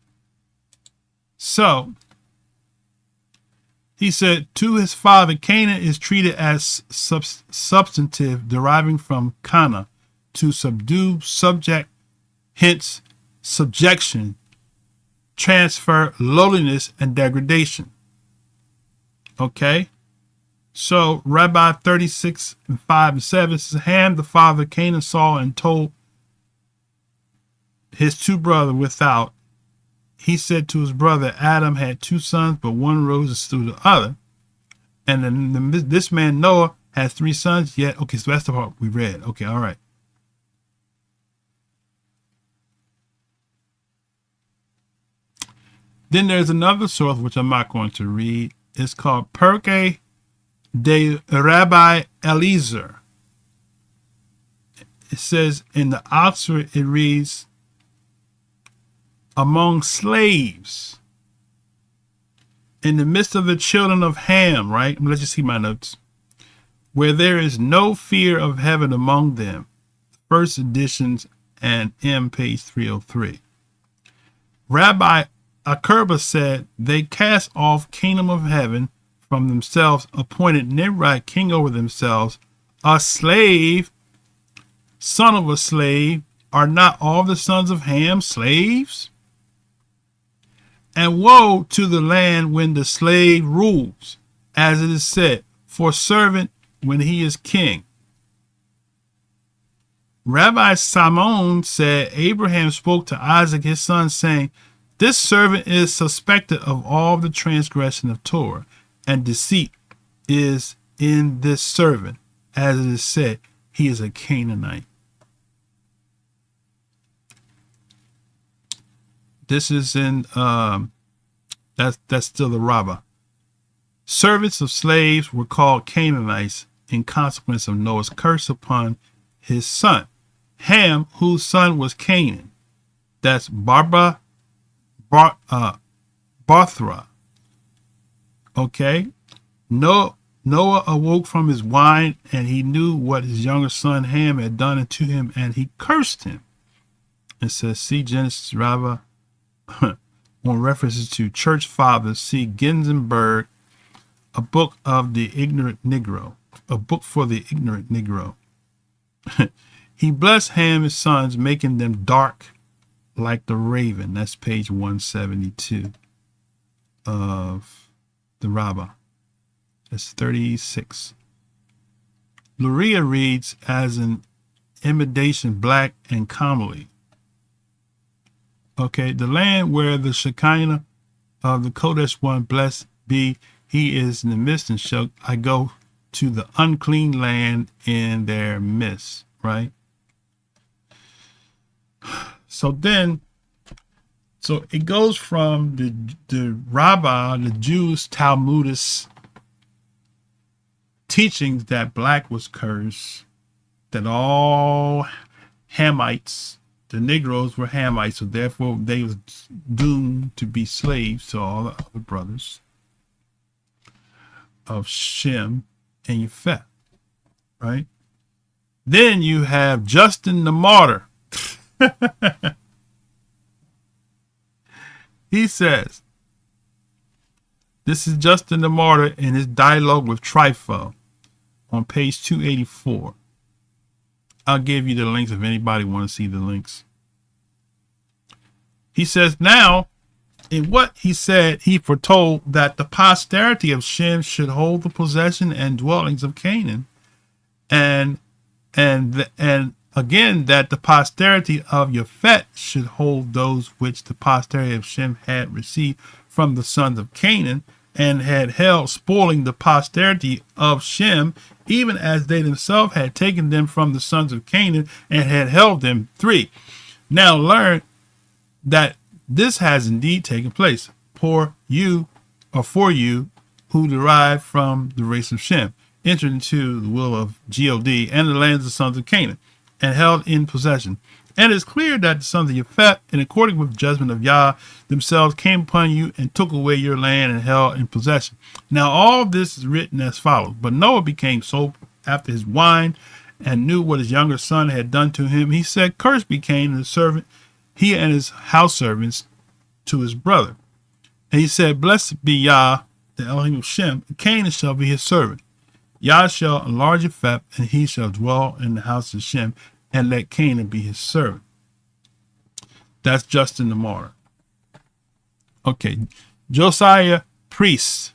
S6: So he said, to his father, Canaan is treated as substantive, deriving from kana, to subdue, subject, hence subjection, transfer, lowliness, and degradation. Okay. So Rabbi 36 and 5 and 7 says, Ham, the father of Canaan, saw and told his two brothers without. He said to his brother, Adam had two sons, but one rose and slew the other. And then this man Noah had three sons, yet. Okay, so that's the part we read. Okay, all right. Then there's another source, which I'm not going to read. It's called Pirkei de Rabbi Eliezer. It says in the Oxford, it reads, among slaves, in the midst of the children of Ham, right? Let's just see my notes. Where there is no fear of heaven among them. First editions and M, page 303. Rabbi Akerba said, they cast off kingdom of heaven from themselves, appointed Nimrod king over themselves, a slave, son of a slave. Are not all the sons of Ham slaves? And woe to the land when the slave rules, as it is said, for servant when he is king. Rabbi Simon said, Abraham spoke to Isaac his son, saying, this servant is suspected of all the transgression of Torah, and deceit is in this servant, as it is said, he is a Canaanite. This is in that's still the Rabbah. Servants of slaves were called Canaanites in consequence of Noah's curse upon his son Ham, whose son was Canaan. That's Bothra. Okay. Noah awoke from his wine, and he knew what his younger son Ham had done unto him, and he cursed him. It says, see Genesis Rabbah. On references to church fathers, see Ginsburg, a book of the ignorant Negro, a book for the ignorant Negro. He blessed Ham his sons, making them dark like the raven. That's page 172 of the Rabbah. That's 36. Luria reads as an imitation black and comely. Okay, the land where the Shekinah of the Kodesh one, blessed be he is in the midst, and shall I go to the unclean land in their midst, right? So then So it goes from the Rabbah, the Jews, Talmudists teachings that black was cursed, that all Hamites, the Negroes were Hamites, so therefore they was doomed to be slaves to all the other brothers of Shem and Yefet, right? Then you have Justin the Martyr. He says, this is Justin the Martyr in his dialogue with Trypho on page 284. I'll give you the links if anybody want to see the links. He says, now, in what he said, he foretold that the posterity of Shem should hold the possession and dwellings of Canaan, and again that the posterity of Yefet should hold those which the posterity of Shem had received from the sons of Canaan, and had held, spoiling the posterity of Shem, even as they themselves had taken them from the sons of Canaan and had held them. 3. Now learn that this has indeed taken place for you who derive from the race of Shem, entered into the will of God and the lands of the sons of Canaan, and held in possession. And it's clear that the sons of Yefet, in accordance with the judgment of Yah, themselves came upon you and took away your land and held in possession. Now all this is written as follows. But Noah became sober after his wine and knew what his younger son had done to him. He said, cursed be Canaan, the servant, he and his house servants, to his brother. And he said, blessed be Yah, the Elohim of Shem, and Canaan shall be his servant. Yah shall enlarge Yefet, and he shall dwell in the house of Shem, and let Canaan be his servant. That's Justin the Martyr. Okay, Josiah Priest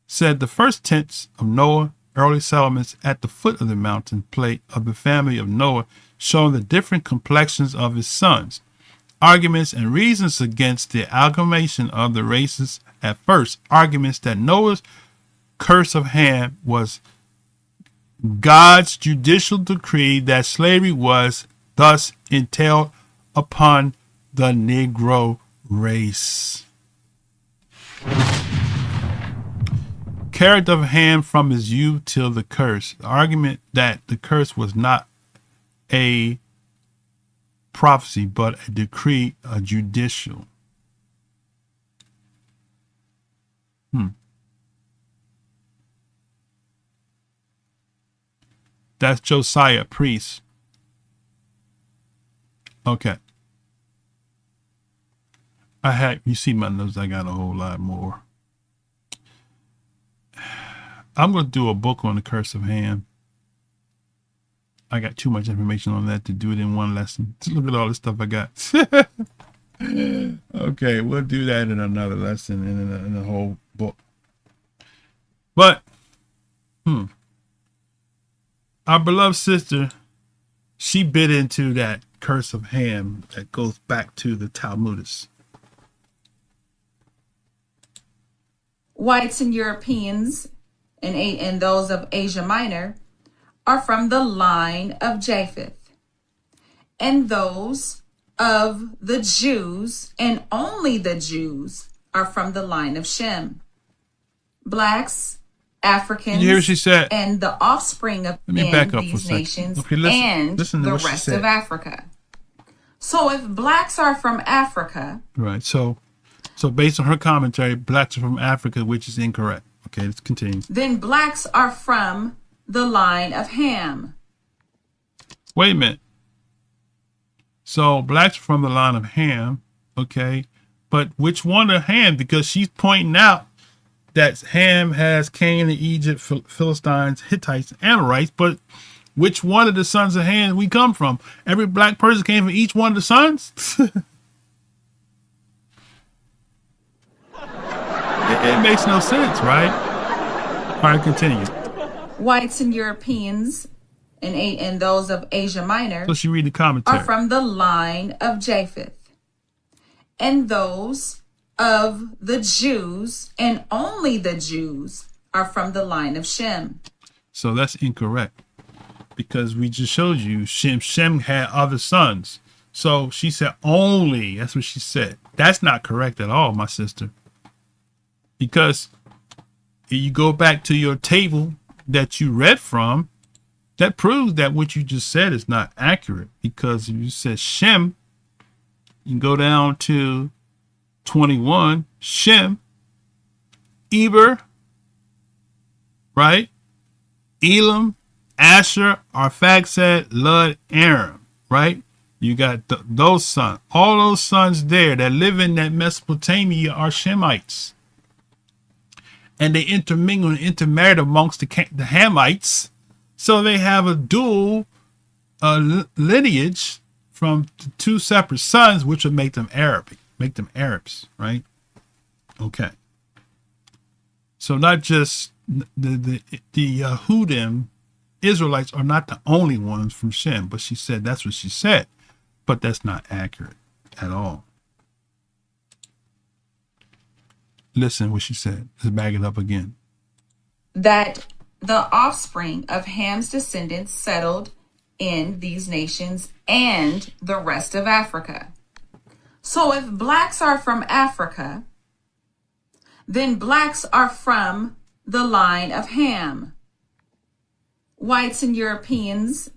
S6: said the first tents of Noah, early settlements at the foot of the mountain plate of the family of Noah, showing the different complexions of his sons. Arguments and reasons against the amalgamation of the races at first. Arguments that Noah's curse of Ham was God's judicial decree that slavery was thus entailed upon the Negro race. Character of Ham from his youth till the curse. The argument that the curse was not a prophecy but a decree, a judicial. That's Josiah Priest. Okay. You see my notes, I got a whole lot more. I'm going to do a book on the curse of Ham. I got too much information on that to do it in one lesson. Look at all this stuff I got. Okay, we'll do that in another lesson in a whole book. But, our beloved sister, she bit into that curse of Ham that goes back to the Talmudists.
S7: Whites and Europeans and those of Asia Minor are from the line of Japheth, and those of the Jews, and only the Jews, are from the line of Shem. Blacks, Africans,
S6: You hear what she said?
S7: and the offspring of
S6: Let me back up for a
S7: these
S6: second.
S7: nations,
S6: Okay,
S7: and
S6: listen to
S7: the
S6: what she
S7: rest
S6: said.
S7: of Africa. So if blacks are from Africa,
S6: Right. So based on her commentary, blacks are from Africa, which is incorrect. Okay, let's continue.
S7: then blacks are from the line of Ham.
S6: Wait a minute. So blacks are from the line of Ham, okay, but which one of Ham? Because she's pointing out that Ham has Canaan, Egypt, Philistines, Hittites, Amorites, but which one of the sons of Ham we come from? Every black person came from each one of the sons? It makes no sense, right? All right, continue.
S7: Whites and Europeans and those of Asia Minor
S6: So she read the commentary.
S7: are from the line of Japheth, and those of the Jews, and only the Jews, are from the line of Shem.
S6: So that's incorrect, because we just showed you Shem had other sons. So she said only. That's what she said. That's not correct at all, my sister. Because if you go back to your table that you read from, that proves that what you just said is not accurate. Because if you said Shem, you can go down to 21, Shem, Eber, right? Elam, Asher, Arphaxad, Lud, Aram, right? You got those sons. All those sons there that live in that Mesopotamia are Shemites. And they intermingle and intermarried amongst the Hamites. So they have a dual lineage from the two separate sons, which would make them Arabs, right? Okay. So not just the Yehudim, Israelites are not the only ones from Shem, but she said that's what she said. But that's not accurate at all. Listen what she said. Let's back it up again.
S7: That the offspring of Ham's descendants settled in these nations and the rest of Africa. So if blacks are from Africa, then blacks are from the line of Ham. Whites and Europeans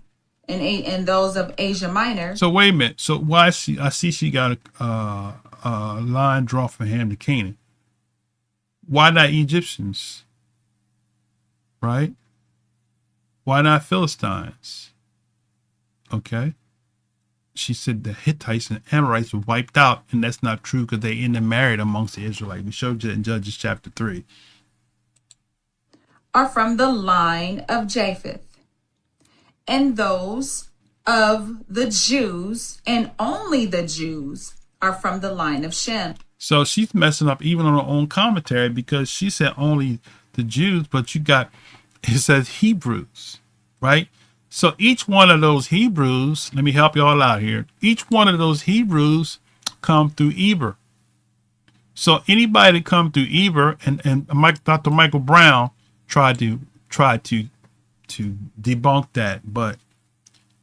S7: and those of Asia Minor.
S6: So wait a minute. So why I see she got a line drawn from Ham to Canaan. Why not Egyptians? Right? Why not Philistines? Okay. She said the Hittites and Amorites were wiped out, and that's not true because they intermarried amongst the Israelites. We showed you in Judges chapter 3.
S7: Are from the line of Japheth. And those of the Jews, and only the Jews, are from the line of Shem.
S6: So she's messing up even on her own commentary because she said only the Jews, but it says Hebrews, right? So each one of those Hebrews, let me help you all out here. Each one of those Hebrews come through Eber. So anybody that come through Eber, and Dr. Michael Brown tried to debunk that, but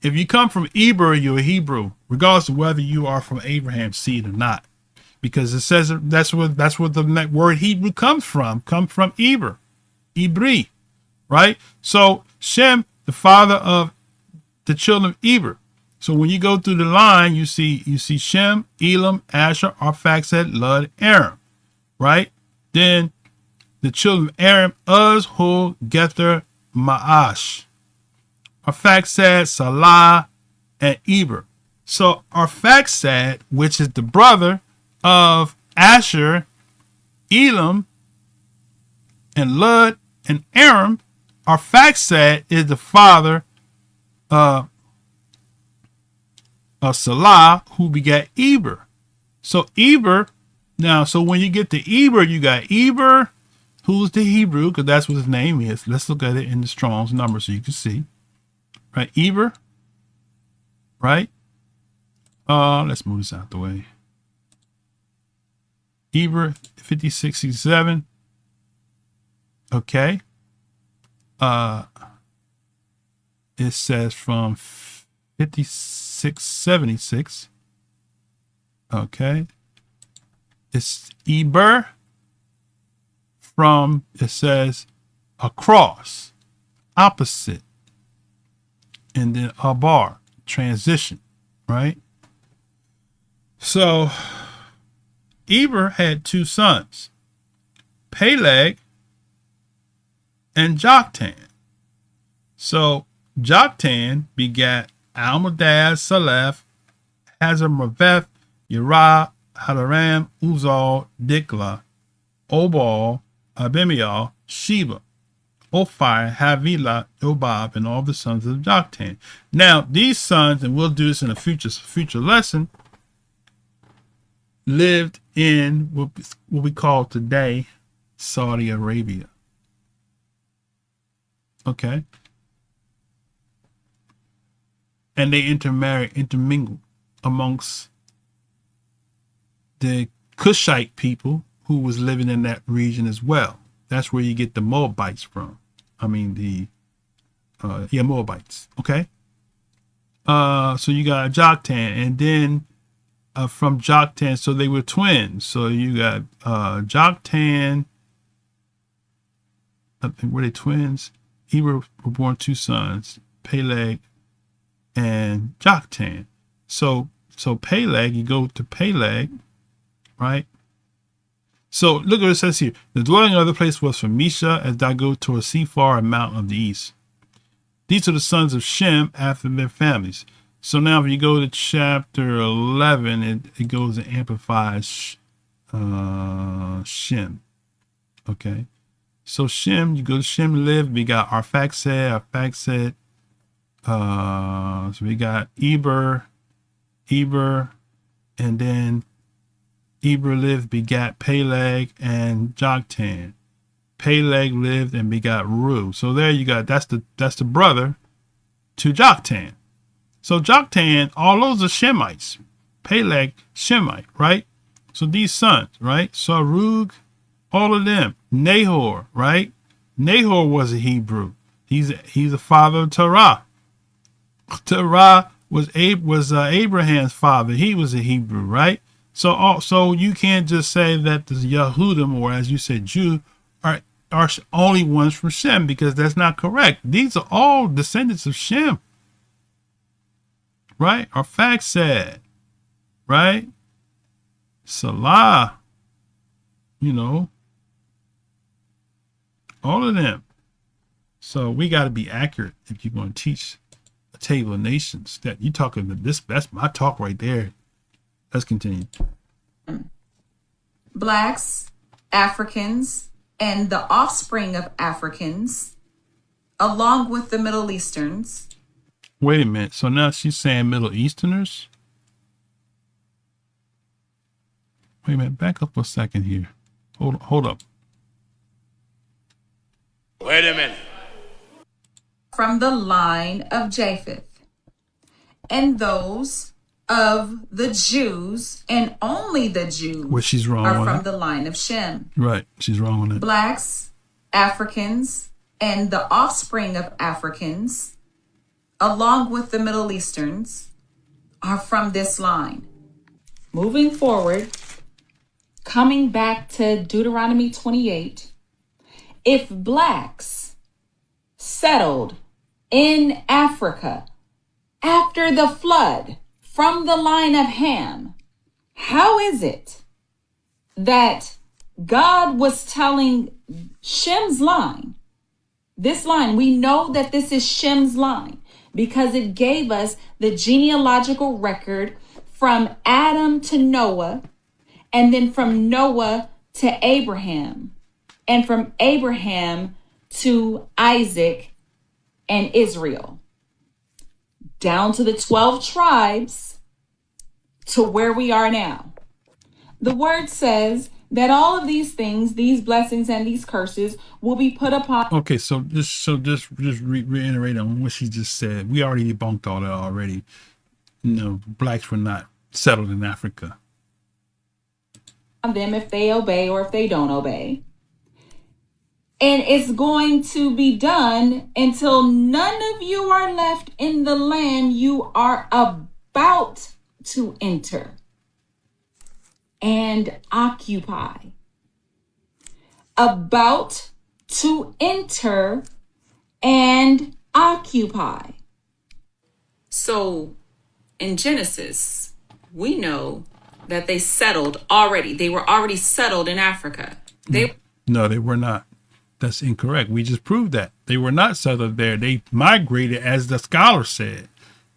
S6: if you come from Eber, you're a Hebrew, regardless of whether you are from Abraham's seed or not, because it says that's where the word Hebrew comes from Eber, Ibri, right? So Shem, the father of the children of Eber. So when you go through the line, you see Shem, Elam, Asher, Arphaxad, Lud, Aram, right? Then the children of Aram, Uz, Hul, Gether, Maash, Arphaxad, Salah, and Eber. So Arphaxad, which is the brother of Asher, Elam, and Lud, and Aram, Arphaxad is the father of Salah, who begat Eber. So Eber, so when you get to Eber, you got Eber, who's the Hebrew, because that's what his name is. Let's look at it in the Strong's number so you can see. Right, Eber. Right? Let's move this out the way. Eber, 5067. Okay. It says from 5676. Okay. It's Eber from, it says across, opposite, and then Abar, transition, right? So Eber had two sons, Peleg and Joktan. So Joktan begat Almadad, Saleth, Hazarmaveth, Yerah, Hadaram, Uzal, Dikla, Obal, Abimael, Sheba, Ophir, Havilah, Obab, and all the sons of Joktan. Now, these sons, and we'll do this in a future lesson, lived in what we call today Saudi Arabia. Okay? And they intermingled amongst the Cushite people who was living in that region as well. That's where you get the Moabites from. I mean, Moabites. Okay? So you got Joktan, and then from Joktan, so they were twins. So you got Joktan. Were they twins? Eber were born two sons, Peleg and Joktan. So Peleg, you go to Peleg, right? So look what it says here. The dwelling of the place was from Misha as thou go toward Sephar, a mountain of the east. These are the sons of Shem after their families. So now if you go to chapter 11, it goes and amplifies Shem. Okay. So Shem, you go to Shem lived, we got Arphaxad. So we got Eber, and then Eber lived, begat Peleg and Joktan. Peleg lived and begot Ru. So there you got, that's the brother to Joktan. So Joktan, all those are Shemites. Peleg, Shemite, right? So these sons, right? Sarug, all of them. Nahor, right? Nahor was a Hebrew. He's a father of Terah. Terah was Abraham's father. He was a Hebrew, right? So you can't just say that the Yehudim, or as you said, Jew, are only ones from Shem, because that's not correct. These are all descendants of Shem, right? Arphaxad, right? Salah, all of them. So we got to be accurate if you're going to teach a table of nations. That you talking to this, that's my talk right there. Let's continue.
S7: Blacks, Africans, and the offspring of Africans, along with the Middle Easterns.
S6: Wait a minute. So now she's saying Middle Easterners? Wait a minute. Back up a second here. Hold up.
S9: Wait a minute.
S7: From the line of Japheth, and those of the Jews, and only the Jews,
S6: well, she's wrong
S7: are
S6: on
S7: from
S6: that.
S7: the line of Shem.
S6: Right, she's wrong on that.
S7: Blacks, Africans, and the offspring of Africans, along with the Middle Easterns, are from this line. Moving forward, coming back to Deuteronomy 28, if blacks settled in Africa after the flood from the line of Ham, how is it that God was telling Shem's line, this line, we know that this is Shem's line because it gave us the genealogical record from Adam to Noah, and then from Noah to Abraham, and from Abraham to Isaac and Israel, down to the 12 tribes to where we are now. The word says that all of these things, these blessings and these curses, will be put upon.
S6: Okay, so just reiterate on what she just said. We already debunked all that already. Blacks were not settled in Africa.
S7: Them if they obey or if they don't obey. And it's going to be done until none of you are left in the land you are about to enter and occupy. About to enter and occupy. So in Genesis, we know that they settled already. They were already settled in Africa.
S6: No, they were not. That's incorrect. We just proved that. They were not settled there. They migrated, as the scholar said,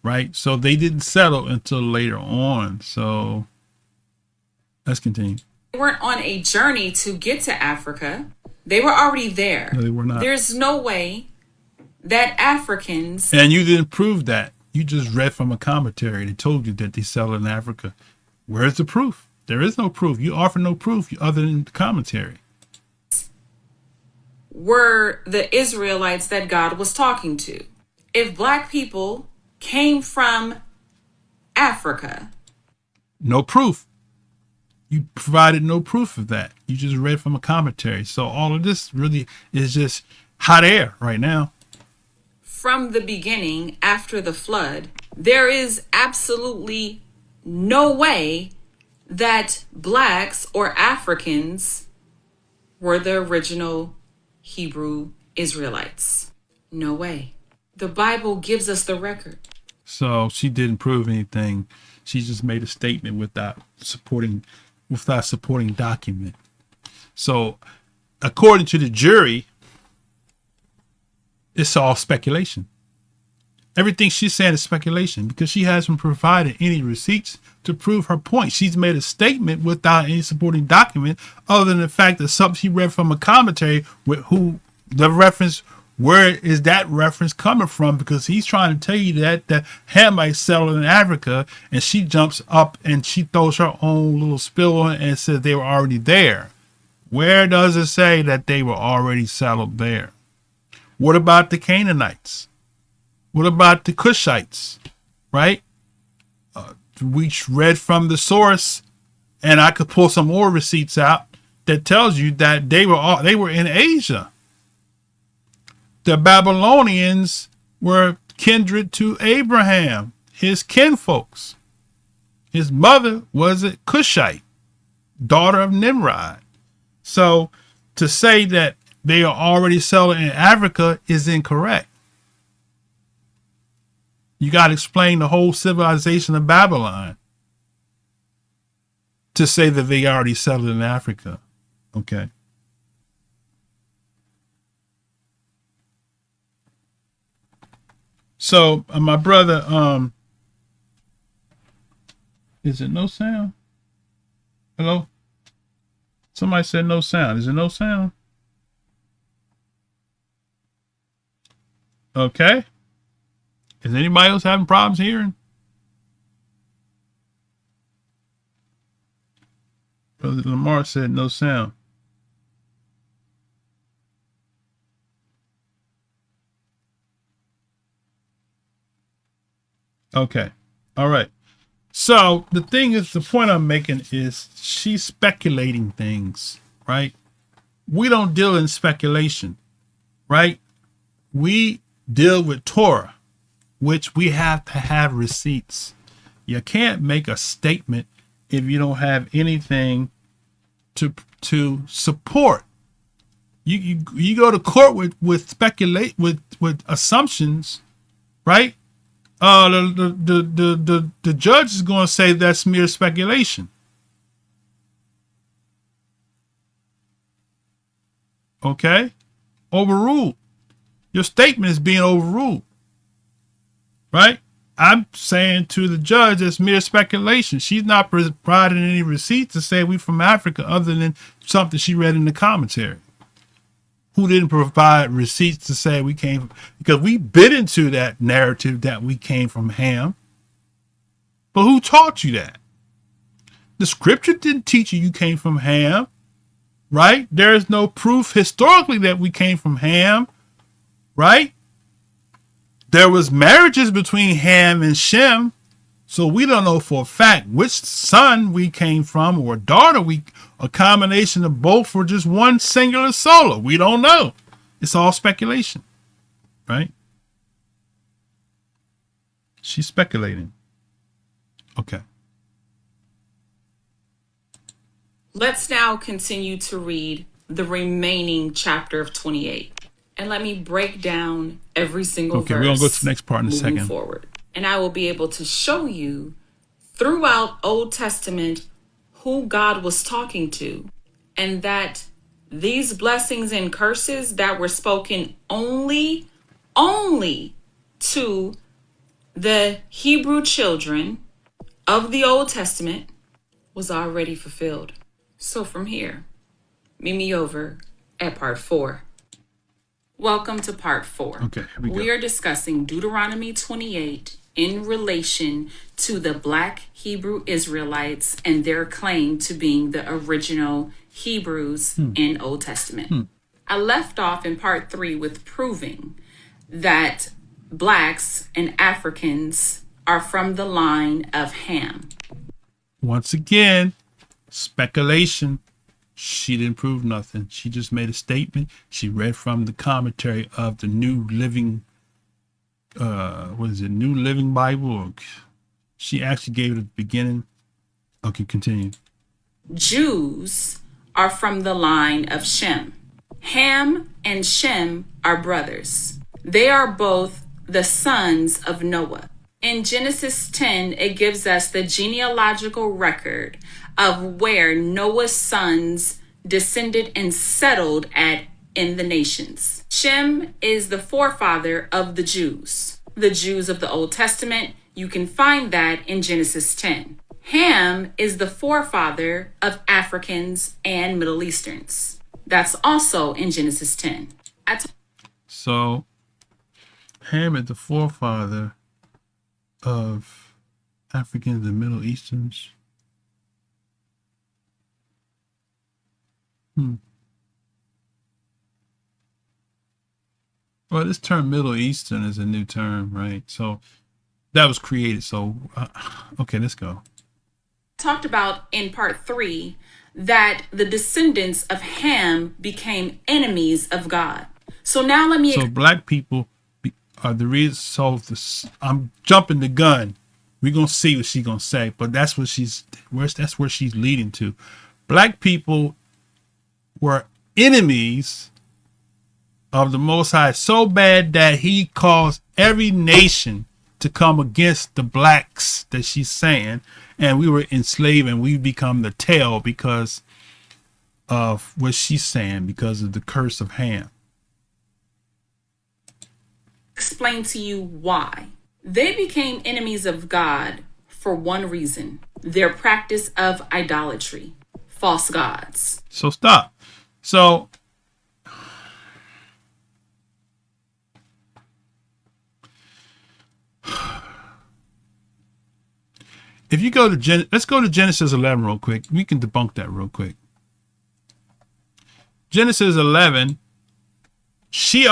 S6: right? So they didn't settle until later on. So let's continue.
S7: They weren't on a journey to get to Africa. They were already there.
S6: No, they were not.
S7: There's no way that Africans...
S6: And you didn't prove that. You just read from a commentary. They told you that they settled in Africa. Where's the proof? There is no proof. You offer no proof other than the commentary.
S7: Were the Israelites that God was talking to. If black people came from Africa.
S6: No proof. You provided no proof of that. You just read from a commentary. So all of this really is just hot air right now.
S7: from the beginning after the flood, there is absolutely no way that blacks or Africans were the original Hebrew Israelites. No way. The Bible gives us the record.
S6: So she didn't prove anything. She just made a statement without supporting document. So according to the jury, it's all speculation. Everything she's saying is speculation because she hasn't provided any receipts to prove her point. She's made a statement without any supporting document other than the fact that something she read from a commentary with who the reference, where is that reference coming from? Because he's trying to tell you that the Hamite settled in Africa, and she jumps up and she throws her own little spill on it and says they were already there. Where does it say that they were already settled there? What about the Canaanites? What about the Cushites? Right? We read from the source, and I could pull some more receipts out that tells you that they were in Asia. The Babylonians were kindred to Abraham, his kinfolks. His mother was a Cushite, daughter of Nimrod. So to say that they are already settled in Africa is incorrect. You got to explain the whole civilization of Babylon to say that they already settled in Africa. Okay. So my brother, is it no sound? Hello? Somebody said no sound. Is it no sound? Okay. Is anybody else having problems hearing? Brother Lamar said no sound. Okay. All right. So the thing is, the point I'm making is she's speculating things, right? We don't deal in speculation, right? We deal with Torah, which we have to have receipts. You can't make a statement if you don't have anything to support. You go to court with speculate with assumptions, right? The judge is going to say that's mere speculation. Okay? Overruled. Your statement is being overruled. Right? I'm saying to the judge it's mere speculation. She's not providing any receipts to say we from Africa other than something she read in the commentary. Who didn't provide receipts to say we came, because we bit into that narrative that we came from Ham. But who taught you that? The scripture didn't teach you came from Ham, right? There is no proof historically that we came from Ham, right? There was marriages between Ham and Shem, so we don't know for a fact which son we came from or daughter a combination of both or just one singular solo. We don't know. It's all speculation, right? She's speculating. Okay.
S7: Let's now continue to read the remaining chapter of 28. And let me break down every single verse.
S6: Okay, we're going to go to the next part in a second.
S7: Forward. And I will be able to show you throughout Old Testament who God was talking to, and that these blessings and curses that were spoken only to the Hebrew children of the Old Testament was already fulfilled. So from here, meet me over at part 4. Welcome to part 4.
S6: Okay, here we go.
S7: We are discussing Deuteronomy 28 in relation to the Black Hebrew Israelites and their claim to being the original Hebrews in Old Testament. I left off in part 3 with proving that Blacks and Africans are from the line of Ham.
S6: Once again, speculation. She didn't prove nothing. She just made a statement. She read from the commentary of the New Living what is it, New Living Bible, or she actually gave it at the beginning. Okay, continue.
S7: Jews are from the line of Shem. Ham and Shem are brothers. They are both the sons of Noah. In Genesis 10, it gives us the genealogical record of where Noah's sons descended and settled at in the nations. Shem is the forefather of the Jews of the Old Testament. You can find that in Genesis 10. Ham is the forefather of Africans and Middle Easterns. That's also in Genesis 10.
S6: So Ham is the forefather of Africans and Middle Easterns. Well, this term Middle Eastern is a new term, right? So that was created. So, okay, let's go.
S7: Talked about in part 3 that the descendants of Ham became enemies of God. So now let me.
S6: So black people are the reason. So I'm jumping the gun. We're gonna see what she's gonna say, but that's what that's where she's leading to. Black people were enemies of the Most High so bad that he caused every nation to come against the blacks that she's saying, and we were enslaved and we become the tail because of what she's saying, because of the curse of Ham.
S7: Explain to you why. They became enemies of God for one reason: their practice of idolatry, false gods.
S6: So stop. So if you go to let's go to Genesis 11 real quick. We can debunk that real quick. Genesis 11, she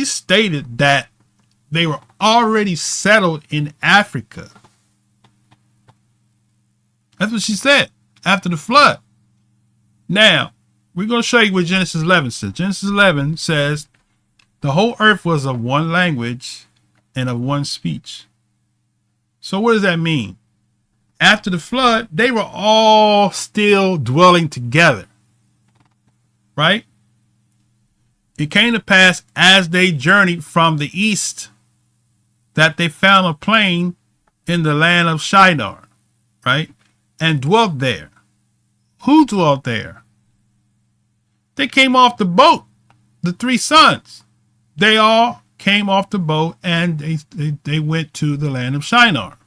S6: stated that they were already settled in Africa. That's what she said after the flood. Now, we're going to show you what Genesis 11 says. Genesis 11 says the whole earth was of one language and of one speech. So what does that mean? After the flood, they were all still dwelling together. Right? It came to pass as they journeyed from the east that they found a plain in the land of Shinar, right? And dwelt there. Who dwelt there? They came off the boat, the 3 sons. They all came off the boat and they went to the land of Shinar.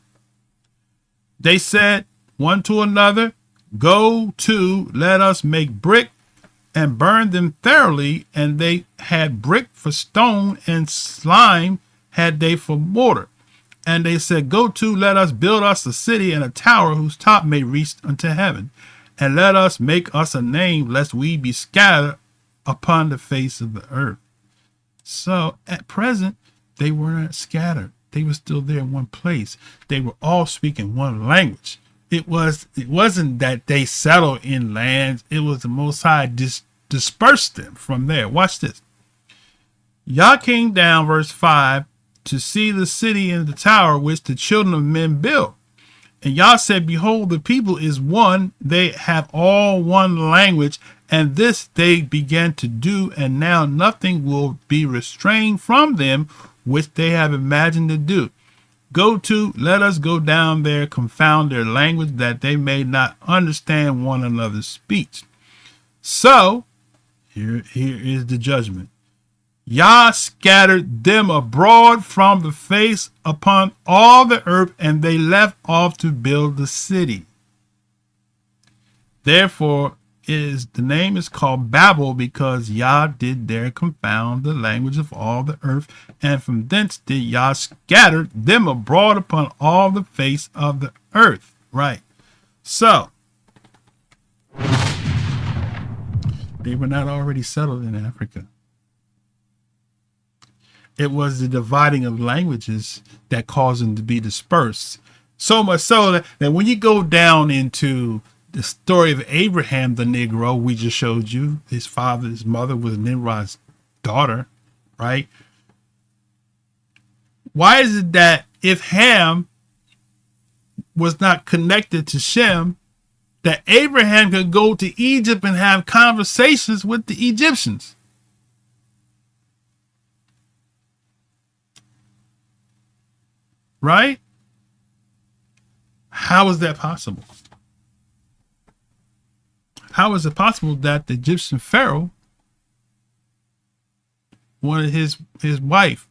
S6: They said one to another, "Go to, let us make brick and burn them thoroughly." And they had brick for stone and slime had they for mortar. And they said, "Go to, let us build us a city and a tower whose top may reach unto heaven. And let us make us a name, lest we be scattered upon the face of the earth." So at present, they were not scattered. They were still there in one place. They were all speaking one language. It wasn't that they settled in lands. It was the Most High dispersed them from there. Watch this. Yah came down, verse 5, to see the city and the tower which the children of men built. And Yah said, "Behold, the people is one. They have all one language. And this they began to do. And now nothing will be restrained from them, which they have imagined to do. Go to, let us go down there, confound their language, that they may not understand one another's speech." So, here is the judgment. Yah scattered them abroad from the face upon all the earth, and they left off to build the city. Therefore, the name is called Babel, because Yah did there confound the language of all the earth, and from thence did Yah scatter them abroad upon all the face of the earth. Right. So, they were not already settled in Africa. It was the dividing of languages that caused them to be dispersed. So much so that when you go down into the story of Abraham, the Negro, we just showed you, his mother was Nimrod's daughter, right? Why is it that if Ham was not connected to Shem, that Abraham could go to Egypt and have conversations with the Egyptians? Right? How is that possible? How is it possible that the Egyptian Pharaoh wanted his wife,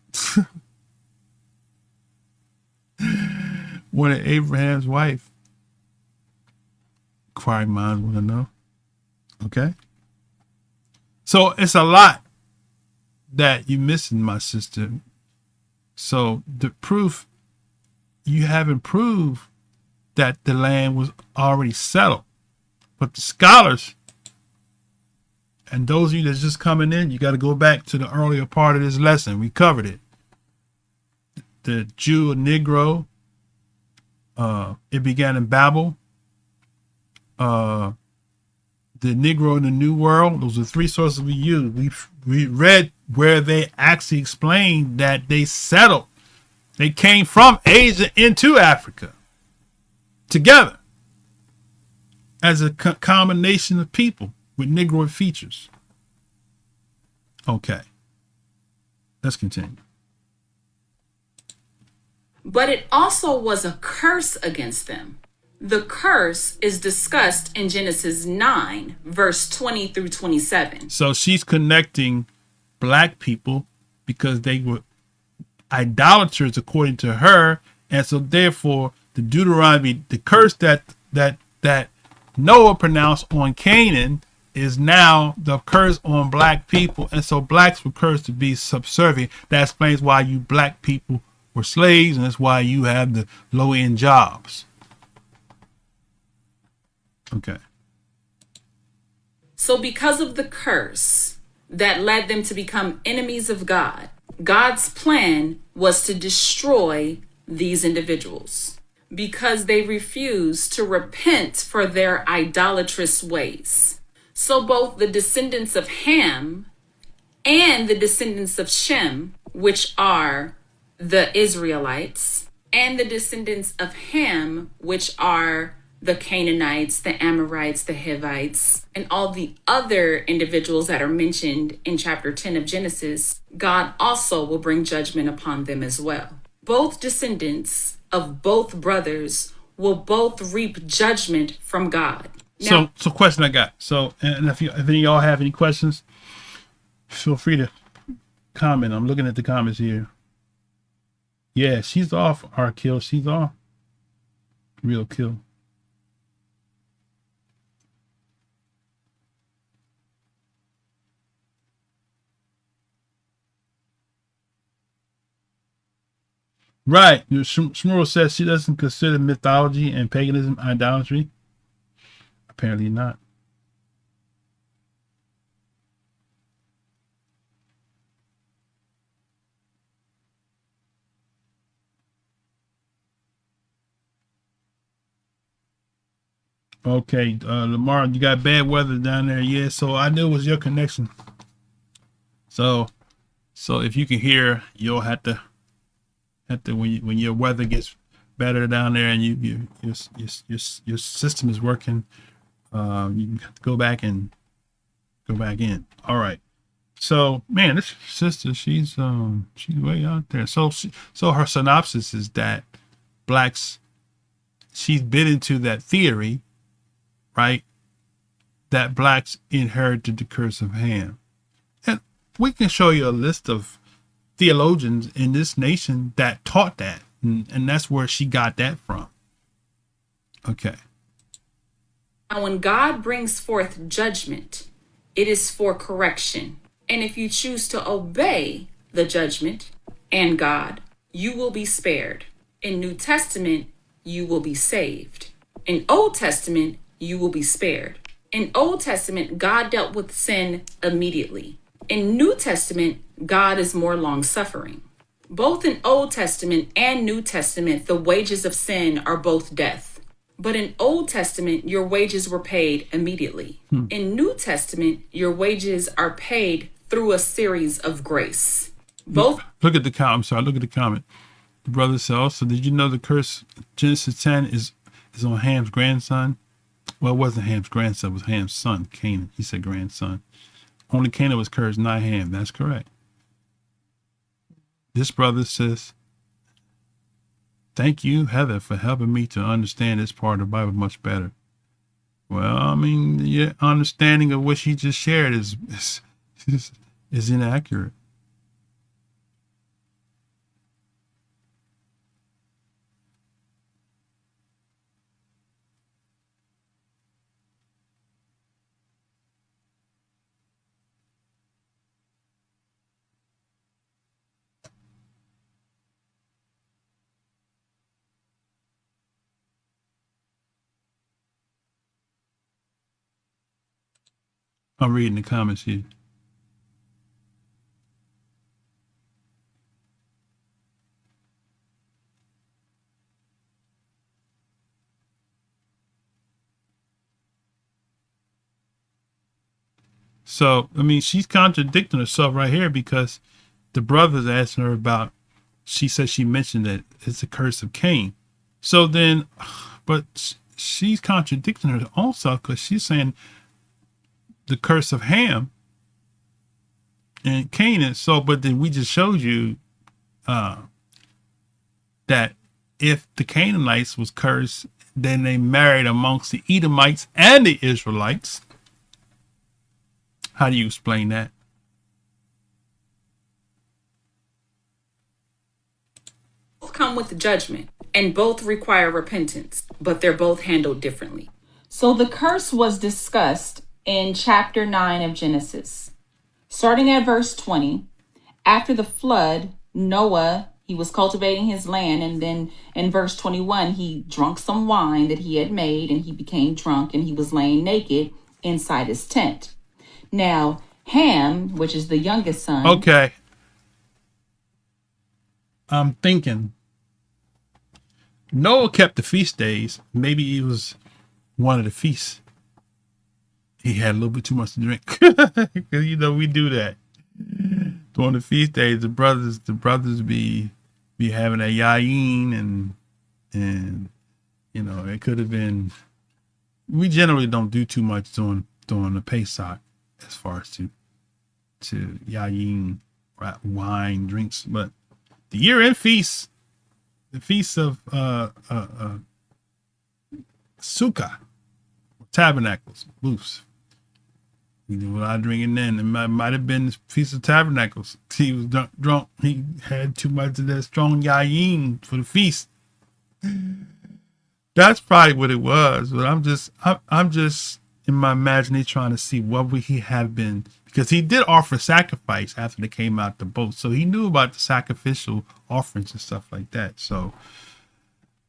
S6: wanted Abraham's wife? Inquiring minds want to know. Okay. So it's a lot that you're missing, my sister. So the proof, you haven't proved that the land was already settled. But the scholars and those of you that's just coming in, you got to go back to the earlier part of this lesson. We covered it. The Jew or Negro, it began in Babel. The Negro in the New World, those are three sources we used. We read where they actually explained that they settled. They came from Asia into Africa together as a combination of people with Negroid features. Okay. Let's continue.
S7: But it also was a curse against them. The curse is discussed in Genesis 9, verse 20 through 27.
S6: So she's connecting black people because they were idolaters according to her. And so therefore the Deuteronomy, the curse that Noah pronounced on Canaan is now the curse on black people. And so blacks were cursed to be subservient. That explains why you black people were slaves, and that's why you have the low-end jobs. Okay.
S7: So because of the curse that led them to become enemies of God, God's plan was to destroy these individuals because they refused to repent for their idolatrous ways. So both the descendants of Ham and the descendants of Shem, which are the Israelites, and the descendants of Ham, which are the Canaanites, the Amorites, the Hivites, and all the other individuals that are mentioned in chapter 10 of Genesis, God also will bring judgment upon them as well. Both descendants of both brothers will both reap judgment from God. Now,
S6: So question I got. So, and if any of y'all have any questions, feel free to comment. I'm looking at the comments here. Yeah, she's off, our kill. She's off. Real kill. Right. Shmuel says she doesn't consider mythology and paganism idolatry. Apparently not. Okay, Lamar, you got bad weather down there. Yeah, so I knew it was your connection. So if you can hear, you'll have to when your weather gets better down there and your system is working, you have to go back in. All right. So man, this sister, she's way out there. So her synopsis is that blacks, she's bit into that theory, right? That blacks inherited the curse of Ham. And we can show you a list of theologians in this nation that taught that. And that's where she got that from. Okay.
S7: Now, when God brings forth judgment, it is for correction. And if you choose to obey the judgment and God, you will be spared. In New Testament, you will be saved. In Old Testament, you will be spared. In Old Testament, God dealt with sin immediately. In New Testament, God is more long-suffering. Both in Old Testament and New Testament, the wages of sin are both death. But in Old Testament, your wages were paid immediately. In New Testament, your wages are paid through a series of grace. Both.
S6: Look at the comment. I'm sorry. Look at the comment. The brother said, also, did you know the curse Genesis 10 is on Ham's grandson? Well, it wasn't Ham's grandson, it was Ham's son, Canaan. He said grandson. Only Canaan was cursed, not Ham. That's correct. This brother says, thank you, Heather, for helping me to understand this part of the Bible much better. Well, I mean, your understanding of what she just shared is inaccurate. I'm reading the comments here. So, I mean, she's contradicting herself right here because the brother's asking her about, she said she mentioned that it's a curse of Cain. So then, but she's contradicting her own self because she's saying the curse of Ham and Canaan. So, but then we just showed you that if the Canaanites was cursed, then they married amongst the Edomites and the Israelites. How do you explain that?
S7: Both come with judgment and both require repentance, but they're both handled differently. So the curse was discussed in chapter 9 of Genesis. Starting at verse 20, after the flood, Noah, he was cultivating his land, and then in verse 21, he drank some wine that he had made, and he became drunk, and he was laying naked inside his tent. Now, Ham, which is the youngest son.
S6: Okay. I'm thinking Noah kept the feast days. Maybe it was one of the feasts. He had a little bit too much to drink. Because, you know, we do that. During the feast days, the brothers be having a yayin and you know, it could have been, we generally don't do too much during the Pesach as far as to yayin, wine, drinks, but the year-end feast, the feast of Sukkah, tabernacles, booths. You know, what I drinking then, it might have been the Feast of Tabernacles. He was drunk. He had too much of that strong yayin for the feast. That's probably what it was. But I'm just in my imagination trying to see what would he have been, because he did offer sacrifice after they came out the boat, so he knew about the sacrificial offerings and stuff like that. So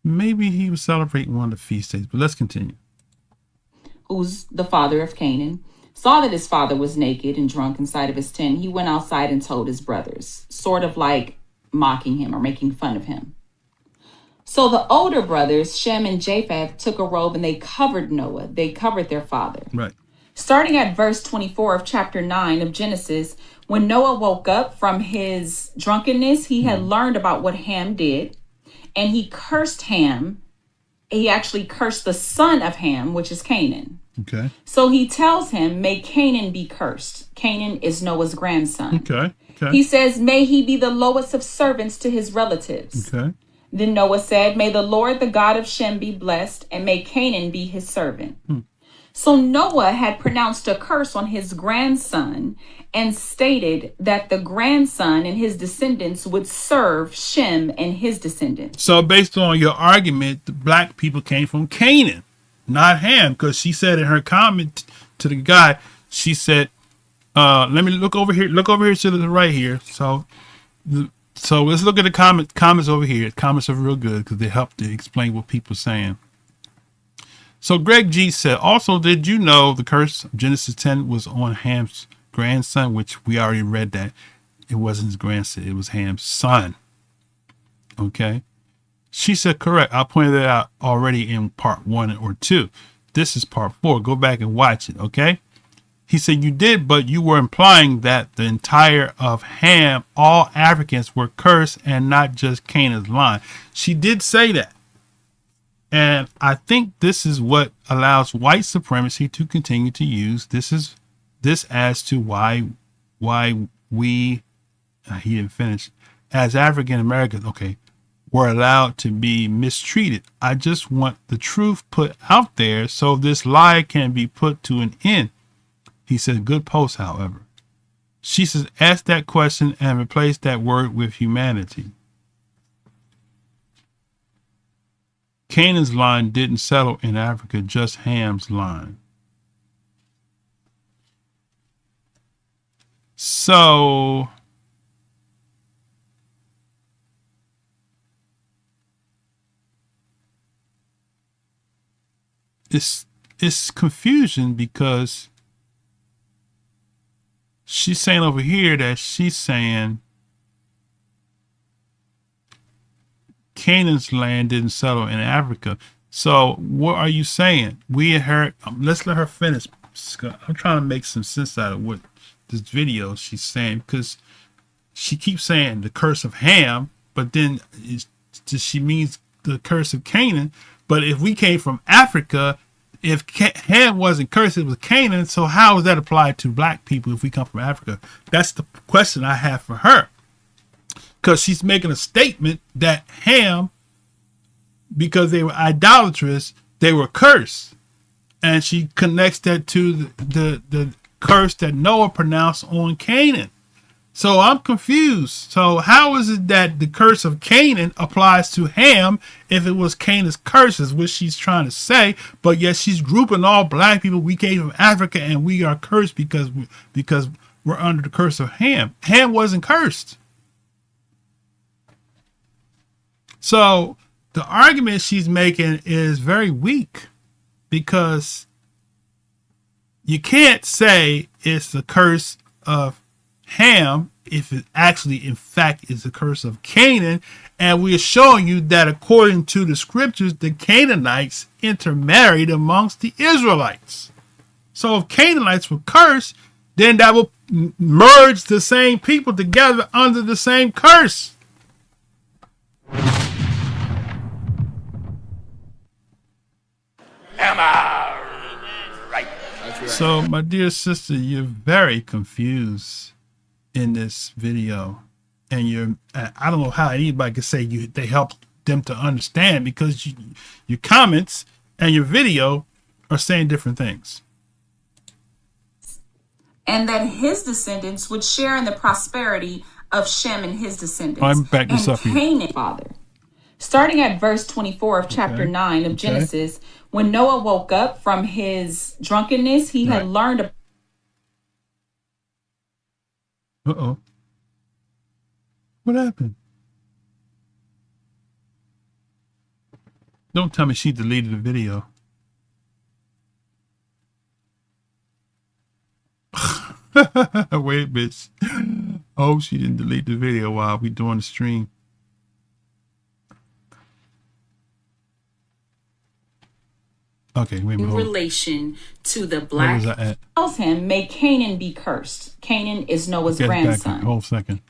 S6: maybe he was celebrating one of the feast days. But let's continue.
S7: Who's the father of Canaan, saw that his father was naked and drunk inside of his tent. He went outside and told his brothers, sort of like mocking him or making fun of him. So the older brothers, Shem and Japheth, took a robe and they covered Noah. They covered their father.
S6: Right.
S7: Starting at verse 24 of chapter 9 of Genesis, when Noah woke up from his drunkenness, he had learned about what Ham did, and he cursed Ham. He actually cursed the son of Ham, which is Canaan.
S6: Okay.
S7: So he tells him, may Canaan be cursed. Canaan is Noah's grandson.
S6: Okay.
S7: He says, may he be the lowest of servants to his relatives.
S6: Okay.
S7: Then Noah said, may the Lord, the God of Shem, be blessed, and may Canaan be his servant. So Noah had pronounced a curse on his grandson and stated that the grandson and his descendants would serve Shem and his descendants.
S6: So based on your argument, the black people came from Canaan, not Ham, because she said in her comment to the guy, she said, let me look over here to the right here. So let's look at the comments over here. The comments are real good because they help to explain what people are saying. So Greg G said, also, did you know the curse of Genesis 10 was on Ham's grandson, which we already read that it wasn't his grandson, it was Ham's son. Okay. She said, correct. I pointed that out already in part 1 or 2. This is part 4. Go back and watch it. Okay. He said, you did, but you were implying that the entire of Ham, all Africans were cursed and not just Canaan's line. She did say that. And I think this is what allows white supremacy to continue to use this as to why we, he didn't finish, as African Americans, were allowed to be mistreated. I just want the truth put out there so this lie can be put to an end. He said, good post, however. She says, ask that question and replace that word with humanity. Canaan's line didn't settle in Africa, just Ham's line. So it's confusion because she's saying over here that she's saying Canaan's land didn't settle in Africa. So what are you saying? We and her, let's let her finish. I'm trying to make some sense out of what this video she's saying, because she keeps saying the curse of Ham, but then she means the curse of Canaan. But if we came from Africa, if Ham wasn't cursed, it was Canaan. So how is that applied to black people if we come from Africa? That's the question I have for her. Because she's making a statement that Ham, because they were idolatrous, they were cursed. And she connects that to the curse that Noah pronounced on Canaan. So I'm confused. So how is it that the curse of Canaan applies to Ham if it was Canaan's curses, which she's trying to say, but yet she's grouping all black people. We came from Africa and we are cursed because we're under the curse of Ham. Ham wasn't cursed. So the argument she's making is very weak, because you can't say it's the curse of Ham if it actually, in fact, is the curse of Canaan. And we are showing you that according to the scriptures, the Canaanites intermarried amongst the Israelites. So if Canaanites were cursed, then that will merge the same people together under the same curse.
S9: Am I right?
S6: So, my dear sister, you're very confused in this video, and I don't know how anybody could say they helped them to understand, because your comments and your video are saying different things.
S7: And that his descendants would share in the prosperity of Shem and his descendants.
S6: I'm back this up here.
S7: Canaan, father. Starting at verse 24 of chapter 9 of Genesis, when Noah woke up from his drunkenness, he had learned.
S6: Uh-oh. What happened? Don't tell me she deleted the video. Wait, bitch. Oh, she didn't delete the video while we doing the stream. Okay, wait a minute.
S7: In relation to the black, tells him, may Canaan be cursed. Canaan is Noah's grandson.
S6: Hold a second.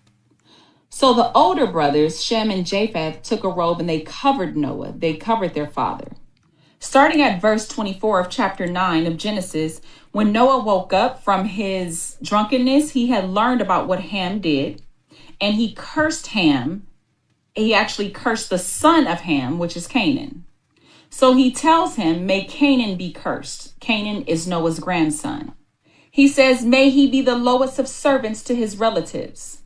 S7: So the older brothers, Shem and Japheth, took a robe and they covered Noah. They covered their father. Starting at verse 24 of chapter 9 of Genesis, when Noah woke up from his drunkenness, he had learned about what Ham did, and he cursed Ham. He actually cursed the son of Ham, which is Canaan. So he tells him, may Canaan be cursed. Canaan is Noah's grandson. He says, may he be the lowest of servants to his relatives.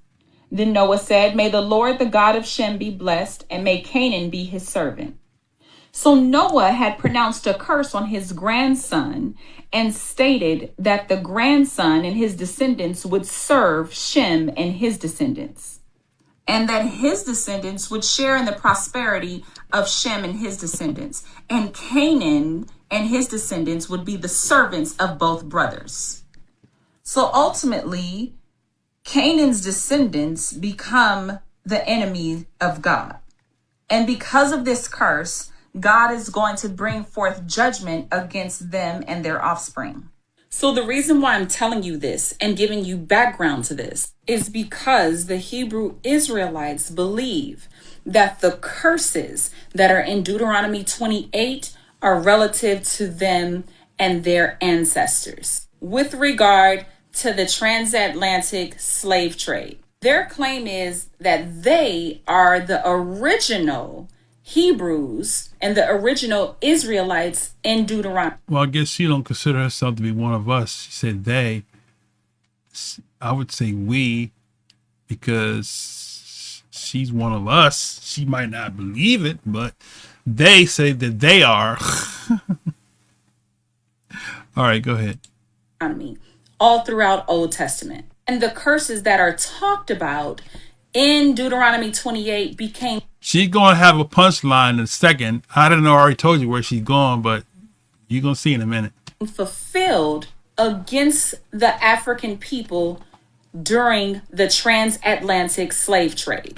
S7: Then Noah said, may the Lord, the God of Shem, be blessed, and may Canaan be his servant. So Noah had pronounced a curse on his grandson and stated that the grandson and his descendants would serve Shem and his descendants, and that his descendants would share in the prosperity of Shem and his descendants, and Canaan and his descendants would be the servants of both brothers. So ultimately, Canaan's descendants become the enemy of God. And because of this curse, God is going to bring forth judgment against them and their offspring. So the reason why I'm telling you this and giving you background to this is because the Hebrew Israelites believe that the curses that are in Deuteronomy 28 are relative to them and their ancestors with regard to the transatlantic slave trade. Their claim is that they are the original Hebrews and the original Israelites in Deuteronomy.
S6: Well, I guess she don't consider herself to be one of us. She said they. I would say we, because she's one of us. She might not believe it, but they say that they are. All right, go ahead.
S7: All throughout Old Testament. And the curses that are talked about in Deuteronomy 28 became...
S6: She's going to have a punchline in a second. I don't know, I already told you where she's going, but you're going to see in a minute.
S7: ...fulfilled against the African people during the transatlantic slave trade.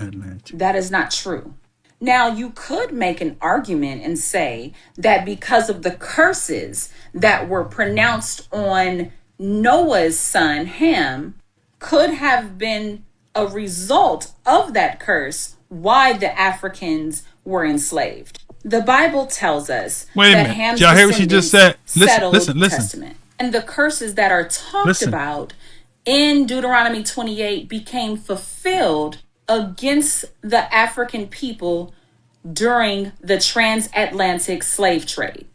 S7: That is not true. Now, you could make an argument and say that because of the curses that were pronounced on Noah's son, Ham, could have been a result of that curse why the Africans were enslaved. The Bible tells us that Ham's
S6: y'all hear what she just said? Listen.
S7: Testament. And the curses that are talked about in Deuteronomy 28 became fulfilled against the African people during the transatlantic slave trade.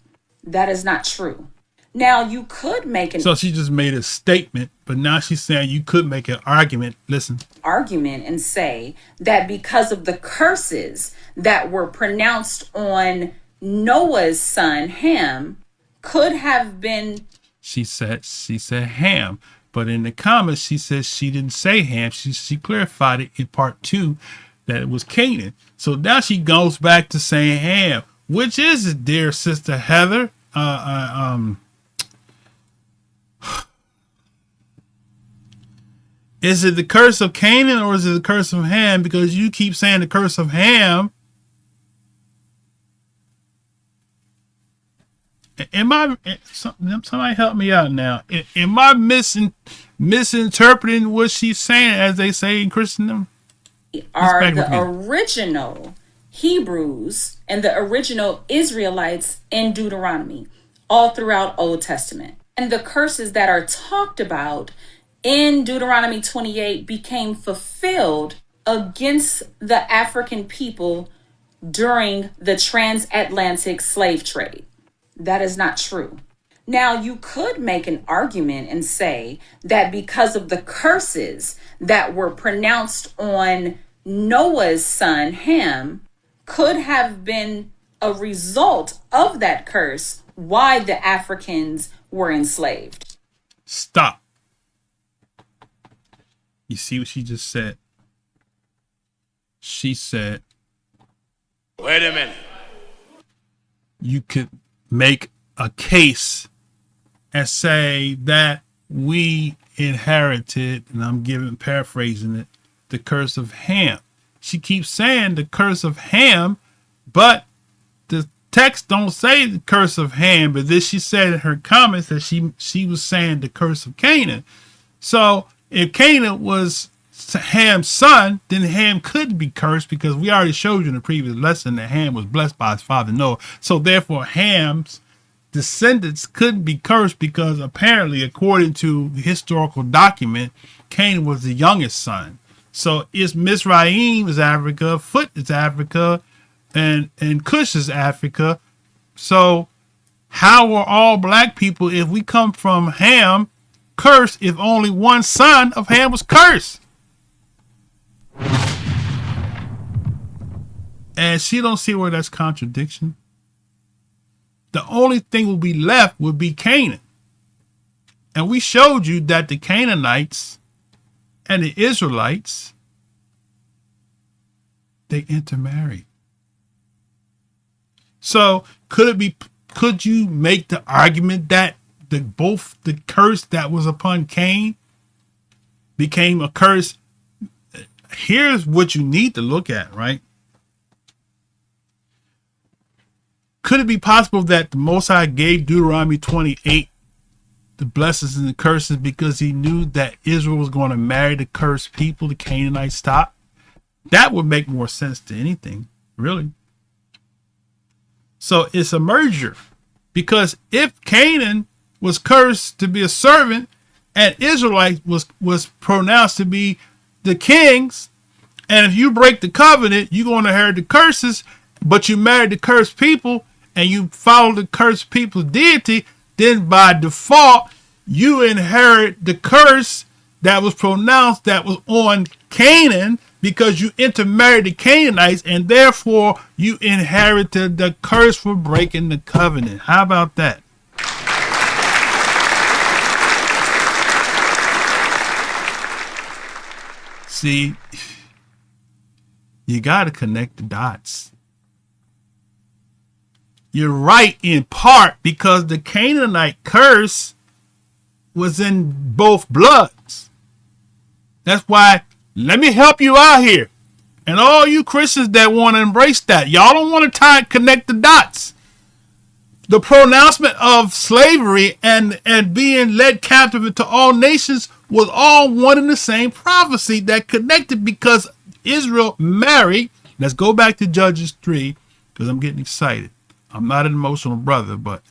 S7: That is not true. Now, you could make an...
S6: So she just made a statement, but now she's saying you could make an argument. Listen.
S7: Argument and say that because of the curses that were pronounced on Noah's son, Ham, could have been...
S6: She said Ham, but in the comments, she says she didn't say Ham. She clarified it in part 2 that it was Canaan. So now she goes back to saying Ham. Which is it, dear sister Heather? Is it the curse of Canaan or is it the curse of Ham? Because you keep saying the curse of Ham. Somebody help me out now. Am I misinterpreting what she's saying, as they say in Christendom?
S7: Are the original Hebrews and the original Israelites in Deuteronomy, all throughout Old Testament. And the curses that are talked about in Deuteronomy 28 became fulfilled against the African people during the transatlantic slave trade. That is not true. Now, you could make an argument and say that because of the curses that were pronounced on Noah's son, Ham, could have been a result of that curse why the Africans were enslaved.
S6: Stop. You see what she just said? She said,
S9: wait a minute.
S6: You could make a case and say that we inherited, and I'm paraphrasing it, the curse of Ham. She keeps saying the curse of Ham, but the text don't say the curse of Ham, but this she said in her comments that she was saying the curse of Canaan. So if Canaan was Ham's son, then Ham could be cursed, because we already showed you in the previous lesson that Ham was blessed by his father Noah. So therefore Ham's descendants couldn't be cursed, because apparently, according to the historical document, Canaan was the youngest son. So it's Mizraim is Africa, Phut is Africa, and Cush is Africa. So how are all black people, if we come from Ham, cursed if only one son of Ham was cursed? And she don't see where that's contradiction. The only thing will be left would be Canaan. And we showed you that the Canaanites and the Israelites, they intermarried. So could you make the argument that both the curse that was upon Cain became a curse? Here's what you need to look at, right? Could it be possible that the Most High gave Deuteronomy 28 the blessings and the curses because he knew that Israel was going to marry the cursed people, the Canaanite stock. That would make more sense to anything, really. So it's a merger, because if Canaan was cursed to be a servant and Israelite was pronounced to be the kings, and if you break the covenant, you're going to inherit the curses, but you married the cursed people and you follow the cursed people's deity, then by default, you inherit the curse that was pronounced that was on Canaan, because you intermarried the Canaanites, and therefore you inherited the curse for breaking the covenant. How about that? See, you got to connect the dots. You're right in part, because the Canaanite curse was in both bloods. That's why, let me help you out here. And all you Christians that want to embrace that, y'all don't want to connect the dots. The pronouncement of slavery and being led captive into all nations was all one and the same prophecy that connected, because Israel married. Let's go back to Judges 3, because I'm getting excited. I'm not an emotional brother, but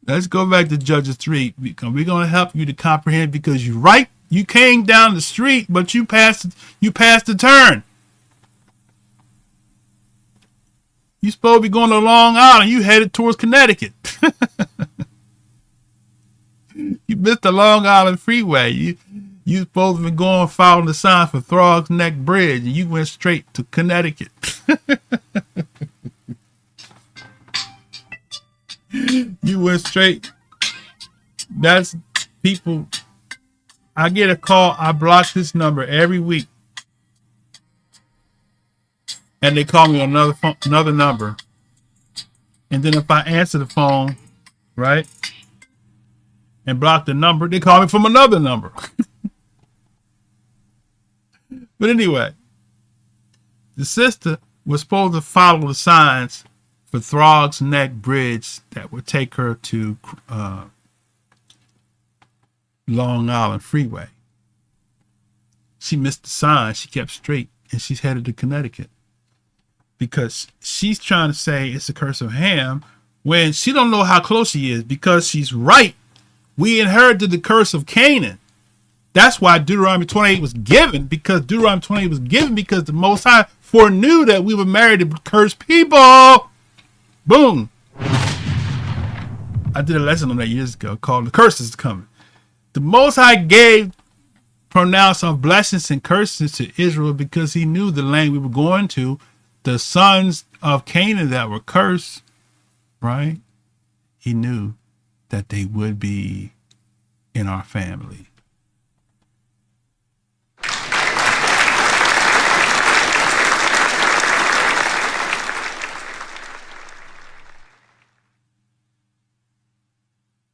S6: let's go back to Judges 3, because we're going to help you to comprehend, because you're right. You came down the street, but you passed the turn. You supposed to be going to Long Island. You headed towards Connecticut. You missed the Long Island Freeway. You supposed to be going following the sign for Throg's Neck Bridge, and you went straight to Connecticut. You went straight. That's people. I get a call. I block this number every week, and they call me on another number. And then if I answer the phone, right, and block the number, they call me from another number. But anyway, the sister was supposed to follow the signs for Throg's Neck Bridge that would take her to Long Island Freeway. She missed the sign. She kept straight, and she's headed to Connecticut, because she's trying to say it's the curse of Ham when she don't know how close she is, because she's right. We inherited the curse of Canaan. That's why Deuteronomy 28 was given, because Deuteronomy 28 was given because the Most High foreknew that we would marry the cursed people. Boom. I did a lesson on that years ago called The Curse is Coming. The Most High pronounced of blessings and curses to Israel because he knew the land we were going to, the sons of Canaan that were cursed, right? He knew that they would be in our family.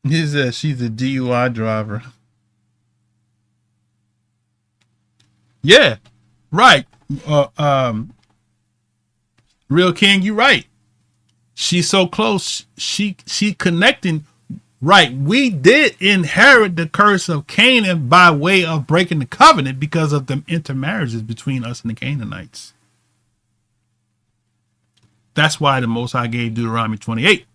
S6: He says she's a DUI driver. Yeah, right. Real King, you're right. She's so close. She connecting. Right. We did inherit the curse of Canaan by way of breaking the covenant because of the intermarriages between us and the Canaanites. That's why the Most High gave Deuteronomy 28.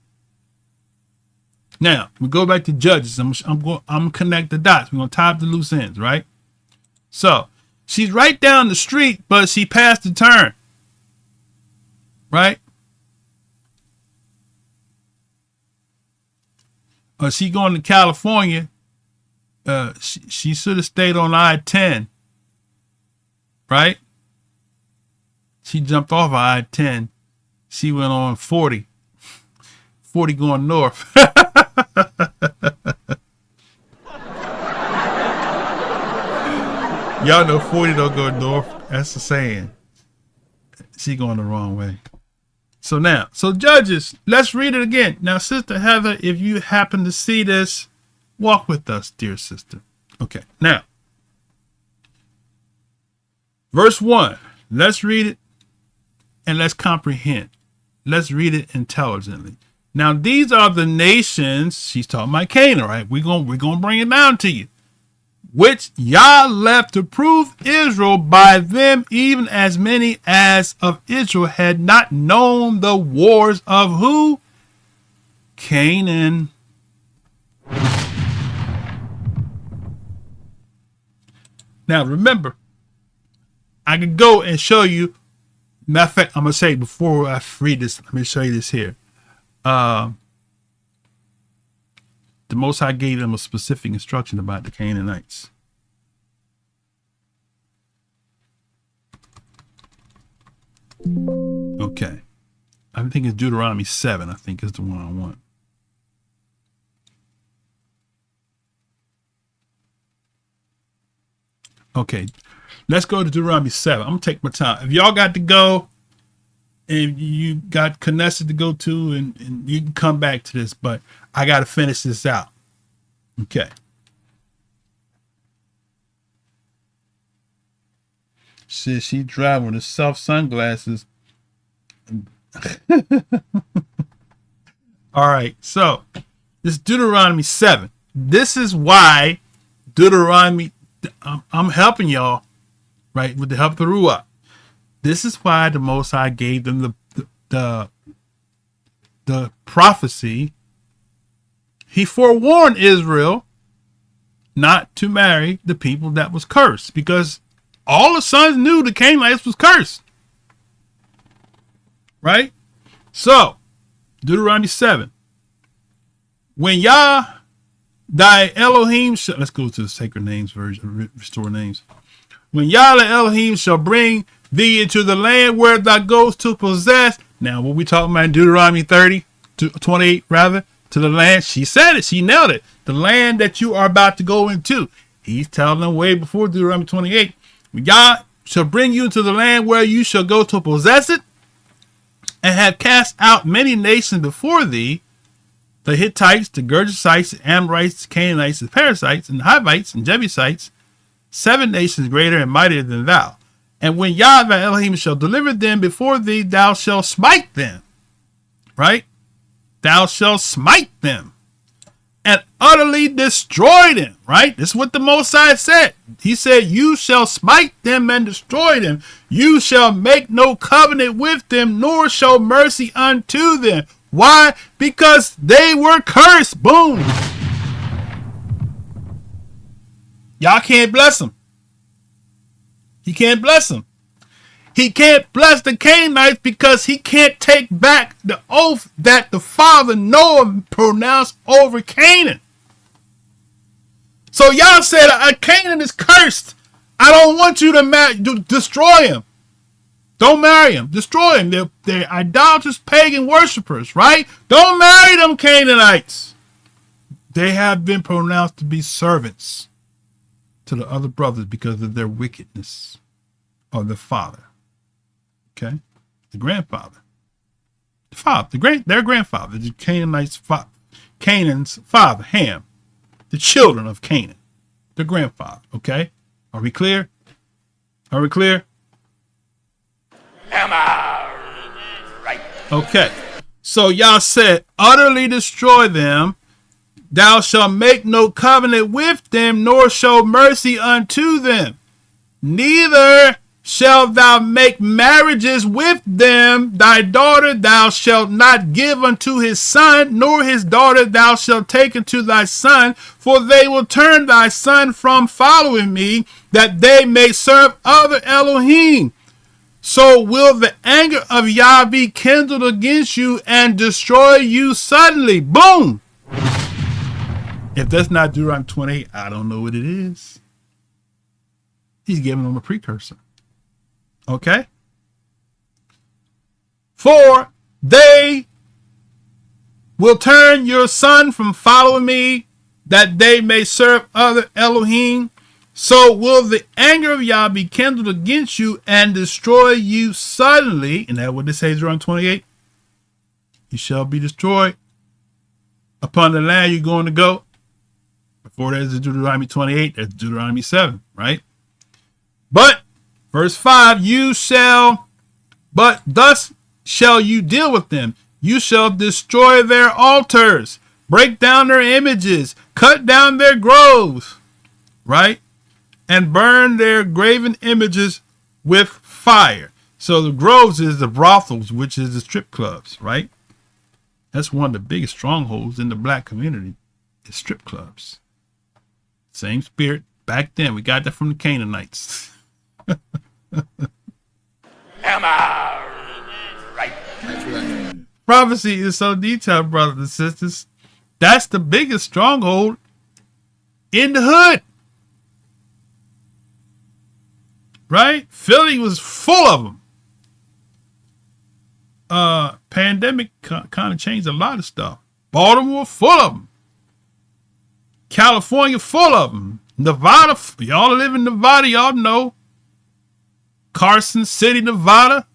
S6: Now we go back to Judges. I'm connect the dots. We're gonna tie up the loose ends, right? So she's right down the street, but she passed the turn, right? She going to California. She should have stayed on I-10, right? She jumped off of I-10. She went on 40. 40 going north. Y'all know 40 don't go north. That's the saying. She going the wrong way. So Judges, let's read it again. Now, Sister Heather, if you happen to see this, walk with us, dear sister. Okay, now, verse 1. Let's read it and let's comprehend. Let's read it intelligently. Now these are the nations. She's talking about Canaan, right? We're gonna bring it down to you. Which Yah left to prove Israel by them, even as many as of Israel had not known the wars of who? Canaan. Now remember, I could go and show you. Matter of fact, I'm gonna say before I read this, let me show you this here. The Most High gave them a specific instruction about the Canaanites. Okay. I think it's Deuteronomy 7, I think is the one I want. Okay. Let's go to Deuteronomy 7. I'm going to take my time. If y'all got to go, and you got Knesset to go to, and you can come back to this, but I got to finish this out. Okay. She driving with the soft sunglasses. All right. So this is Deuteronomy 7. This is why Deuteronomy, I'm helping y'all, right, with the help of the Ruach. This is why the Most High gave them the prophecy. He forewarned Israel not to marry the people that was cursed, because all the sons knew the Canaanites was cursed. Right? So, Deuteronomy 7. When Yah, thy Elohim, let's go to the sacred names version, restore names. When Yah, thy Elohim, shall bring thee into the land where thou goest to possess. Now, what we talking about in Deuteronomy 28, rather, to the land. She said it. She nailed it. The land that you are about to go into. He's telling them way before Deuteronomy 28. When Yah shall bring you into the land where you shall go to possess it, and have cast out many nations before thee, the Hittites, the Gergesites, the Amorites, the Canaanites, the Perizzites, and the Hivites, and Jebusites, 7 nations greater and mightier than thou. And when Yah thy Elohim shall deliver them before thee, thou shalt smite them. Right? Thou shalt smite them and utterly destroy them. Right? This is what the Most High said. He said, you shall smite them and destroy them. You shall make no covenant with them, nor show mercy unto them. Why? Because they were cursed. Boom. Y'all can't bless them. He can't bless them. He can't bless the Canaanites because he can't take back the oath that the father Noah pronounced over Canaan. So y'all said, Canaan is cursed. I don't want you to destroy him. Don't marry him. Destroy him. They're idolatrous pagan worshipers, right? Don't marry them Canaanites. They have been pronounced to be servants to the other brothers because of their wickedness of the father. Okay? The grandfather. The father. Their grandfather. The Canaan's father, Ham. The children of Canaan. The grandfather. Okay? Are we clear? Are we clear?
S9: Am I right?
S6: Okay. So y'all said, utterly destroy them. Thou shalt make no covenant with them, nor show mercy unto them. Neither shalt thou make marriages with them. Thy daughter thou shalt not give unto his son, nor his daughter thou shalt take unto thy son, for they will turn thy son from following me, that they may serve other Elohim. So will the anger of Yah be kindled against you and destroy you suddenly. Boom. If that's not Deuteronomy 28, I don't know what it is. He's giving them a precursor. Okay? For they will turn your son from following me, that they may serve other Elohim. So will the anger of Yah be kindled against you and destroy you suddenly. And that's what it says around 28. You shall be destroyed upon the land you're going to go. Before there's Deuteronomy 28, there's Deuteronomy 7, right? But, verse 5, but thus shall you deal with them. You shall destroy their altars, break down their images, cut down their groves, right? And burn their graven images with fire. So the groves is the brothels, which is the strip clubs, right? That's one of the biggest strongholds in the black community, is strip clubs. Same spirit back then. We got that from the Canaanites.
S9: Am I right? That's right.
S6: Prophecy is so detailed, brothers and sisters. That's the biggest stronghold in the hood. Right? Philly was full of them. Pandemic kind of changed a lot of stuff. Baltimore, full of them. California, full of them. Nevada, y'all live in Nevada, y'all know. Carson City, Nevada.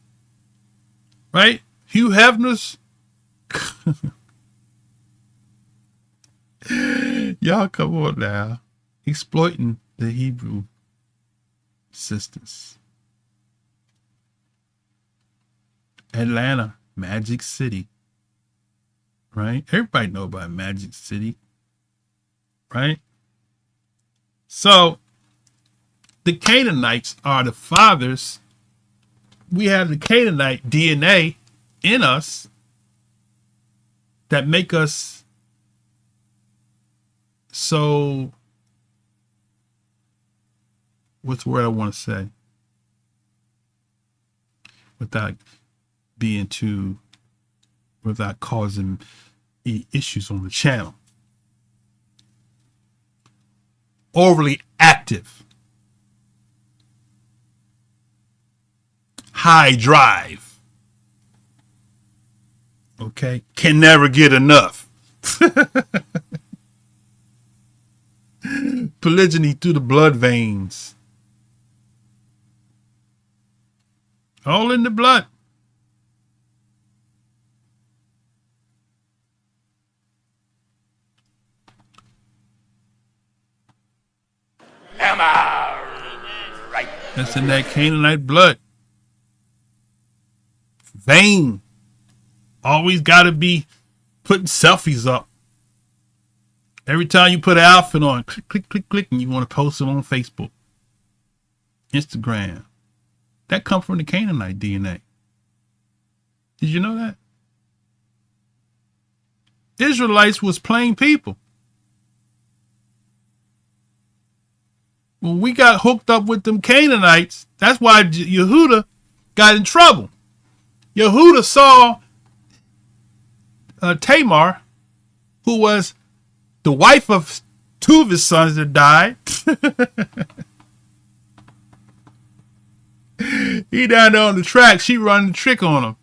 S6: Right? Hugh Hefner's. Y'all come on now. Exploiting the Hebrew sisters. Atlanta, Magic City. Right? Everybody know about Magic City. Right? So, the Canaanites are the fathers. We have the Canaanite DNA in us that make us so, what's the word I want to say? Without causing issues on the channel. Overly active. High drive. Okay? Can never get enough. Polygyny through the blood veins. All in the blood.
S9: Am I right?
S6: That's in that Canaanite blood. Vain. Always got to be putting selfies up. Every time you put an outfit on, click, click, click, click, and you want to post it on Facebook, Instagram. That comes from the Canaanite DNA. Did you know that? Israelites was plain people. When we got hooked up with them Canaanites, that's why Yehuda got in trouble. Yehuda saw Tamar, who was the wife of two of his sons that died. He down there on the track. She running the trick on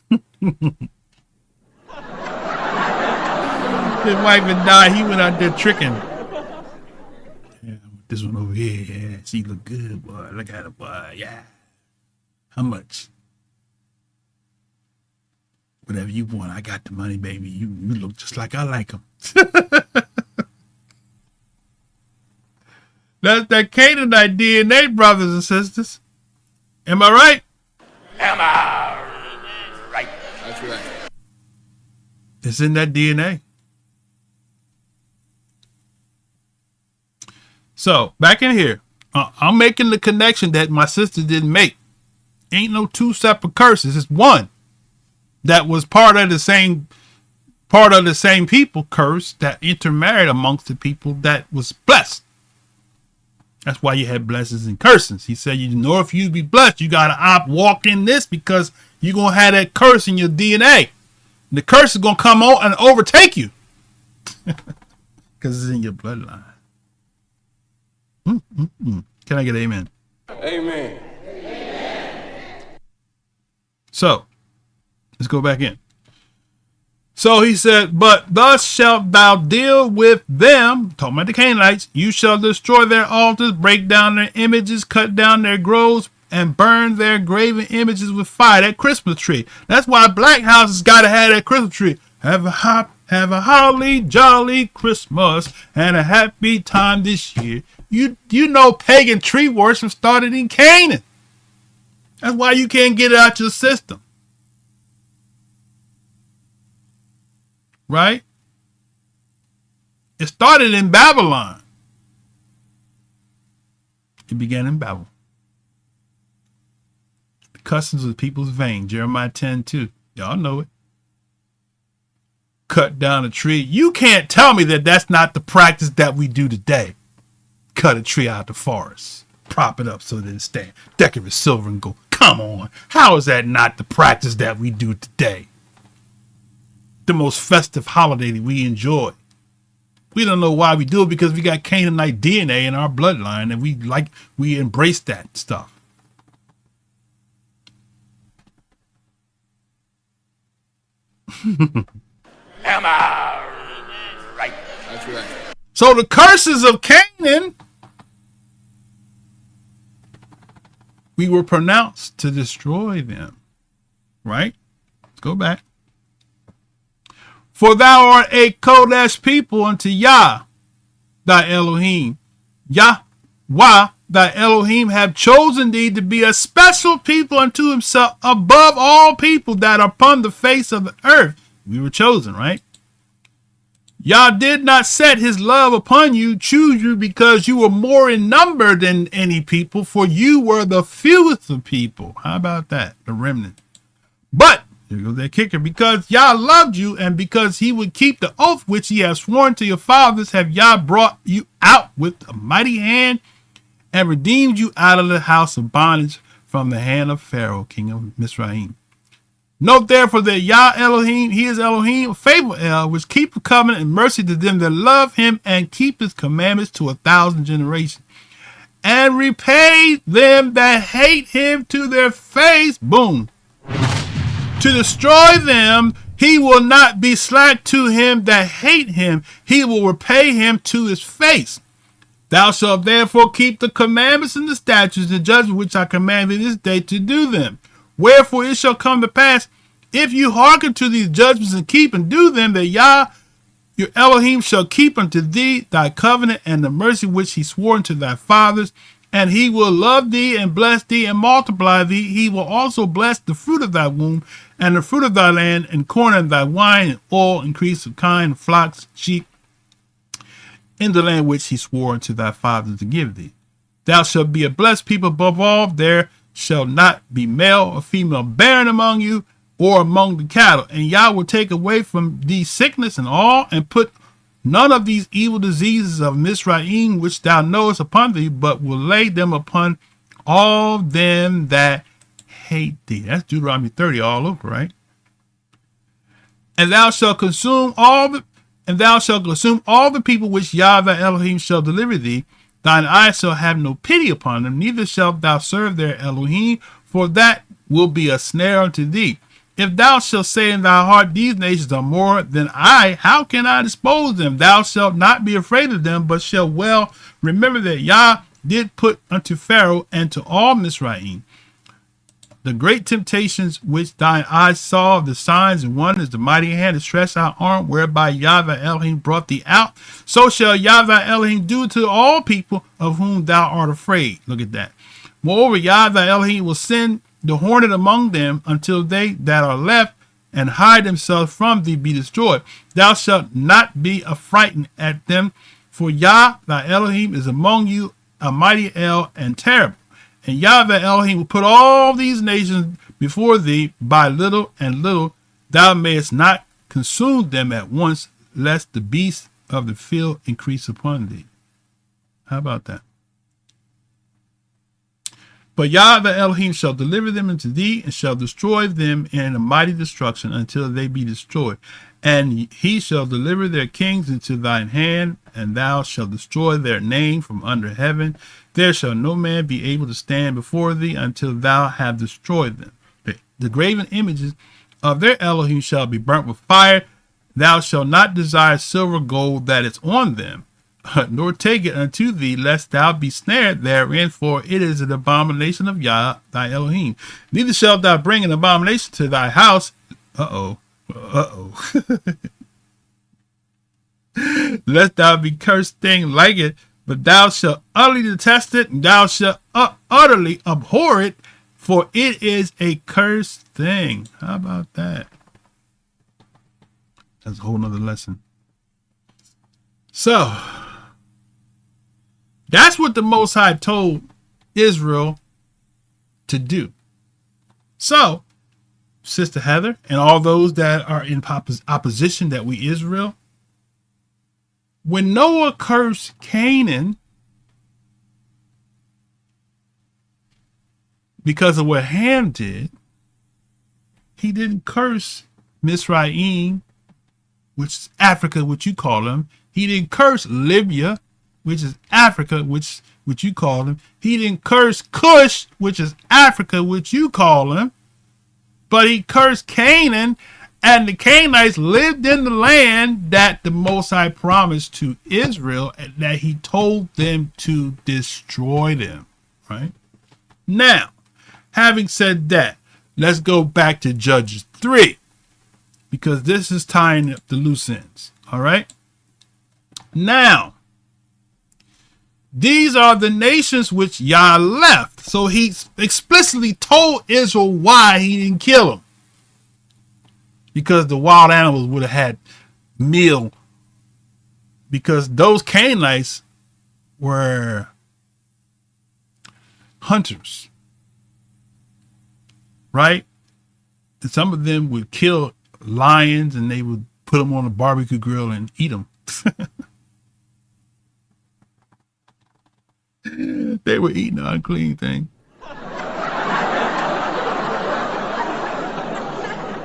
S6: him. His wife had died. He went out there tricking. Yeah, this one over here. Yeah, she look good, boy. Look at her, boy. Yeah. How much? Whatever you want. I got the money, baby. You look just like I like them. That's that Canaanite DNA, brothers and sisters. Am I right?
S9: Am I right? That's right.
S6: It's in that DNA. So, back in here, I'm making the connection that my sister didn't make. Ain't no two separate curses. It's one that was part of the same people curse that intermarried amongst the people that was blessed. That's why you had blessings and curses. He said, you know, if you be blessed, you got to walk in this because you're going to have that curse in your DNA. And the curse is going to come on and overtake you because it's in your bloodline. Can I get an amen?
S9: Amen.
S6: So, let's go back in. So he said, but thus shalt thou deal with them, talking about the Canaanites, you shall destroy their altars, break down their images, cut down their groves, and burn their graven images with fire. That Christmas tree. That's why black houses got to have that Christmas tree. Have a holly jolly Christmas and a happy time this year. You know pagan tree worship started in Canaan. That's why you can't get it out your system. right? It started in Babylon. It began in Babel. The customs of the people's vain. Jeremiah 10:2. Y'all know it. Cut down a tree. You can't tell me that that's not the practice that we do today. Cut a tree out of the forest. Prop it up so that it stands. Decorate with silver and gold. Come on. How is that not the practice that we do today? The most festive holiday that we enjoy. We don't know why we do it, because we got Canaanite DNA in our bloodline and we embrace that stuff.
S9: Am I right? That's right.
S6: So the curses of Canaan, we were pronounced to destroy them. Right? Let's go back. For thou art a Kodesh people unto Yah, thy Elohim. Yahweh, thy Elohim, have chosen thee to be a special people unto himself above all people that are upon the face of the earth. We were chosen, right? Yah did not set his love upon you, choose you, because you were more in number than any people, for you were the fewest of people. How about that? The remnant. But here goes that kicker. Because Yah loved you, and because he would keep the oath which he has sworn to your fathers, have Yah brought you out with a mighty hand and redeemed you out of the house of bondage from the hand of Pharaoh, king of Misraim. Note therefore that Yah Elohim, he is Elohim, faithful El, which keep the covenant and mercy to them that love him and keep his commandments to 1,000 generations. And repay them that hate him to their face. Boom. To destroy them, he will not be slack to him that hate him. He will repay him to his face. Thou shalt therefore keep the commandments and the statutes and judgments which I command thee this day to do them. Wherefore it shall come to pass, if you hearken to these judgments and keep and do them, that Yah, your Elohim, shall keep unto thee thy covenant and the mercy which he swore unto thy fathers, and he will love thee and bless thee and multiply thee. He will also bless the fruit of thy womb and the fruit of thy land, and corn and thy wine, and oil, increase of kine, flocks, sheep, in the land which he swore unto thy fathers to give thee. Thou shalt be a blessed people above all. There shall not be male or female barren among you, or among the cattle. And Yah will take away from thee sickness and all, and put none of these evil diseases of Misraim which thou knowest upon thee, but will lay them upon all them that hate thee. That's Deuteronomy 30 all over, right? And thou shalt consume all the people which Yah thy Elohim shall deliver thee. Thine eyes shall have no pity upon them, neither shalt thou serve their Elohim, for that will be a snare unto thee. If thou shalt say in thy heart, these nations are more than I, how can I dispose them? Thou shalt not be afraid of them, but shalt well remember that Yah did put unto Pharaoh and to all Misraim the great temptations which thine eyes saw, the signs and wonders, the mighty hand, the stretched out arm, whereby Yah thy Elohim brought thee out. So shall Yah thy Elohim do to all people of whom thou art afraid. Look at that. Moreover, Yah thy Elohim will send the hornet among them until they that are left and hide themselves from thee be destroyed. Thou shalt not be affrighted at them, for Yah thy Elohim is among you, a mighty El and terrible. And Yah thy Elohim will put all these nations before thee by little and little. Thou mayest not consume them at once, lest the beasts of the field increase upon thee. How about that? But Yah thy Elohim shall deliver them into thee, and shall destroy them in a mighty destruction until they be destroyed. And he shall deliver their kings into thine hand, and thou shalt destroy their name from under heaven. There shall no man be able to stand before thee until thou have destroyed them. The graven images of their Elohim shall be burnt with fire. Thou shalt not desire silver or gold that is on them, nor take it unto thee, lest thou be snared therein, for it is an abomination of Yah thy Elohim. Neither shalt thou bring an abomination to thy house. Lest thou be cursed thing like it, but thou shalt utterly detest it, and thou shalt utterly abhor it, for it is a cursed thing. How about that? That's a whole nother lesson. So that's what the Most High told Israel to do. So, Sister Heather, and all those that are in opposition that we Israel, when Noah cursed Canaan because of what Ham did, he didn't curse Mizraim, which is Africa, which you call them. He didn't curse Libya, which is Africa, which you call them. He didn't curse Cush, which is Africa, which you call them. But he cursed Canaan, and the Canaanites lived in the land that the Most High promised to Israel, and that he told them to destroy them, right? Now, having said that, let's go back to Judges 3, because this is tying up the loose ends, all right? Now, these are the nations which Yah left. So he explicitly told Israel why he didn't kill them. Because the wild animals would have had meal. Because those Canaanites were hunters. Right? And some of them would kill lions and they would put them on a barbecue grill and eat them. They were eating the unclean thing.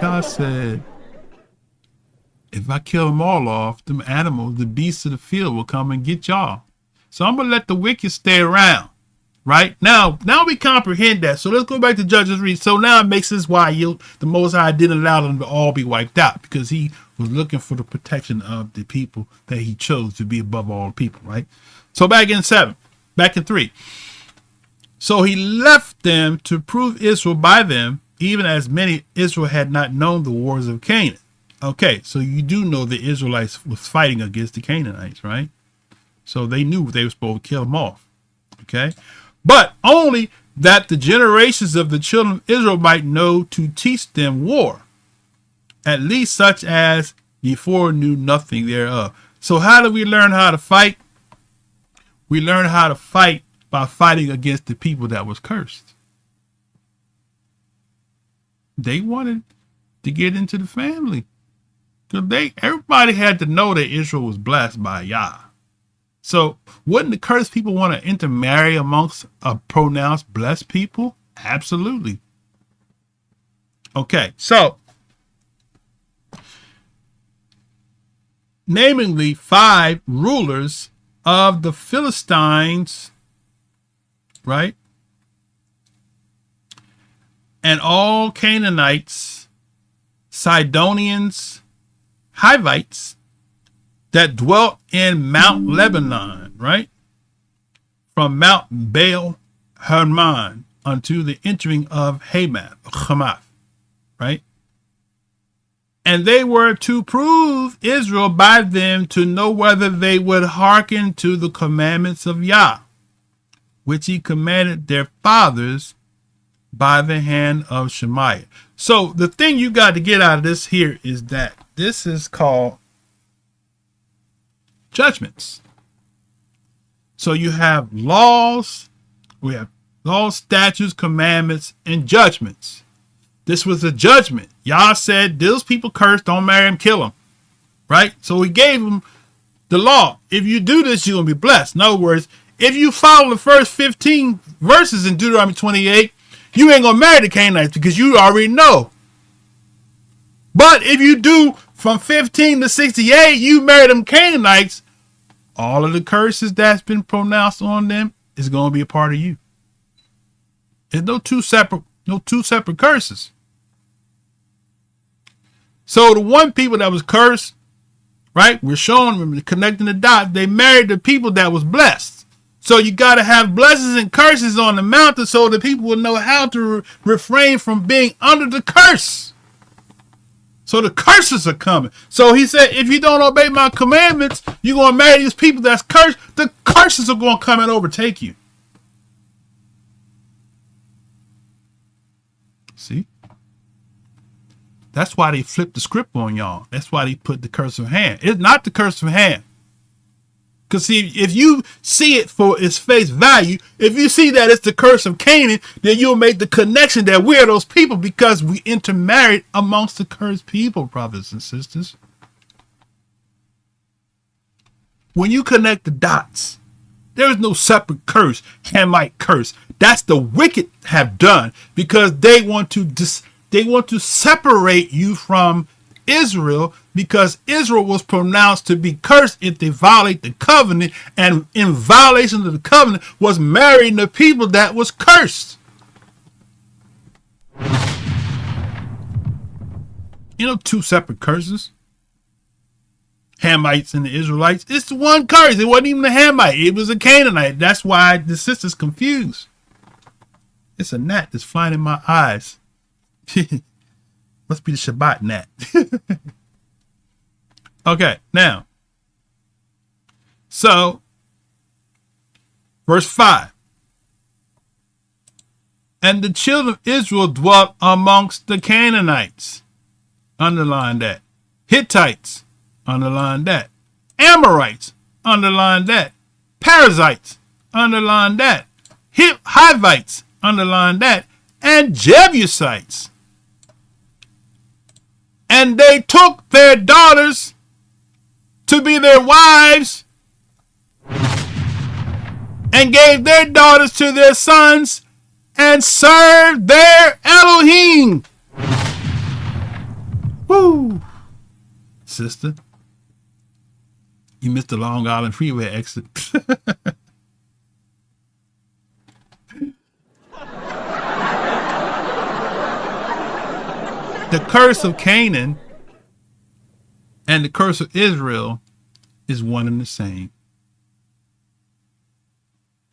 S6: God said, if I kill them all off, them animals, the beasts of the field will come and get y'all. So I'm going to let the wicked stay around. Right? Now we comprehend that. So let's go back to Judges 3. So now it makes sense why the Most High didn't allow them to all be wiped out. Because he was looking for the protection of the people that he chose to be above all people. Right? So back in 3. So he left them to prove Israel by them, even as many Israel had not known the wars of Canaan. Okay, so you do know the Israelites was fighting against the Canaanites, right? So they knew they were supposed to kill them off. Okay, but only that the generations of the children of Israel might know to teach them war, at least such as before knew nothing thereof. So how do we learn how to fight? We learn how to fight by fighting against the people that was cursed. They wanted to get into the family. Because everybody had to know that Israel was blessed by Yah. So wouldn't the cursed people want to intermarry amongst a pronounced blessed people? Absolutely. Okay, so namely 5 rulers of the Philistines, right? And all Canaanites, Sidonians, Hivites that dwelt in Mount Lebanon, right? From Mount Baal Hermon unto the entering of Hamath, right? And they were to prove Israel by them to know whether they would hearken to the commandments of Yah, which he commanded their fathers by the hand of Shemaiah. So the thing you got to get out of this here is that this is called judgments. So you have laws, we have laws, statutes, commandments, and judgments. This was a judgment. Yah said, those people cursed, don't marry them, kill them. Right? So he gave them the law. If you do this, you're going to be blessed. In other words, if you follow the first 15 verses in Deuteronomy 28, you ain't going to marry the Canaanites because you already know. But if you do from 15 to 68, you marry them Canaanites, all of the curses that's been pronounced on them is going to be a part of you. There's no two separate curses. So the one people that was cursed, right? We're showing them, connecting the dots. They married the people that was blessed. So you got to have blessings and curses on the mountain so that people will know how to refrain from being under the curse. So the curses are coming. So he said, if you don't obey my commandments, you're going to marry these people that's cursed. The curses are going to come and overtake you. See? That's why they flipped the script on y'all. That's why they put the curse of Ham. It's not the curse of Ham. Because see, if you see it for its face value, if you see that it's the curse of Canaan, then you'll make the connection that we're those people because we intermarried amongst the cursed people, brothers and sisters. When you connect the dots, there is no separate curse, Hamite curse. That's the wicked have done because they want to separate you from Israel because Israel was pronounced to be cursed if they violate the covenant, and in violation of the covenant was marrying the people that was cursed. You know, two separate curses. Hamites and the Israelites. It's one curse. It wasn't even a Hamite. It was a Canaanite. That's why the sister's confused. It's a gnat that's flying in my eyes. Must be the Shabbat gnat. Okay, now. So, verse 5. And the children of Israel dwelt amongst the Canaanites. Underline that. Hittites. Underline that. Amorites. Underline that. Perizzites. Underline that. Hivites. Underline that. And Jebusites. And they took their daughters to be their wives and gave their daughters to their sons and served their Elohim. Woo! Sister, you missed the Long Island Freeway exit. The curse of Canaan and the curse of Israel is one and the same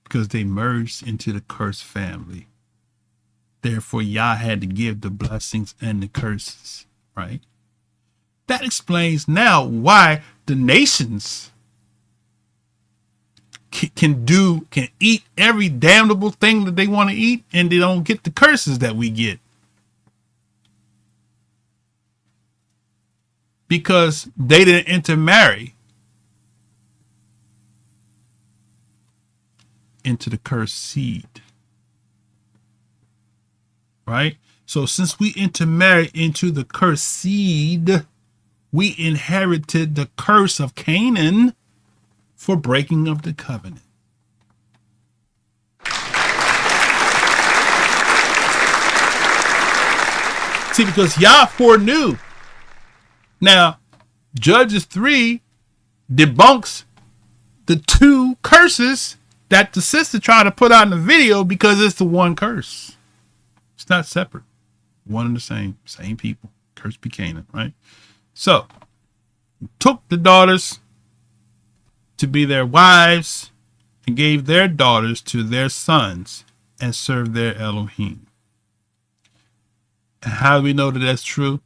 S6: because they merged into the cursed family. Therefore, Yah had to give the blessings and the curses, right? That explains now why the nations can eat every damnable thing that they want to eat and they don't get the curses that we get. Because they didn't intermarry into the cursed seed. Right? So since we intermarried into the cursed seed, we inherited the curse of Canaan for breaking of the covenant. See, because Yah foreknew. Now, Judges 3 debunks the two curses that the sister tried to put out in the video because it's the one curse. It's not separate. One and the same people. Curse be Canaan, right? So, took the daughters to be their wives and gave their daughters to their sons and served their Elohim. And how do we know that that's true?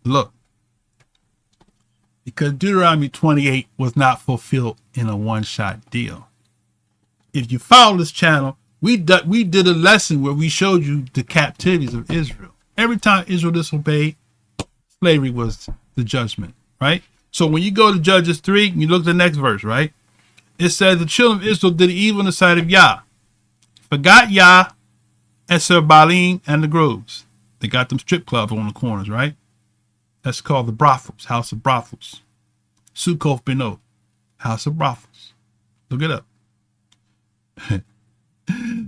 S6: Look. Because Deuteronomy 28 was not fulfilled in a one-shot deal. If you follow this channel, we did a lesson where we showed you the captivities of Israel. Every time Israel disobeyed, slavery was the judgment, right? So when you go to Judges 3, you look at the next verse, right? It says the children of Israel did evil in the sight of Yah, forgot Yah, and served Baalim and the groves. They got them strip clubs on the corners, right? That's called the brothels, house of brothels. Sukkoth Benot, house of brothels. Look it up.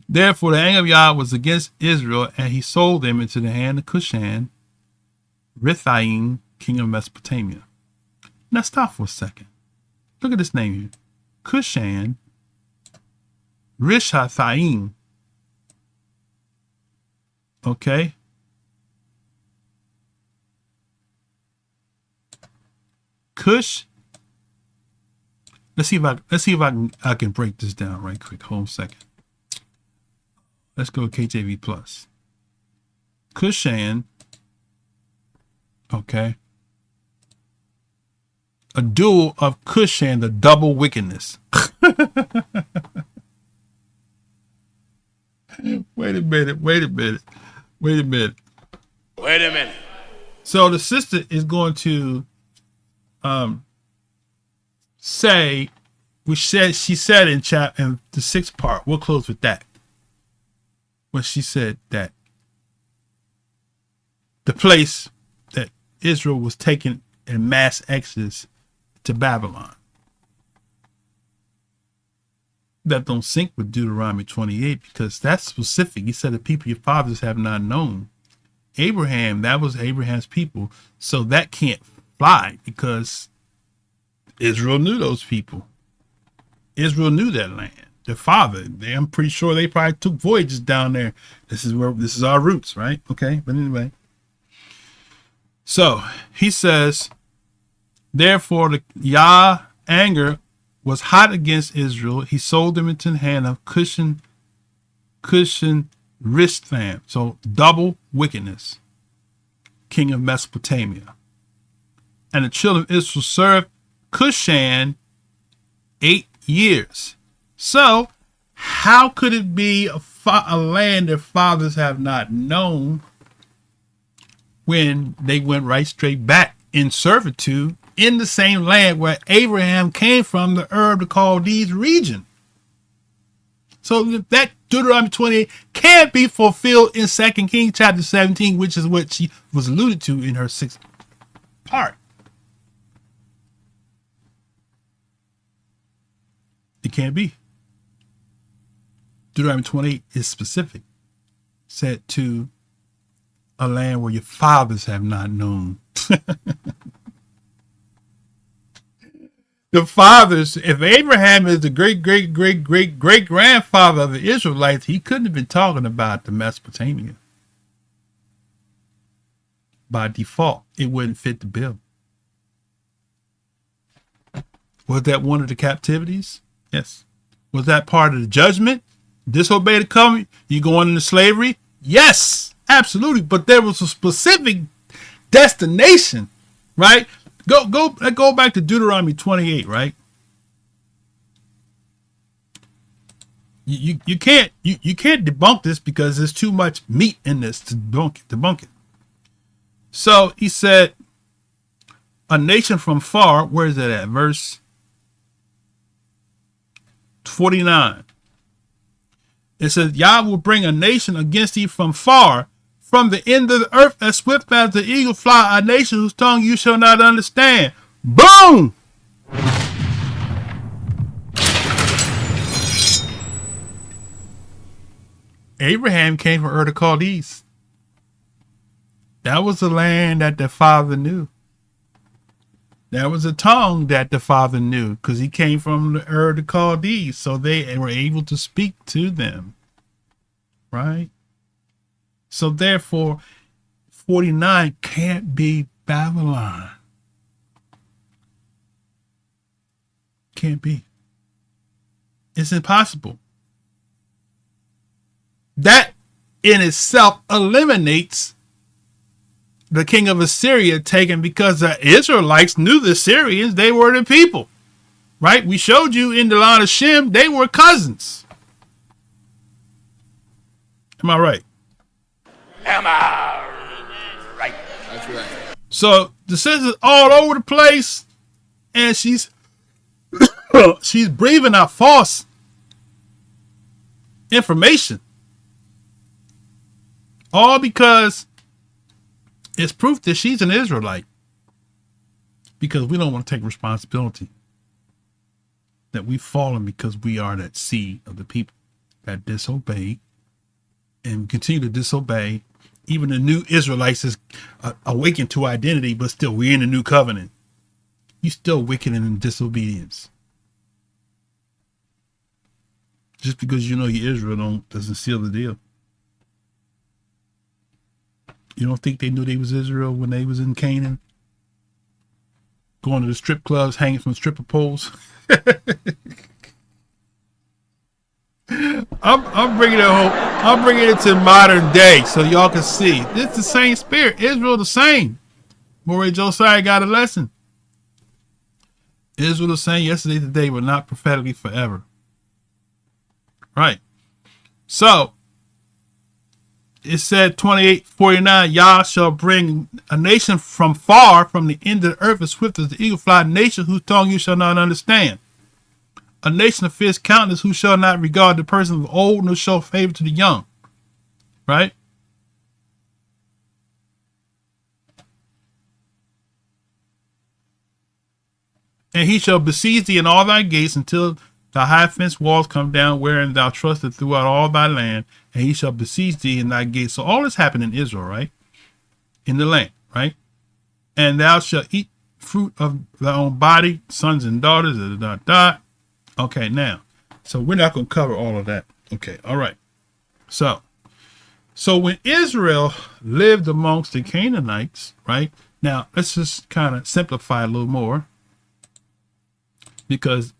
S6: Therefore, the anger of Yah was against Israel, and he sold them into the hand of Cushan, Rithaim, king of Mesopotamia. Now stop for a second. Look at this name here. Cushan, Rishathaim. Okay. Cush. Let's see if I can break this down right quick. Hold on a second. Let's go KJV plus. Cushan. Okay. A dual of Cushan, the double wickedness. Wait a minute. So the sister is going to say, she said in the 6th part, we'll close with that. When she said that the place that Israel was taken in mass exodus to Babylon. That don't sync with Deuteronomy 28 because that's specific. He said the people your fathers have not known. Abraham, that was Abraham's people. So that can't fly because Israel knew those people. Israel knew that land. Their father, I'm pretty sure they probably took voyages down there. This is our roots, right? Okay, but anyway. So he says, therefore the Yah anger was hot against Israel. He sold them into the hand of Christian Ristham. So double wickedness, king of Mesopotamia. And the children of Israel served Cushan 8 years. So how could it be a land their fathers have not known when they went right straight back in servitude in the same land where Abraham came from, the Ur of the Chaldees region? So that Deuteronomy 28 can't be fulfilled in 2 Kings chapter 17, which is what she was alluded to in her 6th part. It can't be. Deuteronomy 28 is specific, said to a land where your fathers have not known. The fathers, if Abraham is the great grandfather of the Israelites, he couldn't have been talking about the Mesopotamia. By default, it wouldn't fit the bill. Was that one of the captivities? Yes. Was that part of the judgment? Disobey the covenant, you going into slavery? Yes, absolutely. But there was a specific destination, right? Go back to Deuteronomy 28, right? You can't debunk this because there's too much meat in this to debunk it. So he said, a nation from far, where is that at? Verse 49. It says, Yah will bring a nation against thee from far, from the end of the earth, as swift as the eagle fly, a nation whose tongue you shall not understand. Boom! Abraham came from Ur of the Chaldees. That was the land that the father knew. That was a tongue that the father knew because he came from the Ur of the Chaldees. So they were able to speak to them. Right? So therefore, 49 can't be Babylon. Can't be. It's impossible. That in itself eliminates the king of Assyria taken because the Israelites knew the Syrians, they were the people. Right? We showed you in the line of Shem, they were cousins. Am I right?
S9: Am I right? That's right.
S6: So the sister's all over the place and she's breathing out false information. All because it's proof that she's an Israelite. Because we don't want to take responsibility. That we've fallen because we are that seed of the people that disobeyed and continue to disobey. Even the new Israelites is awakened to identity, but still we're in the new covenant. You still wicked and in disobedience. Just because you know you're Israel doesn't seal the deal. You don't think they knew they was Israel when they was in Canaan? Going to the strip clubs, hanging from stripper poles. I'm bringing it home. I'm bringing it to modern day so y'all can see. It's the same spirit. Israel the same. Moray Josiah got a lesson. Israel the same yesterday, today, but not prophetically forever. Right. So it said 28:49, Yah shall bring a nation from far, from the end of the earth, as swift as the eagle fly, a nation whose tongue you shall not understand. A nation of fierce countenance who shall not regard the person of old, nor show favor to the young. Right? And he shall besiege thee in all thy gates until the high fenced walls come down, wherein thou trusted throughout all thy land, and he shall besiege thee in thy gates. So all this happened in Israel, right? In the land, right? And thou shalt eat fruit of thy own body, sons and daughters, Okay, now, so we're not going to cover all of that. Okay, all right. So when Israel lived amongst the Canaanites, right? Now, let's just kind of simplify a little more, because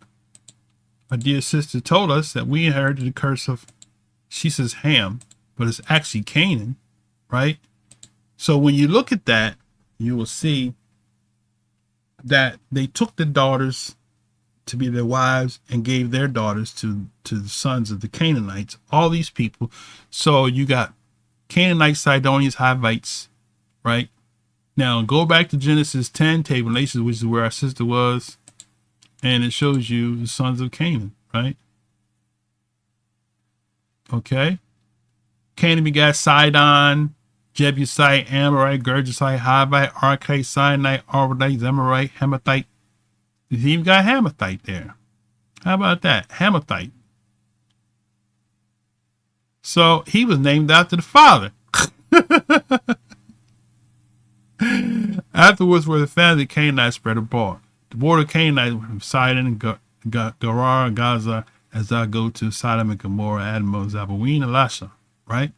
S6: my dear sister told us that we inherited the curse of, she says Ham, but it's actually Canaan, right? So when you look at that, you will see that they took the daughters to be their wives and gave their daughters to the sons of the Canaanites, all these people. So you got Canaanites, Sidonians, Hivites, right? Now go back to Genesis 10, table nations, which is where our sister was, and it shows you the sons of Canaan, right? Okay. Canaan begat Sidon, Jebusite, Amorite, Gergesite, Hivite, Archite, Sinite, Arvadite, Zemarite, Hamite. You even got Hamite there. How about that? Hamite. So he was named after the father. Afterwards, where the family of Canaanites spread abroad. The border of Canaanites were from Sidon and Gerar, Gaza, as I go to Sodom and Gomorrah, Admah, Zeboim, and Lasha, right?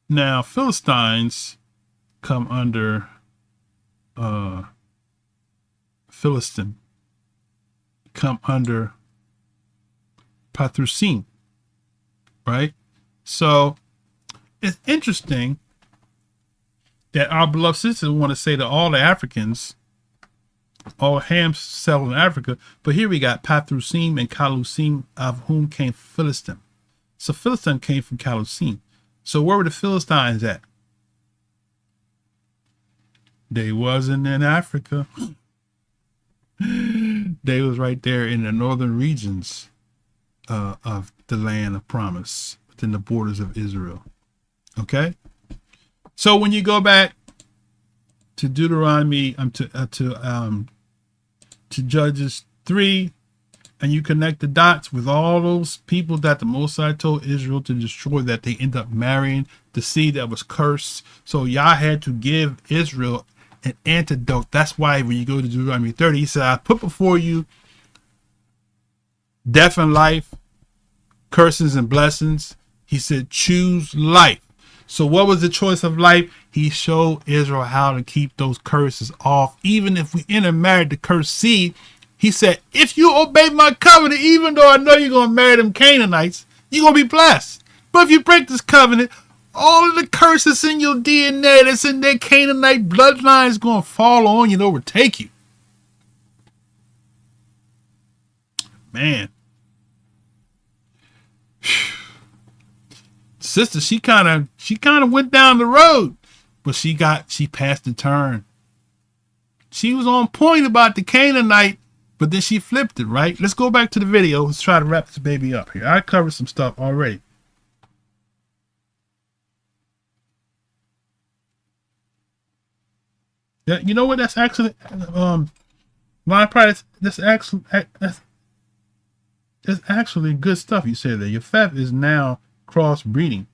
S6: Now, Philistines come under Philistin, come under Pathrusim, right? So it's interesting that our beloved sisters want to say that all the Africans, all Hams settled in Africa, but here we got Pathrusim and Calusim, of whom came Philistin. So Philistin came from Calusim. So where were the Philistines at? They wasn't in Africa. They was right there in the northern regions of the land of promise, within the borders of Israel. Okay? So when you go back to Deuteronomy, to Judges 3, and you connect the dots with all those people that the Most High told Israel to destroy, that they end up marrying the seed that was cursed. So Yah had to give Israel an antidote. That's why when you go to Deuteronomy 30, he said, I put before you death and life, curses and blessings. He said, choose life. So what was the choice of life? He showed Israel how to keep those curses off. Even if we intermarried the cursed seed, he said, if you obey my covenant, even though I know you're going to marry them Canaanites, you're going to be blessed. But if you break this covenant, all of the curses in your DNA that's in their Canaanite bloodline is going to fall on you and overtake you. Man. Sister, she kind of went down the road, but she passed the turn. She was on point about the Canaanite, but then she flipped it, right? Let's go back to the video. Let's try to wrap this baby up here. I covered some stuff already. Yeah, you know what? That's actually my price. That's actually good stuff you said there. Your fat is now crossbreeding.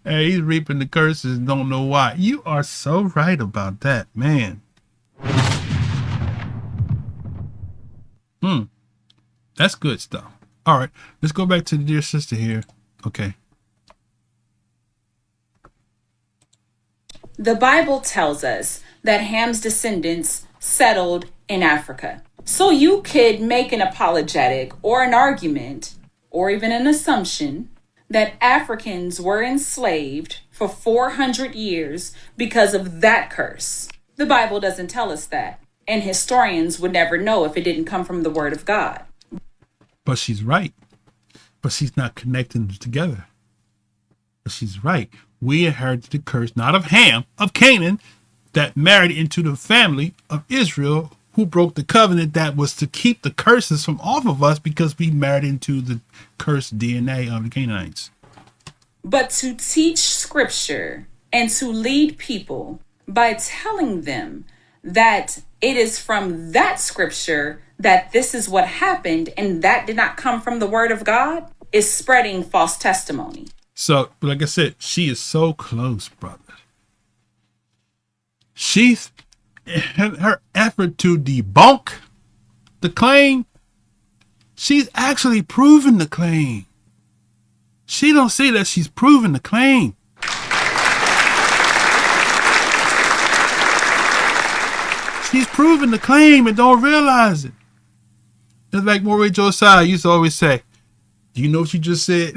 S6: Hey, he's reaping the curses, don't know why. You are so right about that, man. That's good stuff. All right, let's go back to the dear sister here. Okay.
S7: The Bible tells us that Ham's descendants settled in Africa. So you could make an apologetic or an argument or even an assumption that Africans were enslaved for 400 years because of that curse. The Bible doesn't tell us that, and historians would never know if it didn't come from the Word of God.
S6: But she's right. But she's not connecting them together. But she's right. We inherited the curse, not of Ham, of Canaan, that married into the family of Israel, who broke the covenant that was to keep the curses from off of us because we married into the cursed DNA of the Canaanites.
S7: But to teach scripture and to lead people by telling them that it is from that scripture that this is what happened and that did not come from the word of God is spreading false testimony.
S6: So, like I said, she is so close, brother. She's in her effort to debunk the claim. She's actually proven the claim. She don't see that she's proven the claim. She's proven the claim and don't realize it. It's like Moray Josiah used to always say, do you know what you just said?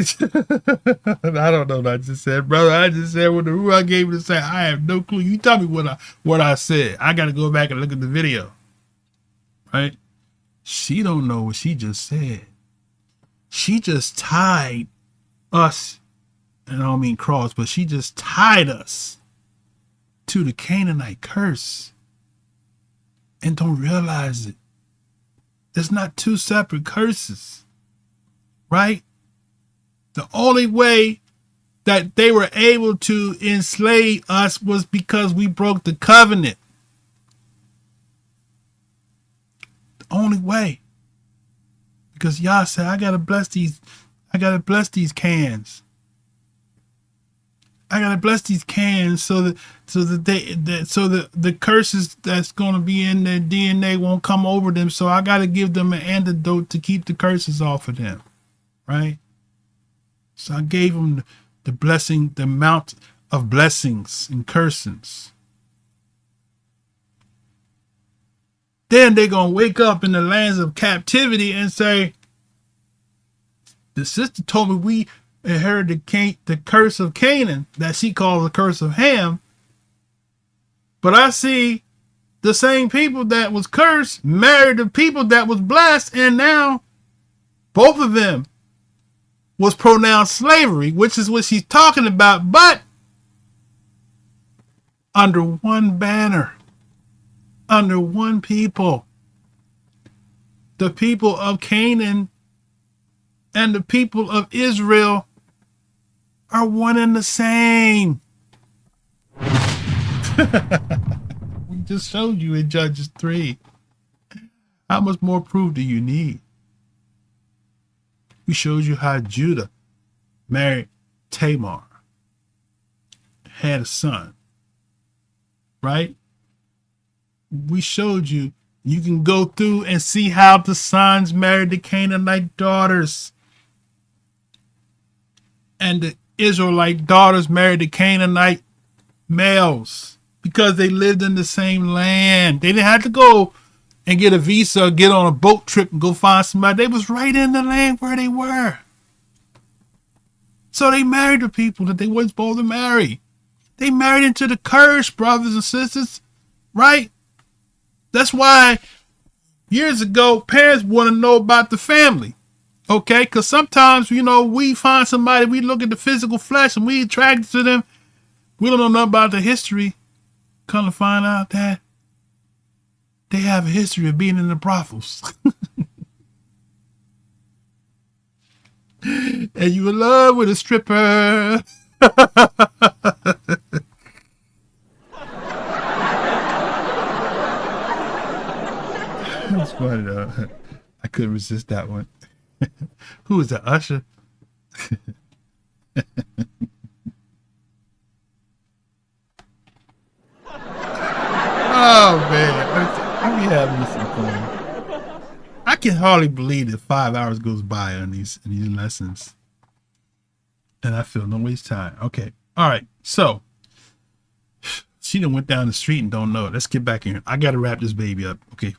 S6: I don't know what I just said, brother. I just said what the Ruach gave me to say. I have no clue. You tell me what I said. I got to go back and look at the video. Right? She don't know what she just said. She just tied us, and I don't mean cross, but she just tied us to the Canaanite curse and don't realize it. It's not two separate curses. Right? The only way that they were able to enslave us was because we broke the covenant. The only way. Because Yah said, I gotta bless these cans. I gotta bless these cans so that the curses that's gonna be in their DNA won't come over them. So I gotta give them an antidote to keep the curses off of them. Right? So I gave them the blessing, the amount of blessings and cursings. Then they're going to wake up in the lands of captivity and say, the sister told me we inherited the curse of Canaan that she calls the curse of Ham. But I see the same people that was cursed married the people that was blessed, and now both of them was pronounced slavery, which is what she's talking about, but under one banner, under one people. The people of Canaan and the people of Israel are one and the same. We just showed you in Judges 3. How much more proof do you need? We showed you how Judah married Tamar, had a son, right? We showed you can go through and see how the sons married the Canaanite daughters, and the Israelite daughters married the Canaanite males because they lived in the same land. They didn't have to go and get a visa, get on a boat trip and go find somebody. They was right in the land where they were. So they married the people that they weren't supposed to marry. They married into the curse, brothers and sisters, right? That's why years ago, parents want to know about the family, okay? Because sometimes, we find somebody, we look at the physical flesh and we attracted to them. We don't know nothing about the history. Come to find out that they have a history of being in the brothels. And you in love with a stripper. That's funny though. I couldn't resist that one. Who is that, Usher? Oh man, let me have me some fun. I can hardly believe that 5 hours goes by on these lessons, and I feel no waste time. Okay, all right. So she done went down the street and don't know it. Let's get back here. I gotta wrap this baby up. Okay,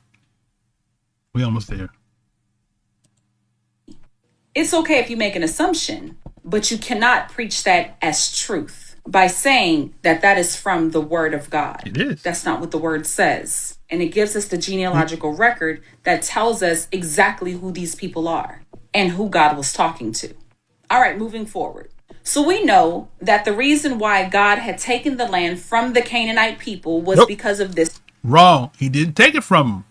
S6: we almost there.
S7: It's okay if you make an assumption, but you cannot preach that as truth by saying that is from the word of God.
S6: It is.
S7: That's not what the word says. And it gives us the genealogical record that tells us exactly who these people are and who God was talking to. All right, moving forward. So we know that the reason why God had taken the land from the Canaanite people was because of this.
S6: Wrong. He didn't take it from them.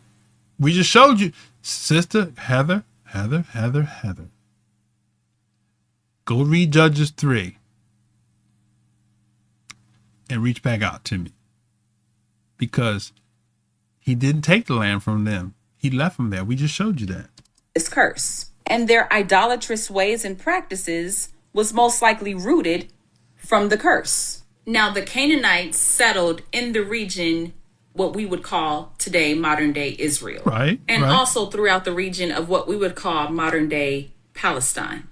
S6: We just showed you. Sister Heather. Go read Judges 3 and reach back out to me. Because he didn't take the land from them. He left them there. We just showed you that.
S7: This curse. And their idolatrous ways and practices was most likely rooted from the curse. Now, the Canaanites settled in the region, what we would call today modern day Israel.
S6: Right.
S7: And also throughout the region of what we would call modern day Palestine.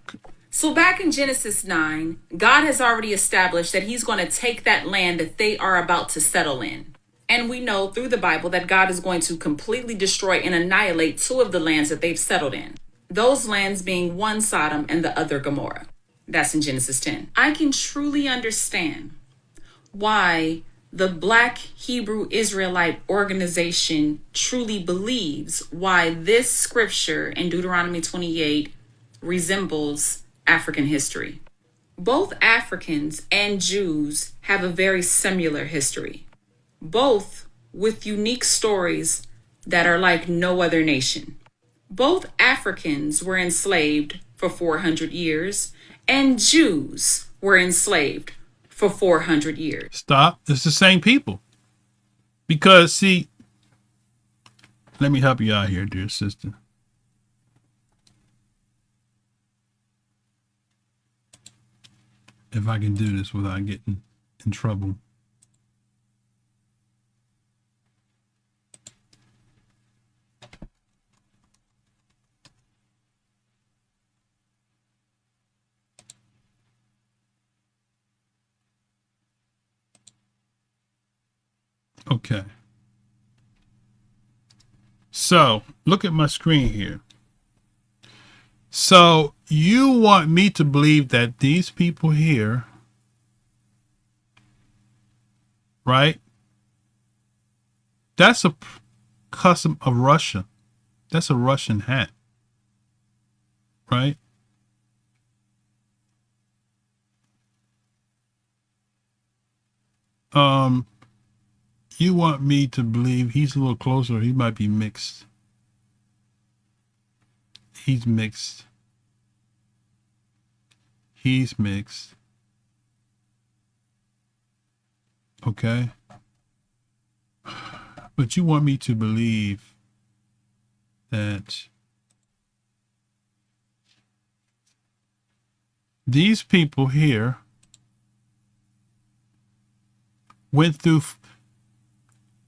S7: So back in Genesis 9, God has already established that he's going to take that land that they are about to settle in. And we know through the Bible that God is going to completely destroy and annihilate 2 of the lands that they've settled in. Those lands being one Sodom and the other Gomorrah. That's in Genesis 10. I can truly understand why the Black Hebrew Israelite organization truly believes why this scripture in Deuteronomy 28 resembles African history. Both Africans and Jews have a very similar history, both with unique stories that are like no other nation. Both Africans were enslaved for 400 years, and Jews were enslaved for 400 years.
S6: Stop. It's the same people. Because, see, let me help you out here, dear sister. If I can do this without getting in trouble. Okay. So, look at my screen here. So, you want me to believe that these people here, right? That's a custom of Russia. That's a Russian hat, right? You want me to believe he's a little closer. He might be mixed. He's mixed. He's mixed. Okay. But you want me to believe that these people here went through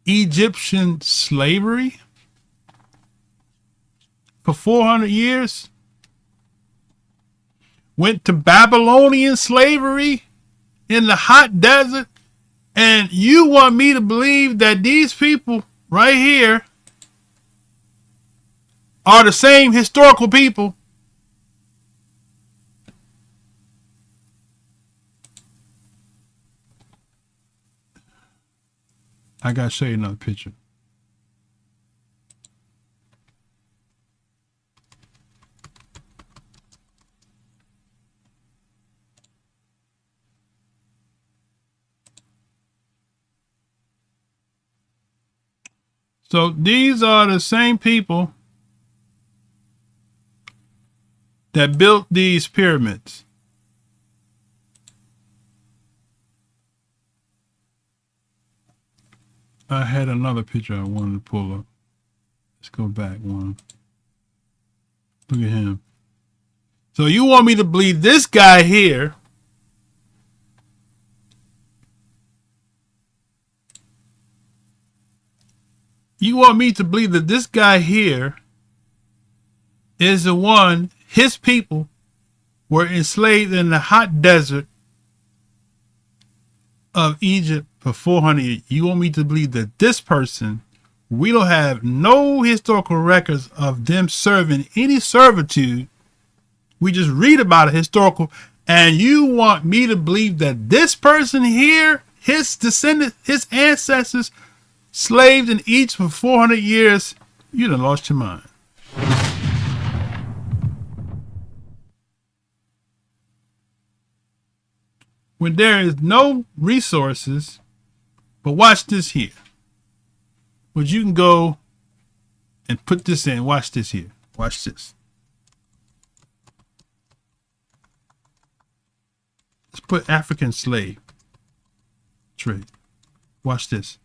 S6: Egyptian slavery for 400 years, went to Babylonian slavery in the hot desert, and you want me to believe that these people right here are the same historical people? I gotta show you another picture. So these are the same people that built these pyramids. I had another picture I wanted to pull up. Let's go back one. Look at him. So you want me to believe this guy here you want me to believe that this guy here is the one, his people were enslaved in the hot desert of Egypt for 400 years. You want me to believe that this person, we don't have no historical records of them serving any servitude. We just read about a historical, and you want me to believe that this person here, his descendants, his ancestors, slaved in Egypt for 400 years? You done lost your mind. when there is no resources. But watch this here. But you can go and put this in. Watch this here. Watch this. Let's put African slave trade. Watch this.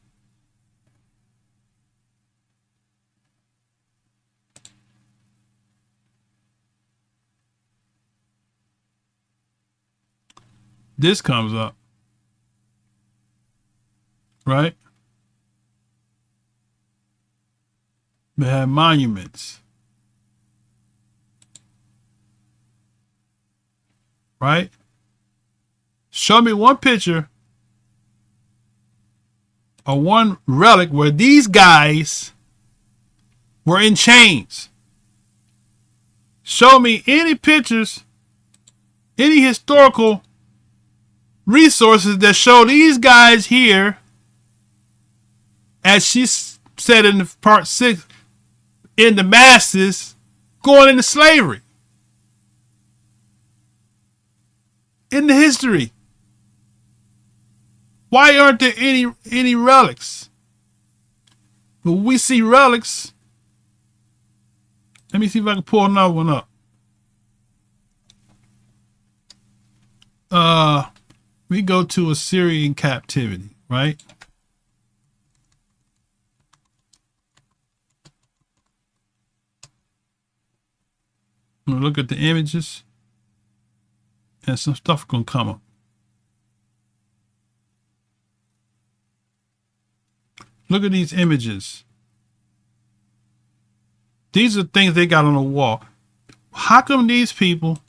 S6: This comes up. Right? They have monuments. Right? Show me one picture or one relic where these guys were in chains. Show me any pictures, any historical resources that show these guys here, as she said in the part 6, in the masses going into slavery. In the history. Why aren't there any relics? But we see relics. Let me see if I can pull another one up. We go to Assyrian captivity, right? I'm gonna look at the images, and some stuff gonna come up. Look at these images. These are things they got on the wall. How come these people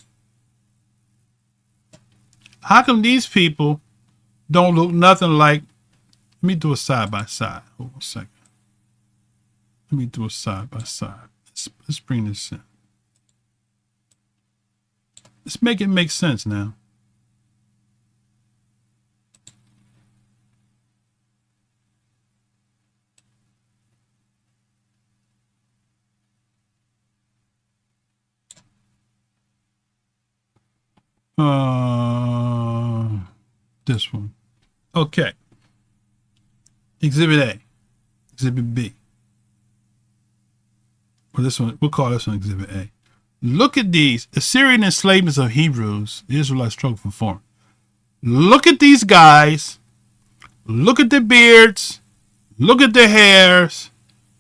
S6: don't look nothing like? Let me do a side by side. Hold on a second. Let me do a side by side. Let's bring this in. Let's make it make sense now. This one. Okay. Exhibit A. Exhibit B. Or this one, we'll call this one Exhibit A. Look at these. Assyrian enslavements of Hebrews. The Israelites struggle for form. Look at these guys. Look at their beards. Look at their hairs.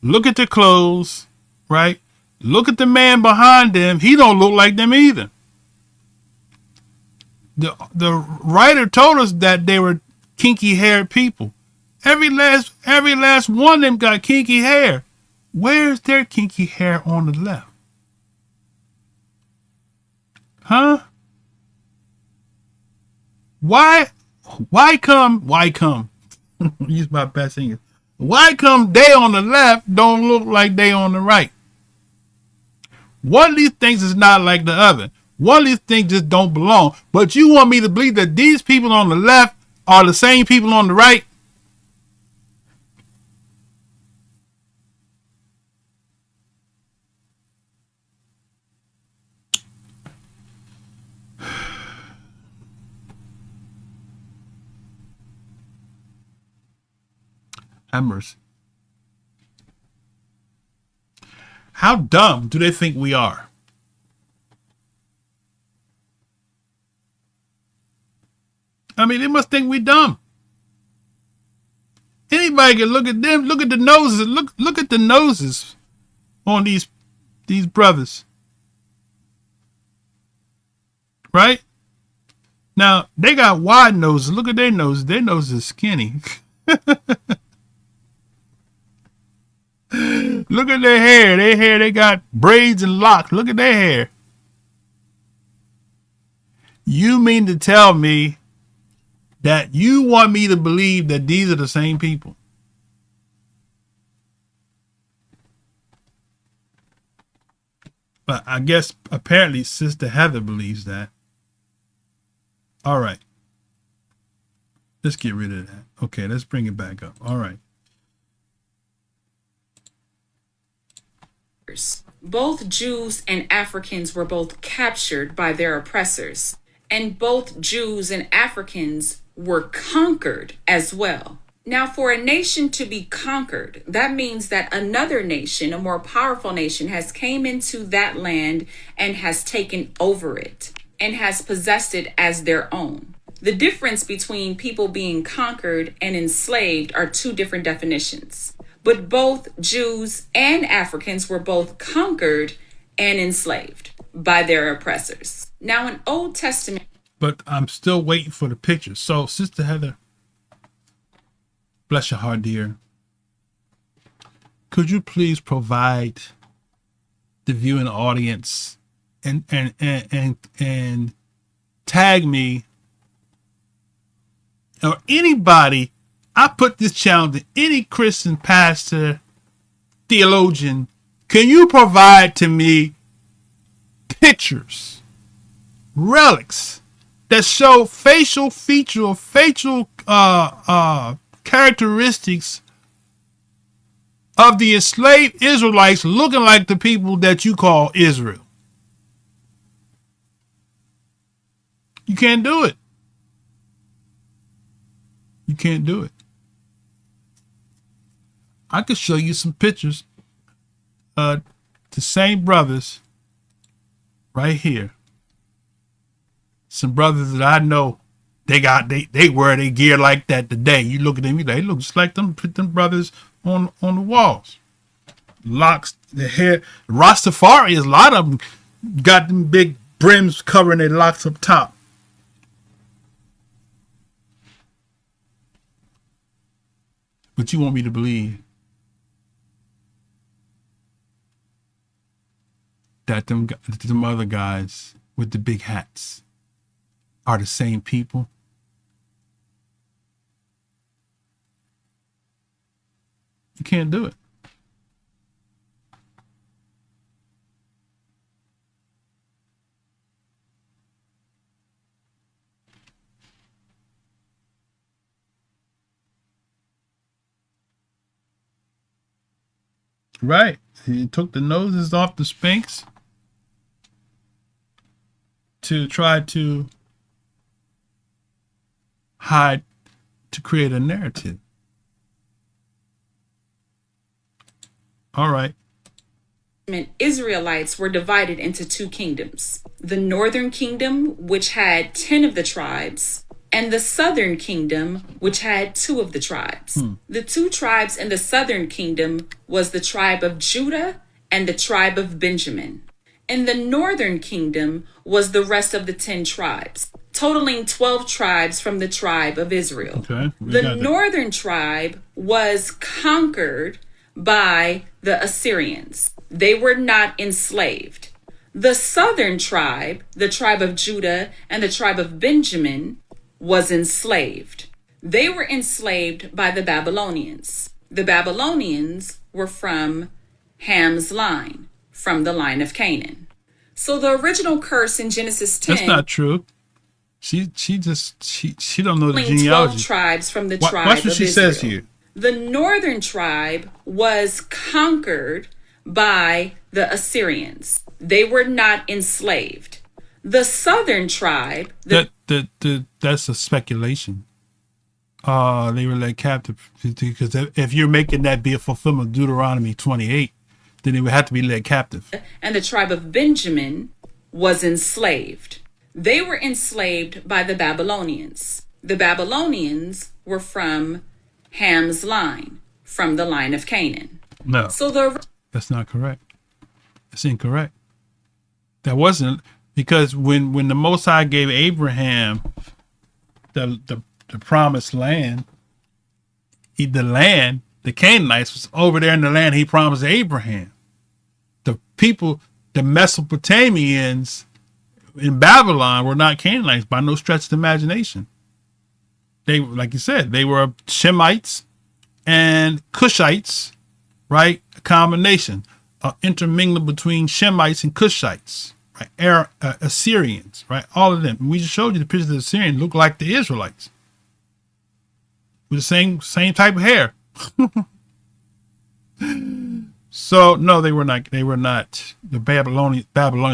S6: Look at their clothes. Right? Look at the man behind them. He don't look like them either. The writer told us that they were kinky haired people. Every last one of them got kinky hair. Where's their kinky hair on the left? Huh? Why come? Use my best English. Why come they on the left don't look like they on the right? One of these things is not like the other. One of these things just don't belong. But you want me to believe that these people on the left are the same people on the right? Have mercy. How dumb do they think we are? I mean, they must think we dumb. Anybody can look at them. Look at the noses. Look at the noses on these brothers. Right? Now, they got wide noses. Look at their noses. Their noses are skinny. Look at their hair. Their hair, they got braids and locks. Look at their hair. You mean to tell me that you want me to believe that these are the same people? But I guess apparently Sister Heather believes that. All right. Let's get rid of that. Okay, let's bring it back up. All right.
S7: Both Jews and Africans were both captured by their oppressors, and both Jews and Africans were conquered as well. Now, for a nation to be conquered, that means that another nation, a more powerful nation, has came into that land and has taken over it and has possessed it as their own. The difference between people being conquered and enslaved are two different definitions. But both Jews and Africans were both conquered and enslaved by their oppressors. Now, in Old Testament...
S6: But I'm still waiting for the pictures. So, Sister Heather, bless your heart, dear. Could you please provide the viewing audience and tag me or anybody? I put this challenge to any Christian pastor, theologian. Can you provide to me pictures, relics that show facial feature or facial characteristics of the enslaved Israelites looking like the people that you call Israel? You can't do it. You can't do it. I could show you some pictures. The same brothers right here. Some brothers that I know, they wear their gear like that today. You look at them, they look just like them. Put them brothers on the walls. Locks, the hair. Rastafari, a lot of them got them big brims covering their locks up top. But you want me to believe that them other guys with the big hats are the same people? You can't do it. Right. He took the noses off the Sphinx to try to hide, to create a narrative. All right.
S7: Israelites were divided into two kingdoms. The northern kingdom, which had 10 of the tribes, and the southern kingdom, which had 2 of the tribes. The 2 tribes in the southern kingdom was the tribe of Judah and the tribe of Benjamin. In the northern kingdom was the rest of the 10 tribes, totaling 12 tribes from the tribe of Israel.
S6: Okay,
S7: the northern tribe was conquered by the Assyrians. They were not enslaved. The southern tribe, the tribe of Judah and the tribe of Benjamin, was enslaved. They were enslaved by the Babylonians. The Babylonians were from Ham's line, from the line of Canaan. So the original curse in Genesis 10...
S6: That's not true. She don't know the genealogy.
S7: 12 tribes from the tribe
S6: Watch what
S7: of
S6: she
S7: Israel.
S6: says here.
S7: The northern tribe was conquered by the Assyrians. They were not enslaved. The southern tribe...
S6: That's a speculation. They were led captive. Because if you're making that be a fulfillment of Deuteronomy 28, then they would have to be led captive.
S7: And the tribe of Benjamin was enslaved. They were enslaved by the Babylonians. The Babylonians were from Ham's line, from the line of Canaan.
S6: No, that's not correct. That's incorrect. That wasn't, because when the Most High gave Abraham the promised land, the Canaanites was over there in the land he promised Abraham. The people, the Mesopotamians in Babylon, were not Canaanites by no stretch of the imagination. They, like you said, they were Shemites and Cushites, right? A combination, intermingling between Shemites and Cushites, right? Assyrians, right? All of them. We just showed you the pictures of the Assyrians look like the Israelites with the same type of hair. So no, they were not. They were not. The Babylonians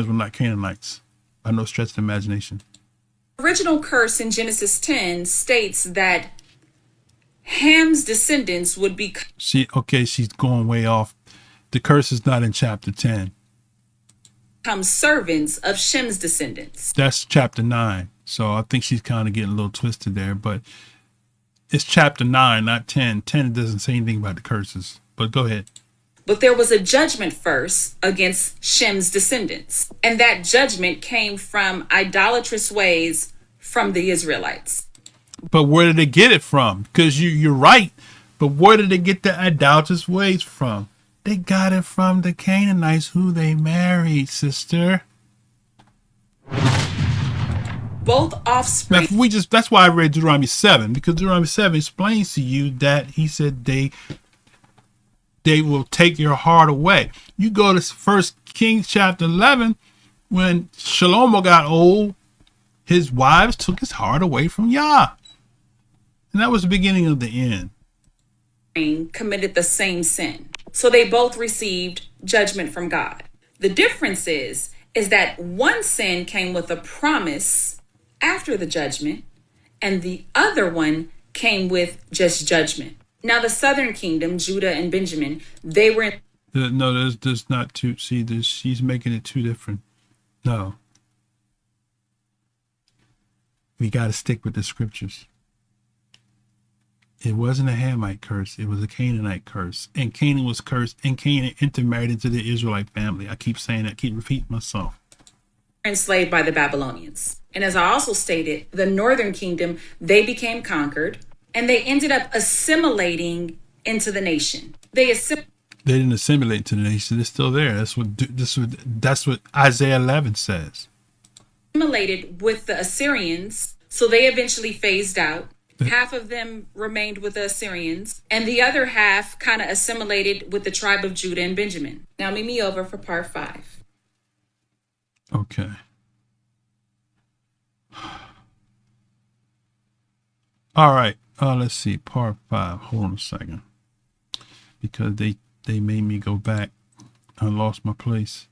S6: were not Canaanites by no stretch of the imagination.
S7: Original curse in Genesis 10 states that Ham's descendants would become
S6: She's going way off. The curse is not in chapter 10.
S7: servants of Shem's descendants.
S6: That's chapter 9. So I think she's kind of getting a little twisted there, but it's chapter 9, not 10. 10 doesn't say anything about the curses, but go ahead.
S7: But there was a judgment first against Shem's descendants, and that judgment came from idolatrous ways from the Israelites.
S6: But where did they get it from? Because you're right, but where did they get the idolatrous ways from? They got it from the Canaanites who they married, sister.
S7: Both offspring.
S6: Now, that's why I read Deuteronomy 7, because Deuteronomy 7 explains to you that he said they will take your heart away. You go to 1 Kings chapter 11, when Shlomo got old, his wives took his heart away from Yah. And that was the beginning of the end.
S7: Committed the same sin. So they both received judgment from God. The difference is that one sin came with a promise after the judgment, and the other one came with just judgment. Now, the southern kingdom, Judah and Benjamin, they were in.
S6: No, there's not two. See, she's making it two different. No. We got to stick with the scriptures. It wasn't a Hamite curse. It was a Canaanite curse. And Canaan was cursed, and Canaan intermarried into the Israelite family. I keep saying that, keep repeating myself.
S7: Enslaved by the Babylonians. And as I also stated, the northern kingdom, they became conquered, and they ended up assimilating into the nation. They
S6: didn't assimilate to the nation. They're still there. That's what Isaiah 11 says.
S7: Assimilated with the Assyrians, so they eventually phased out. Half of them remained with the Assyrians, and the other half kind of assimilated with the tribe of Judah and Benjamin. Now meet me over for part 5.
S6: Okay. All right. Let's see. Part 5. Hold on a second. Because they made me go back. I lost my place.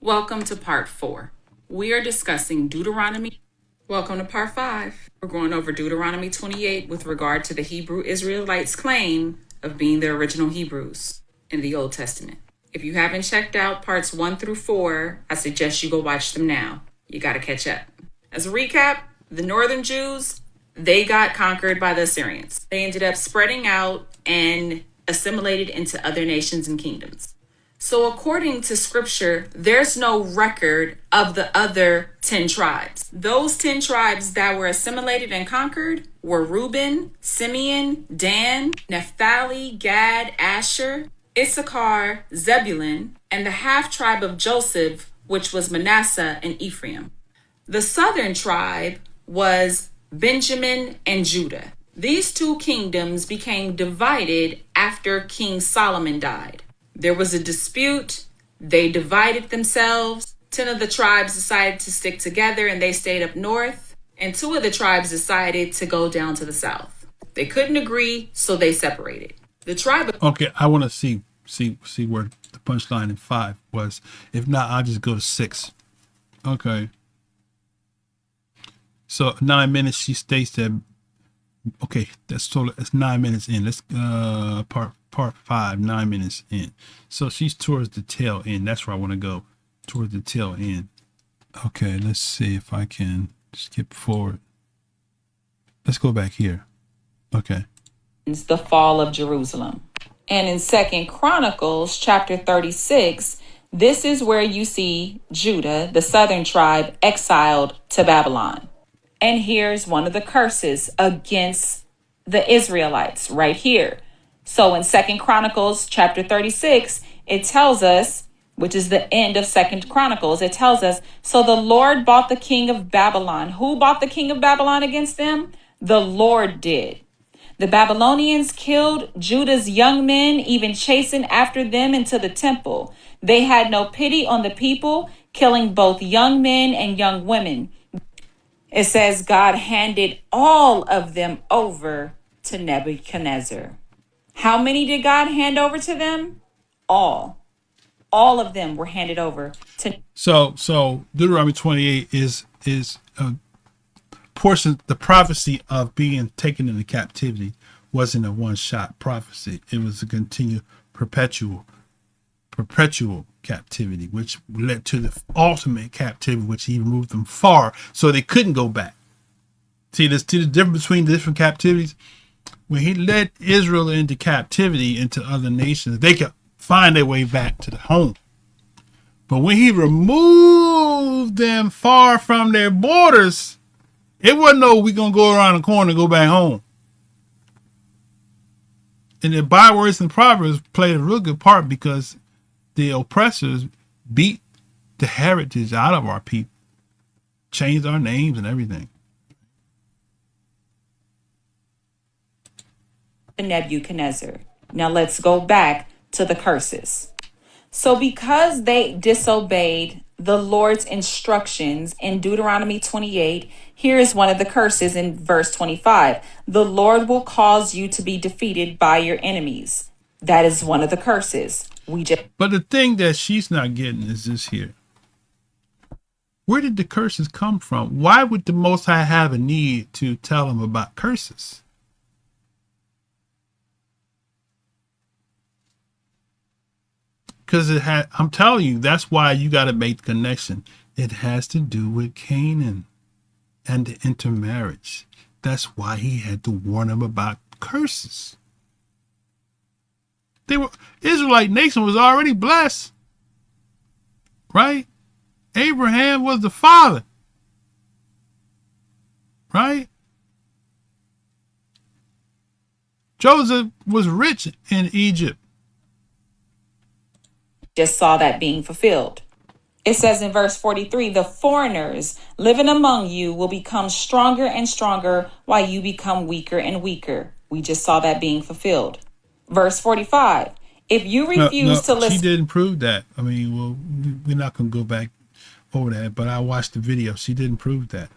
S7: Welcome to part 4. We are discussing Deuteronomy. Welcome to part 5. We're going over Deuteronomy 28 with regard to the Hebrew Israelites' claim of being the original Hebrews in the Old Testament. If you haven't checked out parts 1 through 4, I suggest you go watch them now. You got to catch up. As a recap, the northern Jews, they got conquered by the Assyrians. They ended up spreading out and assimilated into other nations and kingdoms. So according to scripture, there's no record of the other 10 tribes. Those 10 tribes that were assimilated and conquered were Reuben, Simeon, Dan, Naphtali, Gad, Asher, Issachar, Zebulun, and the half tribe of Joseph, which was Manasseh and Ephraim. The southern tribe was Benjamin and Judah. These two kingdoms became divided after King Solomon died. There was a dispute. They divided themselves. 10 of the tribes decided to stick together and they stayed up north. And 2 of the tribes decided to go down to the south. They couldn't agree, so they separated. The tribe of...
S6: Okay, I want to see where the punchline in 5 was. If not, I'll just go to 6. Okay. So 9 minutes, she states that... Okay, that's 9 minutes in. Let's part 5, 9 minutes in. So she's towards the tail end. That's where I want to go, towards the tail end. Okay, let's see if I can skip forward. Let's go back here. Okay.
S7: It's the fall of Jerusalem. And in 2 Chronicles chapter 36, this is where you see Judah, the southern tribe, exiled to Babylon. And here's one of the curses against the Israelites right here. So in 2 Chronicles chapter 36, it tells us, which is the end of 2 Chronicles, it tells us, so the Lord bought the king of Babylon. Who bought the king of Babylon against them? The Lord did. The Babylonians killed Judah's young men, even chasing after them into the temple. They had no pity on the people, killing both young men and young women. It says God handed all of them over to Nebuchadnezzar. How many did God hand over to them? All of them were handed over to.
S6: So Deuteronomy 28 is a portion. The prophecy of being taken into captivity wasn't a one-shot prophecy. It was a continued perpetual captivity, which led to the ultimate captivity, which he removed them far, so they couldn't go back. See the difference between the different captivities. When he led Israel into captivity into other nations, they could find their way back to the home. But when he removed them far from their borders, it wasn't no we gonna go around the corner and go back home. And the bywords and proverbs played a real good part because the oppressors beat the heritage out of our people, changed our names and everything.
S7: Nebuchadnezzar. Now let's go back to the curses. So because they disobeyed the Lord's instructions in Deuteronomy 28, here is one of the curses in verse 25. The Lord will cause you to be defeated by your enemies. That is one of the curses.
S6: But the thing that she's not getting is this here. Where did the curses come from? Why would the Most High have a need to tell them about curses? Because I'm telling you, that's why you got to make the connection. It has to do with Canaan and the intermarriage. That's why he had to warn them about curses. Israelite nation was already blessed, right? Abraham was the father, right? Joseph was rich in Egypt.
S7: Just saw that being fulfilled. It says in verse 43, the foreigners living among you will become stronger and stronger while you become weaker and weaker. We just saw that being fulfilled. Verse 45, if you refuse to listen.
S6: She didn't prove that. I mean, well, we're not going to go back over that, but I watched the video. She didn't prove that.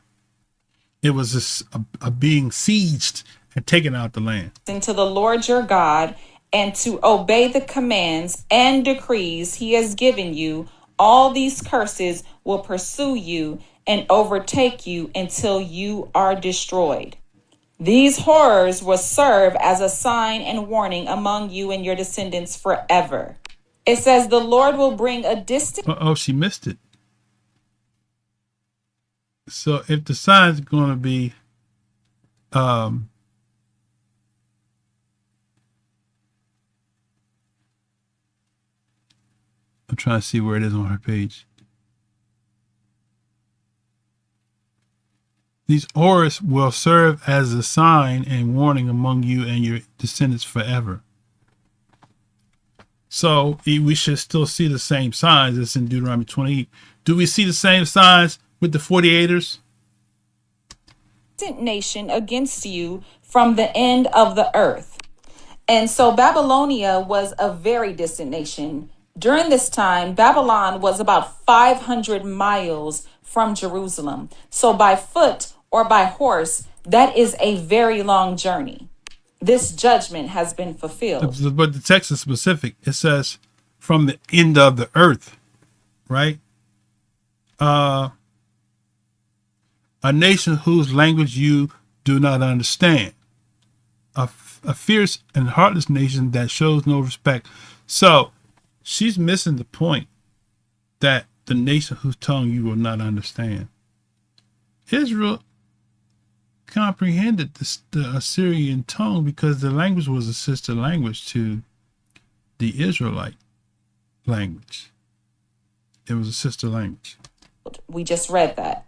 S6: It was a being sieged and taken out the land.
S7: To the Lord your God, and to obey the commands and decrees he has given you, all these curses will pursue you and overtake you until you are destroyed. These horrors will serve as a sign and warning among you and your descendants forever. It says the Lord will bring a distant.
S6: Oh, she missed it. So if the sign's going to be, I'm trying to see where it is on her page. These horrors will serve as a sign and warning among you and your descendants forever. So we should still see the same signs as in Deuteronomy 28. Do we see the same signs with the 48ers?
S7: Nation against you from the end of the earth. And so Babylonia was a very distant nation. During this time, Babylon was about 500 miles from Jerusalem. So by foot or by horse, that is a very long journey. This judgment has been fulfilled.
S6: But the text is specific. It says from the end of the earth, right? A nation whose language you do not understand. A fierce and heartless nation that shows no respect. So she's missing the point that the nation whose tongue you will not understand. Israel comprehended the Assyrian tongue because the language was a sister language to the Israelite language. It was a sister language.
S7: We just read that.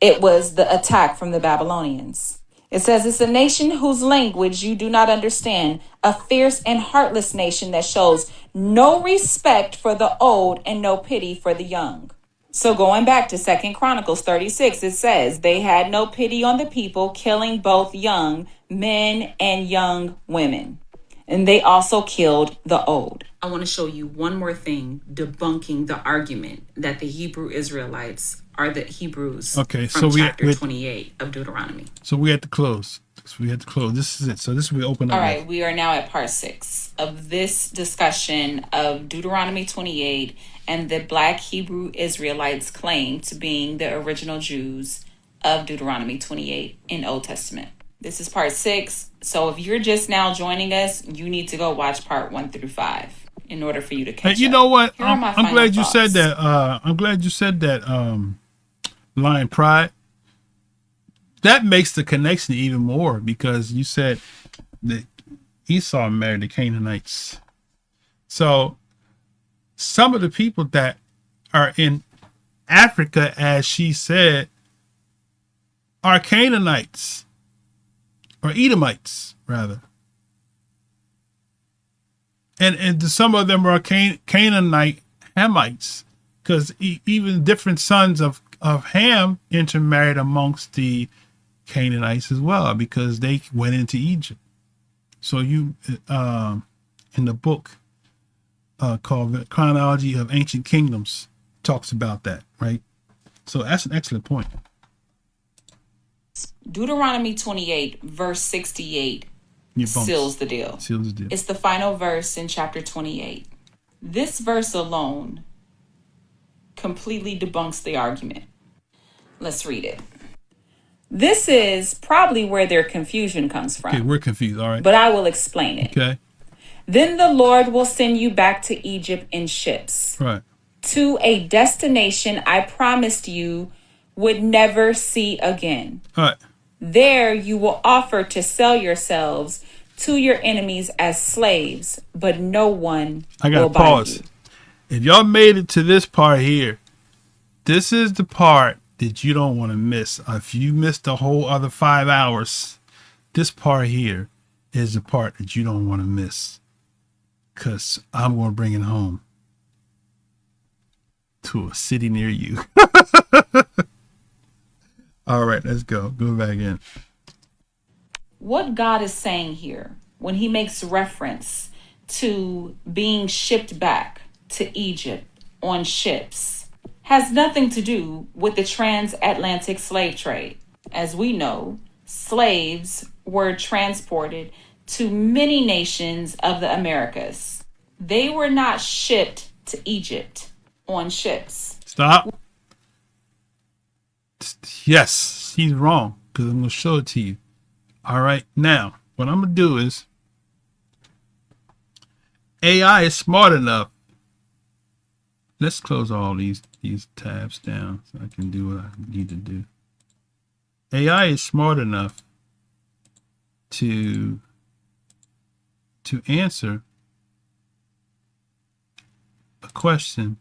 S7: It was the attack from the Babylonians. It says it's a nation whose language you do not understand, a fierce and heartless nation that shows no respect for the old and no pity for the young. So going back to 2 Chronicles 36, it says they had no pity on the people, killing both young men and young women. And they also killed the old. I want to show you one more thing debunking the argument that the Hebrew Israelites are the Hebrews
S6: from
S7: chapter 28 of Deuteronomy.
S6: So we had to close. So we had to close. This is it. So this we open up.
S7: All right, we are now at part 6 of this discussion of Deuteronomy 28 and the Black Hebrew Israelites' claim to being the original Jews of Deuteronomy 28 in Old Testament. This is part 6. So if you're just now joining us, you need to go watch part 1 through 5 in order for you to catch
S6: You
S7: up.
S6: know what?
S7: Here are my
S6: I'm
S7: final
S6: glad you
S7: thoughts.
S6: said that. I'm glad you said that. Lion Pride. That makes the connection even more because you said that Esau married the Canaanites. So some of the people that are in Africa, as she said, are Canaanites or Edomites, rather. And some of them are Canaanite Hamites, because even different sons of Ham intermarried amongst the Canaanites as well, because they went into Egypt. So you, in the book called The Chronology of Ancient Kingdoms, talks about that, right? So that's an excellent point.
S7: Deuteronomy 28, verse 68 seals the deal.
S6: Seals the deal.
S7: It's the final verse in chapter 28. This verse alone completely debunks the argument. Let's read it. This is probably where their confusion comes from.
S6: Okay, we're confused, all right.
S7: But I will explain it.
S6: Okay.
S7: Then the Lord will send you back to Egypt in ships,
S6: Right.
S7: to a destination I promised you would never see again.
S6: All right.
S7: There you will offer to sell yourselves to your enemies as slaves, but no one
S6: I gotta
S7: will buy
S6: pause.
S7: you.
S6: If y'all made it to this part here, this is the part that you don't want to miss. If you missed the whole other 5 hours, this part here is the part that you don't want to miss, because I'm going to bring it home to a city near you. All right, let's go. Go back in.
S7: What God is saying here when he makes reference to being shipped back to Egypt on ships has nothing to do with the transatlantic slave trade. As we know, slaves were transported to many nations of the Americas. They were not shipped to Egypt on ships.
S6: Stop. Yes, he's wrong, because I'm going to show it to you. All right, now, what I'm going to do is, AI is smart enough. Let's close all these tabs down so I can do what I need to do. AI is smart enough to answer a question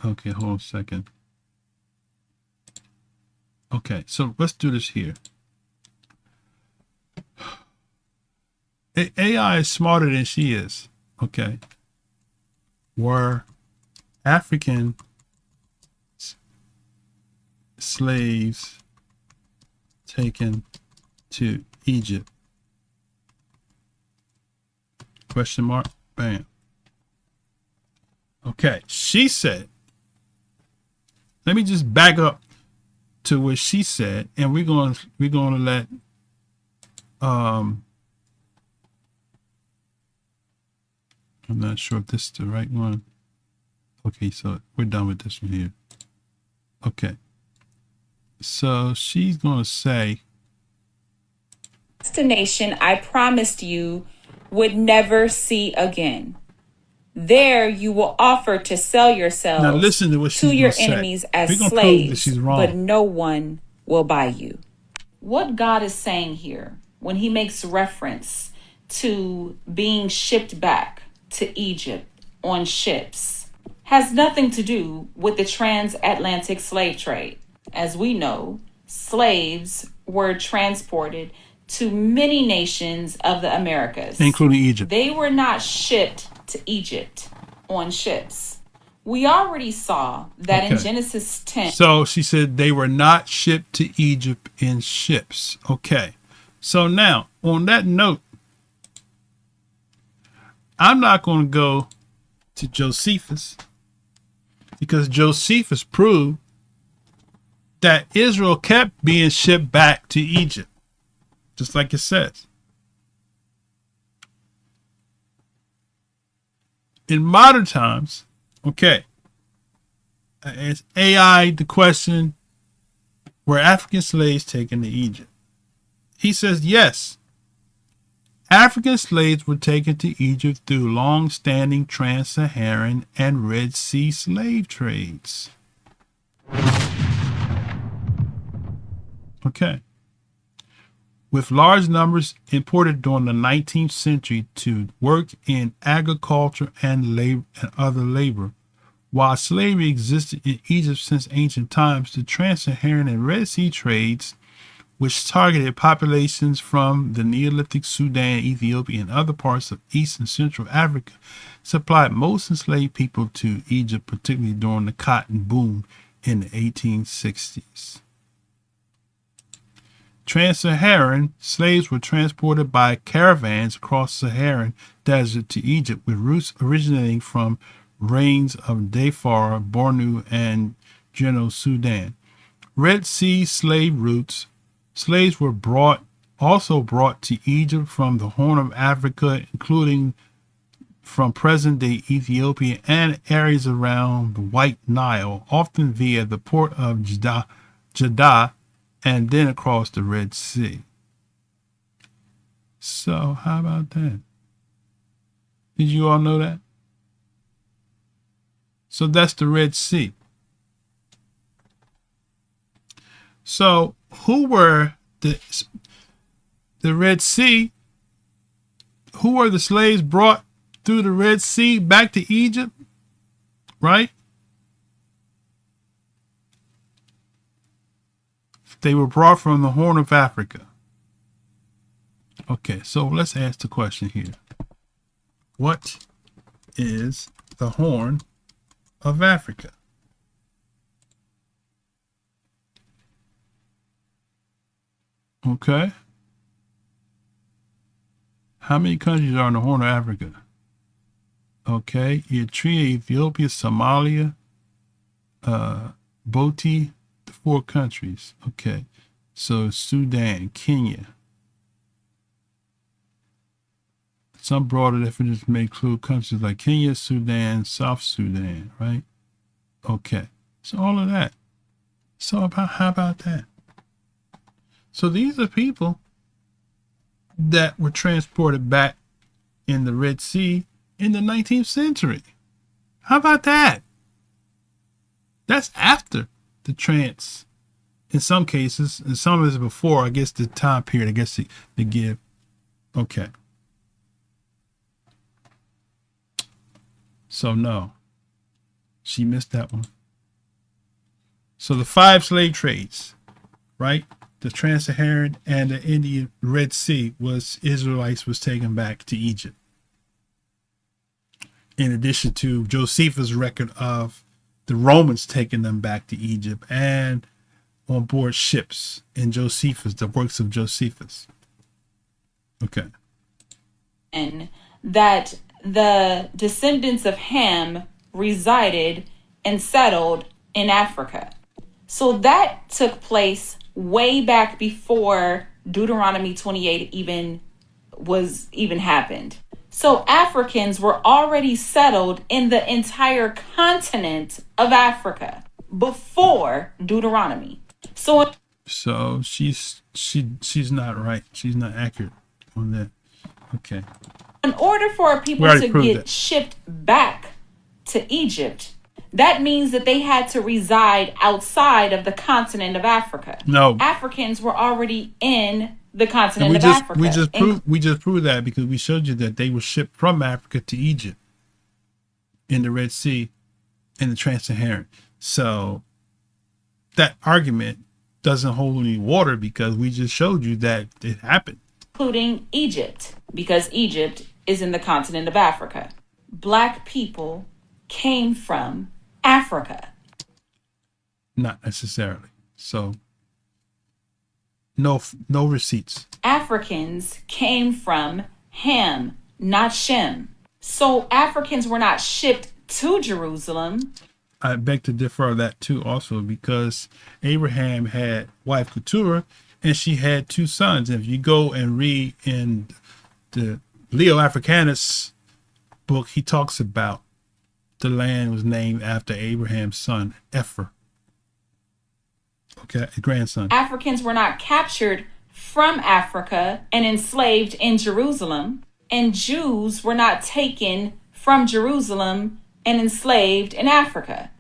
S6: okay, hold on a second. Okay, so let's do this here. AI is smarter than she is. Okay. Were African slaves taken to Egypt? Question mark. Bam. Okay. She said, let me just back up to what she said, and we're going to let I'm not sure if this is the right one. Okay, so we're done with this one here. Okay. So she's going to say,
S7: Destination I promised you would never see again. There you will offer to sell yourselves
S6: now listen to what she's
S7: to your
S6: gonna say.
S7: enemies as
S6: We're gonna prove that
S7: slaves,
S6: she's wrong.
S7: but no one will buy you. What God is saying here when he makes reference to being shipped back to Egypt on ships has nothing to do with the transatlantic slave trade. As we know, slaves were transported to many nations of the Americas,
S6: including Egypt.
S7: They were not shipped to Egypt on ships. We already saw that in
S6: Okay.
S7: Genesis 10.
S6: So she said they were not shipped to Egypt in ships. Okay. So now, on that note, I'm not going to go to Josephus, because Josephus proved that Israel kept being shipped back to Egypt, just like it says. In modern times, okay, it's AI the question, were African slaves taken to Egypt? He says yes. African slaves were taken to Egypt through long-standing trans-Saharan and Red Sea slave trades. Okay. With large numbers imported during the 19th century to work in agriculture and labor and other labor. While slavery existed in Egypt since ancient times, the trans-Saharan and Red Sea trades, which targeted populations from the Neolithic Sudan, Ethiopia, and other parts of East and Central Africa, supplied most enslaved people to Egypt, particularly during the cotton boom in the 1860s. Trans-Saharan slaves were transported by caravans across the Saharan desert to Egypt, with routes originating from reigns of Darfur, Bornu, and General Sudan. Red Sea slave routes. Slaves were also brought to Egypt from the Horn of Africa, including from present-day Ethiopia and areas around the White Nile, often via the port of Jeddah, and then across the Red Sea. So how about that? Did you all know that? So that's the Red Sea. So who were the Red Sea? Who were the slaves brought through the Red Sea back to Egypt? Right? They were brought from the Horn of Africa. Okay, so let's ask the question here. What is the Horn of Africa? Okay. How many countries are in the Horn of Africa? Okay, Eritrea, Ethiopia, Somalia, Djibouti, the 4 countries. Okay, so Sudan, Kenya. Some broader definitions may include countries like Kenya, Sudan, South Sudan, right? Okay, so all of that. So how about that? So these are people that were transported back in the Red Sea in the 19th century. How about that? That's after the trans, in some cases, and some of it is before, I guess, the time period, I guess they give. Okay. So no, she missed that one. So the 5 slave trades, right? The Trans-Saharan and the Indian Red Sea was Israelites was taken back to Egypt. In addition to Josephus' record of the Romans taking them back to Egypt and on board ships in Josephus, the works of Josephus. Okay.
S7: And that the descendants of Ham resided and settled in Africa. So that took place way back before Deuteronomy 28 even happened. So Africans were already settled in the entire continent of Africa before Deuteronomy. So
S6: she's not right. She's not accurate on that. Okay.
S7: In order for people to get shipped back to Egypt, that means that they had to reside outside of the continent of Africa.
S6: No.
S7: Africans were already in the continent of Africa.
S6: We just proved that because we showed you that they were shipped from Africa to Egypt in the Red Sea and the Trans-Saharan. So that argument doesn't hold any water because we just showed you that it happened.
S7: Including Egypt, because Egypt is in the continent of Africa. Black people came from Africa.
S6: Not necessarily. So no receipts.
S7: Africans came from Ham, not Shem. So Africans were not shipped to Jerusalem.
S6: I beg to differ of that too, also because Abraham had wife Keturah, and she had 2 sons. And if you go and read in the Leo Africanus book, he talks about the land was named after Abraham's son, Epher. Okay, grandson.
S7: Africans were not captured from Africa and enslaved in Jerusalem, and Jews were not taken from Jerusalem and enslaved in Africa.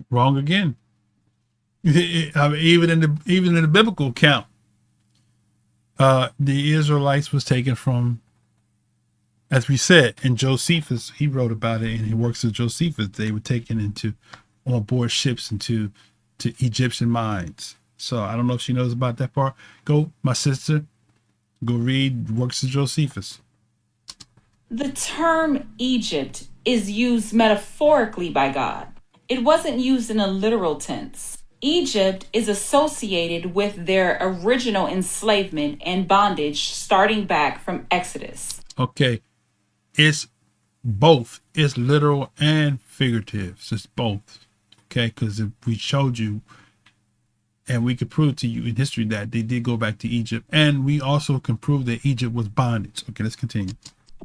S6: Wrong again. I mean, even in the biblical account, the Israelites was taken from, as we said, and Josephus, he wrote about it in his works of Josephus. They were taken on board ships into Egyptian mines. So I don't know if she knows about that part. My sister, go read works of Josephus.
S7: The term Egypt is used metaphorically by God. It wasn't used in a literal tense. Egypt is associated with their original enslavement and bondage starting back from Exodus.
S6: Okay, it's both. It's literal and figurative. So it's both. Okay, because if we showed you, and we could prove to you in history that they did go back to Egypt, and we also can prove that Egypt was bondage. Okay, let's continue.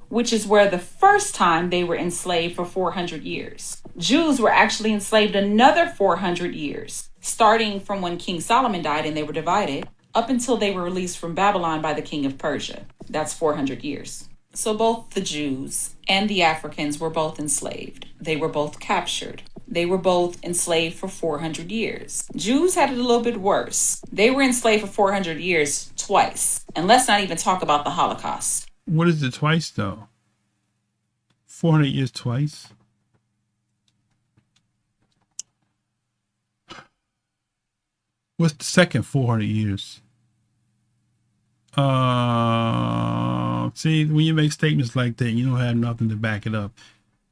S7: Which is where the first time they were enslaved for 400 years. Jews were actually enslaved another 400 years, starting from when King Solomon died and they were divided, up until they were released from Babylon by the king of Persia. That's 400 years. So both the Jews and the Africans were both enslaved. They were both captured. They were both enslaved for 400 years. Jews had it a little bit worse. They were enslaved for 400 years twice. And let's not even talk about the Holocaust.
S6: What is it twice, though? 400 years twice? What's the second 400 years? See, when you make statements like that, you don't have nothing to back it up.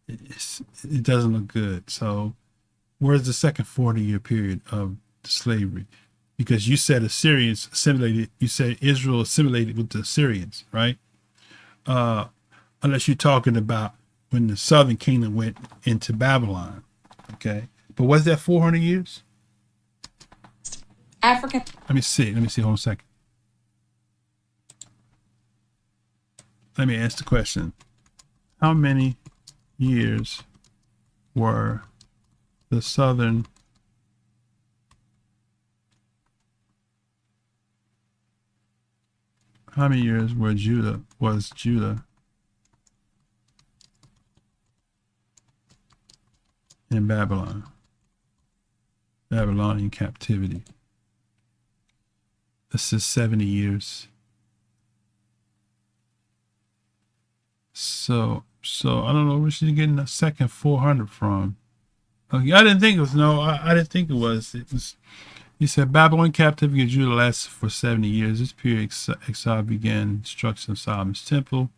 S6: It doesn't look good. So where's the second 40-year period of slavery? Because you said Assyrians assimilated, you said Israel assimilated with the Assyrians, right? Unless you're talking about when the southern kingdom went into Babylon. Okay. But was that 400 years?
S7: African.
S6: Let me see. Hold on a second. Let me ask the question. How many years were the southern how many years were Judah in Babylonian captivity? This is 70 years. So I don't know where she's getting the second 400 from. Okay, I didn't think it was. No, I didn't think it was. It was. He said Babylon captivity of Judah lasted for 70 years. This period exile began destruction of Solomon's temple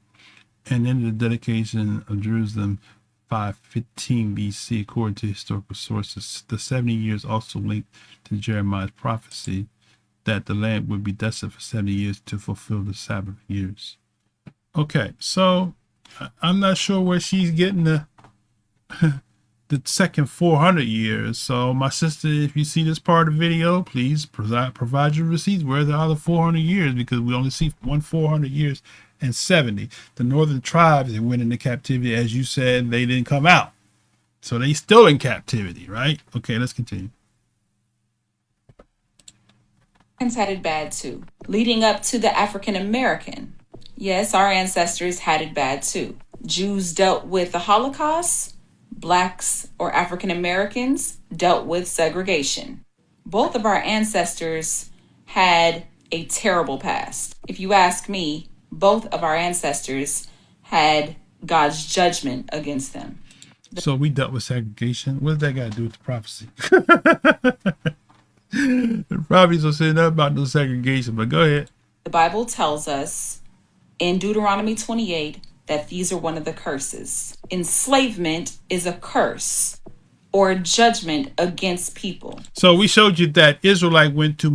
S6: and ended the dedication of Jerusalem 515 BC, according to historical sources. The 70 years also linked to Jeremiah's prophecy that the land would be desolate for 70 years to fulfill the Sabbath years. Okay, so I'm not sure where she's getting the second 400 years. So my sister, if you see this part of the video, please provide your receipts. Where are the other 400 years? Because we only see 400 years and 70. The northern tribes that went into captivity, as you said, they didn't come out. So they still in captivity, right? Okay, let's continue.
S7: Had it bad too, leading up to the African American. Yes, our ancestors had it bad too. Jews dealt with the Holocaust. Blacks or African Americans dealt with segregation. Both of our ancestors had a terrible past. If you ask me, both of our ancestors had God's judgment against them.
S6: So we dealt with segregation. What does that got to do with the prophecy? The prophecies don't say nothing about no segregation, but go ahead.
S7: The Bible tells us in Deuteronomy 28 that these are one of the curses. Enslavement is a curse or a judgment against people.
S6: So we showed you that Israelite went to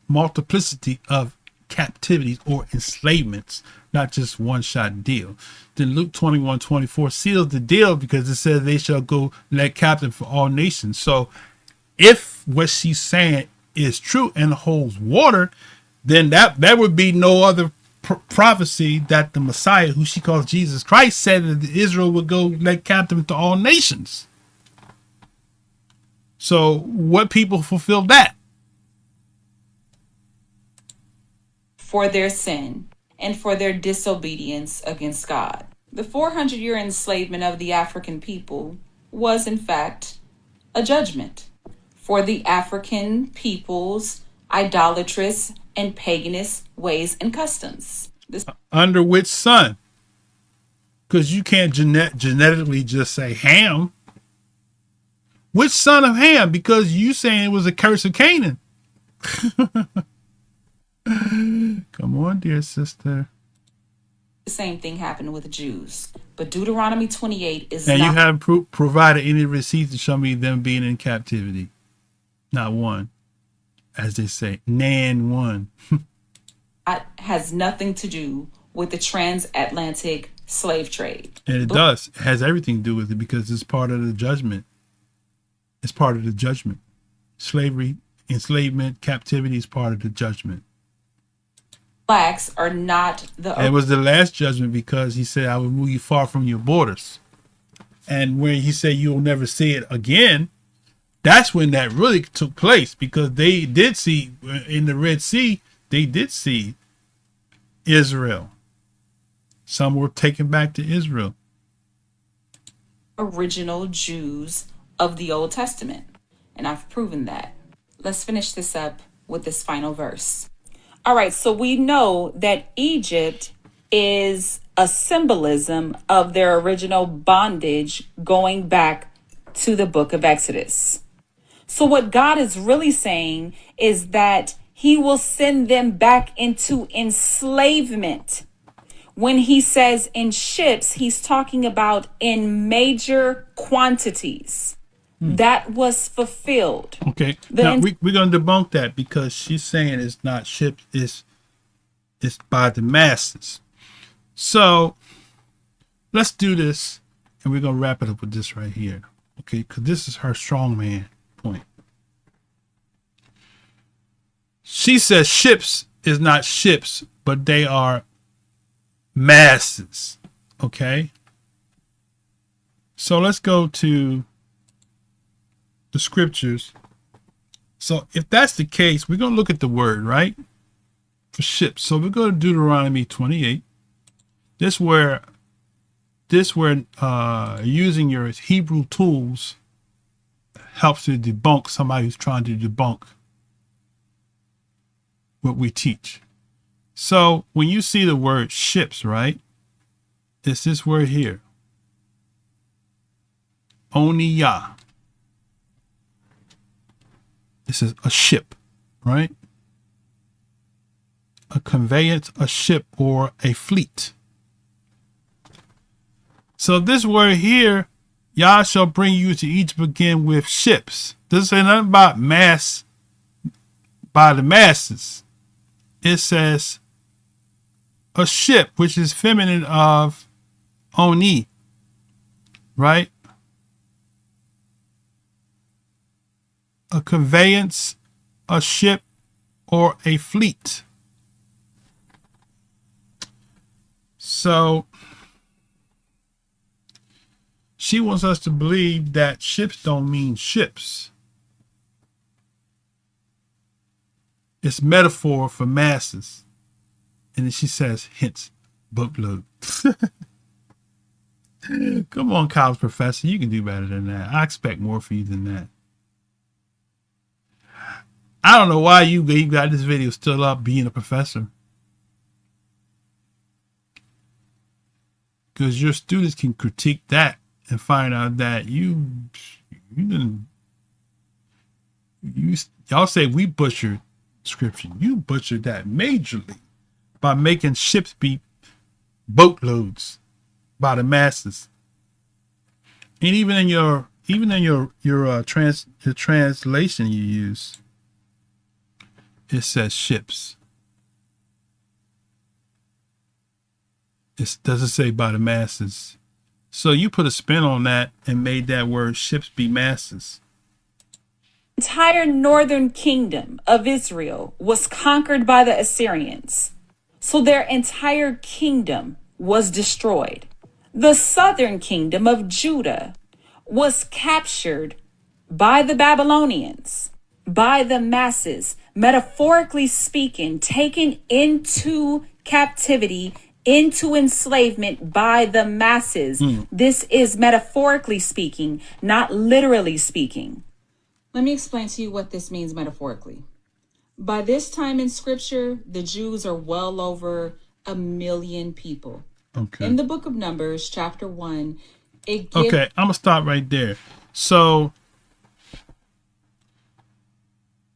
S6: multiplicity of captivities or enslavements not just one-shot deal. Then Luke 21:24 seals the deal because it says they shall go led captive for all nations. So if what she's saying is true and holds water, then that would be no other prophecy that the Messiah, who she calls Jesus Christ, said that Israel would go led captive to all nations. So what people fulfill that?
S7: For their sin and for their disobedience against God. The 400-year enslavement of the African people was, in fact, a judgment for the African people's idolatrous and paganist ways and customs.
S6: Under which son? Because you can't genetically just say Ham. Which son of Ham? Because you saying it was a curse of Canaan. Come on, dear sister.
S7: The same thing happened with the Jews. But Deuteronomy 28 is
S6: and
S7: not...
S6: you haven't provided any receipts to show me them being in captivity. Not one. As they say, nan one.
S7: has nothing to do with the transatlantic slave trade.
S6: And it does. It has everything to do with it because it's part of the judgment. It's part of the judgment. Slavery, enslavement, captivity is part of the judgment.
S7: Blacks are not the...
S6: It was the last judgment because he said, I will move you far from your borders. And when he said you'll never see it again, that's when that really took place, because they did see in the Red Sea, they did see Israel. Some were taken back to Israel.
S7: Original Jews of the Old Testament. And I've proven that. Let's finish this up with this final verse. All right, so we know that Egypt is a symbolism of their original bondage going back to the book of Exodus. So what God is really saying is that he will send them back into enslavement. When he says in ships, he's talking about in major quantities. That was fulfilled.
S6: Okay. Now we're going to debunk that because she's saying it's not ships, it's by the masses. So let's do this, and we're going to wrap it up with this right here. Okay, because this is her strongman point. She says ships is not ships, but they are masses. Okay. So let's go to the scriptures. So if that's the case, we're going to look at the word, right? For ships. So we go to Deuteronomy 28. This where using your Hebrew tools helps to debunk somebody who's trying to debunk what we teach. So when you see the word ships, right? It's this word here. Oniyah. This is a ship, right? A conveyance, a ship, or a fleet. So this word here, Yah shall bring you to Egypt again with ships. This is nothing about mass by the masses. It says a ship, which is feminine of Oni, right? A conveyance, a ship, or a fleet. So she wants us to believe that ships don't mean ships. It's metaphor for masses. And then she says, hence, boatload. Come on, college professor. You can do better than that. I expect more for you than that. I don't know why you got this video still up being a professor. Because your students can critique that and find out that y'all say we butchered scripture. You butchered that majorly by making ships be boatloads by the masses. And even in your translation you use, it says ships. It doesn't say by the masses. So you put a spin on that and made that word ships be masses.
S7: Entire northern kingdom of Israel was conquered by the Assyrians. So their entire kingdom was destroyed. The southern kingdom of Judah was captured by the Babylonians, by the masses, metaphorically speaking, taken into captivity, into enslavement by the masses. This is metaphorically speaking, not literally speaking. Let me explain to you what this means metaphorically. By this time in scripture, the Jews are well over 1 million people.
S6: Okay.
S7: In the book of Numbers, chapter 1,
S6: okay, I'm going to stop right there. So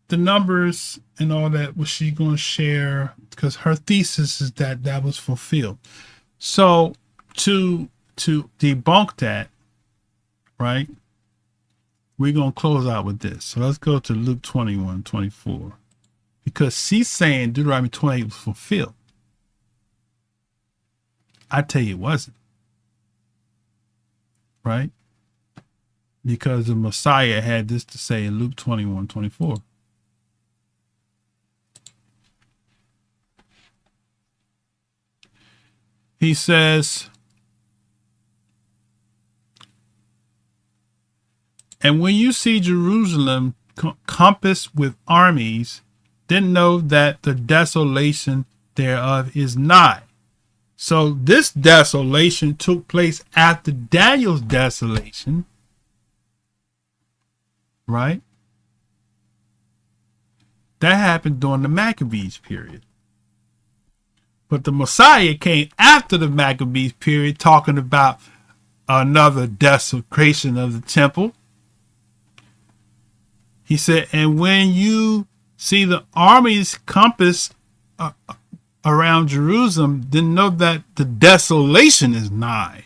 S6: the numbers and all that was she going to share, because her thesis is that that was fulfilled. So to debunk that, right, we're going to close out with this. So let's go to Luke 21:24, because she's saying Deuteronomy 28 was fulfilled. I tell you it wasn't, right? Because the Messiah had this to say in Luke 21:24. He says, and when you see Jerusalem compassed with armies, then know that the desolation thereof is nigh. So this desolation took place after Daniel's desolation, right? That happened during the Maccabees period. But the Messiah came after the Maccabees period, talking about another desecration of the temple. He said, and when you see the armies compass around Jerusalem, then know that the desolation is nigh.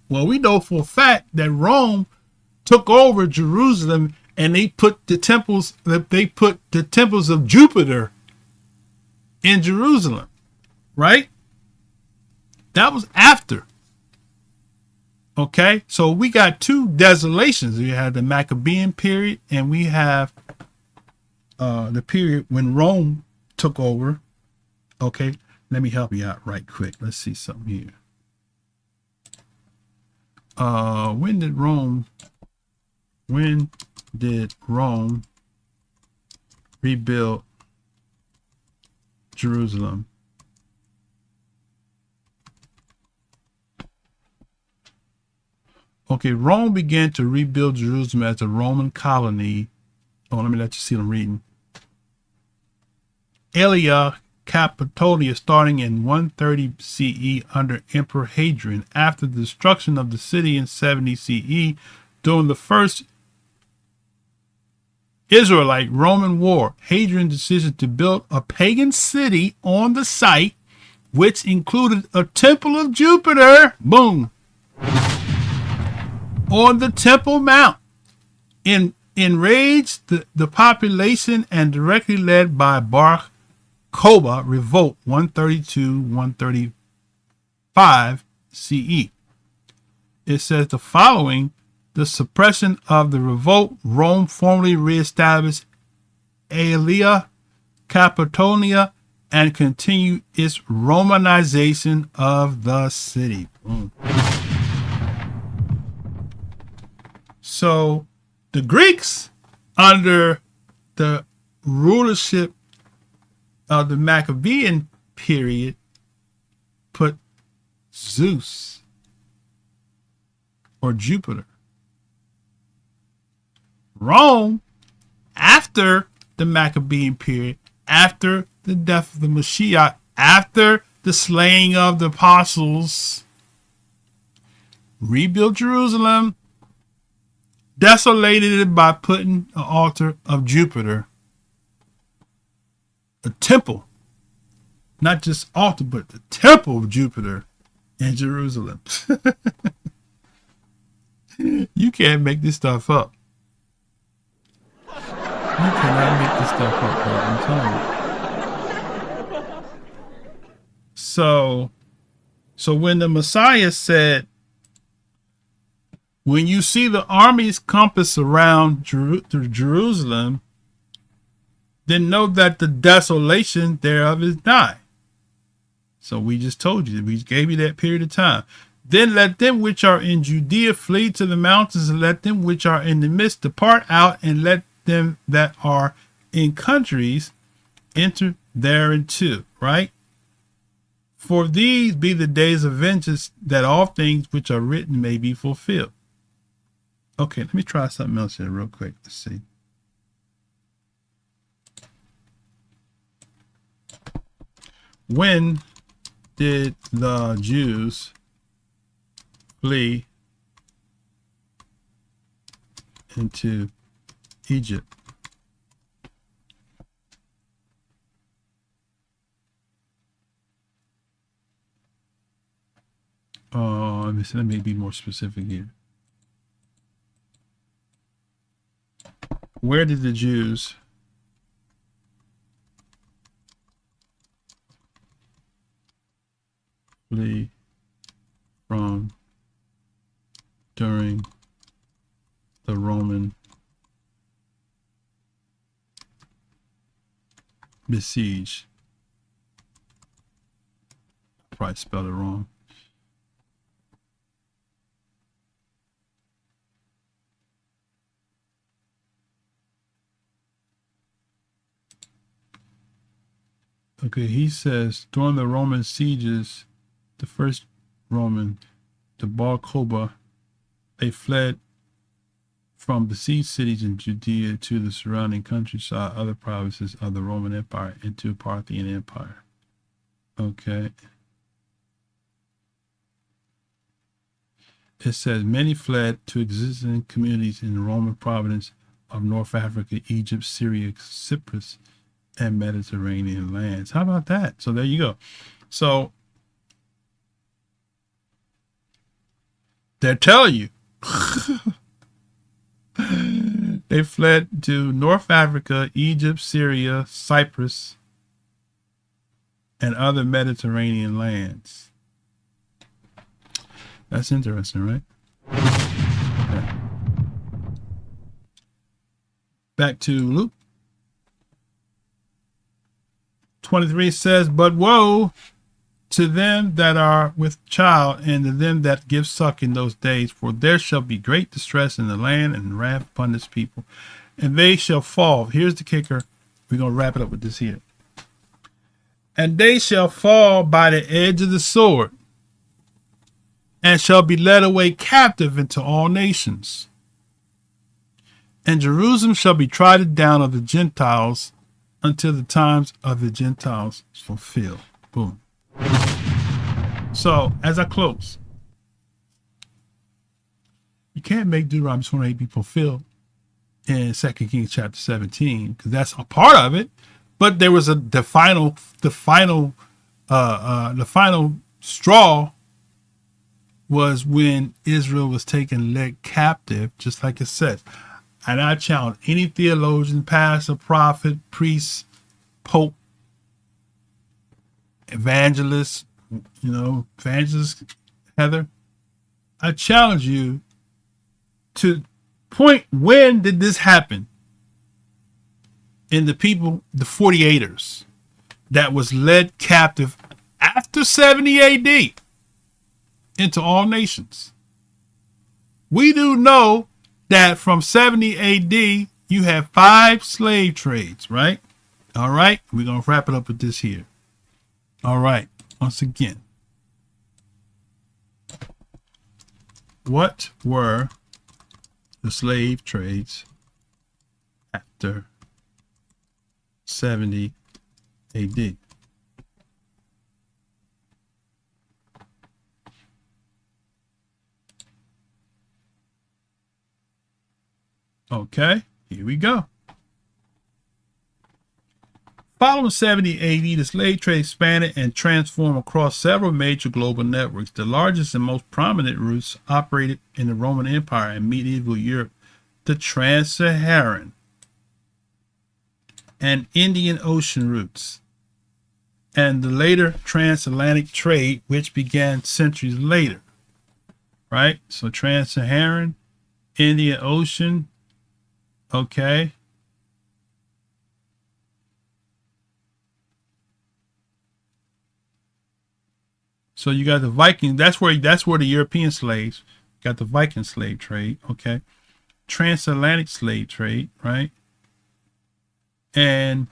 S6: Well, we know for a fact that Rome took over Jerusalem, and they put the temples of Jupiter in Jerusalem, right? That was after. Okay, so we got two desolations. We have the Maccabean period, and we have the period when Rome took over. Okay, let me help you out right quick. Let's see something here. When did Rome rebuild Jerusalem? Okay, Rome began to rebuild Jerusalem as a Roman colony. Oh, let me let you see what I'm reading. Aelia Capitolia, starting in 130 CE under Emperor Hadrian. After the destruction of the city in 70 CE, during the first Israelite Roman War, Hadrian's decision to build a pagan city on the site, which included a temple of Jupiter, boom, on the Temple Mount, enraged the population, and directly led by Bar Kokhba revolt 132-135 CE. It says the following: the suppression of the revolt, Rome formally reestablished Aelia Capitolia and continued its Romanization of the city. Boom. So the Greeks, under the rulership of the Maccabean period, put Zeus or Jupiter. Rome, after the Maccabean period, after the death of the Mashiach, after the slaying of the apostles, rebuilt Jerusalem, desolated it by putting an altar of Jupiter, a temple, not just altar, but the temple of Jupiter in Jerusalem. You can't make this stuff up. You cannot make this stuff up, bro. I'm telling you. So when the Messiah said, when you see the armies compass around Jerusalem, then know that the desolation thereof is nigh. So we just told you, we gave you that period of time. Then let them which are in Judea flee to the mountains, and let them which are in the midst depart out, and let them that are in countries enter thereinto, right? For these be the days of vengeance, that all things which are written may be fulfilled. Okay, let me try something else here real quick. Let's see. When did the Jews flee into Egypt? Let me be more specific here. Where did the Jews flee from during the Roman besiege? Probably spelled it wrong. Okay, he says during the Roman sieges, the first Roman, the Bar Kokhba, they fled from besieged cities in Judea to the surrounding countryside, other provinces of the Roman Empire, into Parthian Empire. Okay. It says many fled to existing communities in the Roman province of North Africa, Egypt, Syria, Cyprus, and Mediterranean lands. How about that? So there you go. So they're telling you they fled to North Africa, Egypt, Syria, Cyprus, and other Mediterranean lands. That's interesting, right? Okay. Back to Luke 23 says, but woe to them that are with child, and to them that give suck in those days, for there shall be great distress in the land, and wrath upon this people, and they shall fall. Here's the kicker. We're going to wrap it up with this here. And they shall fall by the edge of the sword, and shall be led away captive into all nations. And Jerusalem shall be trodden down of the Gentiles until the times of the Gentiles is fulfilled. Boom. So, as I close, you can't make Deuteronomy 28 be fulfilled in 2 Kings chapter 17, because that's a part of it. But there was the final straw was when Israel was taken led captive, just like it says. And I challenge any theologian, pastor, prophet, priest, pope, evangelist, evangelist Heather, I challenge you to point, when did this happen in the people, the 48ers that was led captive after 70 AD into all nations? We do know that from 70 AD, you have 5 slave trades, right? All right. We're going to wrap it up with this here. All right. Once again, what were the slave trades after 70 AD? Okay, here we go. Following 70 AD, the slave trade expanded and transformed across several major global networks. The largest and most prominent routes operated in the Roman Empire and medieval Europe, the Trans-Saharan and Indian Ocean routes, and the later transatlantic trade, which began centuries later, right? So trans-Saharan, Indian Ocean, okay. So you got the Viking. That's where the European slaves got the Viking slave trade, okay. Transatlantic slave trade, right? And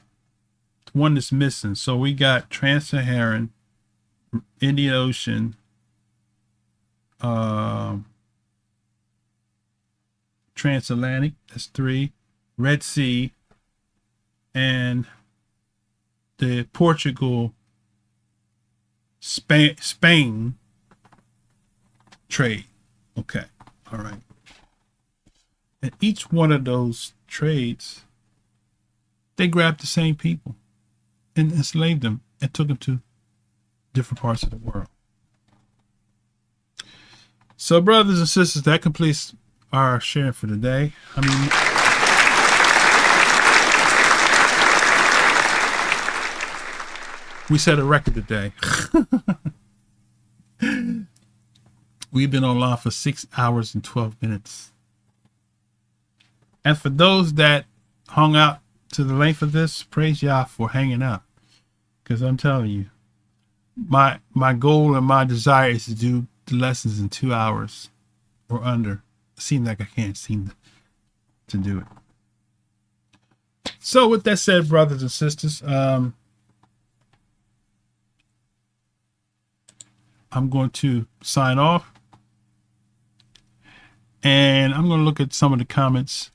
S6: one that's missing. So we got trans-Saharan, Indian Ocean, transatlantic, that's 3, Red Sea, and the Portugal, Spain trade. Okay, all right. And each one of those trades, they grabbed the same people and enslaved them and took them to different parts of the world. So, brothers and sisters, that completes our sharing for today. I mean, we set a record today. We've been online for 6 hours and 12 minutes. And for those that hung out to the length of this, praise Yah for hanging out. Because I'm telling you, my goal and my desire is to do the lessons in 2 hours or under. It seems like I can't seem to do it. So with that said, brothers and sisters, I'm going to sign off. And I'm going to look at some of the comments.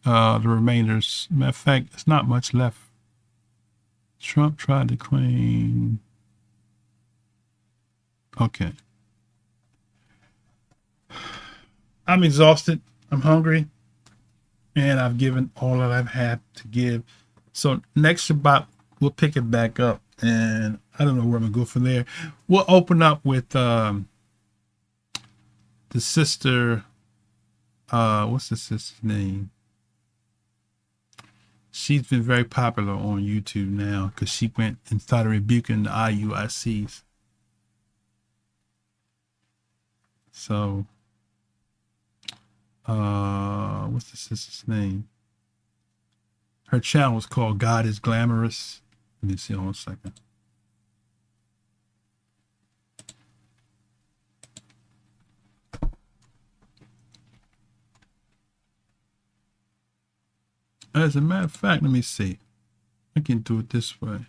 S6: The remainders. Matter of fact, there's not much left. Trump tried to claim. Okay. I'm exhausted. I'm hungry. And I've given all that I've had to give. So next Shabbat, we'll pick it back up. And I don't know where I'm going to go from there. We'll open up with the sister. What's the sister's name? She's been very popular on YouTube now because she went and started rebuking the IUICs. So, what's the sister's name? Her channel is called God is Glamorous. Let me see on a second. As a matter of fact, let me see. I can do it this way.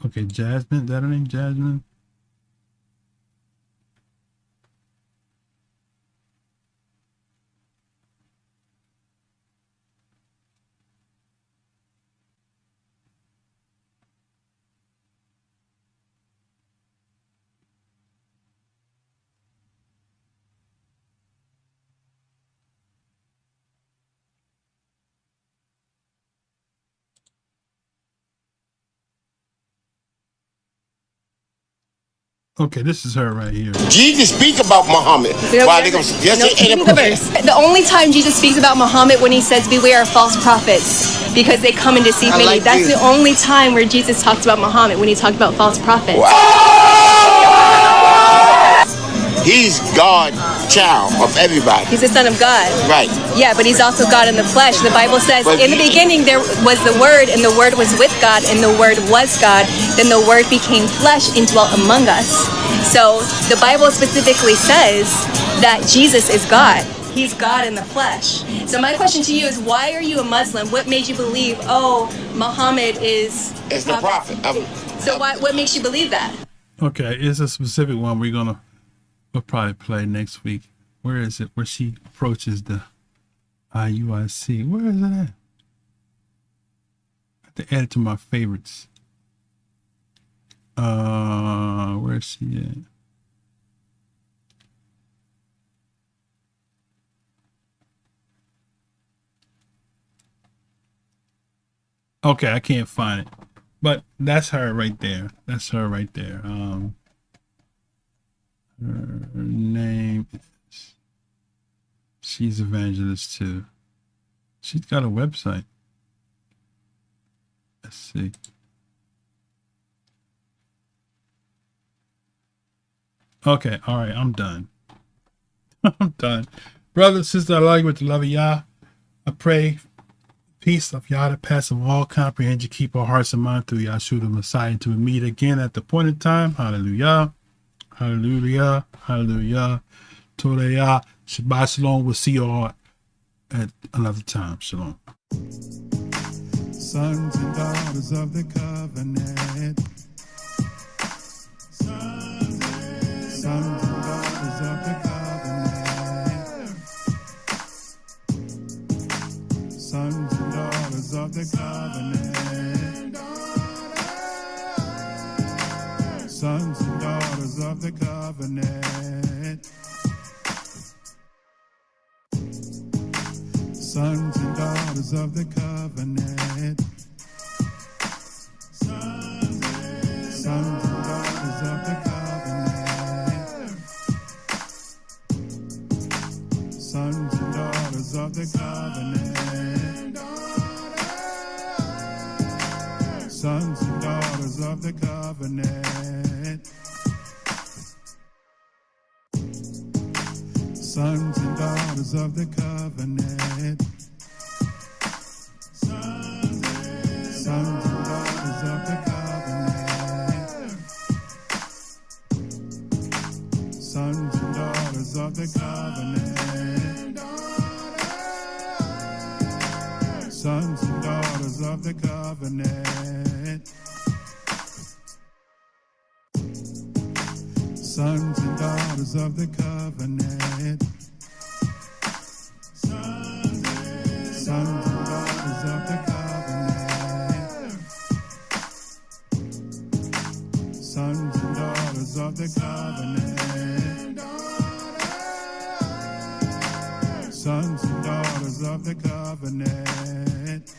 S6: Okay, Jasmine. Is that her name? Jasmine? Okay, this is her right here.
S10: Jesus speak about Muhammad.
S11: The only time Jesus speaks about Muhammad when he says, beware of false prophets, because they come and deceive many. That's the only time where Jesus talks about Muhammad, when he talked about false prophets.
S10: He's God, child of everybody.
S11: He's the son of God.
S10: Right.
S11: Yeah, but he's also God in the flesh. The Bible says, in the beginning there was the Word, and the Word was with God, and the Word was God. Then the Word became flesh and dwelt among us. So the Bible specifically says that Jesus is God. He's God in the flesh. So my question to you is, why are you a Muslim? What made you believe, Muhammad is
S10: the prophet?
S11: So what makes you believe that?
S6: Okay, it's a specific one we'll probably play next week. Where is it? Where she approaches the IUIC. Where is it at? I have to add it to my favorites. Where is she at? Okay, I can't find it. But that's her right there. That's her right there. Her name is, she's evangelist too. She's got a website. Let's see. Okay, all right, I'm done. I'm done. Brother, sister, I love you with the love of Yah. I pray peace of Yah that passes all comprehension. Keep our hearts and minds through Yahshua the Messiah until we meet again at the point in time. Hallelujah. Hallelujah. Hallelujah. Torah. Shabbat shalom. We'll see you all at another time. Shalom.
S5: Sons and daughters of the covenant. Sons and daughters of the covenant. Sons and daughters of the covenant. Sons and daughters of the covenant. Sons and daughters of the covenant. Sons and daughters of the covenant. Sons and daughters of the covenant. Sons and daughters of the covenant. Sons and daughters of the covenant. Sons and daughters of the covenant. Sons and daughters of the covenant. Sons and daughters of the covenant. Sons and daughters of the covenant. Sons and daughters of the covenant. Sons and daughters of the covenant. Sons and daughters of the covenant.